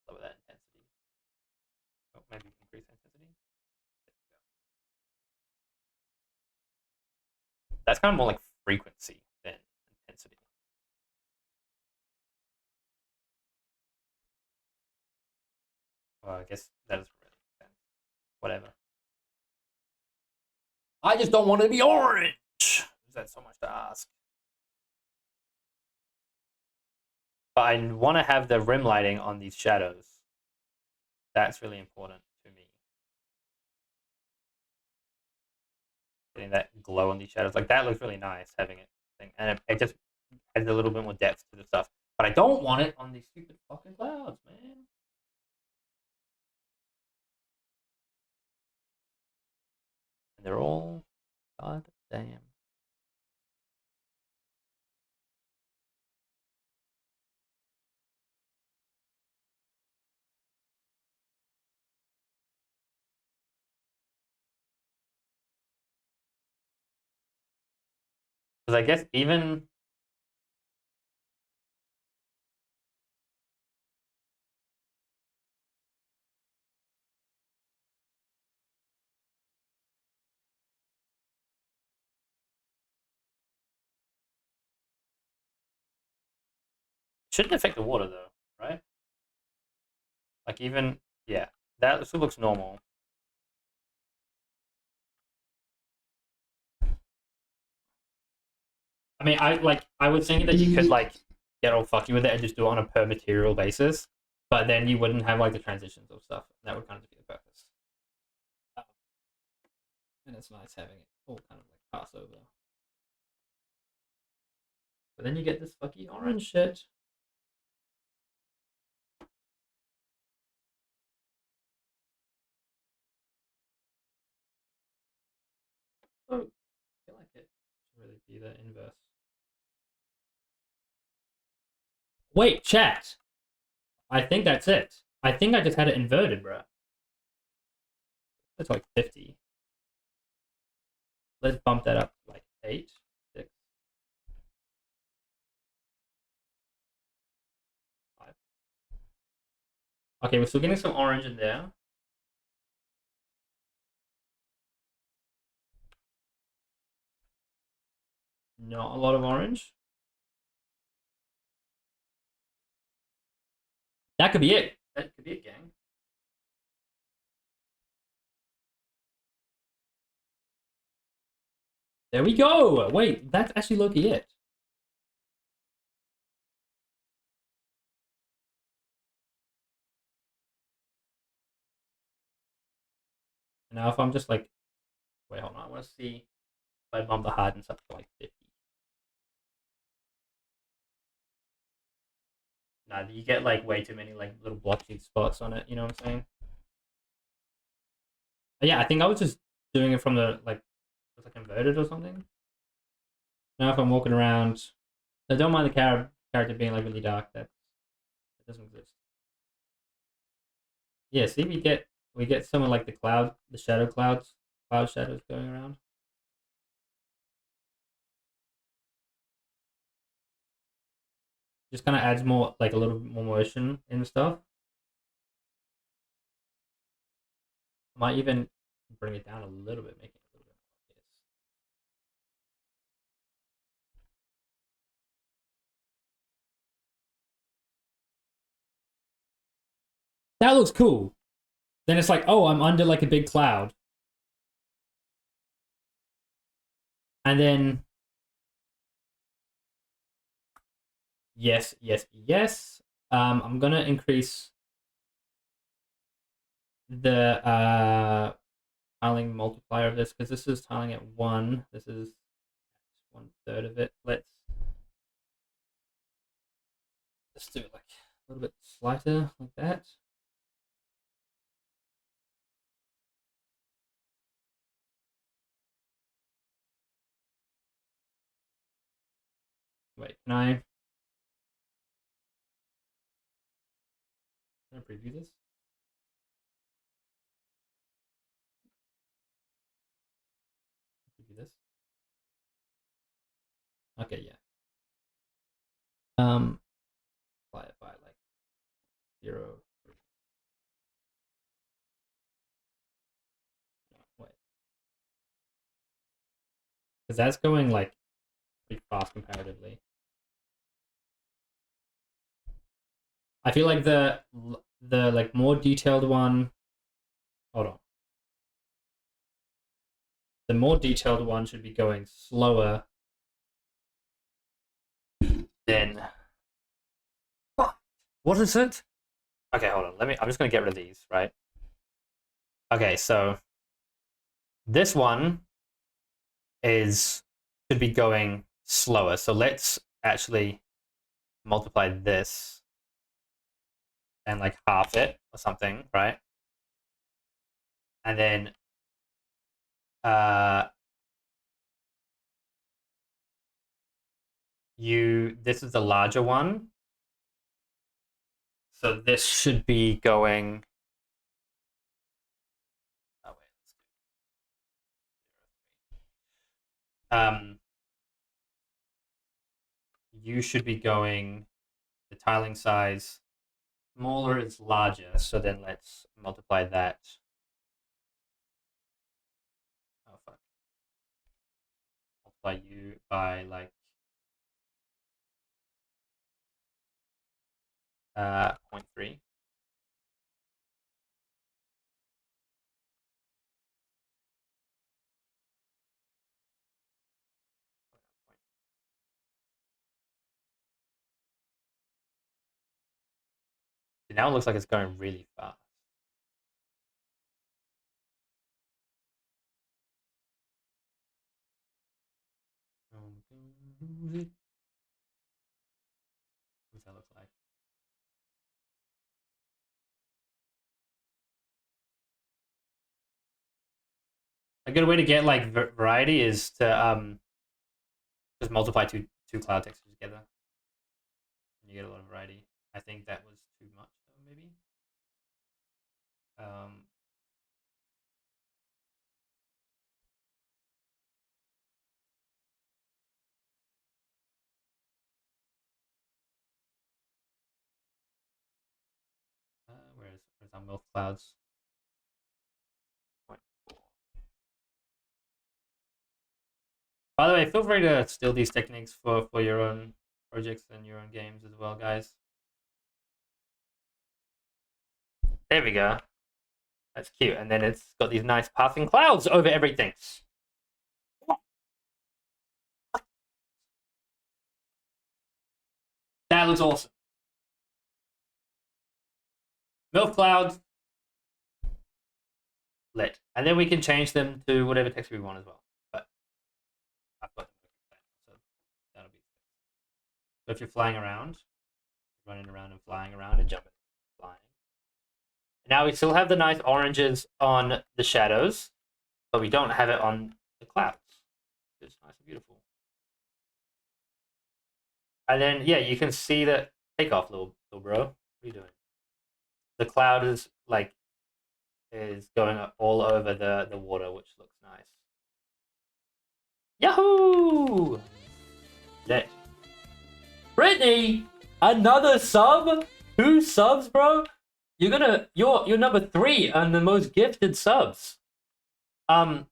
A: Lower that intensity. Oh, maybe increase intensity. That's kind of more like frequency than intensity. Well, I guess that doesn't really make sense. Whatever. I just don't want it to be orange. Is that so much to ask? But I want to have the rim lighting on these shadows. That's really important to me. Getting that glow on these shadows. Like, that looks really nice, having it. And it just adds a little bit more depth to the stuff. But I don't want it on these stupid fucking clouds, man. And they're all goddamn. Because I guess even shouldn't affect the water though, right? Like, even, yeah, that still looks normal. I mean, I was thinking that you could like get all fucky with it and just do it on a per material basis, but then you wouldn't have like the transitions of stuff. That would kind of be the purpose. And it's nice having it all kind of like pass over. But then you get this fucky orange shit. Oh, I feel like it should really be the inverse. Wait, chat. I think that's it. I think I just had it inverted, bro. That's like 50. Let's bump that up to like 8, 6, 5. Okay, we're still getting some orange in there. Not a lot of orange. That could be it. That could be it, gang. There we go. Wait, that's actually Loki it. Now if I'm just like, wait, hold on. I want to see if I bump the hardness up to like 50. Nah, you get like way too many like little blotchy spots on it. You know what I'm saying? But yeah, I think I was just doing it from the like, was like inverted or something. Now if I'm walking around, I don't mind the character being like really dark. That doesn't exist. Yeah, see, we get some of like the shadow cloud shadows going around. Just kind of adds more, like a little bit more motion in the stuff. Might even bring it down a little bit, making it a little bit more obvious. That looks cool. Then it's like, oh, I'm under like a big cloud. And then yes, yes, yes. I'm gonna increase the tiling multiplier of this because this is tiling at 1. This is 1/3 of it. Let's do it like a little bit slighter, like that. Wait, can I preview this? Preview this. Okay, yeah. Multiply it by like 0. No, wait, because that's going like pretty fast comparatively. I feel like the like more detailed one. Hold on. The more detailed one should be going slower than. What is it? Okay, hold on. I'm just gonna get rid of these, right? Okay, so this one should be going slower. So let's actually multiply this and like half it or something, right? And then this is the larger one. So this should be going. Oh wait, let's do you should be going the tiling size smaller is larger, so then let's multiply that. Oh fuck. Multiply you by like 0.3. Now it looks like it's going really fast. What does that look like? A good way to get like variety is to just multiply two cloud textures together, and you get a lot of variety. I think that was too much, though, maybe. Where's our milk clouds? By the way, feel free to steal these techniques for your own projects and your own games as well, guys. There we go. That's cute. And then it's got these nice passing clouds over everything. That looks awesome. Milk clouds lit. And then we can change them to whatever texture we want as well. But I've got them so that'll be so if you're flying around, running around and flying around and jumping and flying. Now we still have the nice oranges on the shadows, but we don't have it on the clouds. It's nice and beautiful. And then yeah, you can see that take off, little bro. What are you doing? The cloud is going all over the water, which looks nice. Yahoo! Lit. Brittany, another sub? 2 subs, bro? you're number 3 on the most gifted subs. Our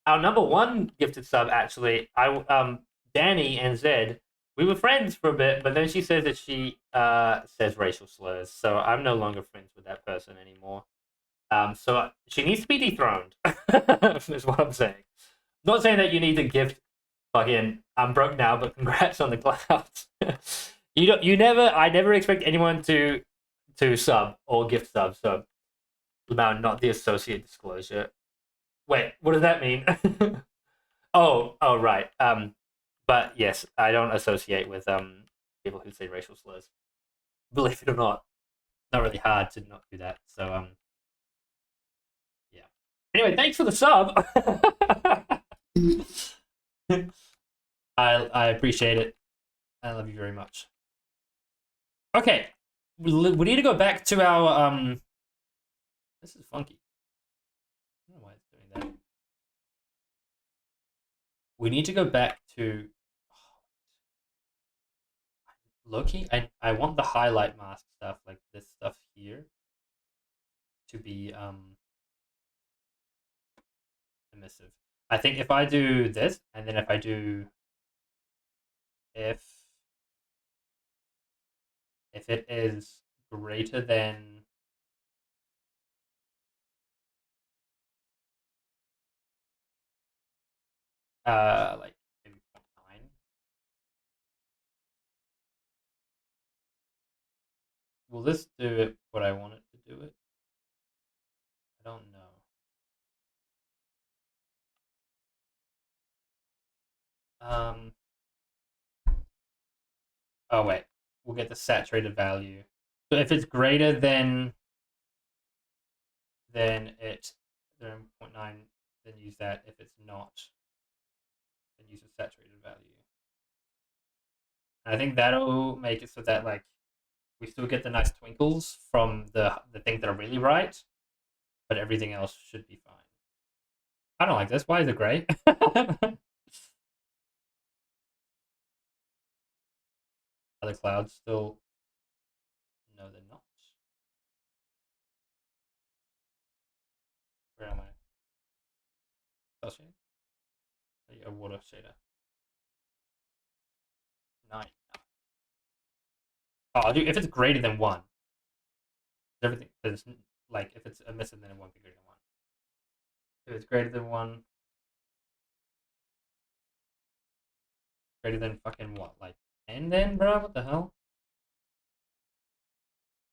A: number 1 gifted sub actually, Danny and Zed, we were friends for a bit, but then she says that she says racial slurs, so I'm no longer friends with that person anymore. So she needs to be dethroned. Is what I'm saying. Not saying that you need to gift fucking I'm broke now, but congrats on the clouds. I never expect anyone to sub or gift sub, so not the associate disclosure. Wait, what does that mean? Oh right. But yes, I don't associate with people who say racial slurs. Believe it or not. Not really hard to not do that. So yeah. Anyway, thanks for the sub. I appreciate it. I love you very much. Okay, we need to go back to our This is funky. I don't know why it's doing that. We need to go back to Loki. I want the highlight mask stuff, like this stuff here, to be emissive. I think if I do this, and then if I do if it is greater than like maybe 0.9, will this do it what I want it to do it? I don't know. Oh wait, we'll get the saturated value. So if it's greater than it 0.9, then use that. If it's not, then use the saturated value. And I think that'll make it so that like we still get the nice twinkles from the things that are really bright, but everything else should be fine. I don't like this. Why is it gray? Are the clouds still? No, they're not. Where am I? Cell shade? A water shader. 9. Oh, I'll do if it's greater than 1. Everything is like if it's emissive, then it won't be greater than 1. If it's greater than 1, greater than fucking what? Like 10 then, bro? What the hell?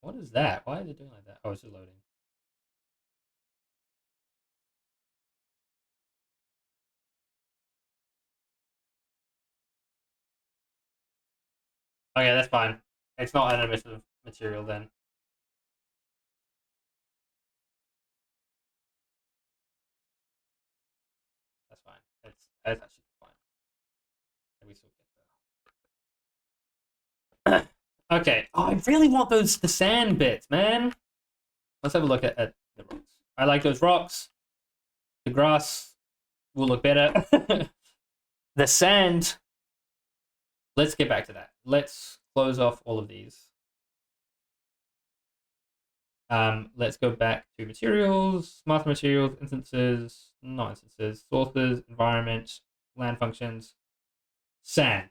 A: What is that? Why is it doing like that? Oh, it's just loading. Okay, that's fine. It's not an emissive material then. That's fine. That's actually fine. We still get that. Okay. Oh, I really want the sand bits, man. Let's have a look at the rocks. I like those rocks. The grass will look better. The sand. Let's get back to that. Let's close off all of these. Let's go back to materials, master materials, instances, not instances, sources, environment, land functions, sand.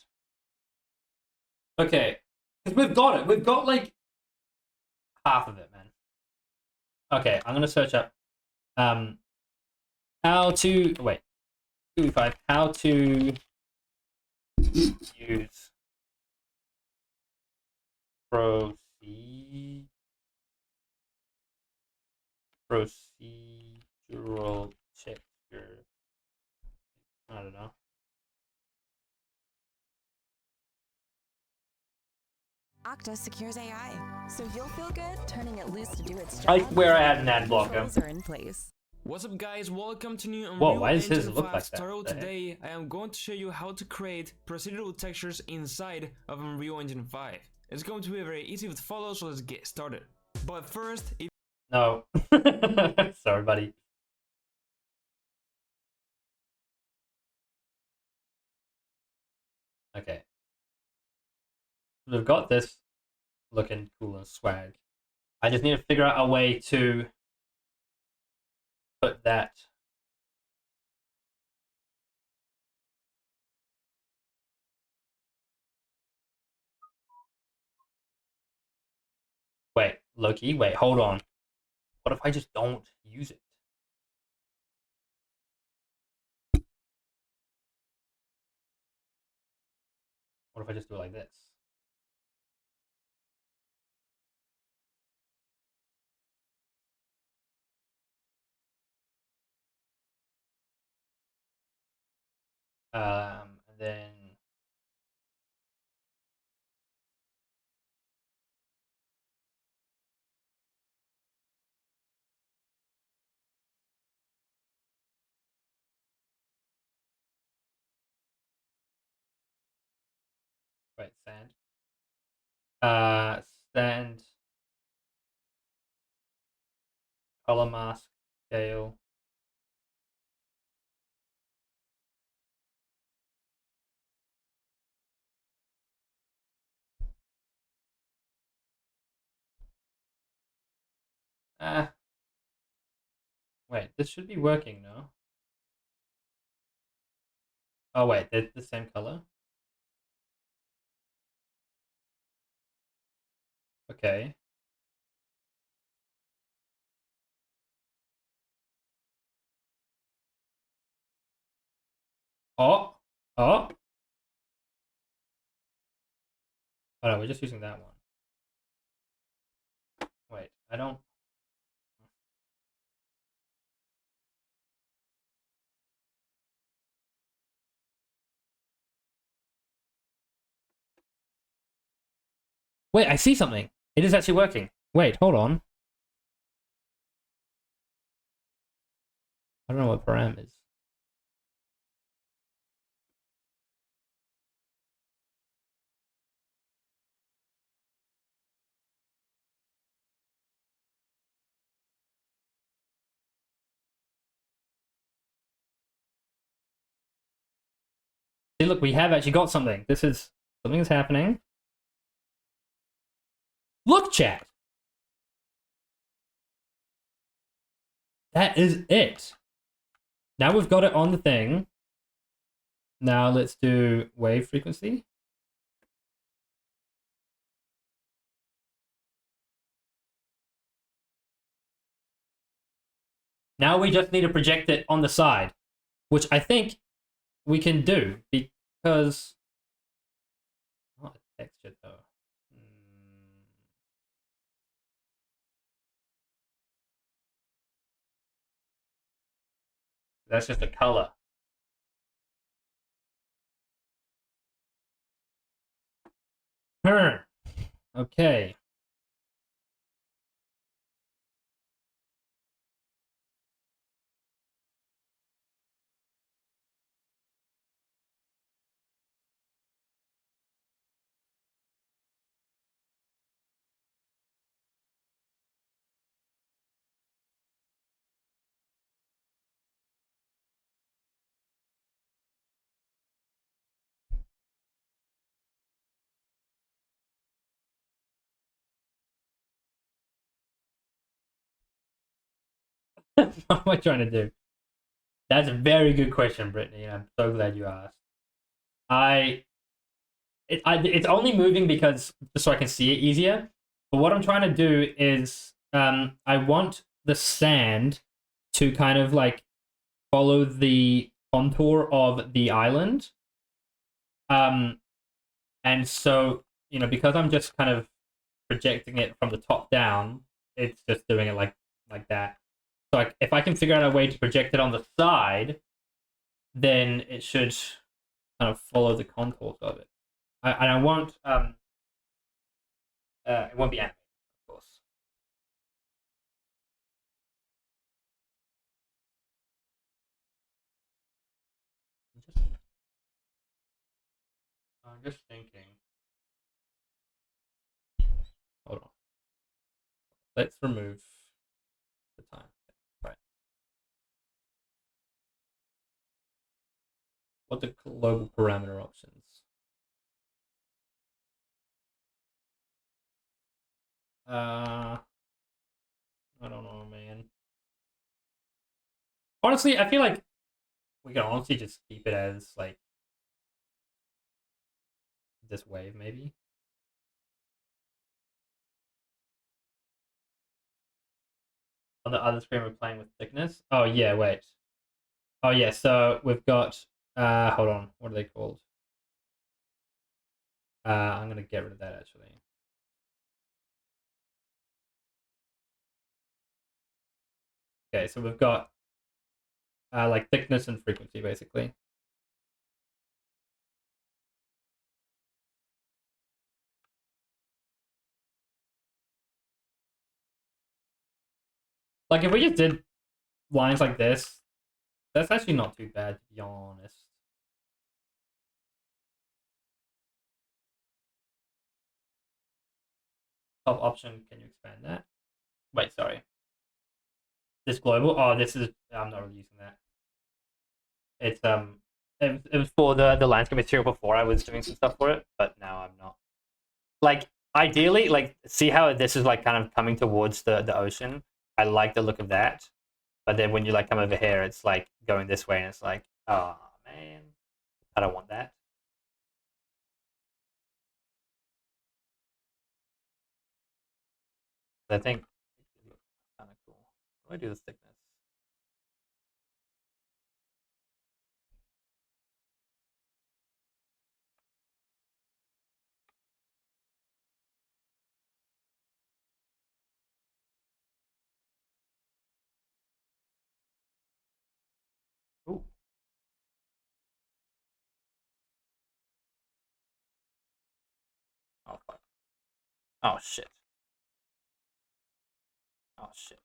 A: Okay, because we've got it. We've got like half of it, man. Okay, I'm gonna search up how to wait 2v5 how to use procedural texture. I don't know.
B: Okta secures AI, so you'll feel good turning it loose to do its
A: I
B: job.
A: swear I had an ad blocker.
B: Controls are in place.
E: What's up guys, welcome to new
A: Whoa,
E: Unreal
A: why does his
E: Engine
A: look
E: 5
A: like that?
E: tutorial.
A: The heck?
E: Today I am going to show you how to create procedural textures inside of Unreal Engine 5. It's going to be very easy to follow, so let's get started. But first, if
A: No. Sorry, buddy. Okay. We've got this looking cool and swag. I just need to figure out a way to put that. Wait, Loki, wait, hold on. What if I just don't use it? What if I just do it like this? And then wait, sand. Sand, color mask, scale. Ah, wait, this should be working, no? Oh wait, they're the same color. Okay. Oh, oh. Oh no, we're just using that one. Wait, I don't. Wait, I see something. It is actually working. Wait, hold on. I don't know what param is. See, look, we have actually got something. This is something is happening. Look, chat. That is it. Now we've got it on the thing. Now let's do wave frequency. Now we just need to project it on the side, which I think we can do because not a texture though. That's just a color. Okay. What am I trying to do? That's a very good question, Brittany, and I'm so glad you asked. It's only moving because just so I can see it easier. But what I'm trying to do is, I want the sand to kind of like follow the contour of the island. And so because I'm just kind of projecting it from the top down, it's just doing it like that. So if I can figure out a way to project it on the side, then it should kind of follow the contours of it. And I won't it won't be animated, of course. I'm just thinking. Hold on. Let's remove the time. Right. What the global parameter options? Honestly, I feel like we can honestly just keep it as like this wave, maybe. On the other screen, we're playing with thickness. Oh yeah, wait. Oh yeah, so we've got. Hold on. What are they called? I'm gonna get rid of that actually. Okay, so we've got like thickness and frequency basically. Like if we just did lines like this, that's actually not too bad to be honest. Top option, can you expand that? Wait, sorry. This global? Oh, this is. I'm not really using that. It's it was for the landscape material before I was doing some stuff for it, but now I'm not. Like ideally, like see how this is like kind of coming towards the ocean. I like the look of that, but then when you like come over here, it's like going this way, and it's like, oh man, I don't want that. I think it looks kind of cool. What do I do this thickness? Ooh. Oh fuck. Oh shit. Oh shit.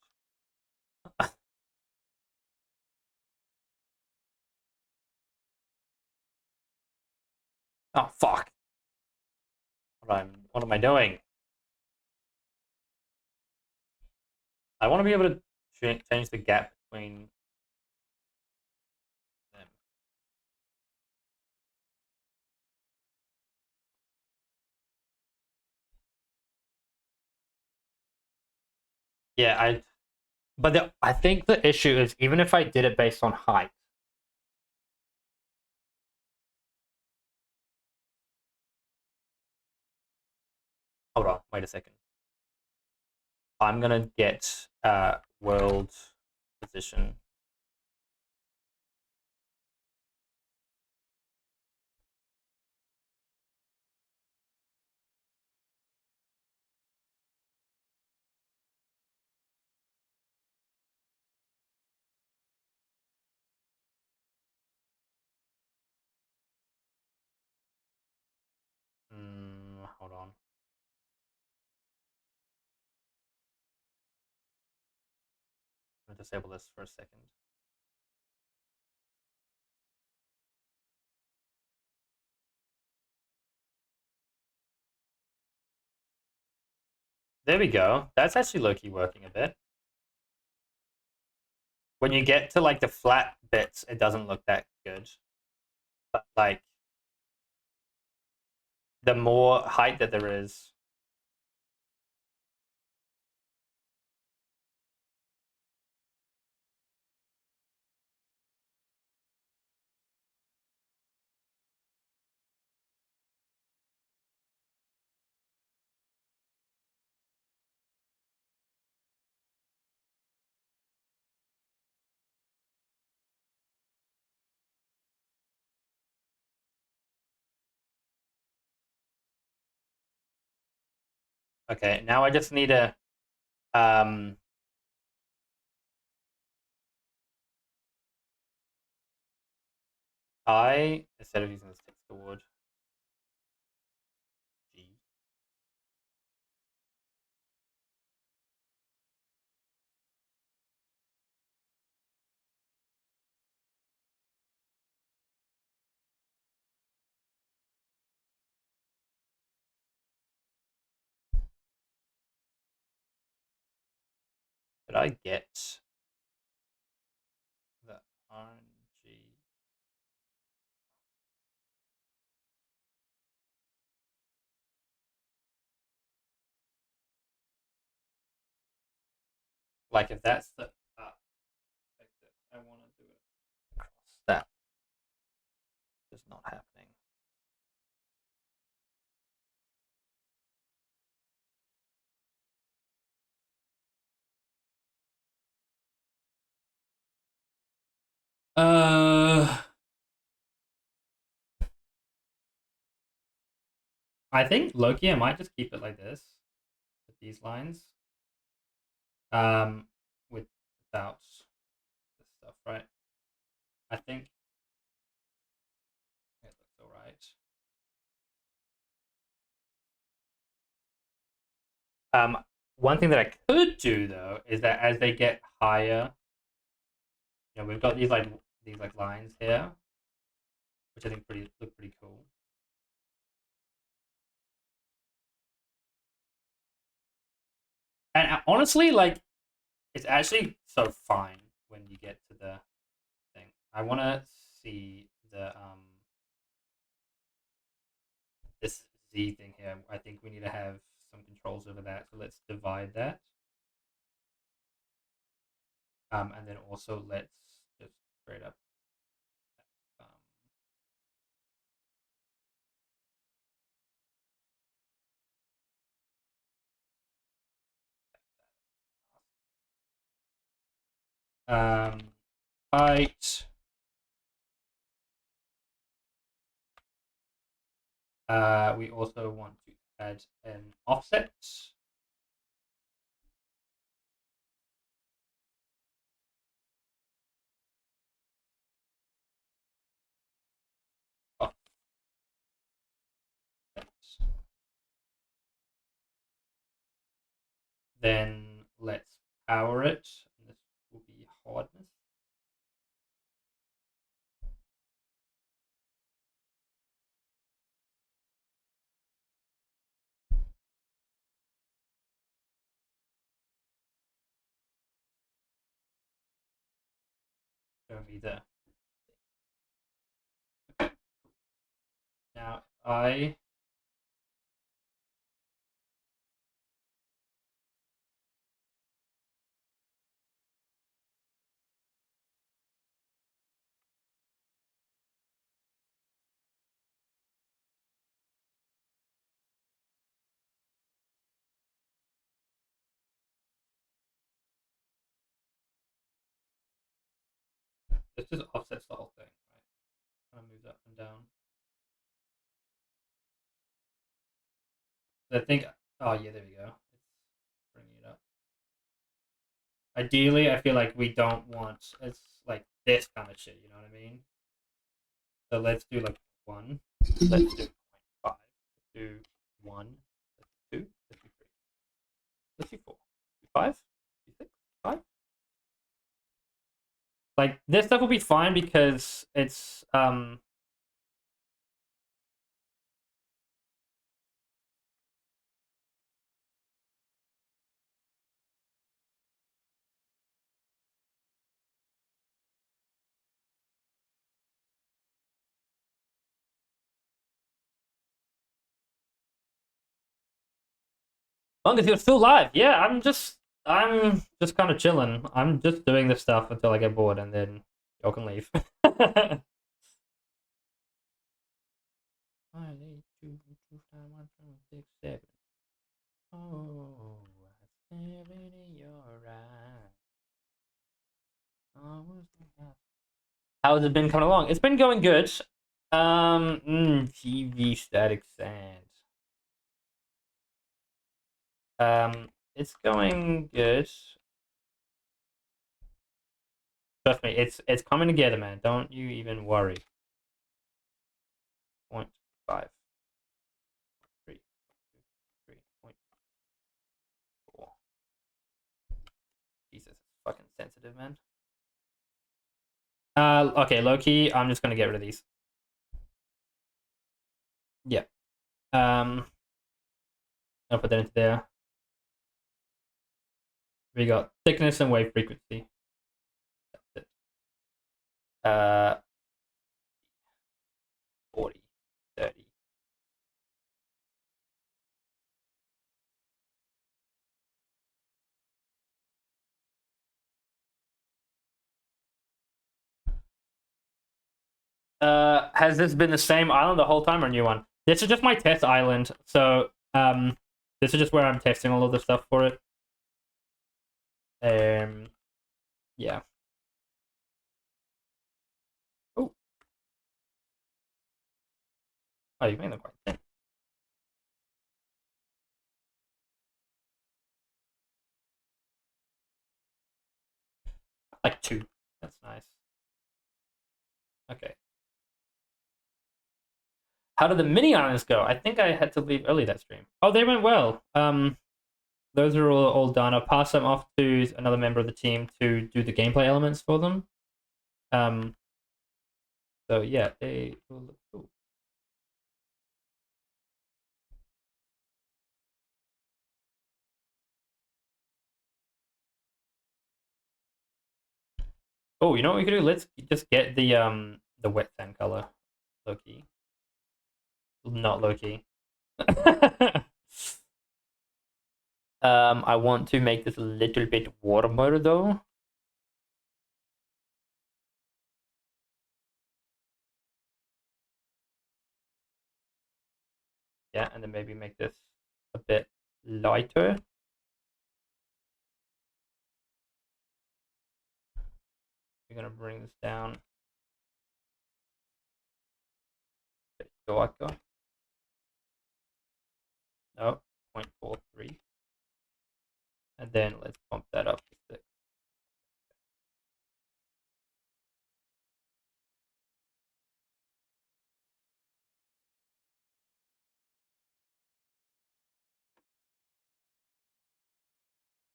A: Oh fuck. What am I doing? I want to be able to change the gap between them. Yeah, I think the issue is even if I did it based on height. Hold on, wait a second. I'm gonna get world position. Hold on. I'm gonna disable this for a second. There we go. That's actually low-key working a bit. When you get to like the flat bits, it doesn't look that good. But like the more height that there is. Okay, now I just need a um I instead of using this text word G. Did I get the RNG? Like if that's the perspective I wanted. I think Loki, I might just keep it like this with these lines. Without this stuff, right? I think it looks alright. One thing that I could do though is that as they get higher, we've got these lines here, which I think look pretty cool. And honestly, like, it's actually so fine when you get to the thing. I want to see the this Z thing here. I think we need to have some controls over that. So let's divide that. And then also let's just straight up height. We also want to add an offset. Then let's power it. This will be hardness. Show me the. Now I this just offsets the whole thing, right? Kind of moves up and down. I think. Oh yeah, there we go. It's bringing it up. Ideally, I feel like we don't want it's like this kind of shit. You know what I mean? So let's do like 1. Let's do 0.5. Let's do 1. Let's do 2. Let's do 3. Let's do 4. 5. 6. 5. Like this stuff will be fine because it's long as you're still live. Yeah, I'm just kind of chilling. I'm just doing this stuff until I get bored, and then y'all can leave. 5, 8, 2, 2, 5, 1, 2, 6, 7. Oh, I staring in your eyes. How has it been coming along? It's been going good. TV static sand. It's going good. Trust me, it's coming together, man. Don't you even worry. 0.5. 3. 3.4. Jesus, it's fucking sensitive, man. Okay, low key, I'm just gonna get rid of these. Yeah. I'll put that into there. We got thickness and wave frequency. That's it. 40, 30. Has this been the same island the whole time or a new one? This is just my test island. So, this is just where I'm testing all of the stuff for it. Yeah. Oh, you made them quite thin. That's nice. Okay. How did the mini islands go? I think I had to leave early that stream. Oh, they went well. Those are all done. I'll pass them off to another member of the team to do the gameplay elements for them. So yeah, they will look cool. Oh, you know what we can do? Let's just get the wet sand color. Loki. Not Loki. I want to make this a little bit warmer though. Yeah, and then maybe make this a bit lighter. We're gonna bring this down. Bit darker. No, 0.43. And then let's bump that up to 6.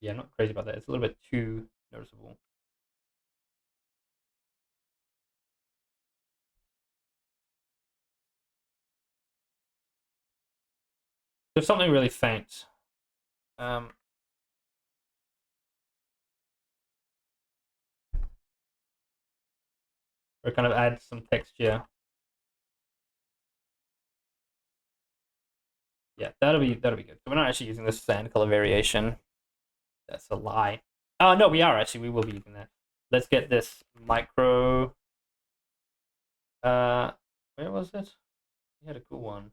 A: Yeah, I'm not crazy about that. It's a little bit too noticeable. There's something really faint. Or kind of add some texture. Yeah, that'll be good. So we're not actually using this sand color variation. That's a lie. Oh no, we are actually. We will be using that. Let's get this micro. Where was it? We had a cool one.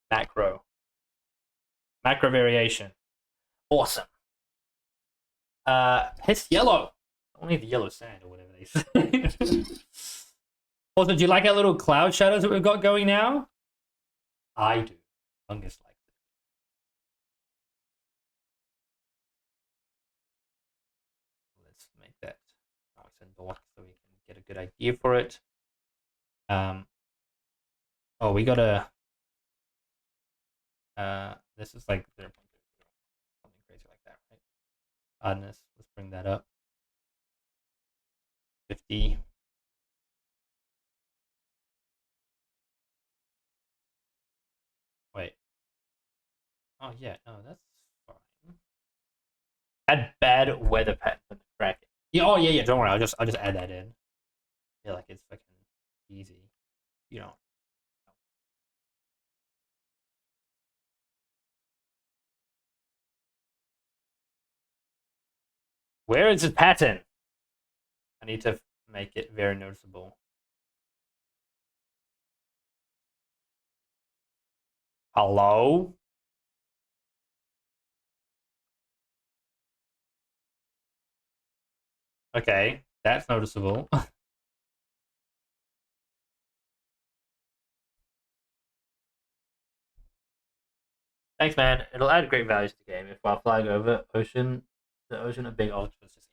A: Macro. Macro variation. Awesome. It's yellow. Only the yellow sand or whatever they say. Also, do you like our little cloud shadows that we've got going now? I do. Fungus likes it. Let's make that nice and dark so we can get a good idea for it. Oh, we gotta. This is like 0.0, something crazy like that, right? Oddness. Let's bring that up. 50. Wait. Oh yeah, no, that's fine. Add bad weather pattern to track it. Yeah, oh yeah, yeah. Don't worry, I'll just add that in. Yeah, like it's fucking easy. You know. Where is the pattern? I need to make it very noticeable. Hello? Okay, that's noticeable. Thanks, man. It'll add great value to the game if while flying over the ocean, a big octopus is easy.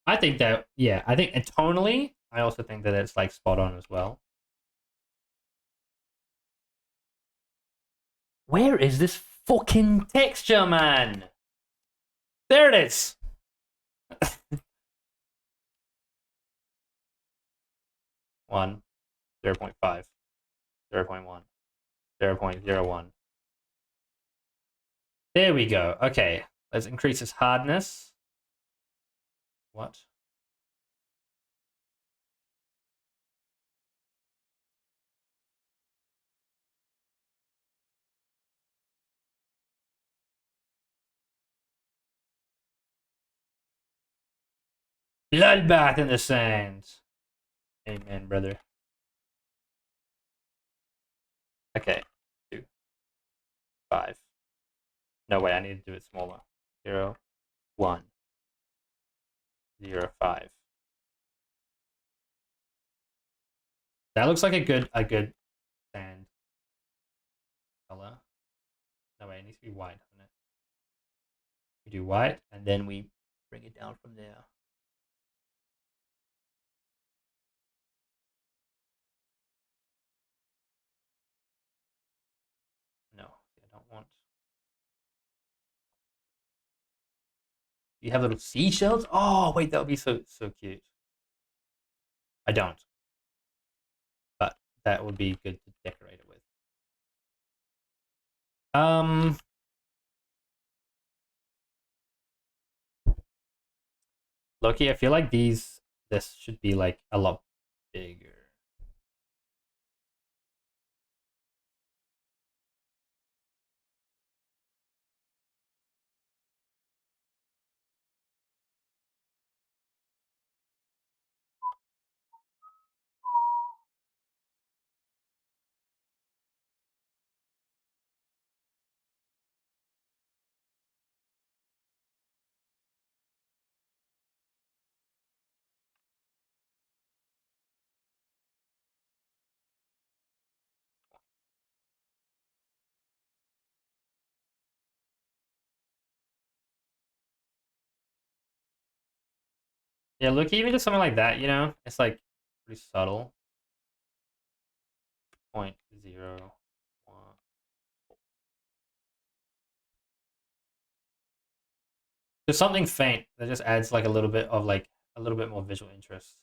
A: I think that, yeah, I think, and tonally, I also think that it's like spot on as well. Where is this fucking texture, man? There it is. 1, 0.5, 0.1, 0.01. There we go. Okay, let's increase its hardness. What? Bloodbath in the sands. Amen, brother. Okay, 2, 5. No way, I need to do it smaller. 0, 1, 0, 5. That looks like a good sand color. No way, it needs to be white, doesn't it? We do white, and then we bring it down from there. You have little seashells. Oh wait, that would be so cute. I don't, but that would be good to decorate it with. Loki, I feel like this should be like a lot bigger. Yeah, look, even just something like that, you know, it's like pretty subtle. 0.01. Just something faint that just adds like a little bit of like a little bit more visual interest.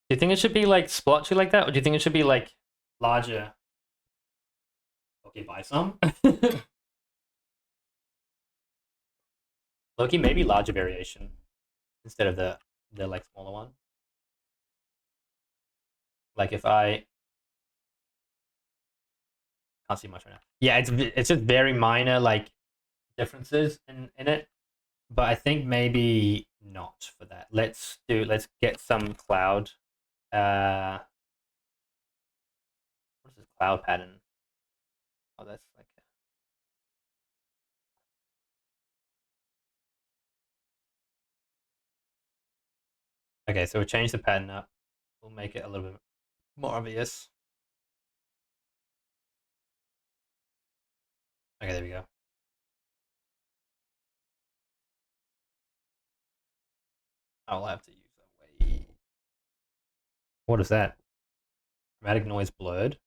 A: Do you think it should be like splotchy like that, or do you think it should be like larger? Okay, buy some. Loki, maybe larger variation instead of the like smaller one. Like if I can't see much right now. Yeah, it's just very minor like differences in it, but I think maybe not for that. Let's get some cloud. What is this cloud pattern? Oh, that's like okay. So we'll change the pattern up. We'll make it a little bit more obvious. Okay, there we go. I'll have to use that way. What is that? Chromatic noise blurred.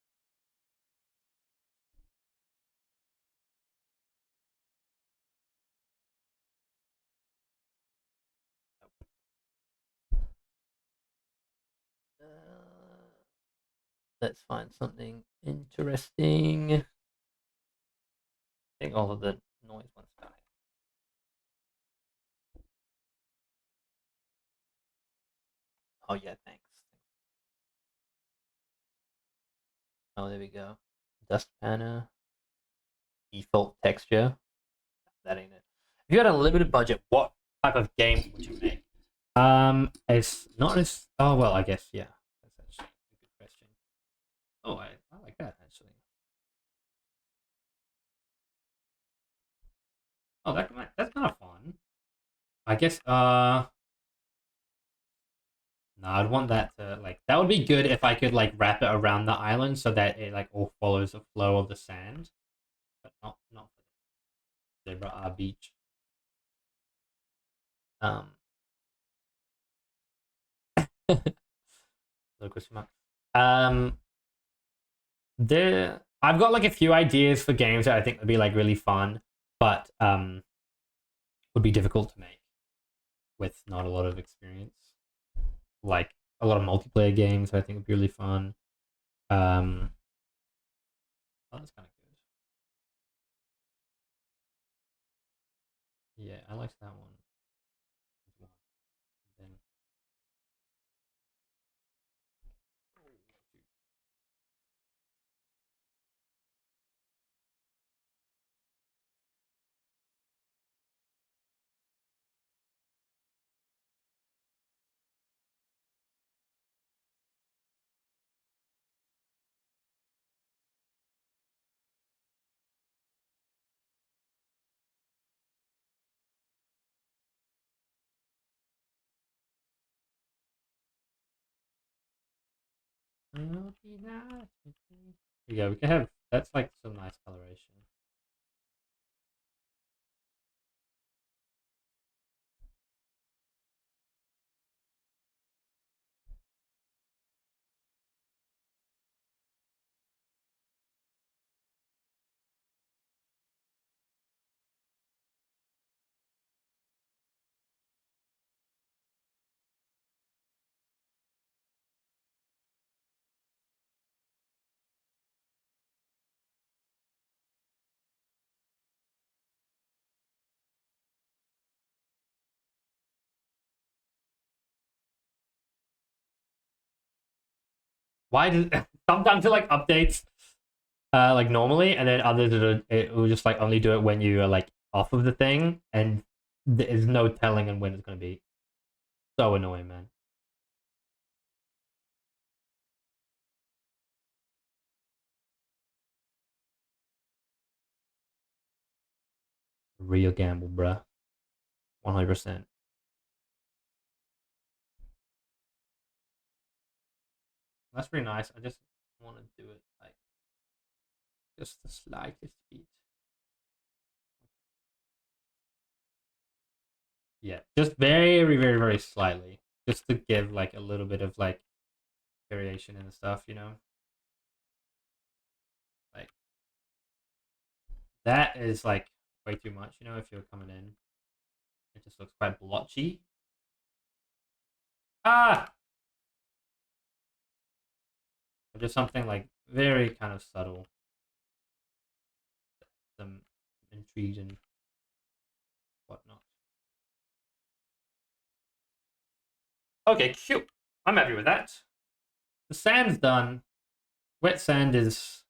A: Let's find something interesting. I think all of the noise ones die. Oh yeah, thanks. Oh, there we go. Dust panner. Default texture. That ain't it. If you had a limited budget, what type of game would you make? It's not as. Oh well, I guess yeah. That's actually a good question. Oh, I like that actually. Oh, that's kind of fun. I guess. No, I'd want that to like. That would be good if I could like wrap it around the island so that it like all follows the flow of the sand, but not for the Zebra R Beach. Um, no question mark. Um, I've got like a few ideas for games that I think would be like really fun, but would be difficult to make with not a lot of experience. Like a lot of multiplayer games, I think would be really fun. Oh, that's kind of good. Yeah, I liked that one. Then, yeah, we can have that's like some nice coloration. Why does sometimes it like updates like normally, and then others it will just like only do it when you are like off of the thing, and there's no telling on when it's gonna be. So annoying, man. Real gamble, bruh. 100%. That's pretty nice. I just want to do it like just the slightest bit. Yeah, just very, very, very slightly, just to give like a little bit of like variation in the stuff, you know. Like that is like way too much, you know. If you're coming in, it just looks quite blotchy. Ah, just something like very kind of subtle. Some intrigue and whatnot. Okay, cute. I'm happy with that. The sand's done. Wet sand is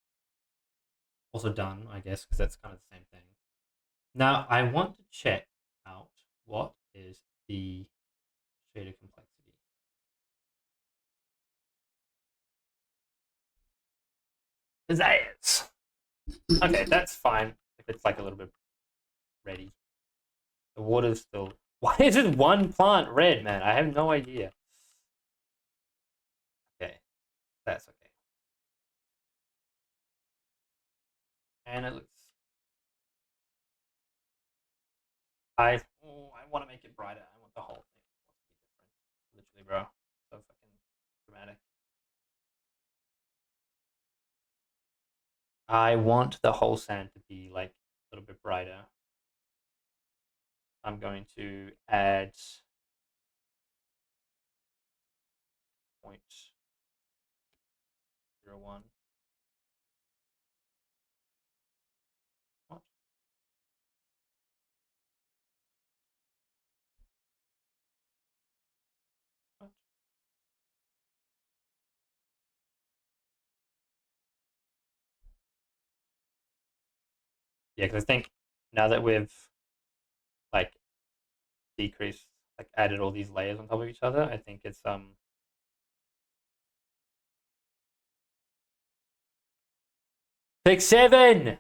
A: also done, I guess, because that's kind of the same thing. Now, I want to check out what is the shader complexity. That is. Okay, that's fine if it's like a little bit ready. The water's still... Why is it one plant red, man? I have no idea. Okay, that's okay. And it looks... I want to make it brighter. I want the whole thing to be different. Literally, bro. So fucking dramatic. I want the whole sand to be like a little bit brighter. I'm going to add 0.01. What? What? Yeah, because I think now that we've like decreased, like added all these layers on top of each other, I think it's pick 7,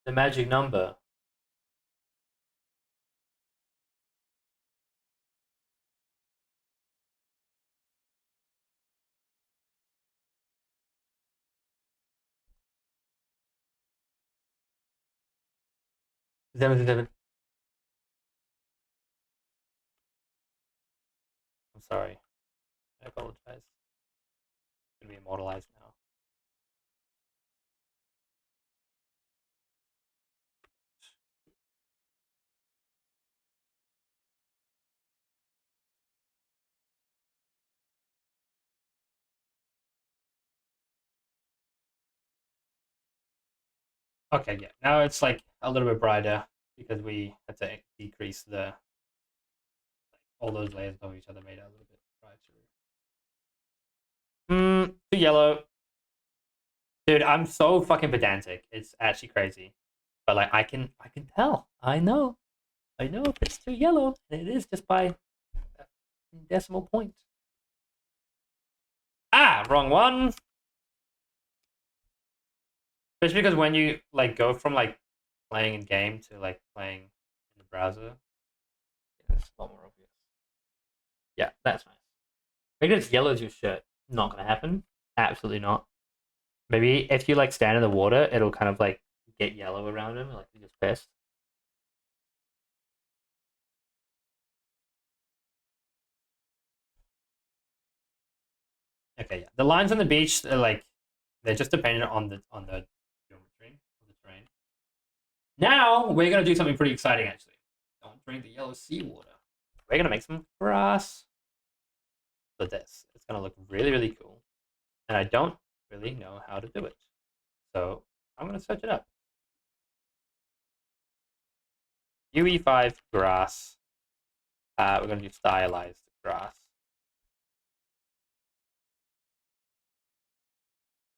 A: the magic number. Seven, 7. I'm sorry. I apologize. It's gonna be immortalized now. Okay, yeah. Now it's like a little bit brighter because we had to decrease the like, all those layers of each other made it a little bit brighter. Too yellow. Dude, I'm so fucking pedantic. It's actually crazy. But like I can tell. I know if it's too yellow, and it is just by a decimal point. Ah, wrong one. Especially because when you like go from like playing in game to like playing in the browser, it's a lot more obvious. Yeah, that's nice. Maybe it's yellow as your shirt. Not gonna happen. Absolutely not. Maybe if you like stand in the water, it'll kind of like get yellow around him, like you're just pissed. Okay, yeah. The lines on the beach are like they're just dependent on the geometry of the terrain. Now we're gonna do something pretty exciting actually. Don't drink the yellow seawater. We're gonna make some grass with this. It's gonna look really, really cool. And I don't really know how to do it. So I'm gonna search it up. UE5 grass. We're gonna do stylized grass.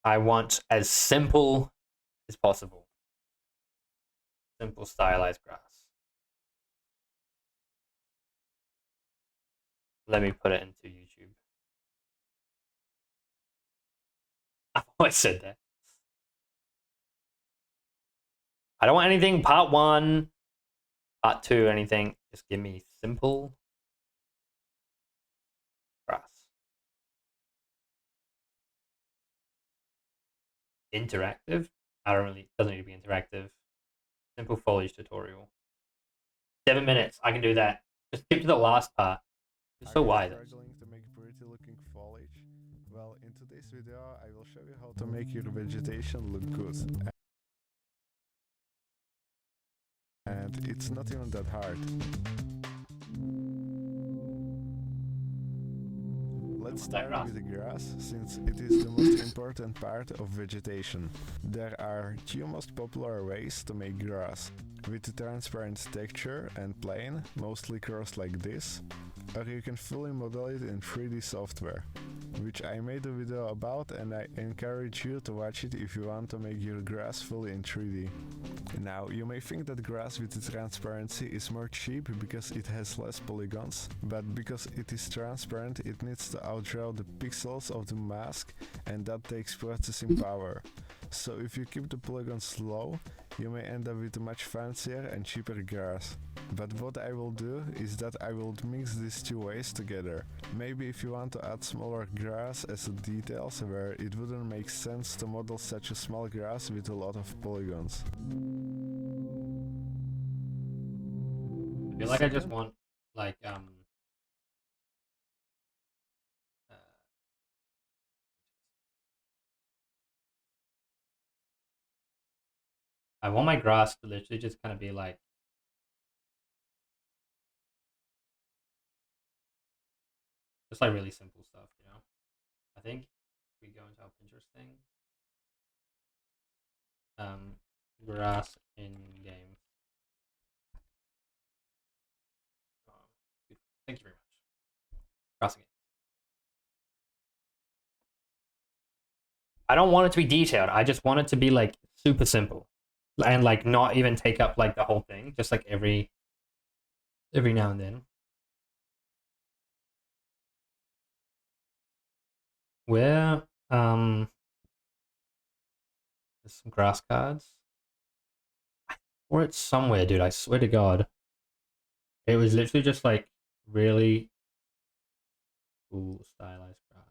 A: I want as simple as possible. Simple stylized grass. Let me put it into YouTube. I've always said that. I don't want anything part 1, part 2, anything. Just give me simple grass. Interactive? I don't really, doesn't need to be interactive. Simple foliage tutorial. 7 minutes, I can do that. Just skip to the last part. It's so wide.
F: Struggling to make pretty looking foliage? Well, in today's video I will show you how to make your vegetation look good. And it's not even that hard. Let's start with the grass, since it is the most important part of vegetation. There are 2 most popular ways to make grass, with a transparent texture and plain, mostly crossed like this, or you can fully model it in 3D software, which I made a video about, and I encourage you to watch it if you want to make your grass fully in 3D. Now, you may think that grass with the transparency is more cheap because it has less polygons, but because it is transparent it needs to outdraw the pixels of the mask, and that takes processing power. So if you keep the polygons low, you may end up with a much fancier and cheaper grass. But what I will do is that I will mix these 2 ways together. Maybe if you want to add smaller grass as a details where it wouldn't make sense to model such a small grass with a lot of polygons.
A: I feel like I just want, like, I want my grass to literally just kind of be like, just like really simple stuff, you know? I think we go into our Pinterest thing. Grass in game. Thank you very much. Grass in game. I don't want it to be detailed. I just want it to be like super simple, and like not even take up like the whole thing. Just like every now and then. Where there's some grass cards. Or it's somewhere, dude. I swear to God. It was literally just like really cool stylized grass.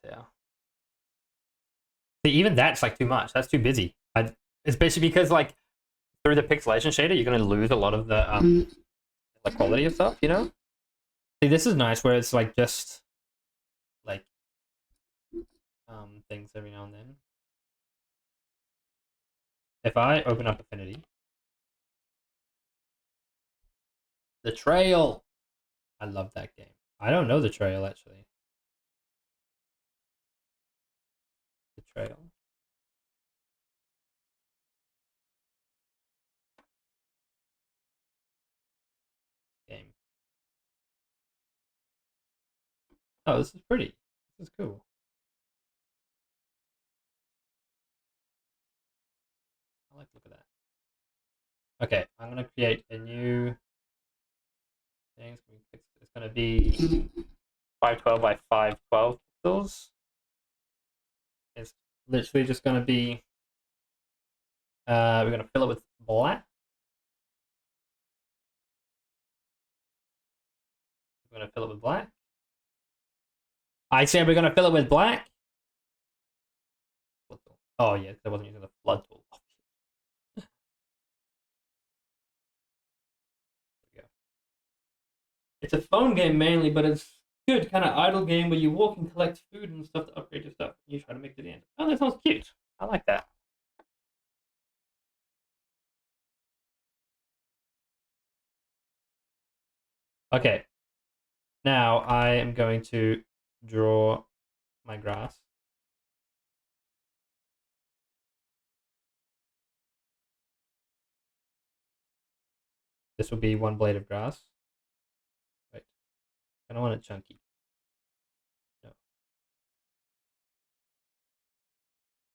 A: Yeah. See, even that's like too much. That's too busy. It's basically because like through the pixelation shader, you're gonna lose a lot of the quality of stuff. You know. See, this is nice where it's like just like things every now and then. If I open up Affinity, the Trail. I love that game. I don't know the Trail actually. The Trail. Game. Oh, this is pretty. This is cool. I like the look of that. Okay, I'm gonna create a new thing. It's gonna be 512 by 512 pixels. It's literally just gonna be we're gonna fill it with black. We're gonna fill it with black. I said we're gonna fill it with black. Oh yeah, because I wasn't using the flood tool. It's a phone game mainly, but it's good kind of idle game where you walk and collect food and stuff to upgrade your stuff. And you try to make it to the end. Oh, that sounds cute. I like that. Okay. Now I am going to draw my grass. This will be one blade of grass. Wait, I don't want it chunky. No.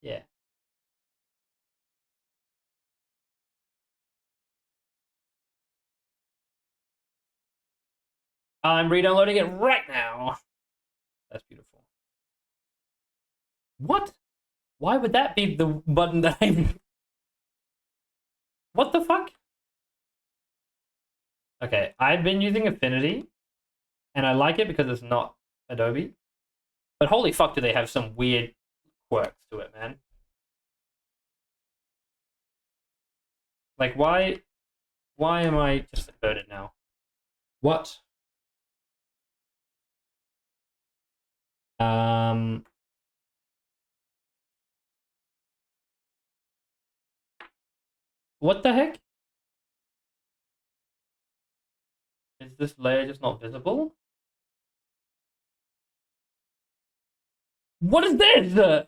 A: Yeah. I'm re-downloading it right now. That's beautiful. What? Why would that be the button that I... What the fuck? Okay, I've been using Affinity, and I like it because it's not Adobe. But holy fuck, do they have some weird quirks to it, man. Like, why am I just inverted now? What? What the heck? Is this layer just not visible? What is this?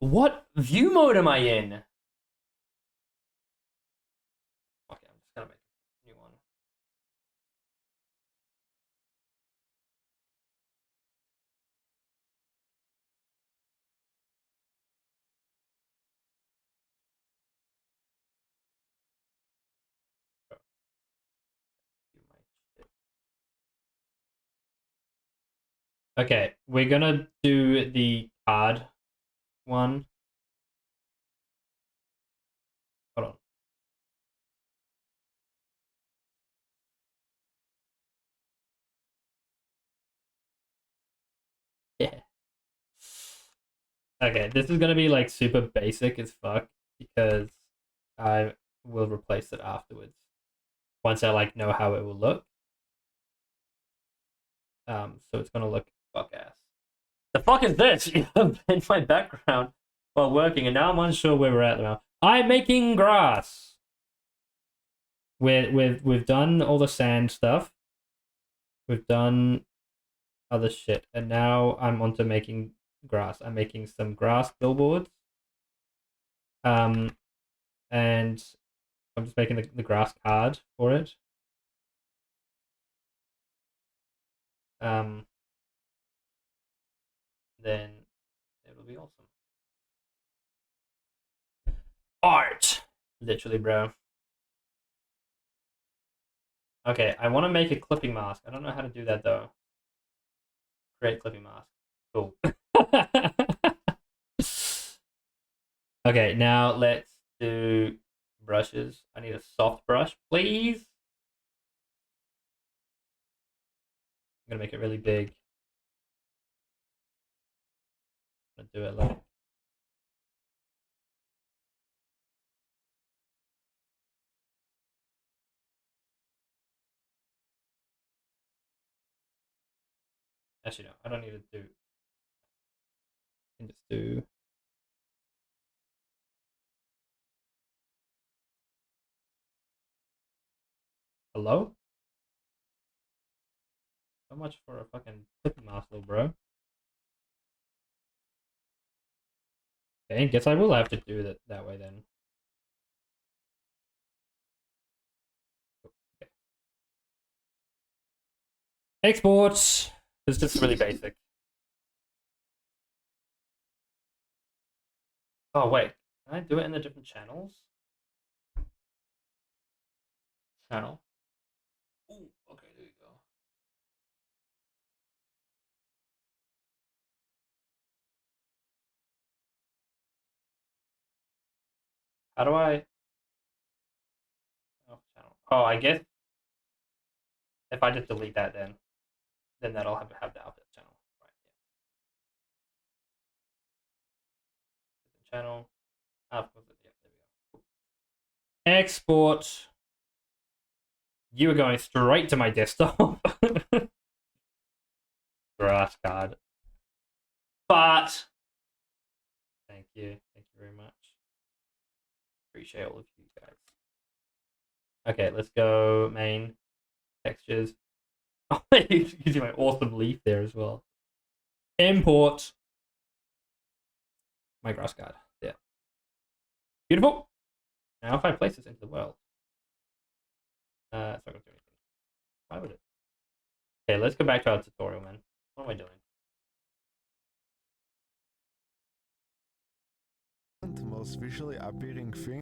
A: What view mode am I in? Okay, I'm just gonna make a new one. Okay, we're gonna do the card one. Hold on. Yeah. Okay, this is gonna be like super basic as fuck because I will replace it afterwards once I like know how it will look. So it's gonna look fuck ass. The fuck is this? You have in my background while working, and now I'm unsure where we're at now. I'm making grass. We've done all the sand stuff. We've done other shit, and now I'm onto making grass. I'm making some grass billboards. And I'm just making the grass card for it. Then it'll be awesome. Art, literally, bro. Okay, I want to make a clipping mask. I don't know how to do that though. Create clipping mask. Cool. Okay, now let's do brushes. I need a soft brush, please. I'm gonna make it really big. I'm gonna do it like actually no, I don't need to do. I can just do. Hello? So much for a fucking clipping mask, little bro. Okay, guess I will have to do it that way then. Okay. Exports. It's just really basic. Oh wait, can I do it in the different channels? Channel. Ooh, okay, there you go. How do I? Oh, channel. Oh, I guess if I just delete that, then that'll have the output channel. Right. Yeah. Channel. Of course, yeah. There we go. Export. You are going straight to my desktop. Grass card. But thank you very much. Appreciate all of you guys. Okay, let's go main textures. Using my awesome leaf there as well. Import my grass card. Yeah. Beautiful. Now if I place this into the world. It's not gonna do anything. Why would it? Okay, let's go back to our tutorial, man. What am I doing?
F: The most visually appealing thing,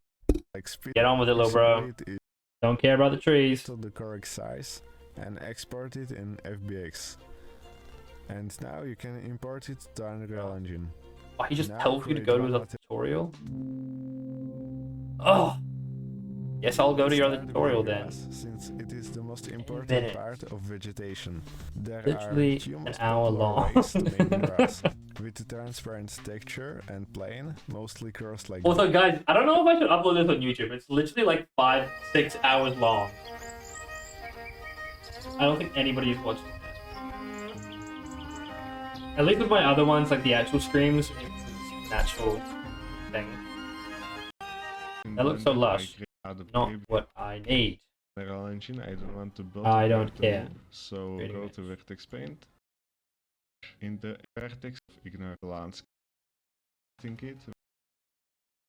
F: like speed,
A: Get on with it, little bro.
F: is
A: Don't care about the trees.
F: to the correct size and export it in FBX. And now you can import it to Unreal Engine.
A: Oh, he just
F: Now
A: tells you to
F: create
A: go to
F: one
A: his other tutorial? Oh! Yes, I'll go to your other
F: Start with
A: tutorial
F: the
A: then.
F: grass, since it is the most important
A: Minutes.
F: part of vegetation. There
A: Literally
F: are two
A: an
F: most
A: hour
F: popular
A: long.
F: ways to make grass, with a transparent texture and plain, mostly crossed like
A: Also, guys, I don't know if I should upload this on YouTube. It's literally like 5-6 hours long. I don't think anybody's watching this. At least with my other ones, like the actual streams, it's an actual thing. That looks so lush. Not what I need.
F: Unreal Engine, I don't want to build
A: I
F: a
A: don't
F: vertical,
A: care.
F: so
A: Pretty
F: go
A: much.
F: to Vertex Paint. In the vertex, ignore the landscape. Think it.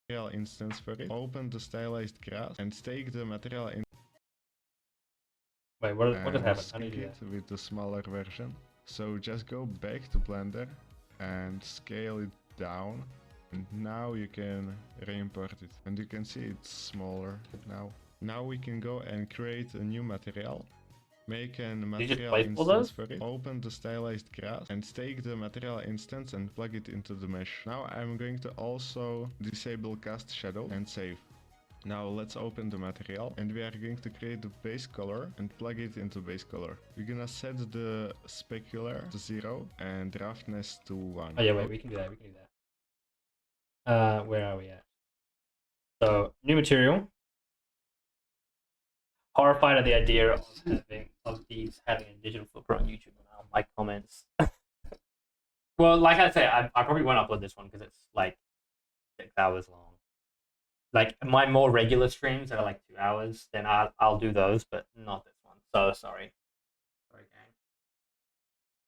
F: Material instance for it. Open the stylized grass and stake the material in.
A: Wait, what just
F: and
A: happened? How do you
F: sync
A: do
F: it
A: that?
F: with the smaller version. So just go back to Blender and scale it down. And now you can re-import it. And you can see it's smaller now. Now we can go and create a new material. Make a
A: just
F: material
A: place all those?
F: instance for it. Open the stylized grass and stake the material instance and plug it into the mesh. Now I'm going to also disable cast shadow and save. Now let's open the material and we are going to create the base color and plug it into base color. We're gonna set the specular to 0 and roughness to 1.
A: Oh yeah, wait, we can do that, we can do that. Where are we at? So, new material. Horrified at the idea of these having a digital footprint on YouTube now. My comments. Well, like I say, I probably won't upload this one because it's like 6 hours long. Like my more regular streams that are like 2 hours, then I'll do those, but not this one. So sorry. Sorry, gang.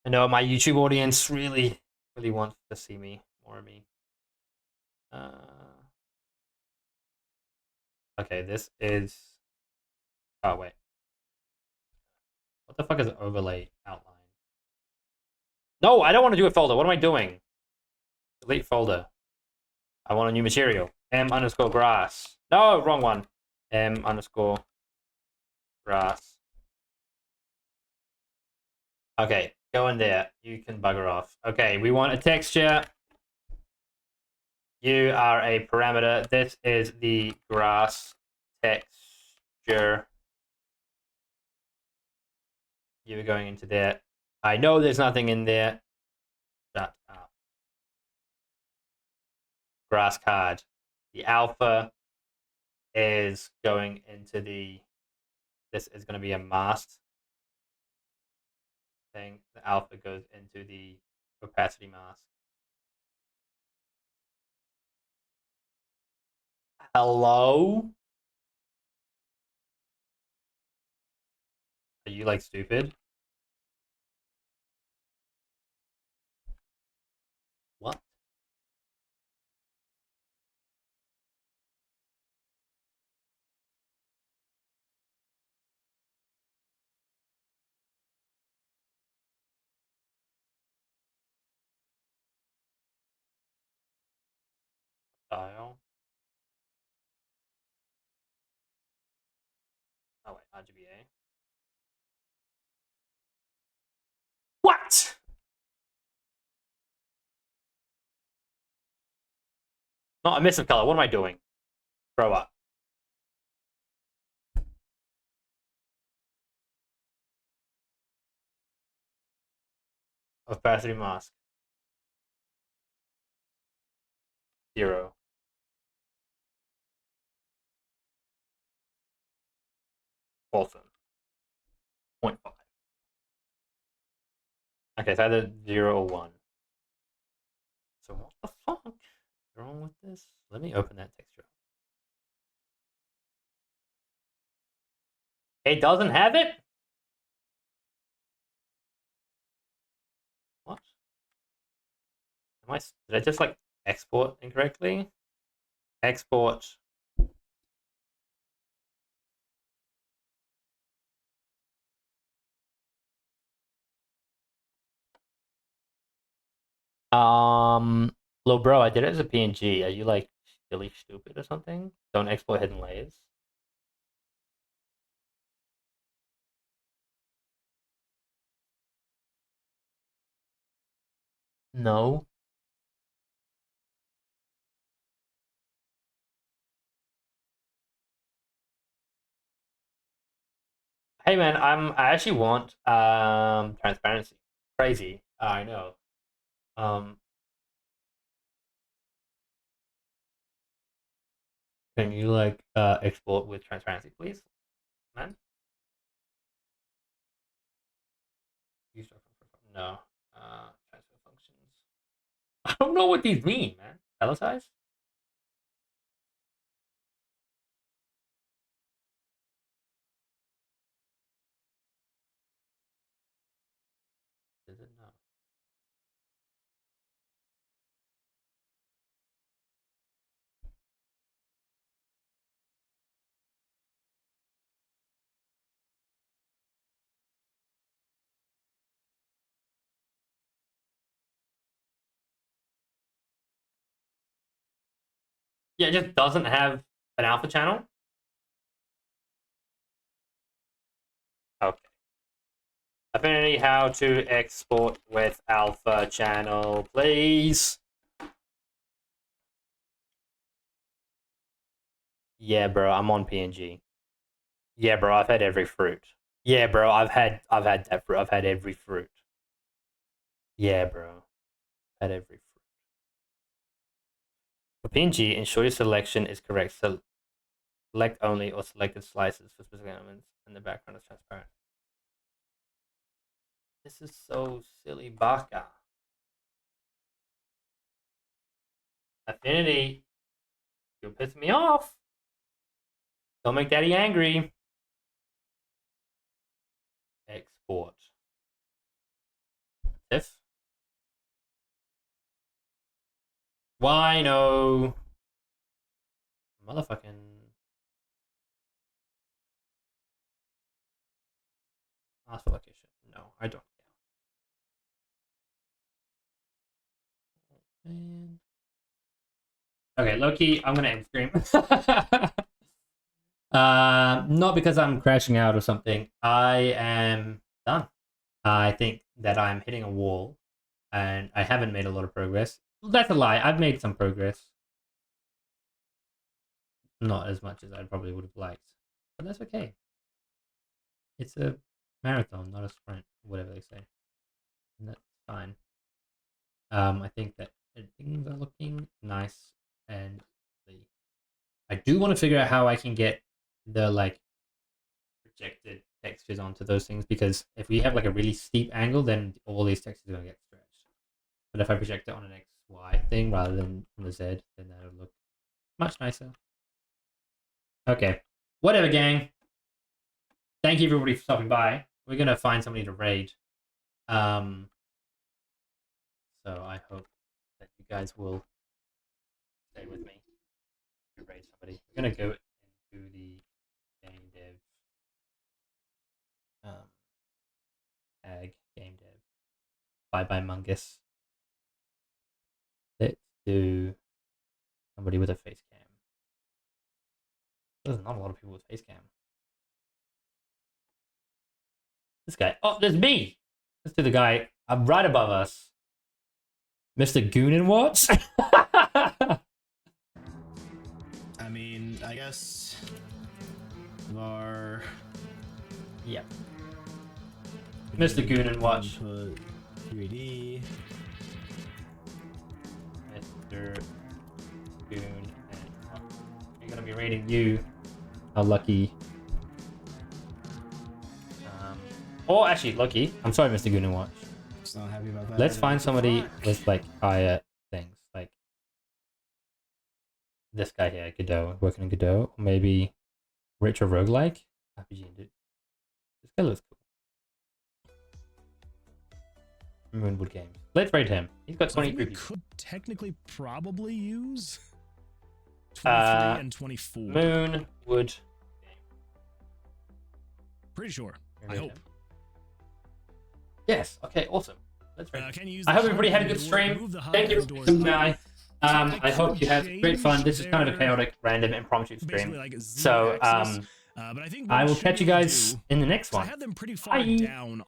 A: I know my YouTube audience really wants to see more of me. Okay, this is. Oh wait. What the fuck is overlay outline? No, I don't want to do a folder. What am I doing? Delete folder. I want a new material. M_grass. No, wrong one. M_grass. Okay, go in there. You can bugger off. Okay, we want a texture. You are a parameter. This is the grass texture. You are going into there. I know there's nothing in there. Shut up. Grass card. The alpha is going into the. This is going to be a masked thing. The alpha goes into the opacity mask. Hello? Are you like stupid? What? Style. Oh wait, RGBA. What? Not a emissive color. What am I doing? Grow up. Opacity mask. 0. Awesome. 0.5. Okay, it's either 0 or 1. So what the fuck is wrong with this? Let me open that texture. It doesn't have it? Did I just like export incorrectly? Export. Little bro, I did it as a PNG. Are you like really stupid or something? Don't export hidden layers. No. Hey man, I actually want transparency. Crazy. I know. Um can you like export with transparency, please? Man? No. Transfer functions. I don't know what these mean, man. Color size? Does it know? Yeah, it just doesn't have an alpha channel. Okay. Affinity, how to export with alpha channel, please. Yeah, bro, I'm on PNG. Yeah, bro, I've had every fruit. Yeah, bro, I've had that fruit. I've had every fruit. Yeah, bro, had every fruit. For PNG, ensure your selection is correct. So select only or selected slices for specific elements, and the background is transparent. This is so silly, baka. Affinity, you're pissing me off. Don't make daddy angry. Export. If. Wino. Motherfucking. Ask for location. No, I don't care. Man. Okay, Loki, I'm gonna end stream. Not because I'm crashing out or something. I am done. I think that I'm hitting a wall, and I haven't made a lot of progress. That's a lie. I've made some progress. Not as much as I probably would have liked, but that's okay. It's a marathon, not a sprint, whatever they say, and that's fine. I think that things are looking nice, and I do want to figure out how I can get the like projected textures onto those things, because if we have like a really steep angle, then all these textures are gonna get stretched. But if I project it on an XY thing rather than on the Z, then that'll look much nicer. Okay, whatever, gang. Thank you everybody for stopping by. We're gonna find somebody to raid. So I hope that you guys will stay with me to raid somebody. We're gonna go into the game dev tag game dev. Bye bye Mungus. Let's do somebody with a face cam. There's not a lot of people with face cam. This guy. Oh, there's me. Let's do the guy right above us. Mr. Goonin Watch.
G: I mean, I guess var.
A: Yep. Mr. Goonin Watch.
G: Input 3D.
A: Mr. Goon and Watch. We're gonna be rating you. How lucky. Or actually, lucky. I'm sorry, Mr. Goon and Watch.
G: Just not happy about that.
A: Let's find somebody with like higher things, like this guy here, Godot, working in Godot, or maybe Retro Roguelike. RPG, dude. This guy looks cool. Moonwood Games. Let's rate him. He's got
H: So I think
A: 23
H: we
A: people.
H: could technically probably use 23 and 24.
A: Moonwood.
H: Pretty sure. I hope.
A: Yes. Okay. Awesome. Let's rate him.
H: Can you use
A: I
H: the
A: hope everybody had a good
H: door,
A: stream.
H: remove the
A: Thank you,
H: doors
A: some
H: out.
A: guy. I hope you had great fun. This is kind of a chaotic, random, impromptu
H: Basically
A: stream.
H: like
A: So,
H: zero access. But I think what
A: I
H: we
A: will
H: should
A: catch you guys
H: do-
A: in the next
H: 'cause I
A: one.
H: have them pretty far
A: Bye.
H: down